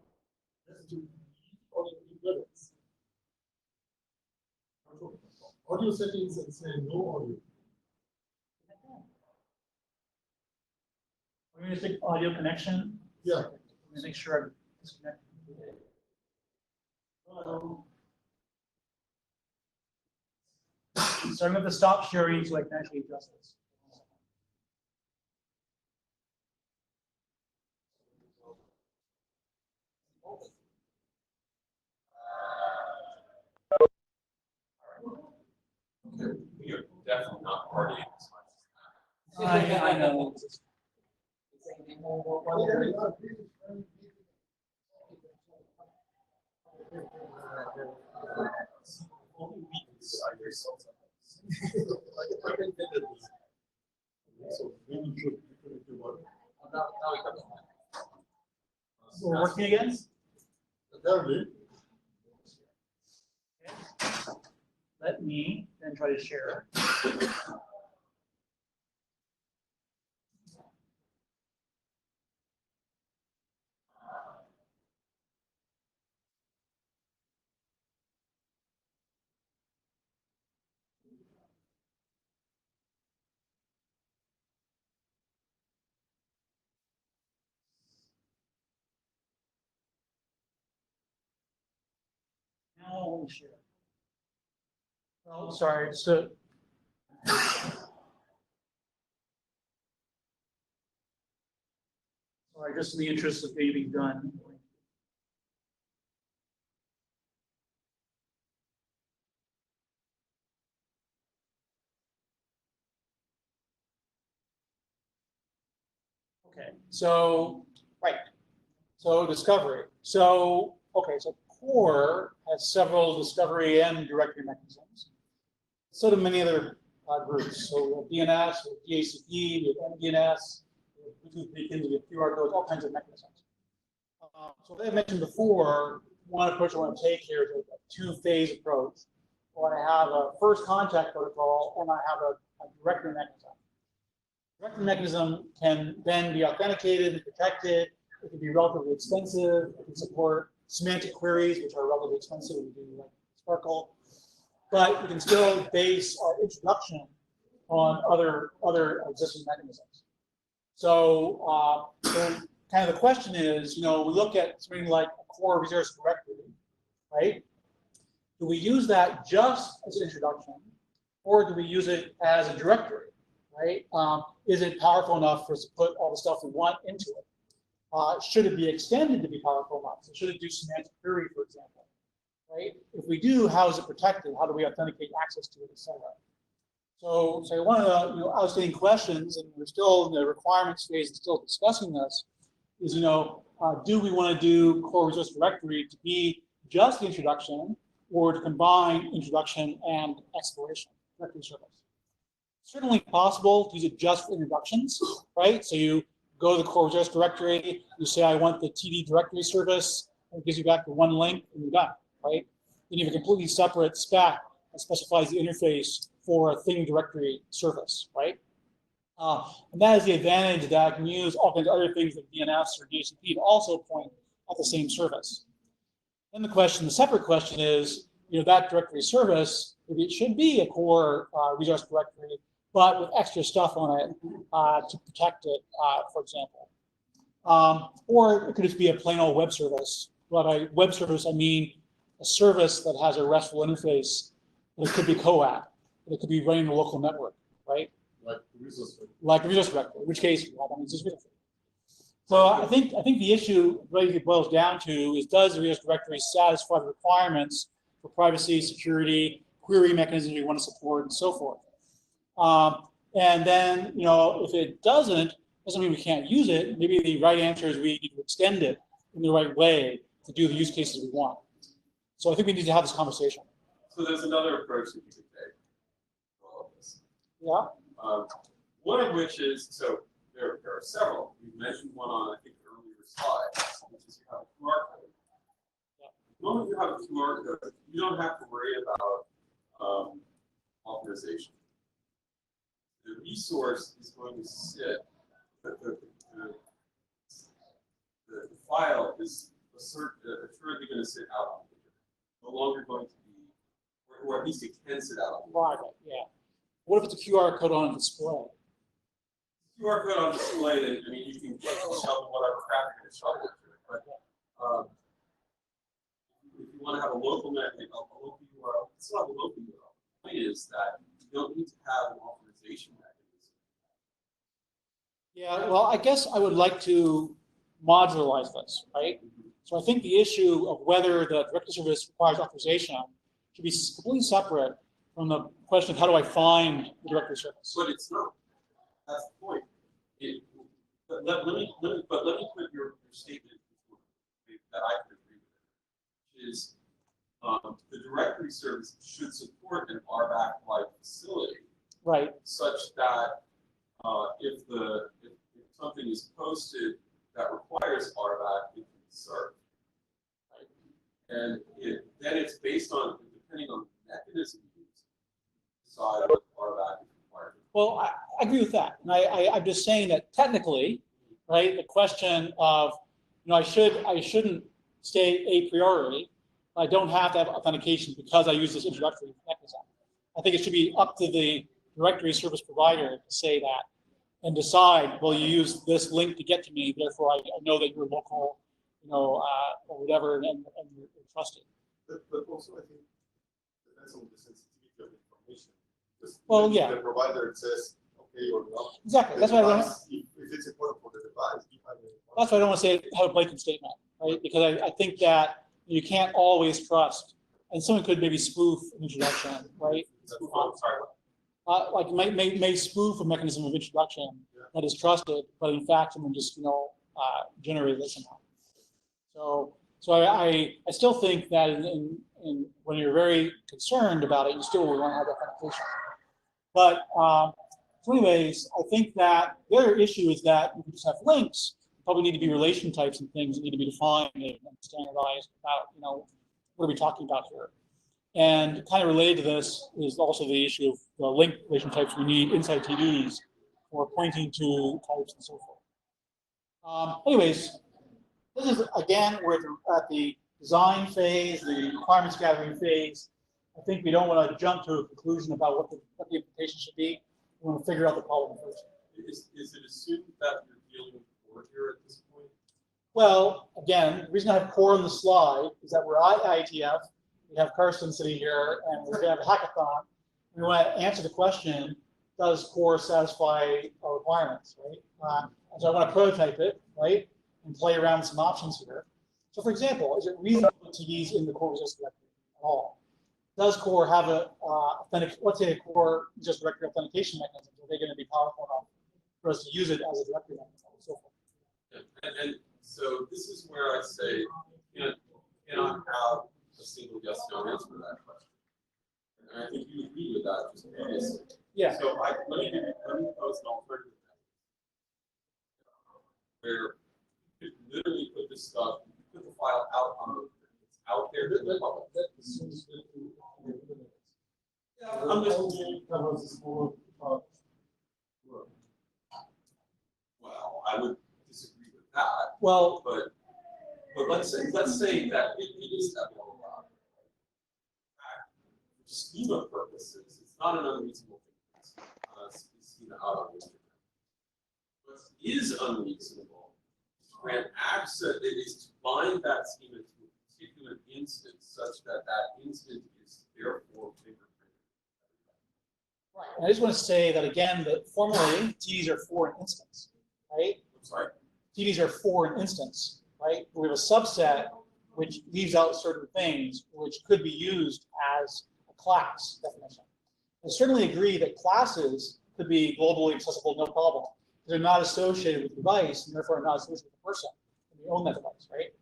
Audio settings and say no audio. Let me just audio connection. Yeah. Let me make sure I'm disconnected. Hello. So I'm going to stop sharing so I can actually adjust this. You're definitely not partying as much. I know. Only we can decide yourselves. So maybe you should do what? We're working again? Apparently. Let me then try to share. Now let me share. Oh, sorry. So sorry, just in the interest of getting done. Okay, so right. So discovery. So okay, so core has several discovery and directory mechanisms. So do many other groups. So we have DNS, we have DHCP, we have MDNS, we have Bluetooth beacons, we have QR codes, all kinds of mechanisms. So as I mentioned before, one approach I want to take here is a two-phase approach. I want to have a first contact protocol, and I have a directory mechanism. Directory mechanism can then be authenticated and protected. It can be relatively expensive. It can support semantic queries, which are relatively expensive. We do like Sparkle. But we can still base our introduction on other existing mechanisms. So, kind of the question is, we look at something like a core resource directory, right? Do we use that just as an introduction, or do we use it as a directory, right? Is it powerful enough for us to put all the stuff we want into it? Should it be extended to be powerful enough? So should it do semantic query, for example? Right? If we do, how is it protected? How do we authenticate access to it, et cetera? So one of the outstanding questions, and we're still in the requirements phase and still discussing this, is do we want to do core resource directory to be just the introduction, or to combine introduction and exploration directory service? Certainly possible to use it just for introductions, right? So you go to the core resource directory, you say I want the TD directory service, and it gives you back the one link, and you're done. Right? Then you have a completely separate spec that specifies the interface for a thing directory service, right? And that is the advantage that I can use all kinds of other things like DNS or DHCP to also point at the same service. Then the separate question is, that directory service, maybe it should be a core resource directory, but with extra stuff on it to protect it, for example. Or it could just be a plain old web service. But by web service, I mean a service that has a RESTful interface. It could be CoAP. It could be running a local network, right? Like the resource directory. Like a resource directory, in which case, that means it's resource. So I think the issue really boils down to is, does the resource directory satisfy the requirements for privacy, security, query mechanisms we want to support, and so forth? And then, if it doesn't mean we can't use it. Maybe the right answer is we need to extend it in the right way to do the use cases we want. So I think we need to have this conversation. So there's another approach that you could take for all of this. Yeah. One of which is, so there are several. You mentioned one on, I think, the earlier slide, which is you have a QR code. Yeah. The moment you have a QR code, you don't have to worry about authorization. The resource is going to sit, the file is assuredly going to sit out on the computer. No longer going to be, or at least it can sit out on the computer. Right, yeah. What if it's a QR code on a display? QR code on display, then, I mean, you can shovel whatever traffic and shovel it, but if you want to have a local network, a local URL, it's not a local URL. The point is that you don't need to have an authorization mechanism. Yeah, well, I guess I would like to modularize this, right? So I think the issue of whether the directory service requires authorization should be completely separate from the question of how do I find the directory service. But it's not. That's the point. But let me put your statement that I could agree with, which is the directory service should support an RBAC-like facility, right? Such that if something is posted that requires RBAC, it can be served, right? And then it's based on, depending on the mechanism used, decide what RBAC is required. Well, I agree with that. And I'm just saying that technically, right, the question of, I shouldn't state a priori, I don't have to have authentication because I use this introductory mechanism. I think it should be up to the directory service provider to say that and decide, well, you use this link to get to me, therefore I know that you're local, or whatever, and you're trusted. But also, I think depends on the sensitivity of information. Well, yeah. The provider says, okay or not. Exactly. That's why I don't. If it's important for the device, that's why I don't want to say have a blanket statement, right? Because I think that you can't always trust, and someone could maybe spoof an introduction, right? Like may spoof a mechanism of introduction that is trusted, but in fact someone just generated it somehow. So I still think that in when you're very concerned about it, you still want to have authentication. But so anyways, I think that the other issue is that if you just have links, probably need to be relation types and things that need to be defined and standardized about, what are we talking about here? And kind of related to this is also the issue of the link relation types we need inside TDs for pointing to types and so forth. Anyways, this is, again, we're at the design phase, the requirements gathering phase. I think we don't want to jump to a conclusion about what the implementation should be. We want to figure out the problem first. Is it assumed that you're dealing with core here at this point? Well, again, the reason I have core on the slide is that we're at IETF. We have Carsten sitting here, and we're going to have a hackathon. We want to answer the question, does core satisfy our requirements, right? So I want to prototype it, right, and play around with some options here. So for example, is it reasonable to use in the core resist directory at all? Does core have a let's say a core just directory authentication mechanism? Are they going to be powerful enough for us to use it as a directory mechanism and so forth? And so this is where I say, you cannot have a single yes no answer to that question. And I think you agree with that just previously. Yeah. So let me pose an alternative where you could literally put this stuff, put the file out on the out there to the public. I'm just well, I would disagree with that. Well, but let's say that it is that low. For schema purposes, it's not an unreasonable thing to schema out on the internet. What is unreasonable is to grant access, it is to bind that schema to a particular instance such that that instance is therefore fingerprinted. Right. I just want to say that again, that formally TDs are for an instance, right? I'm sorry? TDs are for an instance, right? We have a subset which leaves out certain things which could be used as a class definition. I certainly agree that classes could be globally accessible, no problem. They're not associated with the device and therefore not associated with the person. And they own that device, right?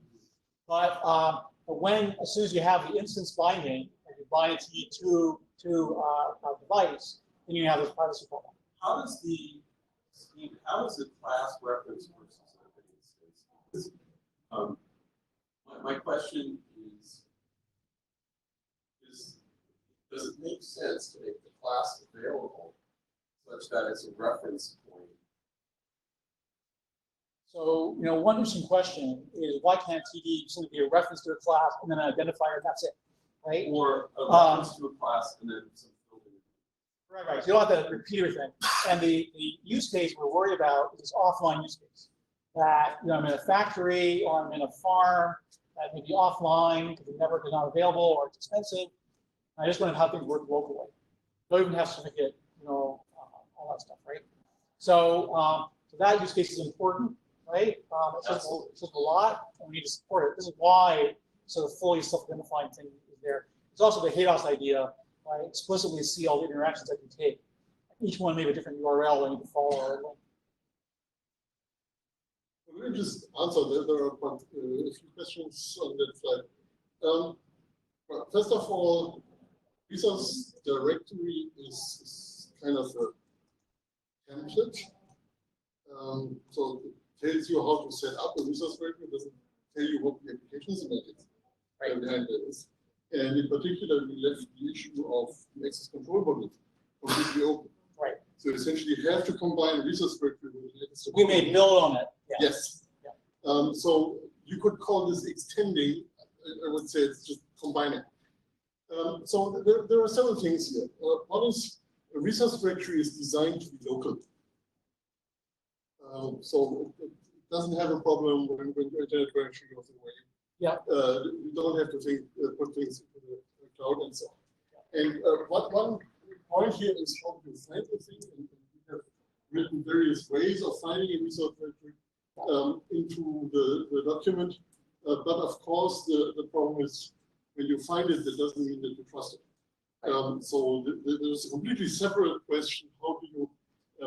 But as soon as you have the instance binding, like you bind a TD to a device, then you have this privacy problem. How does the class reference versus an instance? My question is, does it make sense to make the class available such that it's a reference point? So, one interesting question is why can't TD simply be a reference to a class and then an identifier and that's it, right? Or a reference to a class and then some filtering. Right. So you don't have to repeat everything. And the use case we're worried about is this offline use case. That I'm in a factory or I'm in a farm that may be offline because the network is not available or it's expensive. I just want to have things work locally. Don't even have certificate, all that stuff, right? So, so that use case is important, right? It says a lot, and we need to support it. This is why sort of fully self-identifying thing is there. It's also the HADOS idea. I explicitly see all the interactions that you take. Each one may have a different URL and you can follow or link. Let me just answer. There are a few questions on that slide. First of all, resource directory is kind of a template. So it tells you how to set up a resource directory. It doesn't tell you what the application semantics behind it is. And in particular, we left the issue of the access control model completely open. Right. So essentially, you have to combine resource directory with the access We control may build on it. Yeah. Yes. Yeah. So you could call this extending. I would say it's just combining. So there are several things here. One is a resource directory is designed to be local. So it doesn't have a problem when your internet connection goes away. Yeah. You don't have to put things into the cloud and so on. And one point here is how to find the thing. And we have written various ways of finding a resource directory into the document. But of course, the problem is when you find it, that doesn't mean that you trust it. So there's a completely separate question: how do you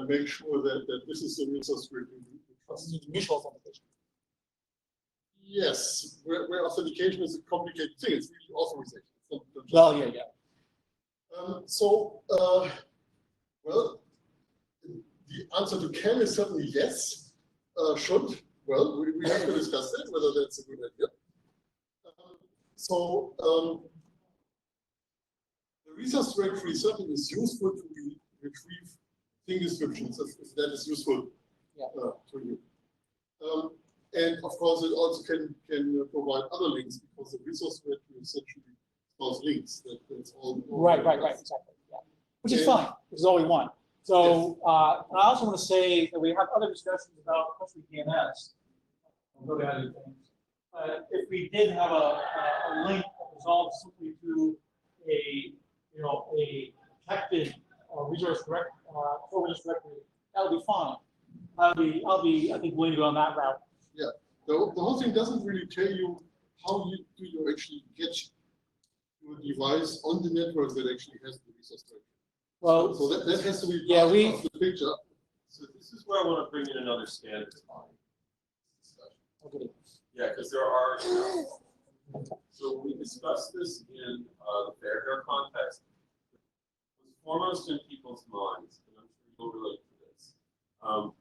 make sure that this is a resource directory you trust? Mutual authentication. Yes, where authentication is a complicated thing. It's really authorization. Well, yeah. Well, the answer to Ken is certainly yes. Should. Well, we have to discuss that, whether that's a good idea. The resource directory certainly is useful to retrieve thing descriptions, if that is useful to you. And of course, it also can provide other links because the resource directory essentially stores links. That's all. Right, exactly. Yeah. Which is fine. This is all we want. So I also want to say that we have other discussions about especially DNS. We'll go to other things. If we did have a link that resolves simply to a protected resource directory, that would be fine. I'll be I think willing to go on that route. Yeah. The whole thing doesn't really tell you how do you actually get your device on the network that actually has the resource directory. Well, so that has to be part of the picture. So this is where I want to bring in another standards body discussion. Okay. Yeah, because there are. So we discussed this in the fair context. What's foremost in people's minds, and I'm sure you'll relate to this,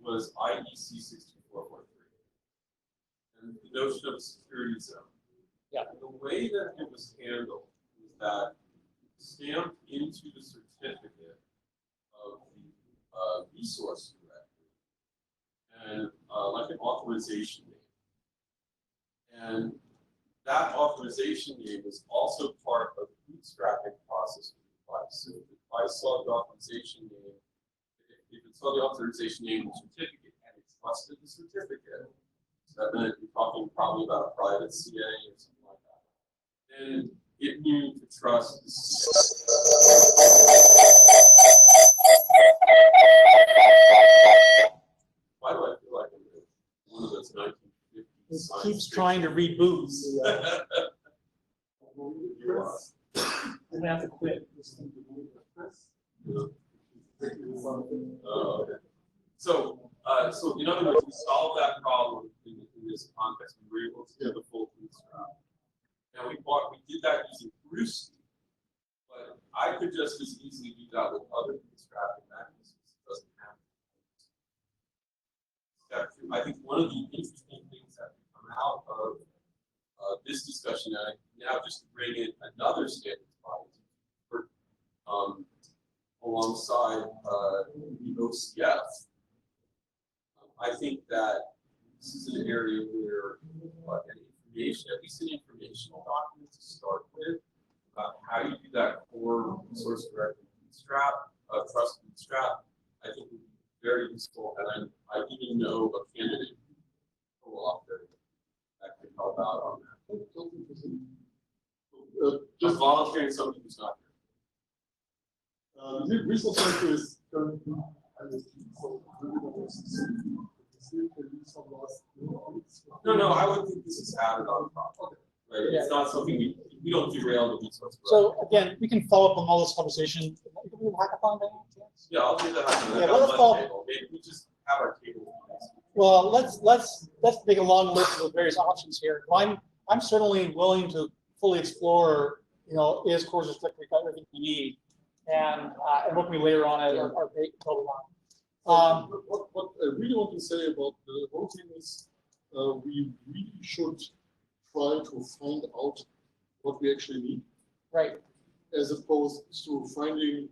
was IEC 62443 and the notion of a security zone. Yeah. And the way that it was handled was that stamped into the certificate of the resource directory and like an authorization name. And that authorization name is also part of the bootstrapping process of the device. So if the device saw the authorization name, if it saw the authorization name in the certificate and it trusted the certificate, so that meant you're talking probably about a private CA or something like that, then it knew to trust the Why do I feel like I'm in one of those 1950s? It keeps trying to reboot. I'm gonna have to quit this thing. Okay. So in other words, we solved that problem in this context. We were able to get the full bootstrap. Now we did that using Bruce, but I could just as easily do that with other bootstrapping mechanisms. It doesn't have to. I think one of the interesting things that come out of this discussion, and now just to bring in another standards body alongside the OCF, I think that this is an area where information, at least an informational document to start with, about how you do that core resource directory bootstrap trust bootstrap, I think would be very useful. And I even know a candidate co-author that could help out on that. Just volunteering somebody who's not here. The resource center is currently. No, I would think this is added on top. Okay. Right? Yeah. It's not something we don't derail the resource. So again, we can follow up on all this conversation. Can we do a hackathon by any chance? Yeah, I'll do that. Yeah, let's follow. Maybe we just have our table. Well, let's make a long list of various options here. I'm certainly willing to fully explore, is course restricted, got everything we need, and what can we later on at our total line. What I really want to say about the whole thing is we really should try to find out what we actually need. Right. As opposed to finding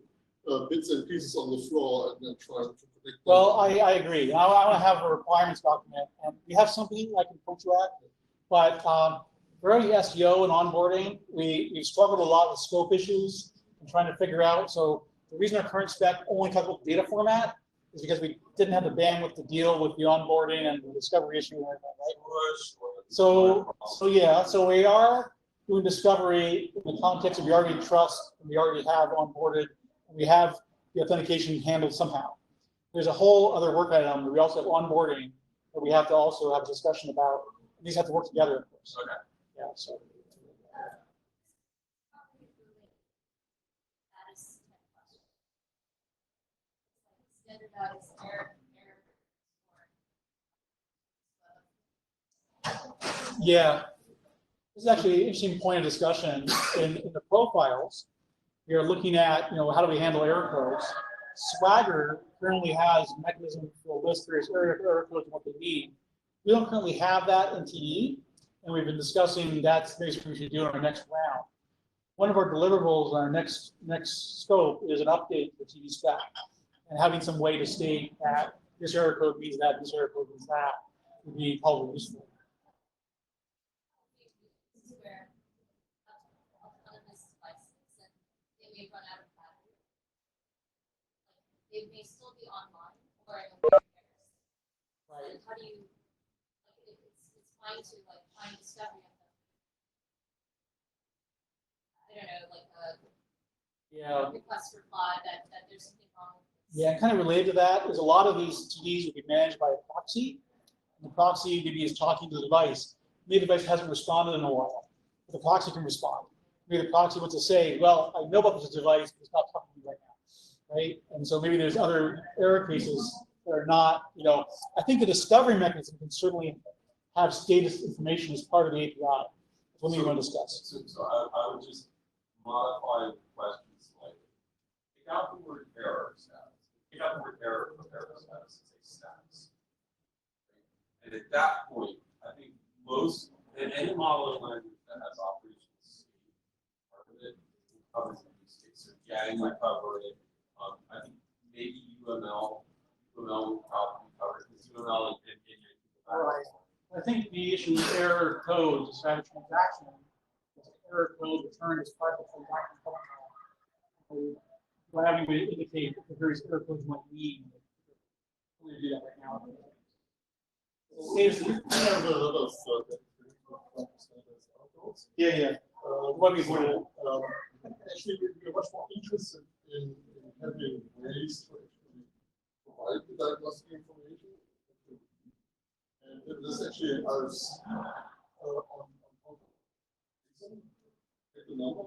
bits and pieces on the floor and then trying to predict them. Well, I agree. I want to have a requirements document, and we have something I can point you at, but for SEO and onboarding, we've struggled a lot with scope issues and trying to figure out. So the reason our current spec only talks about data format is because we didn't have the bandwidth to deal with the onboarding and the discovery issue and everything, right? So we are doing discovery in the context of we already trust and we already have onboarded and we have the authentication handled somehow. There's a whole other work item that we also have onboarding that we have to also have a discussion about. These have to work together, of course. Okay. Yeah. So. Yeah, this is actually an interesting point of discussion. In the profiles, we are looking at, how do we handle error codes? Swagger currently has a mechanism to list various error codes and what they need. We don't currently have that in TE, and we've been discussing that's basically what we should do in our next round. One of our deliverables on our next scope is an update to the TE spec, and having some way to state that this error code means that, this error code means that, would be probably useful. They may still be online or in the right. How do you, it's fine to find discovery of them. I don't know, request reply that there's something wrong with this. Yeah, kind of related to that is a lot of these TDs will be managed by a proxy. And the proxy maybe is talking to the device. Maybe the device hasn't responded in a while, but the proxy can respond. Maybe the proxy wants to say, well, I know about this device, but it's not talking to me right now. Right? And so maybe there's other error cases that are not, I think the discovery mechanism can certainly have status information as part of the API. That's what we want to discuss. So I would just modify questions like, take out the word error status. Take out the word error from error status and say status. And at that point, I think in any modeling language that has operations part of it covers the use case. So Yang might cover it. I think maybe UML would probably cover it because UML and right. I think the issue with error code to start a transaction is error code returned as part of the transaction protocol. We're having to indicate the various error codes might need. We're going to do that right now. Yeah. What we want to actually, we're much more interested in having ways to actually provide the diagnostic information. And this actually is on at the number.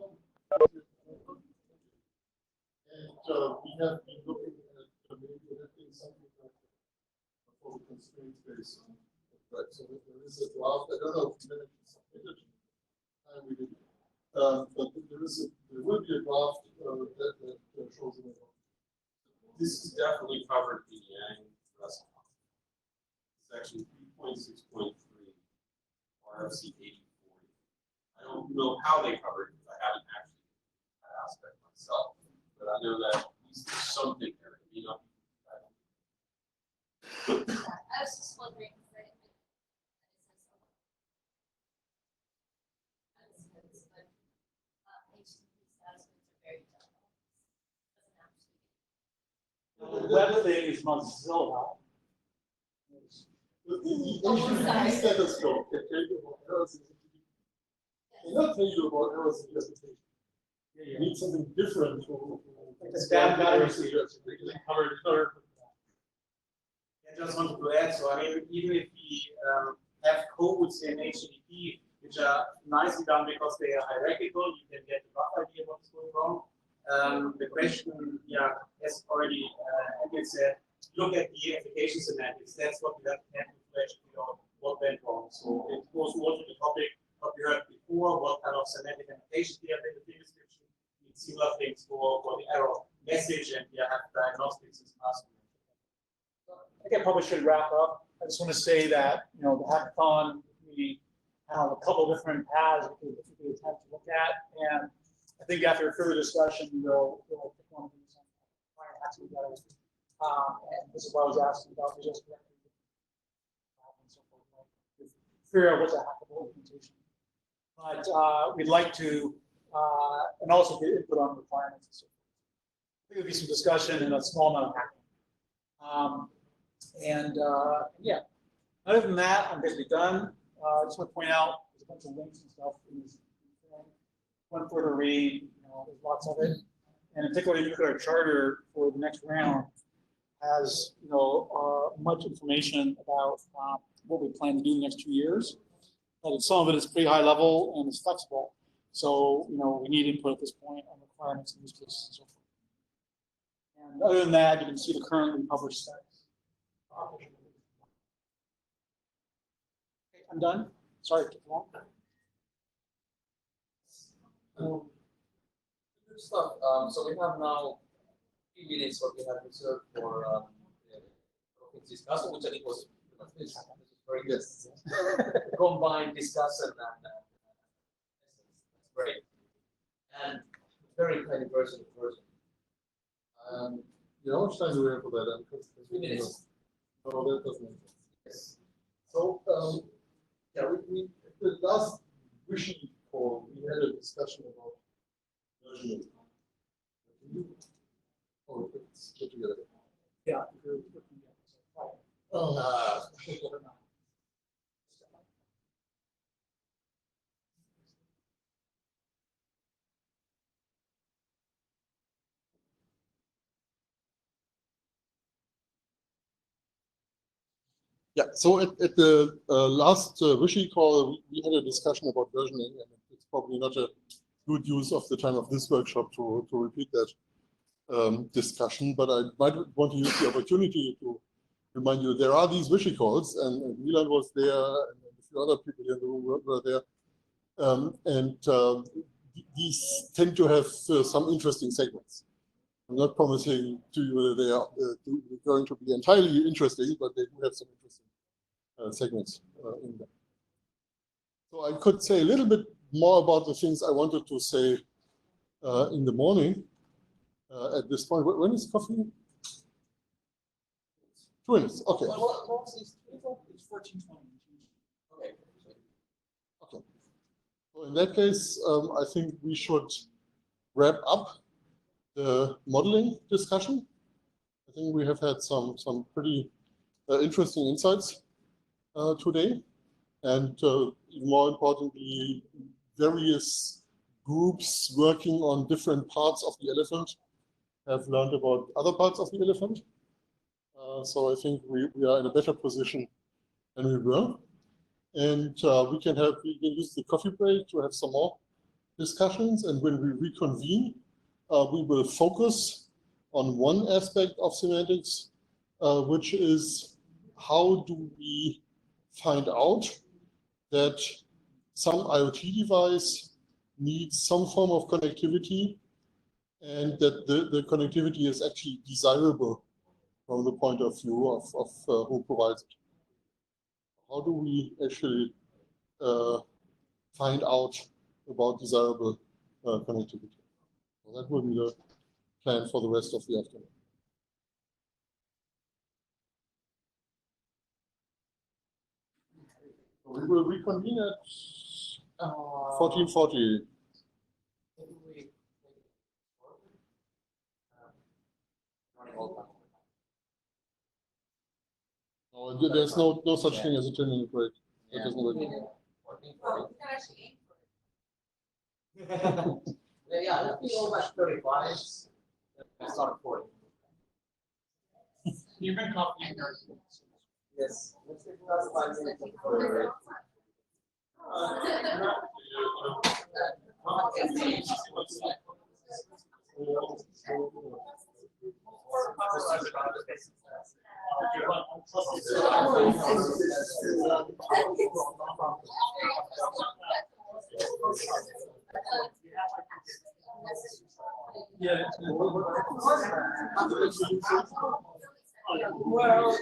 And we have been looking at maybe having something like for the constraint space. Right, so there is a draft. I don't know if we managed to submit it. We didn't. But there will be a draft that shows it. This is definitely covered in the Yang recipe. Section 3.6.3, RFC 8040. I don't know how they covered it because I haven't actually that aspect myself, but I know that at least there's something there. I was just wondering. HTTP status are very difficult. Doesn't actually The web thing is Mozilla. The stethoscope can tell you about errors in the cannot tell you about errors in the application. You need something different to the damn battery situation. I just wanted to add, so I mean, even if we have codes in HTTP which are nicely done because they are hierarchical, you can get a rough idea what's going wrong. The question, yeah, as already Emil said, look at the application semantics. That's what we have to actually figure out what went wrong. So it goes more to the topic what we heard before, what kind of semantic annotation we have in the field description. We need similar things for the error message, and we have diagnostics as possible. I think I probably should wrap up. I just want to say that, you know, the hackathon, we have a couple different paths we could attempt to look at. And I think after further discussion, we'll pick one of these and try and hack together. And this is what I was asking about, just and so forth. Like, figure out what's a hackable implementation. But we'd like to, and also get input on requirements and so forth. I think there'll be some discussion and a small amount of hacking. Yeah, other than that, I'm basically done. I just want to point out there's a bunch of links and stuff in this thing. One further read, you know, there's lots of it. And in particular, you look at our charter for the next round has, you know, much information about what we plan to do in the next 2 years. But some of it is pretty high level and it's flexible. So, you know, we need input at this point on requirements and use cases and so forth. And other than that, you can see the currently published specs. Okay, I'm done. Sorry, it took long. Good stuff. So we have now 3 minutes what we have reserved for discussion, which I think was very good. Combined discussion and that's great. And very kind of person. How much time do we have for that? 3 minutes. No, that doesn't make sense. Yes. So, yeah, we the last wishing call, we had a discussion about versioning. Oh, it's put together. Yeah. Yeah, so at the last Wishy call, we had a discussion about versioning, and it's probably not a good use of the time of this workshop to repeat that discussion, but I might want to use the opportunity to remind you there are these Wishy calls, and Milan was there, and a few other people in the room were there, these tend to have some interesting segments. I'm not promising to you that they are going to be entirely interesting, but they do have some interesting segments in them. So I could say a little bit more about the things I wanted to say in the morning at this point. When is coffee? 2 minutes, okay. It's 14:20. Okay. Okay. So in that case, I think we should wrap up the modeling discussion. I think we have had some pretty interesting insights today, and even more importantly, various groups working on different parts of the elephant have learned about other parts of the elephant. So I think we are in a better position than we were, and we can use the coffee break to have some more discussions, and when we reconvene, we will focus on one aspect of semantics, which is how do we find out that some IoT device needs some form of connectivity, and that the connectivity is actually desirable from the point of view of who provides it. How do we actually find out about desirable connectivity? Well, that will be the plan for the rest of the afternoon. We will reconvene at 14:40. Oh, there's no such thing as a terminal break. That doesn't work. Well, we can actually aim for it. Yeah, let me go back 35. I start 40. You can copy your. Yes. Let's take another 5 minutes for Yeah. Well,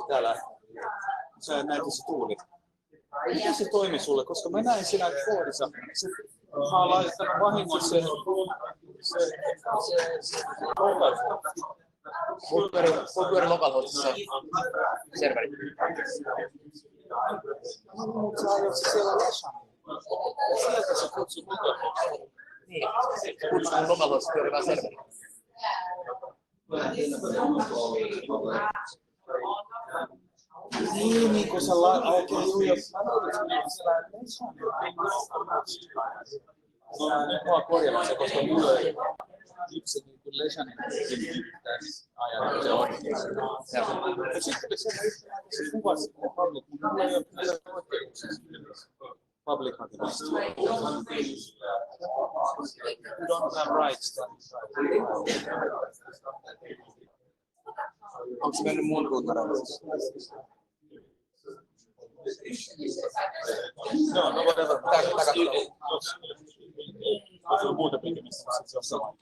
Täällä sä näet se tuuli. Miten se toimi sulle? Koska mä näin siinä koodissa, se mä oon laittanut vahingossa se Voi localhostissa serveri. Sä ajat se siellä Lesan. Sieltä se kutsuu localhostissa. Niin, se kutsuu localhostissa pyörivää serveriä. Niin kun sä okei, jos mä no nyt mua korjaamaan se, koska mulla ei yksi niin kuin lesanen tässä ajan se on. Ja sitten se kuvasi public, mulla ei ole oikeuksia public hakemusta. You don't have rights. Onko se mennyt mun ruutarallista? No, no whatever. Jos on muuta tekemistä, sitten se on sama.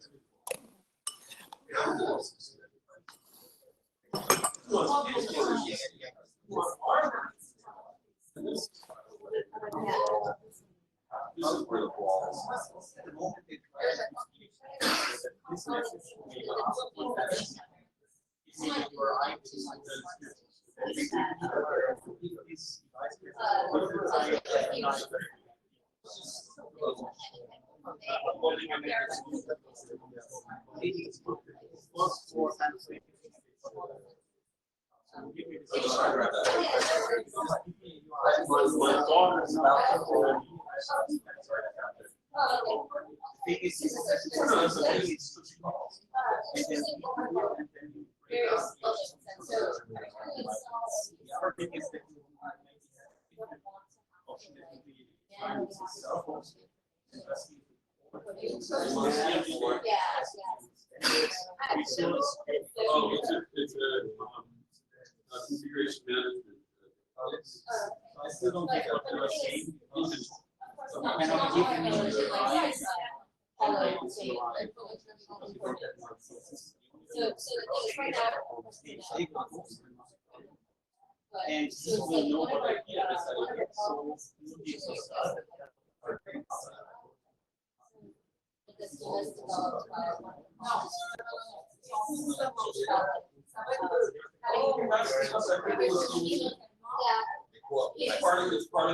Configuration management. I still don't think I'm ashamed. And since we know what idea is, It's part of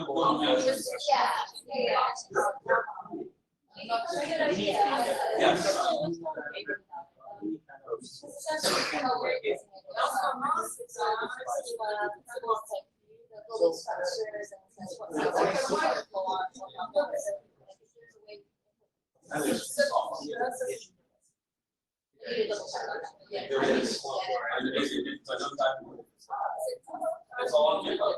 the management. It's all on GitHub.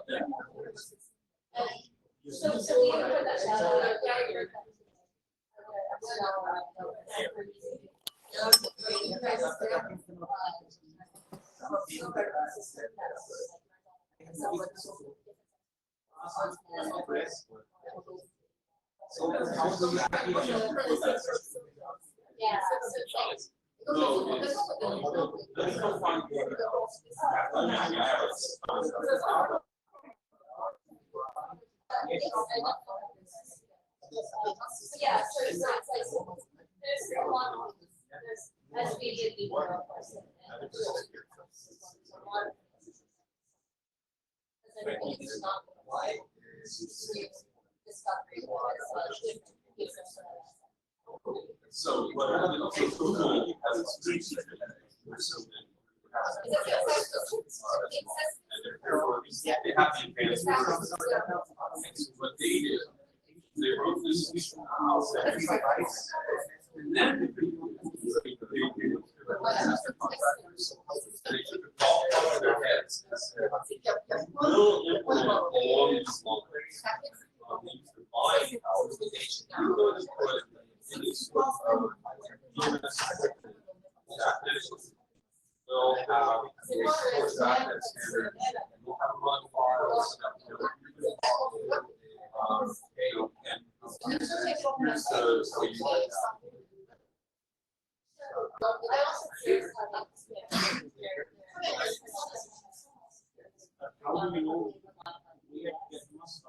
So what happened is Google has its own secret. They have the advanced version. What they did, they wrote this and then they took it all over their heads and said, we'll implement along these lines. They used to buy our application. In these we'll have a .NET standard. We'll have run files. So you how do we know we have to get must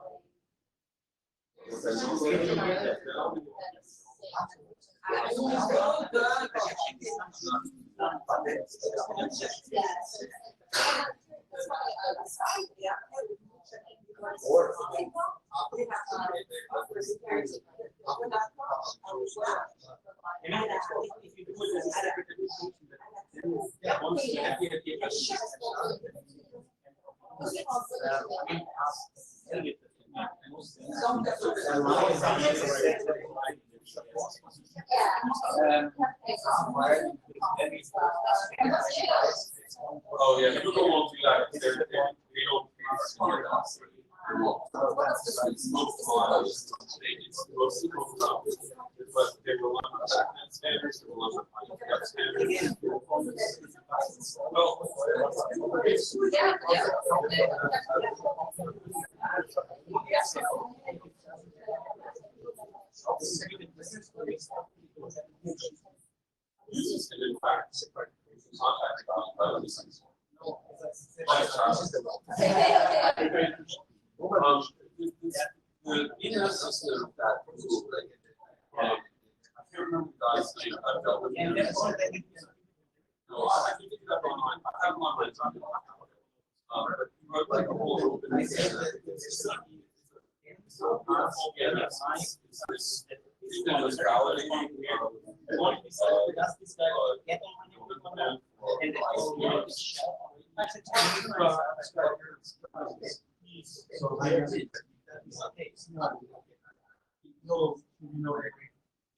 Oh yeah, people won't do that. They don't. But they rely on standards, they rely on standards. Uses and in fact, contact about these things. The ENS system that I can't remember the guy's name I've dealt with. No, I can pick it up online. I have them online. It's not going to but he wrote like a whole open system. Yeah, that's nice. It's this validating.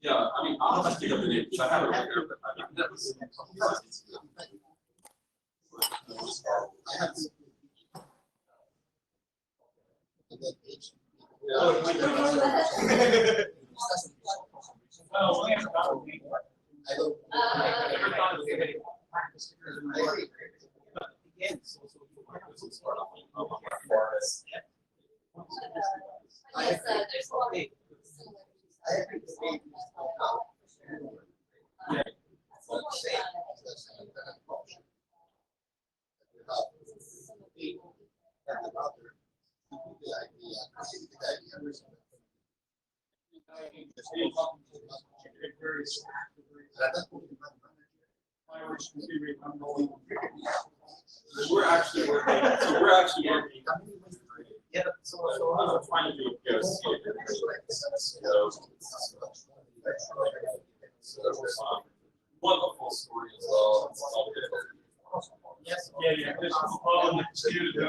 Yeah, I mean, I'll have to dig up the name, because I have it right here, but I mean, that was. We're actually working. So we're actually working. Yeah. So I'm trying to do a guess. Wonderful story as well. Yes. Yeah. There's a problem too.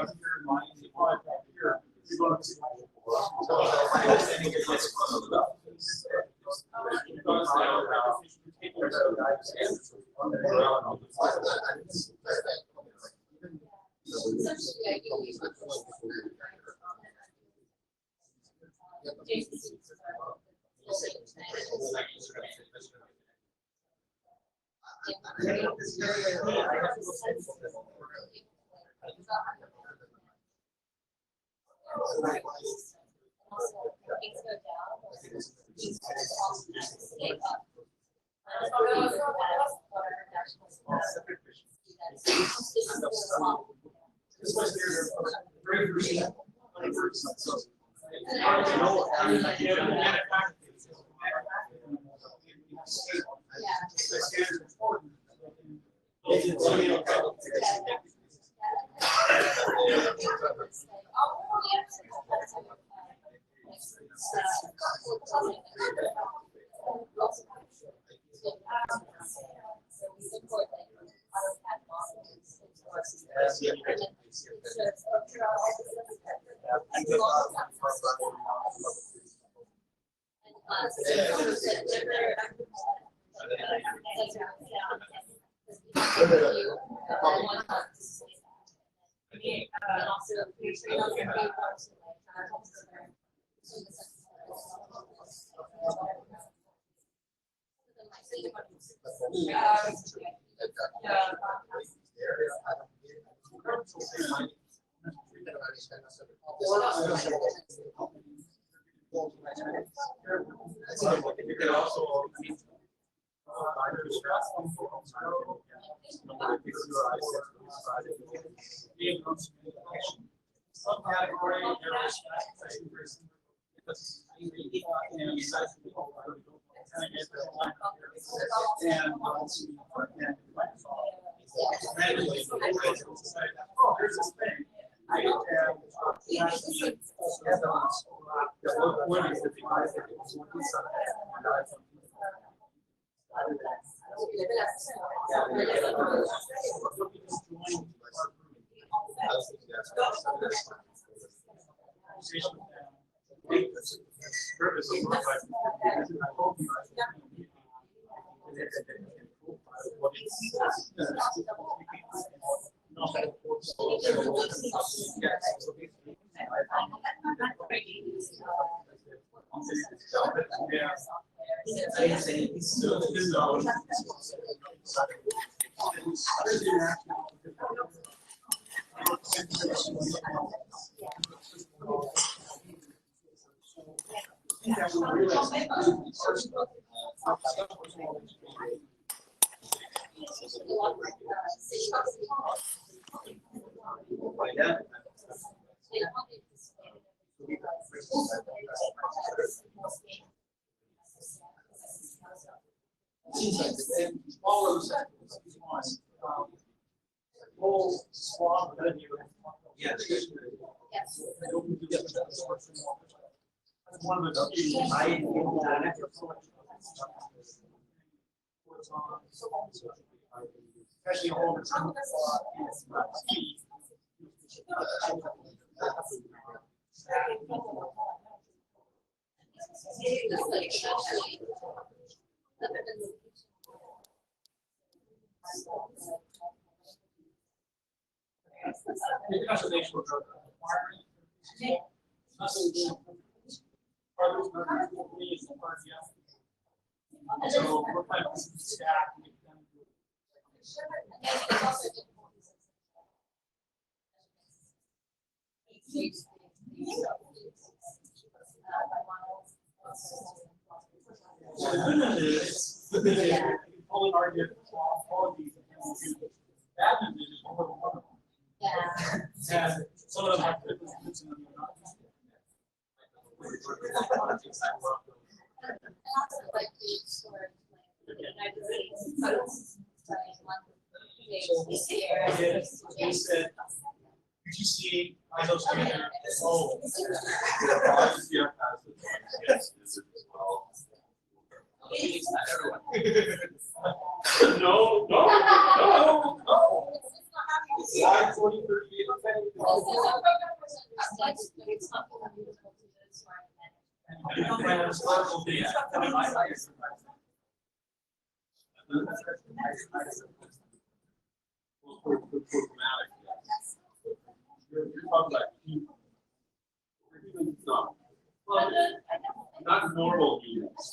Not normal humans.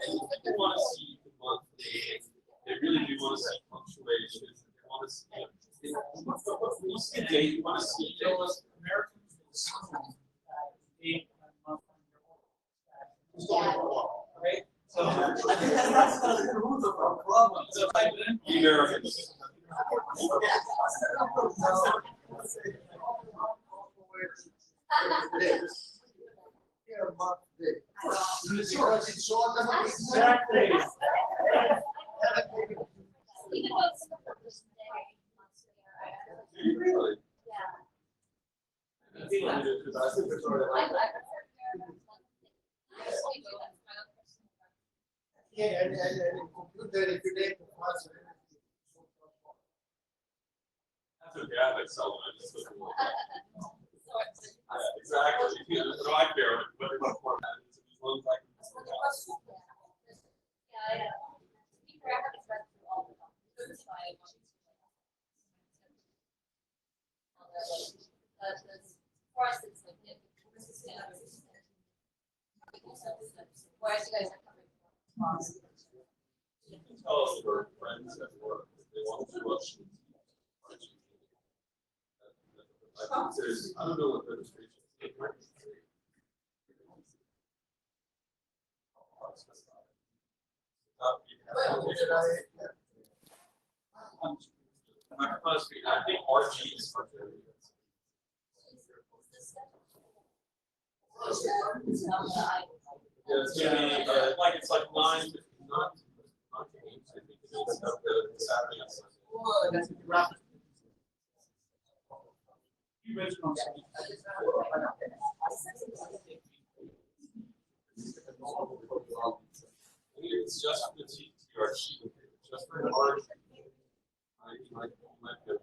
People want to see the monthly. They really do want to see fluctuations. They want to see. When you see a date, you want to see those Americans. Right? So I think that's the root of our problem. So I didn't be Americans. Because it's short enough. Exactly. Really? Yeah, and computer, if you take the class. That's okay, I like Sullivan. I just look at yeah, exactly. You know, so I care what format it is. As long as I can. You can tell us your friends at work if they want to watch. I think there's, I don't know what registration is. I think RG is for yeah, like it's like 9, not games. I think it's stuff that Saturday. It's just the T2TRG, just for large. You might get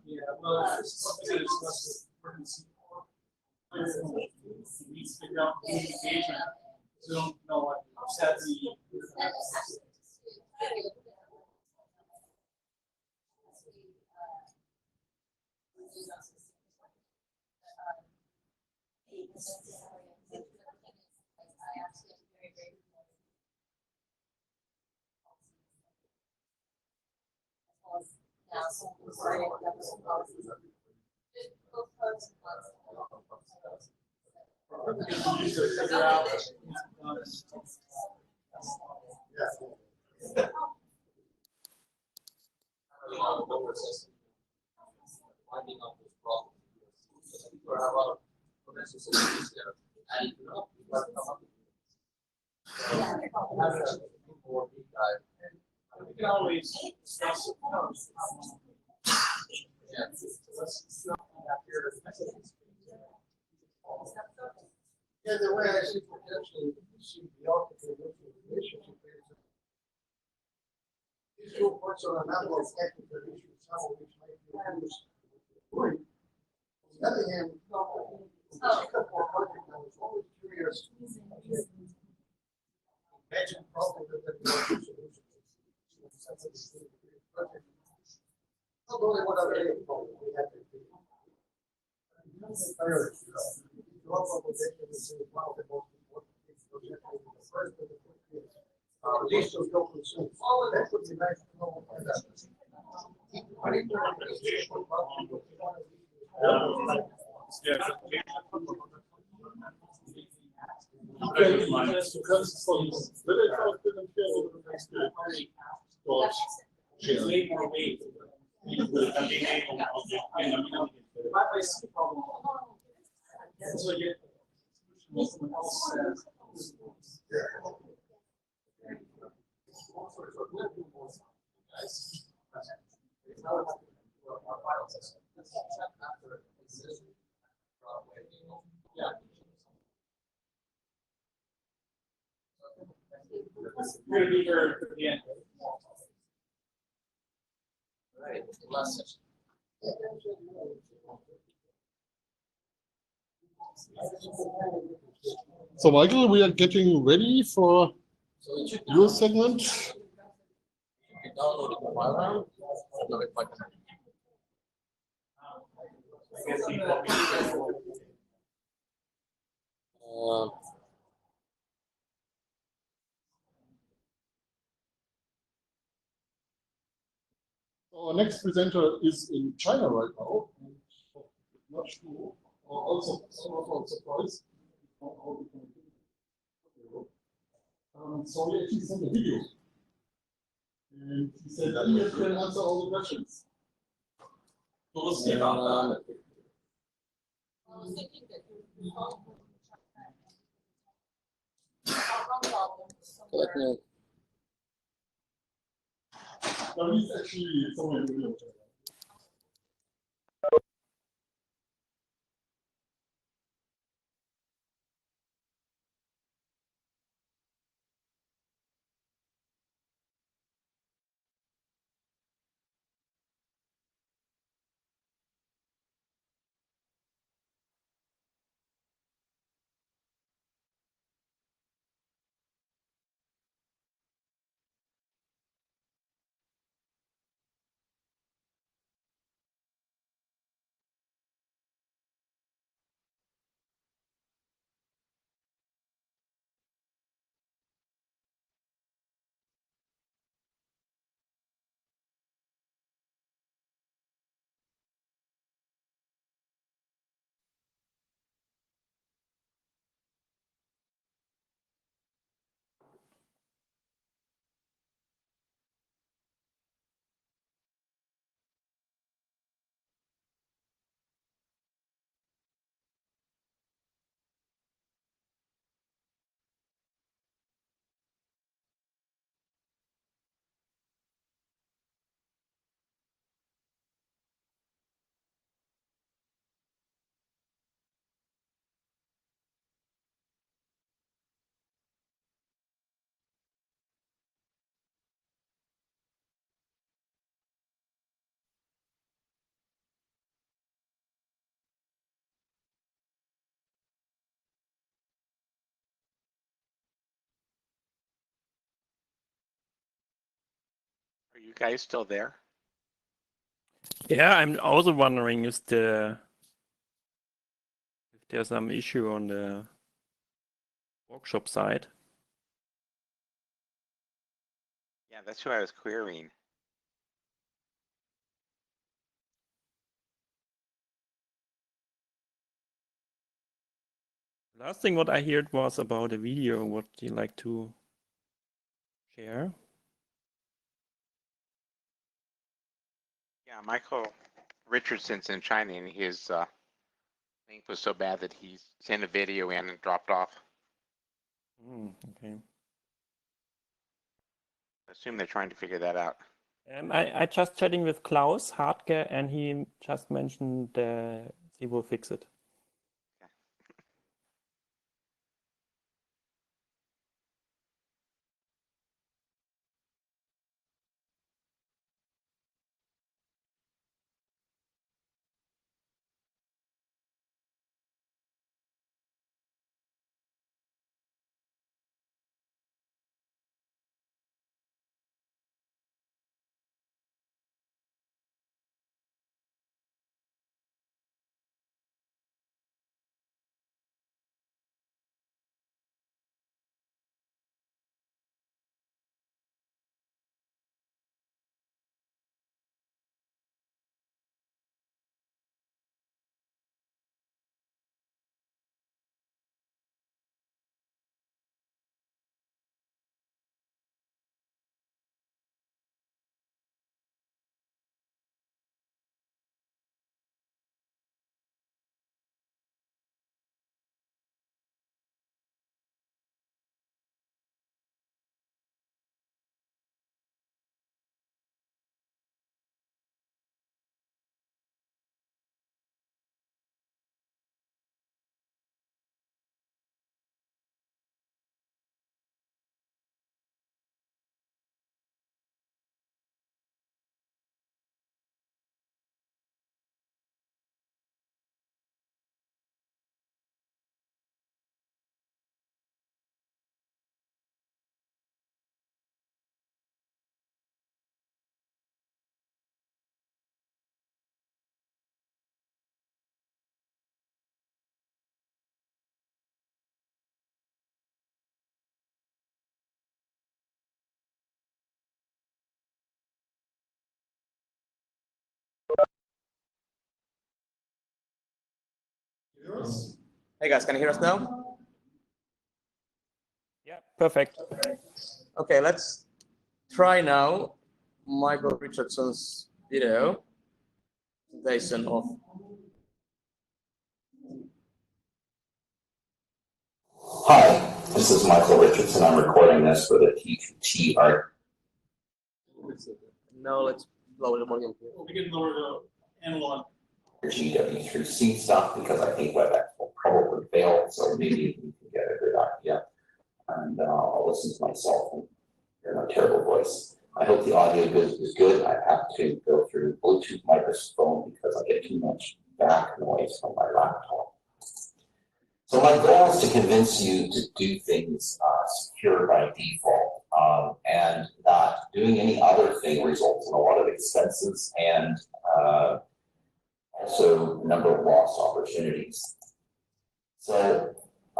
yeah, well, it's something that is frequency. We need to figure out the engagement. So don't know what upset the. Finding out this problem. People have a lot of potential solutions there. And you know, people have come up with more deep dive. We can always discuss it. Yeah. Yeah, the way I see potentially, see the article relationship is these two points are a number of technical issues, some of which might be used. On the other hand, the Singapore project, I was always curious. Imagine problem that there are solutions. Not only what other problems we have to do. Job application is one of the most important things for example, the first of the list of your concerns. That would be nice to know. Way more weight. I see a problem. So you someone else says. We're gonna be here at the end. Right, last session. So Michael, we are getting ready for your segment. You download it from my round. Our next presenter is in China right now. Not sure. Also, surprised. So he actually sent a video. And he said that he can answer all the questions. So let's see about that. No, he's actually somewhere in the middle. you guys still there? Yeah, I'm also wondering if there's some issue on the workshop side. Yeah, that's who I was querying. Last thing what I heard was about a video what you like to share. Yeah, Michael Richardson's in China, and his link was so bad that he sent a video in and dropped off. Okay. I assume they're trying to figure that out. I just chatting with Klaus Hartke, and he just mentioned he will fix it. Hey guys, can you hear us now? Yeah, perfect. Okay, let's try now Michael Richardson's video presentation of. Hi, this is Michael Richardson. I'm recording this for the T2TRG. Now let's lower the volume here. We can lower the analog. GW3C stuff because I think WebEx will probably fail, so maybe we can get a good idea. And I'll listen to myself and hear my terrible voice. I hope the audio is good. I have to go through Bluetooth microphone because I get too much back noise from my laptop. So my goal is to convince you to do things secure by default, and that doing any other thing results in a lot of expenses and also a number of lost opportunities. So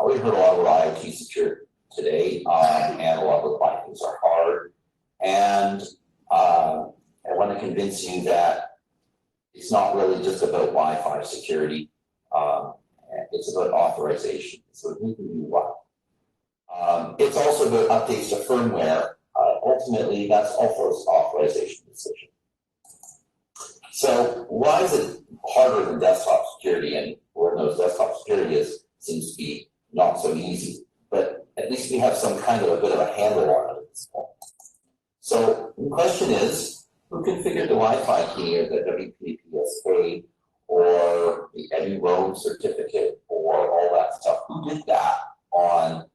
we heard a lot about IoT security today, and a lot of why things are hard. And I want to convince you that it's not really just about Wi-Fi security. It's about authorization. So who can do what? It's also about updates to firmware. Ultimately, that's also an authorization decision. So why is it harder than desktop security? And Lord knows desktop security seems to be not so easy, but at least we have some kind of a bit of a handle on it at this point. So the question is, who configured the Wi-Fi key or the WPPSK or the EduRoam certificate or all that stuff? Who did that on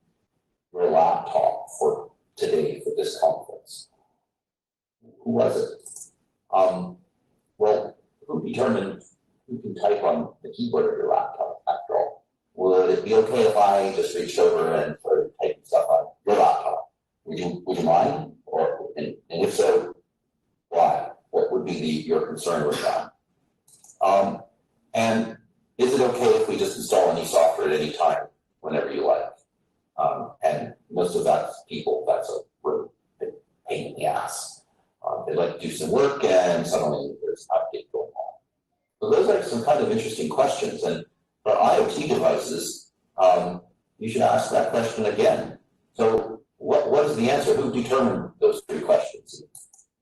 your laptop for today for this conference? Who was it? Well, who determined who can type on the keyboard of your laptop after all? Would it be okay if I just reached over and started typing stuff on your laptop? Would you mind? And if so, concerned with that. And is it okay if we just install any software at any time, whenever you like? And most of that's people, that's a really big pain in the ass. They like to do some work and suddenly there's an update going on. So those are some kind of interesting questions. And for IoT devices, you should ask that question again. So what is the answer? Who determined those three questions?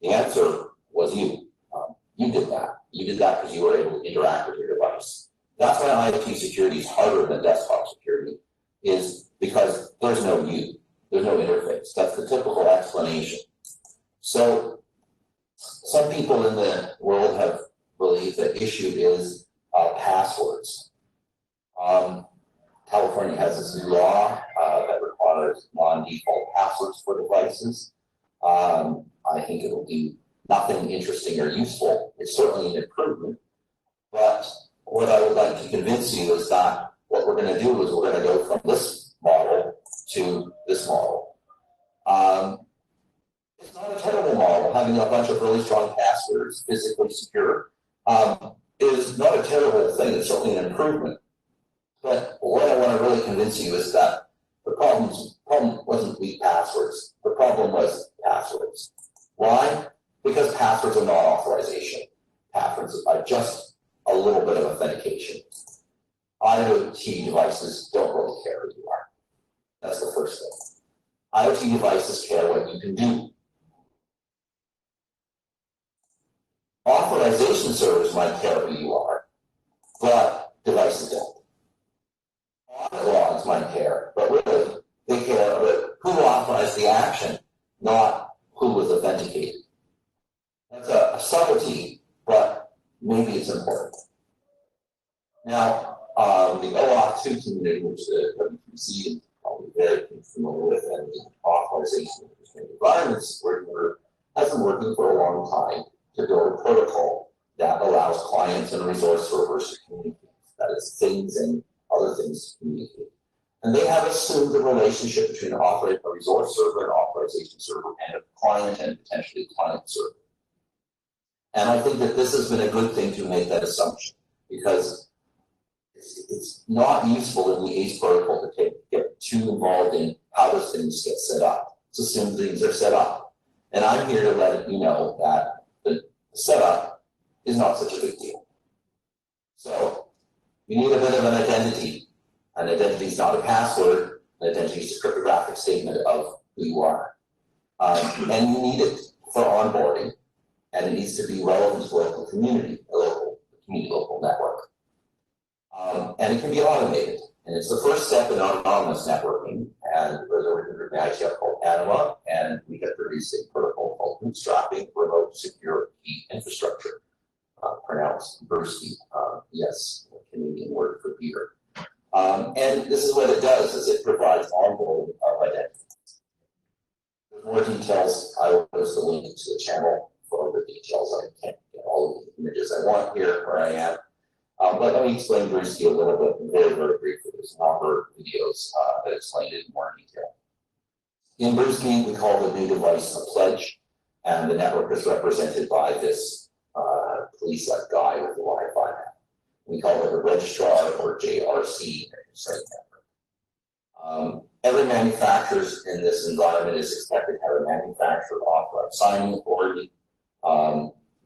The answer was you. You did that. You did that because you were able to interact with your device. That's why IoT security is harder than desktop security, is because there's no you. There's no interface. That's the typical explanation. So some people in the world have believed that issue is passwords. California has this new law that requires non-default passwords for devices. I think it will be nothing interesting or useful. It's certainly an improvement. But what I would like to convince you is that what we're going to do is we're going to go from this model to this model. It's not a terrible model. Having a bunch of really strong passwords, physically secure, is not a terrible thing. It's certainly an improvement. But what I want to really convince you is that the problem wasn't weak passwords. The problem was passwords. Why? Because passwords are not authorization. Passwords are just a little bit of authentication. IoT devices don't really care who you are. That's the first thing. IoT devices care what you can do. Authorization servers might care who you are, but devices don't. Audit logs might care, but really, they care about who authorized the action, not who was authenticated. That's a subtlety, but maybe it's important. Now, the OAuth 2 community, which the WPC is probably very familiar with, and the authorization of environments has been working for a long time to build a protocol that allows clients and resource servers to communicate. That is, things and other things to communicate. And they have assumed the relationship between a resource server, an authorization server, and a client and potentially client server. And I think that this has been a good thing to make that assumption, because it's not useful in the ACE protocol to get too involved in how those things get set up. It's assumed things are set up. And I'm here to let you know that the setup is not such a big deal. So you need a bit of an identity. An identity is not a password. An identity is a cryptographic statement of who you are. And you need it for onboarding. And it needs to be relevant to local community, a local network. And it can be automated. And it's the first step in autonomous networking. And there's a written group in IETF called Anima, and we have produced a protocol called bootstrapping remote secure key infrastructure, pronounced Bursky, yes, a Canadian word for beer. And this is what it does, is it provides onboarding of identity. For more details, I will post a link to the channel for other details. I can't get all of the images I want here where I am. But let me explain Bursky a little bit, very, very briefly. There's a number of videos that explain it in more detail. In Bursky, we call the new device a pledge, and the network is represented by this police-like guy with the Wi-Fi map. We call it a registrar, or JRC, network. Every manufacturer in this environment is expected to have a manufacturer authorized signing authority.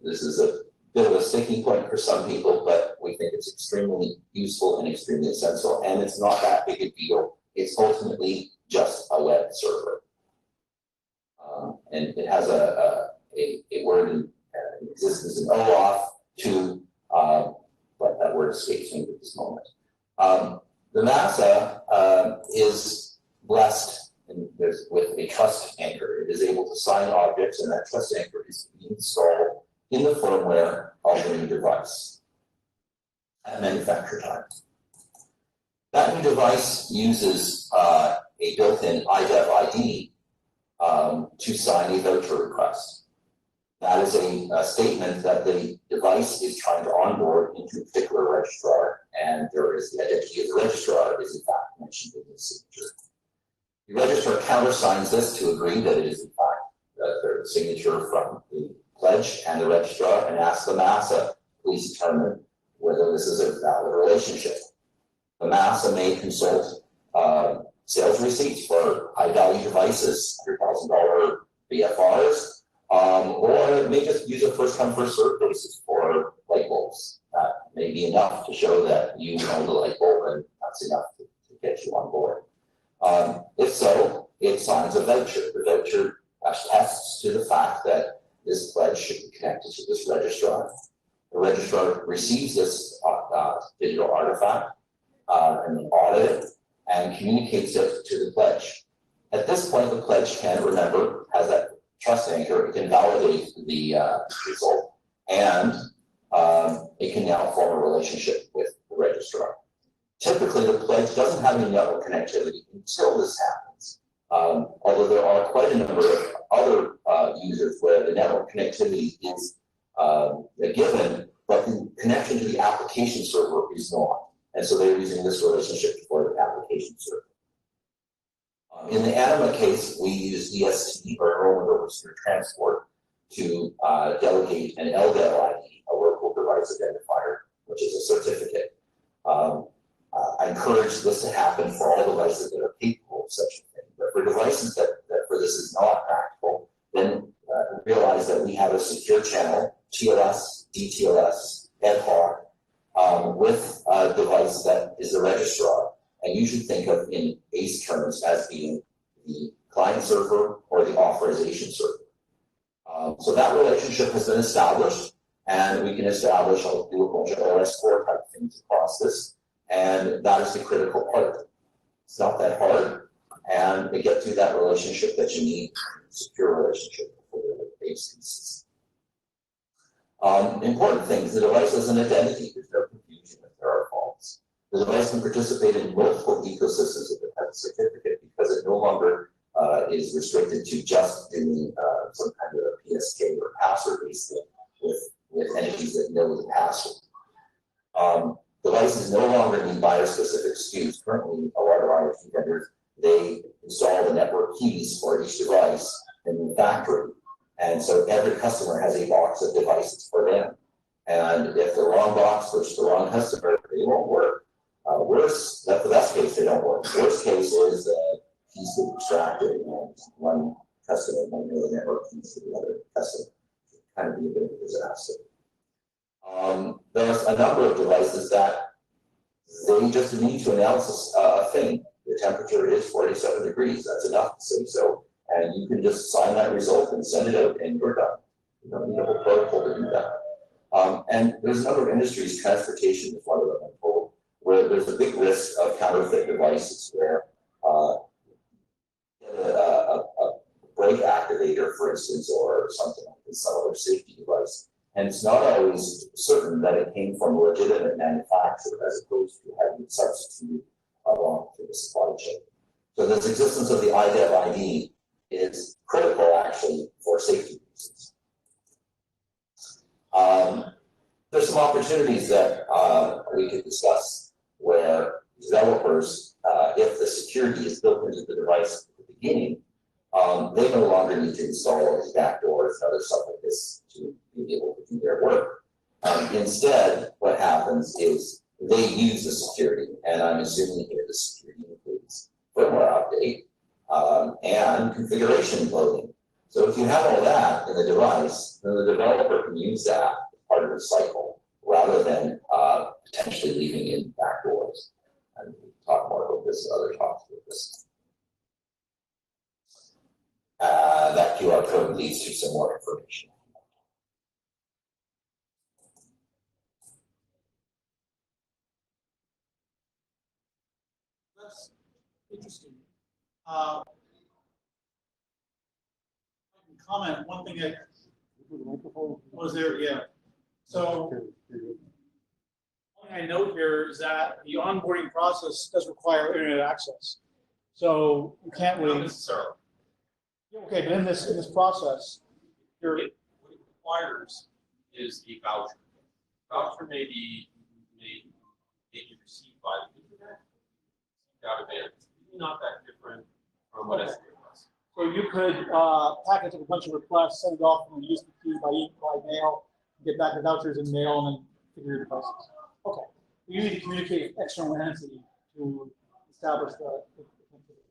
This is a bit of a sticking point for some people, but we think it's extremely useful and extremely essential, and it's not that big a deal. It's ultimately just a web server. And it has a word in existence in OAuth 2, but that word escapes me at this moment. The NASA is blessed with a trust anchor. It is able to sign objects, and that trust anchor is installed in the firmware of the new device at manufacture time. That new device uses a built-in IDEV ID to sign a voucher request. That is a statement that the device is trying to onboard into a particular registrar, and there is the identity of the registrar is in fact mentioned in the signature. The registrar countersigns this to agree that it is in fact the signature from the pledge and the registrar and ask the MASA, please determine whether this is a valid relationship. The MASA may consult sales receipts for high-value devices, $100,000 BFRs, or it may just use a first-come, first-served basis for light bulbs. That may be enough to show that you own the light bulb, and that's enough to get you on board. If so, it signs a voucher. The voucher attests to the fact that this pledge should be connected to this registrar. The registrar receives this digital artifact and then audit it and communicates it to the pledge. At this point, the pledge can, remember, has that trust anchor. It can validate the result, and it can now form a relationship with the registrar. Typically, the pledge doesn't have any network connectivity until this happens, although there are quite a number of other users where the network connectivity is given, but the connection to the application server is not. And so they're using this relationship for the application server. In the Anima case, we use EST, or Enrollment Over Secure Transport, to delegate an LDEL ID, a local device identifier, which is a certificate. I encourage this to happen for all devices that are capable of such a thing. But for devices that for this is not practical, then realize that we have a secure channel, TLS, DTLS, ad hoc, with a device that is the registrar. And you should think of in ACE terms as being the client server or the authorization server. So that relationship has been established, and we can establish, I'll do a bunch of OS4 type things across this, and that is the critical part. It's not that hard, and to get to that relationship that you need, secure relationship for the base pieces. Important things, the device has an identity. There's no confusion if there are faults. The device can participate in multiple ecosystems if it has a certificate, because it no longer is restricted to just doing some kind of a PSK or password-based thing with entities that know the password. Devices no longer need buyer-specific SKUs. Currently, a lot of IoT vendors, they install the network keys for each device in the factory. And so every customer has a box of devices for them. And if the wrong box puts the wrong customer, they won't work. Worse, that's the best case, they don't work. Worst case is that keys get extracted and one customer might know the network keys to the other customer. It kind of be a bit of a disaster. There's a number of devices that they just need to announce a thing. The temperature is 47 degrees. That's enough to say so. And you can just sign that result and send it out, and you're done. You don't need a whole protocol to do that. And there's a number of industries, transportation is one of them, I'm told, where there's a big risk of counterfeit devices where a brake activator, for instance, or something like this, some other safety device. And it's not always certain that it came from a legitimate manufacturer as opposed to having it substituted along through the supply chain. So this existence of the IDEV ID is critical actually for safety reasons. There's some opportunities that we could discuss where developers, if the security is built into the device at the beginning, they no longer need to install these backdoors and other stuff like this to be able to do their work. Instead, what happens is they use the security, and I'm assuming here the security includes firmware update and configuration loading. So if you have all that in the device, then the developer can use that as part of the cycle rather than potentially leaving in backdoors. And we'll talk more about this in other talks with this. That QR code leads to some more information. That's interesting. I can comment. One thing that was there, yeah. So one thing I note here is that the onboarding process does require internet access. So you can't wait. Not necessarily. Okay, but in this process, What it requires is a voucher. Voucher may be received by the internet, out of it. It's not that different from what SD was. So you could package a bunch of requests, send it off from the USDP by mail, get back the vouchers in mail, and then figure your devices. Okay. You need to communicate with external entity to establish the connectivity.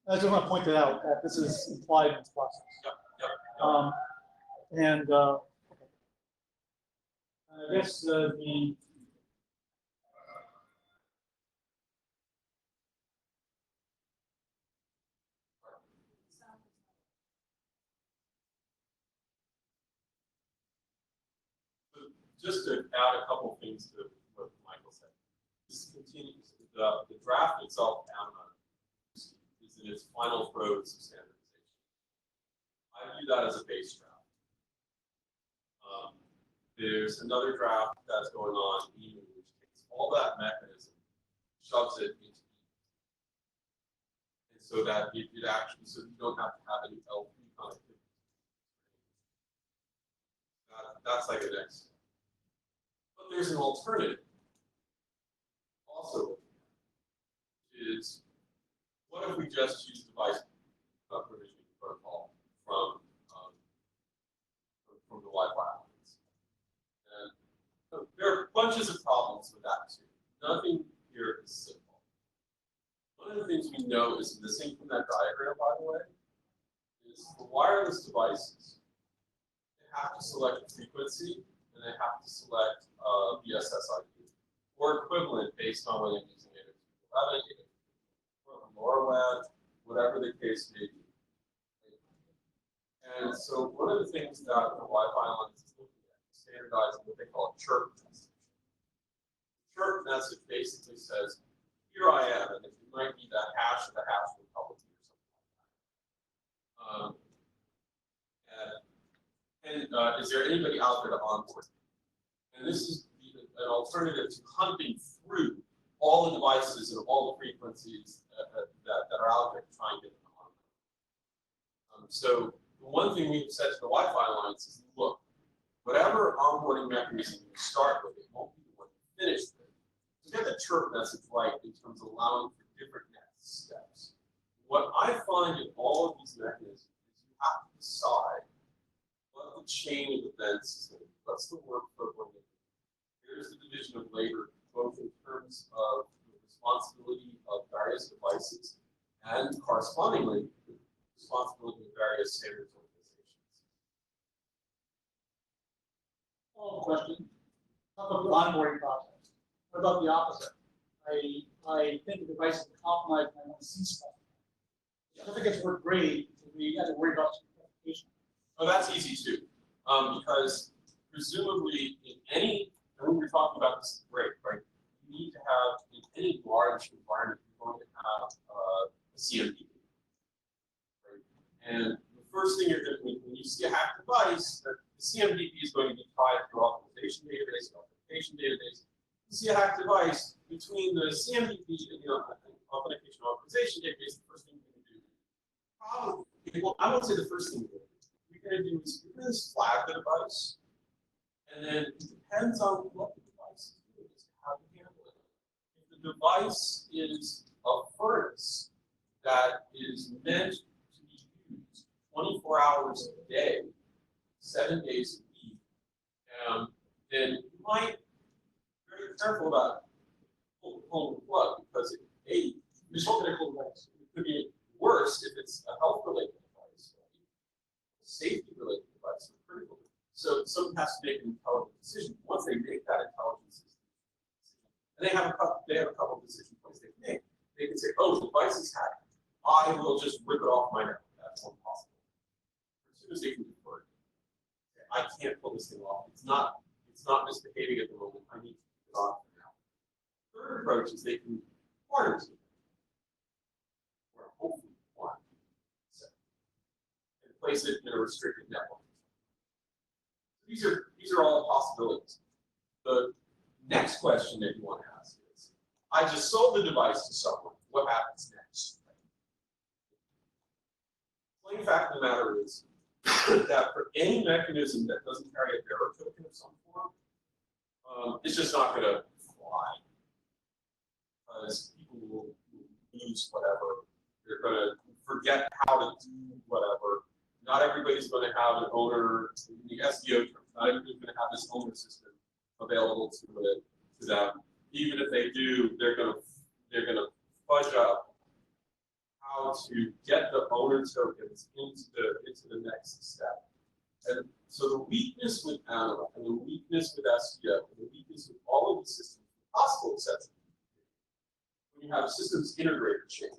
I just want to point it out that this is implied in this process. And okay. I guess the Just to add a couple things to what Michael said. This continues. The draft itself is in its final throes of standardization. I view that as a base draft. There's another draft that's going on, which takes all that mechanism, shoves it into and so that it actually, so you don't have to have any L3 connectivity. That's like a next. But there's an alternative also, is what if we just use device provisioning protocol from the Wi-Fi lines? And there are bunches of problems with that too. Nothing here is simple. One of the things we know is missing from that diagram, by the way, is the wireless devices. They have to select a frequency and they have to select BSSID or equivalent based on whether you're using it or LoRaWAN, whatever the case may be. And so one of the things that the Wi-Fi lines is looking at is standardizing what they call a chirp message. Chirp message basically says, here I am, and it might be the hash of the hash republic or something like that. Is there anybody out there to onboard? And this is an alternative to hunting through all the devices and all the frequencies that are out there to try and get them on. So the one thing we've said to the Wi-Fi lines is, look, whatever onboarding mechanism you start with, it won't be the one you finish with. To get that chirp message right in terms of allowing for different next steps. What I find in all of these mechanisms is you have to decide what the chain of events is going to be. What's the workflow going to be? Here's the division of labor, both in terms of the responsibility of various devices and correspondingly the responsibility of various standards organizations. Question. How about the onboarding process? What about the opposite? I think the device is compromised and I want to see stuff. Certificates work great, so we have to worry about certification. Oh, that's easy too, because presumably in any, and we were talking about this break, right? You need to have, in any large environment, you're going to have a CMDB, right? And the first thing you're going to, when you see a hacked device, the CMDB is going to be tied to authorization database, authentication database. You see a hacked device, between the CMDB and the authentication authorization database, the first thing you're going to do, probably, well, I won't say the first thing you're going to do. You're going to do is you're going to flag the device, and then it depends on what the device is doing, is how to handle it. If the device is a furnace that is meant to be used 24 hours a day, 7 days a week, then you might be very careful about pulling the plug, because it could be worse if it's a health-related device, right? Safety-related device, critical. So someone has to make an intelligent decision. Once they make that intelligent decision, and they have a couple of decision points they can make. They can say, "Oh, the device is hacked. I will just rip it off my network." That's one possible. As soon as they can defer it, I can't pull this thing off. It's not misbehaving at the moment. I need to keep it off for now. Third approach is they can quarantine it, or hopefully quarantine it, and place it in a restricted network. These are all possibilities. The next question that you want to ask is, I just sold the device to someone. What happens next? Plain fact of the matter is that for any mechanism that doesn't carry a bearer token of some form, it's just not going to fly. Because people will lose whatever. They're going to forget how to do whatever. Not everybody's going to have an owner, in the SEO terms, not everybody's going to have this owner system available to them. Even if they do, they're going to fudge up how to get the owner tokens into the next step. And so the weakness with Analog and the weakness with SEO and the weakness with all of the systems, possible exceptions, when you have systems integrator chain.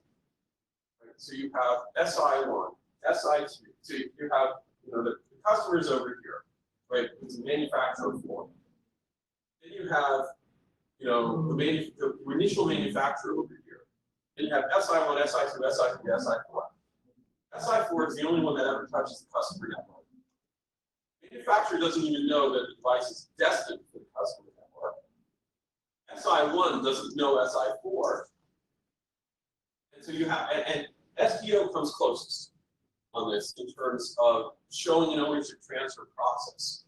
Right? So you have SI1, SI2. So you have the customers over here, right? It's a manufacturer form. Then you have the initial manufacturer over here. Then you have SI1, SI2, SI3, SI4. SI4 is the only one that ever touches the customer network. Manufacturer doesn't even know that the device is destined for the customer network. SI1 doesn't know SI4. And so you have, and SEO comes closest on this in terms of showing an ownership transfer process.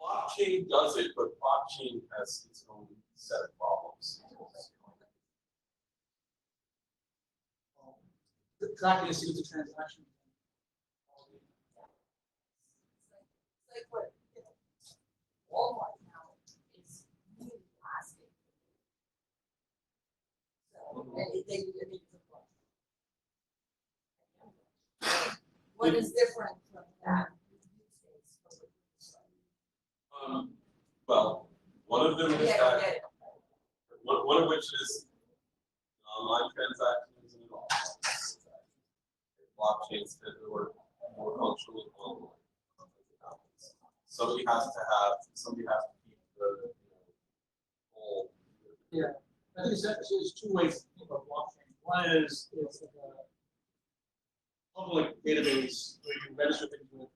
Blockchain does it, but blockchain has its own set of problems. Tracking a series of transactions. Like what, Walmart now is really asking. So, and they what is different from that? Well, one of them is that one of which is online transactions and all. Blockchains that work more functionally online. Somebody has to keep the whole. Yeah, I think there's two ways to think about blockchain. One is it's like a public database where you register things with.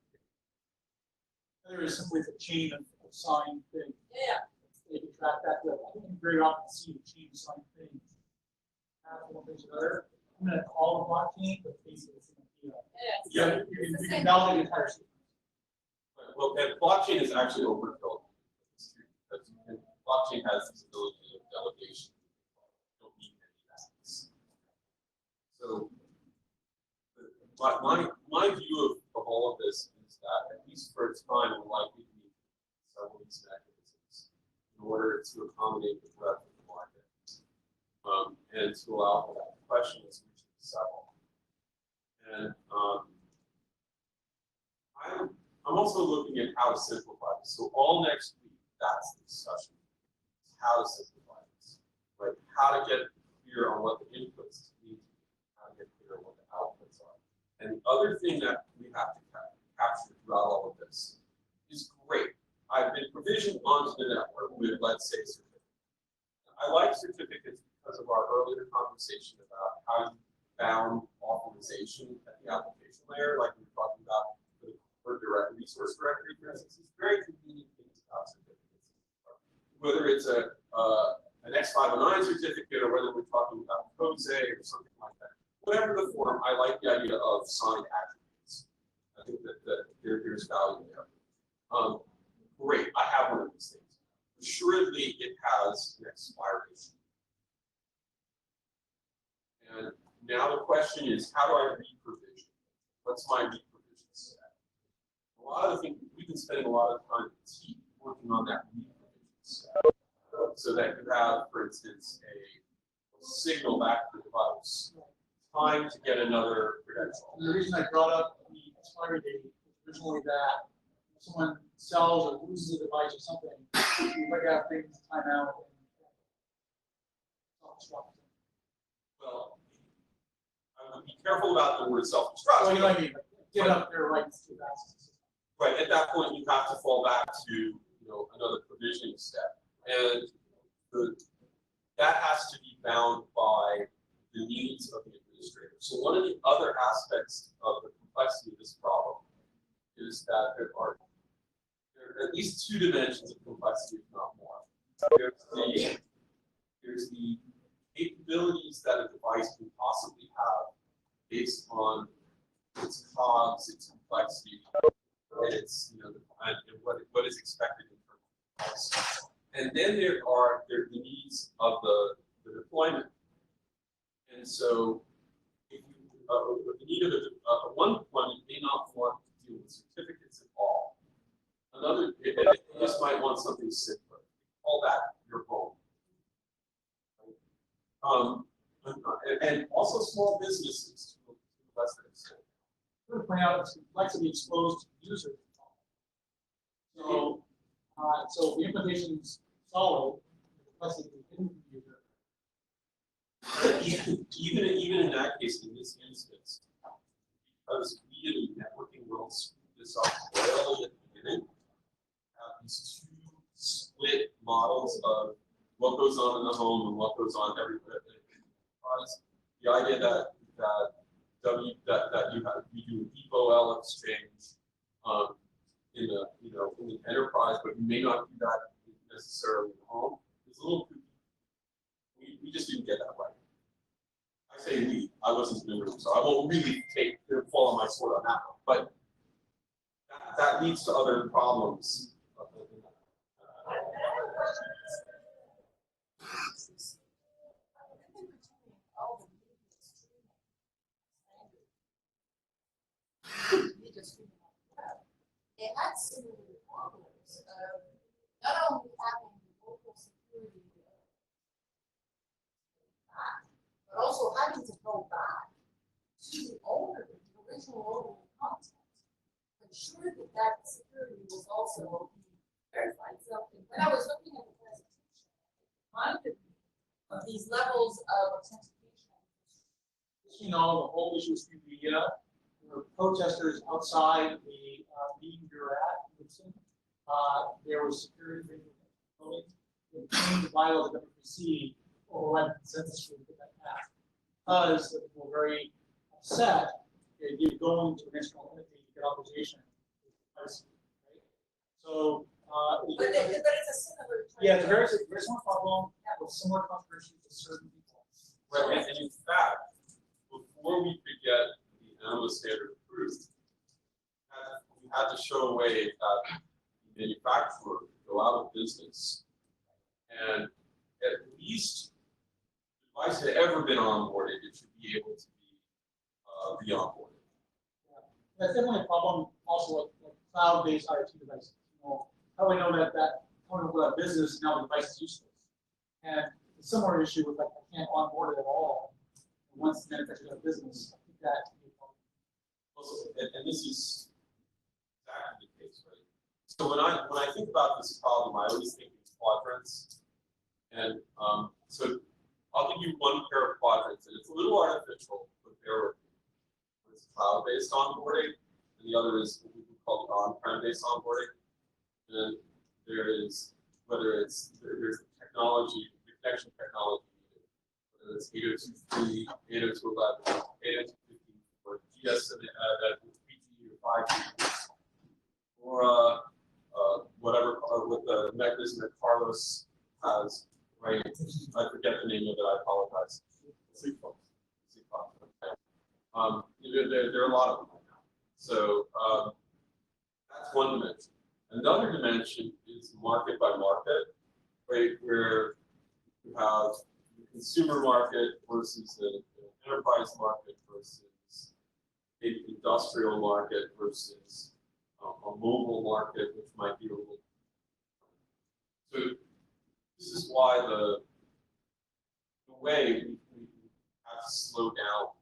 The other is simply the chain of signed things. Yeah. They can track that. I think you very often see the chain of signed things. One thing to another. I'm going to call it blockchain, but basically it's an idea. Yeah. You can validate the entire system. Well, and blockchain is actually overkill. Blockchain has this ability of delegation. You don't need any of that. So, my view of all of this is that, at least for its time, we're likely to need several of these mechanisms in order to accommodate the breadth of the market and to allow for that. The question is which of the several. And I'm also looking at how to simplify this. So all next week, that's the discussion. How to simplify this, right? How to get clear on what the inputs need to be, how to get clear on what the outputs are. And the other thing that we have to capture throughout all of this is great. I've been provisioned onto the network with, let's say, certificates. I like certificates because of our earlier conversation about how you bound authorization at the application layer, like we were talking about for direct resource directory, for instance. It's very convenient things about certificates. Whether it's an X509 certificate or whether we're talking about COSE or something like that. Whatever the form, I like the idea of signed attributes. I think that there's value there. Great, I have one of these things. Assuredly, it has an expiration. And now the question is, how do I re-provision? What's my re-provision set? A lot of the things, we've been spending a lot of time working on that re-provision set. So that you have, for instance, a signal back to the device. Time to get another credential. And the reason I brought up the expiry date was originally that if someone sells or loses a device or something, you might have things time out. Well, I would be careful about the word self-destruct. Well, you know what I mean? Give up their rights to access. Right. At that point, you have to fall back to another provisioning step, and that has to be bound by the needs of the administrator. So one of the other aspects of the complexity of this problem is that there are at least two dimensions of complexity, if not more. There's the capabilities that a device can possibly have based on its COGS, its complexity, and its and what is expected in terms of price. And then there are the needs of the deployment And so if you need one deployment may not want to deal with certificates at all. Another, it just might want something simpler. Call that your home. And also small businesses to a lesser extent. I'm going to point out it's complexity exposed to users. So, so the implementation is solid, the complexity hidden from the user. Even in that case, in this instance, because we in the networking world screwed this up early at the beginning, have these two split models of what goes on in the home and what goes on everywhere. The idea that you do an EOL exchange in the enterprise, but you may not do that necessarily in the home is a little kooky. We just didn't get that right. I say we. I wasn't in the room, so I won't really fall on my sword on that one. But that leads to other problems. They had similar problems of not only having local security, but also having to go back to the owner, the original owner of the content, ensure that that security was also verified. So when I was looking at the presentation, it reminded me of these levels of authentication. You know, the whole issue with media, there were protesters outside the meeting we were at. There was security building. It came to bylaw the WPC override consensus for that passed because people were very upset that you're going to an external entity to get authorization. Right? So, but it's a similar. Yeah, it's a very similar problem with similar controversies to certain people. Right, and in fact, before we could get the ANMA standard approved, we had to show a way that the manufacturer could go out of business and at least the device had ever been onboarded, it should be able to be re-onboarded. Yeah. That's definitely a problem also with cloud-based IoT devices. You know, how do we know that coming up with a business now the device is useless? And a similar issue with I can't onboard it at all. Once the manufacturer has a business, I think that can be a problem. Also, and this is exactly the case, right? So when I think about this problem, I always think in quadrants. And so I'll give you one pair of quadrants, and it's a little artificial, but bear with me. It's cloud-based onboarding, and the other is what we call the on-prem-based onboarding. And there is, there's technology, the connection technology, whether it's 802.3, 802.11, 802.15, or GSM, that 3G or 5G, or whatever, with the mechanism that Carlos has, right? I forget the name of it, I apologize. There are a lot of them right now. So that's one dimension. Another dimension is market by market, right? Where you have the consumer market versus the enterprise market versus an industrial market versus a mobile market, which might be a little. So this is why the way we have to slow down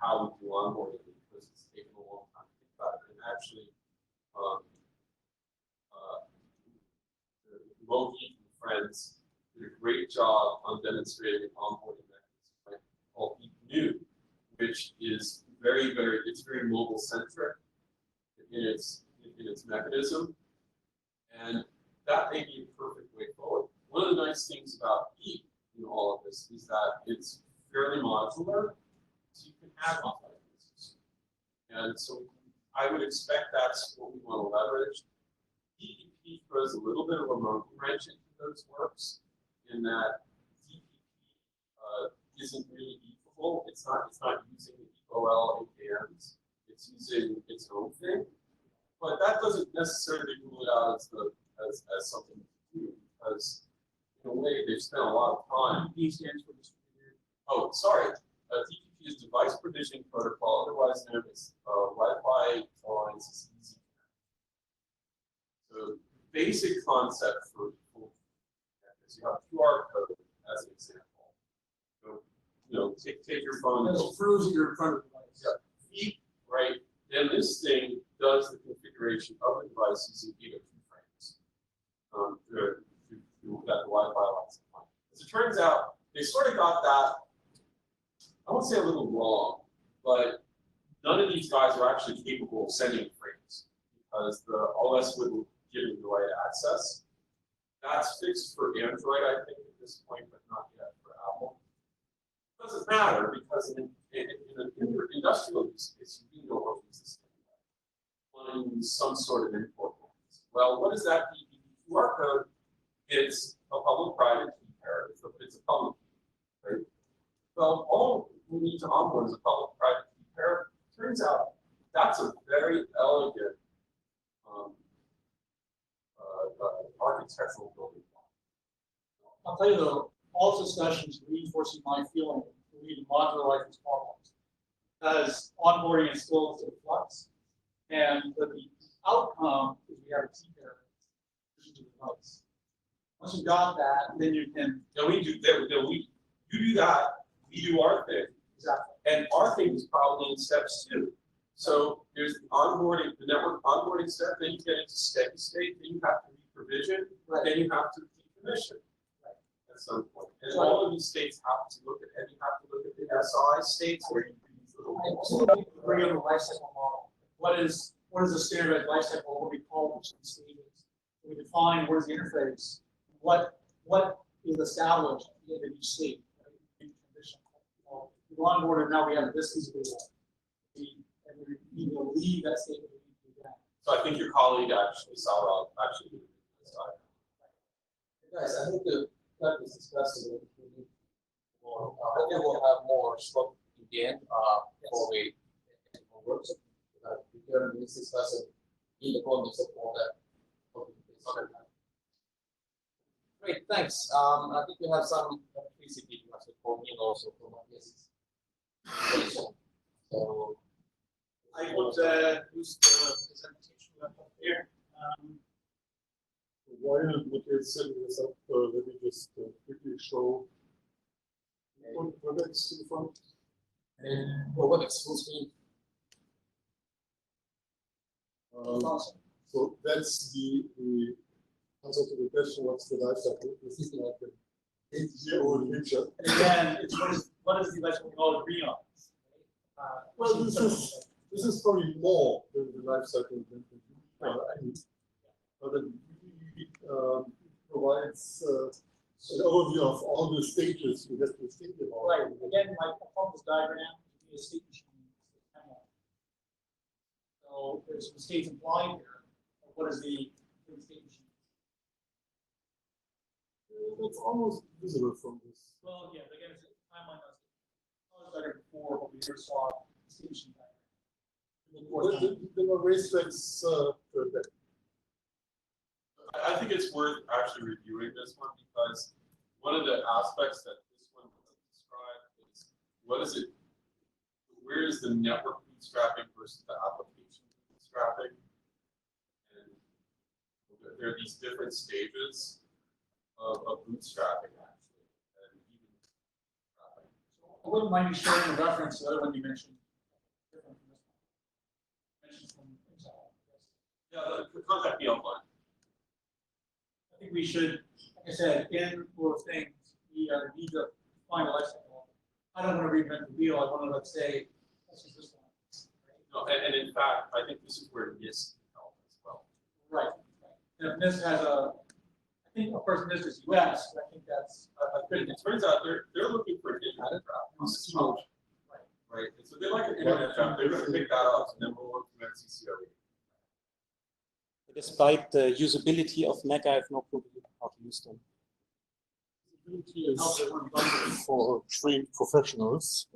how we do onboarding because it's taken a long time to think about it. And actually, Mohi and friends did a great job on demonstrating an onboarding mechanism, right, called New, which is very mobile centric in its mechanism, and that may be a perfect way forward. One of the nice things about EAT in all of this is that it's fairly modular, so you can have multi-businesses. And so I would expect that's what we want to leverage. DPP throws a little bit of a monkey wrench into those works in that DPP isn't really equal. It's not using the EOL APMs. It's using its own thing. But that doesn't necessarily rule it out as something to do because in a way they've spent a lot of time. DPP stands for distributed. Oh, sorry. TTP is device provisioning protocol, otherwise known as Wi-Fi tolerance easy. So basic concept for is you have QR code as an example. So, you know, take your phone. It's frozen you're in front of the device. Yeah, feet, right? Then this thing does the configuration of the device using 802 frames. Through that Wi-Fi license. As it turns out, they sort of got that, I won't say a little wrong, but none of these guys are actually capable of sending frames because the OS wouldn't give them the right access. That's fixed for Android, I think, at this point, but not yet for Apple. It doesn't matter because in an industrial use case, you really don't want to use this anyway. You want to use some sort of import. Well, what is that QR code? It's a public-private key pair. It's a public key, right? Well, all we need to onboard is a public-private key pair. Turns out that's a very elegant architectural building block. I'll tell you though, all discussions reinforcing my feeling that we need to modularize these problems. Because onboarding is still in flux. And the outcome is we have a key pair to the device. Once you got that, then you can. Now we do that. You do that. We do our thing. Exactly. And our thing is probably in steps 2. So there's the onboarding, the network onboarding step. Then you get into steady state. Then you have to reprovision. Right. Then you have to decommission. Right. At some point. And all of these states have to look at. And you have to look at the SI states where you do these little. So we bring in the lifecycle model. What is the standardized lifecycle? What we call these stages? We define what is the interface. What is established in each state? Right? We onboarded, now we have this feasibility. And we need to leave that state. So I think your colleague actually saw actually did this. Guys, I think the that is discussing it. More, I think we'll have more scope in the end before we works. We can discuss it in the context of all that. Great, thanks. I think we have some electricity actually for me also from my guests. So I would use the presentation up here. While Nikhil is setting this up, let me just quickly show WebEx in front. And WebEx full screen. So that's the answer to the question, what's the life cycle? This is like an 8-year-old future. And again, it's what is the electrical we agree on? Well, this is probably more than the life cycle than but it really provides an overview of all the stages you have to think about. Right. Again, my performance diagram would be a state machine. So there's some states implied here. What is the state machine? It's almost visible from this. Well, yeah, but again, it's a timeline of diagram before, but we just saw state machine diagram. There were racetracks for that. I think it's worth actually reviewing this one because one of the aspects that this one doesn't describe is what is it, where is the network bootstrapping versus the application bootstrapping? And there are these different stages of bootstrapping actually, and even bootstrapping. I wouldn't mind you sharing the reference to the other one you mentioned. Different from this one. Mentioned from Excel. Yeah, contact me offline. I think we should, like I said, in for things, we need to find a lifecycle. I don't want to reinvent the wheel. I want to, let's say, this is this one. No, and in fact, I think this is where NIST can help as well. Right. And if NIST has I think, of course, NIST is US, but I think that's. It turns out they're looking for an internet route. Right. And so they like an internet route. They're going to pick that up, and then we'll work with CCRE. Despite the usability of Mac, I have no clue how to use them. Usability is for trained professionals.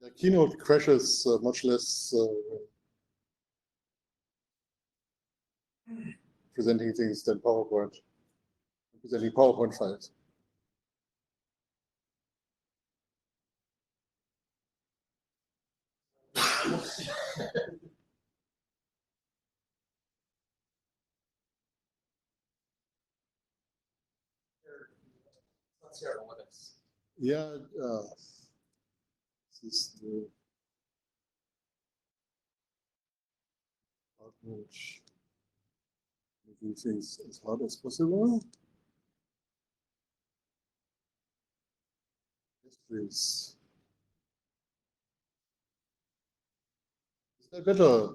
The Keynote crashes much less presenting things than PowerPoint. Presenting PowerPoint files. Yeah, this is the approach. Making things as hard as possible. Yes, please. Is that better?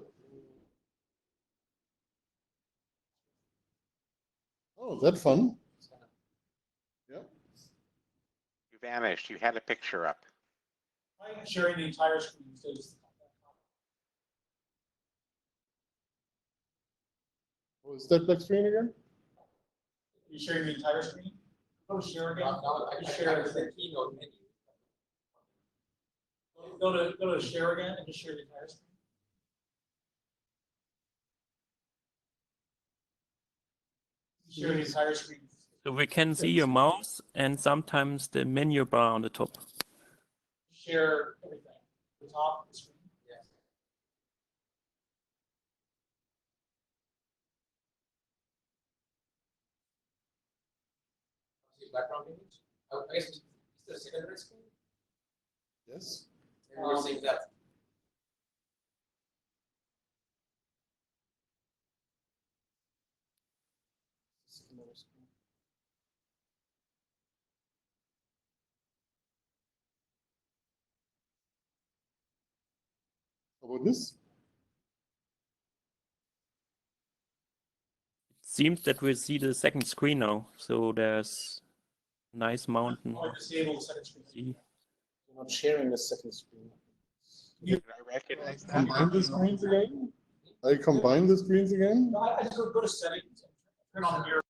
Oh, is that fun? Yeah. You vanished. You had a picture up. I'm sharing the entire screen. So just Oh, is that black screen again? you sharing the entire screen? Go to share again. I You can share the keynote menu. go to share again and just share the entire screen. Share the entire screen. So we can see your mouse and sometimes the menu bar on the top. Share everything. The top of the screen. Yes. See background image? I guess is there a secondary screen? Yes. And we're seeing that. How about this? It seems that we see the second screen now. So there's a nice mountain. Or disable the second screen. See. You're not sharing the second screen. Did I recognize that? Combine the screens again? I combine the screens again? No, I just go to settings, turn on the mirror.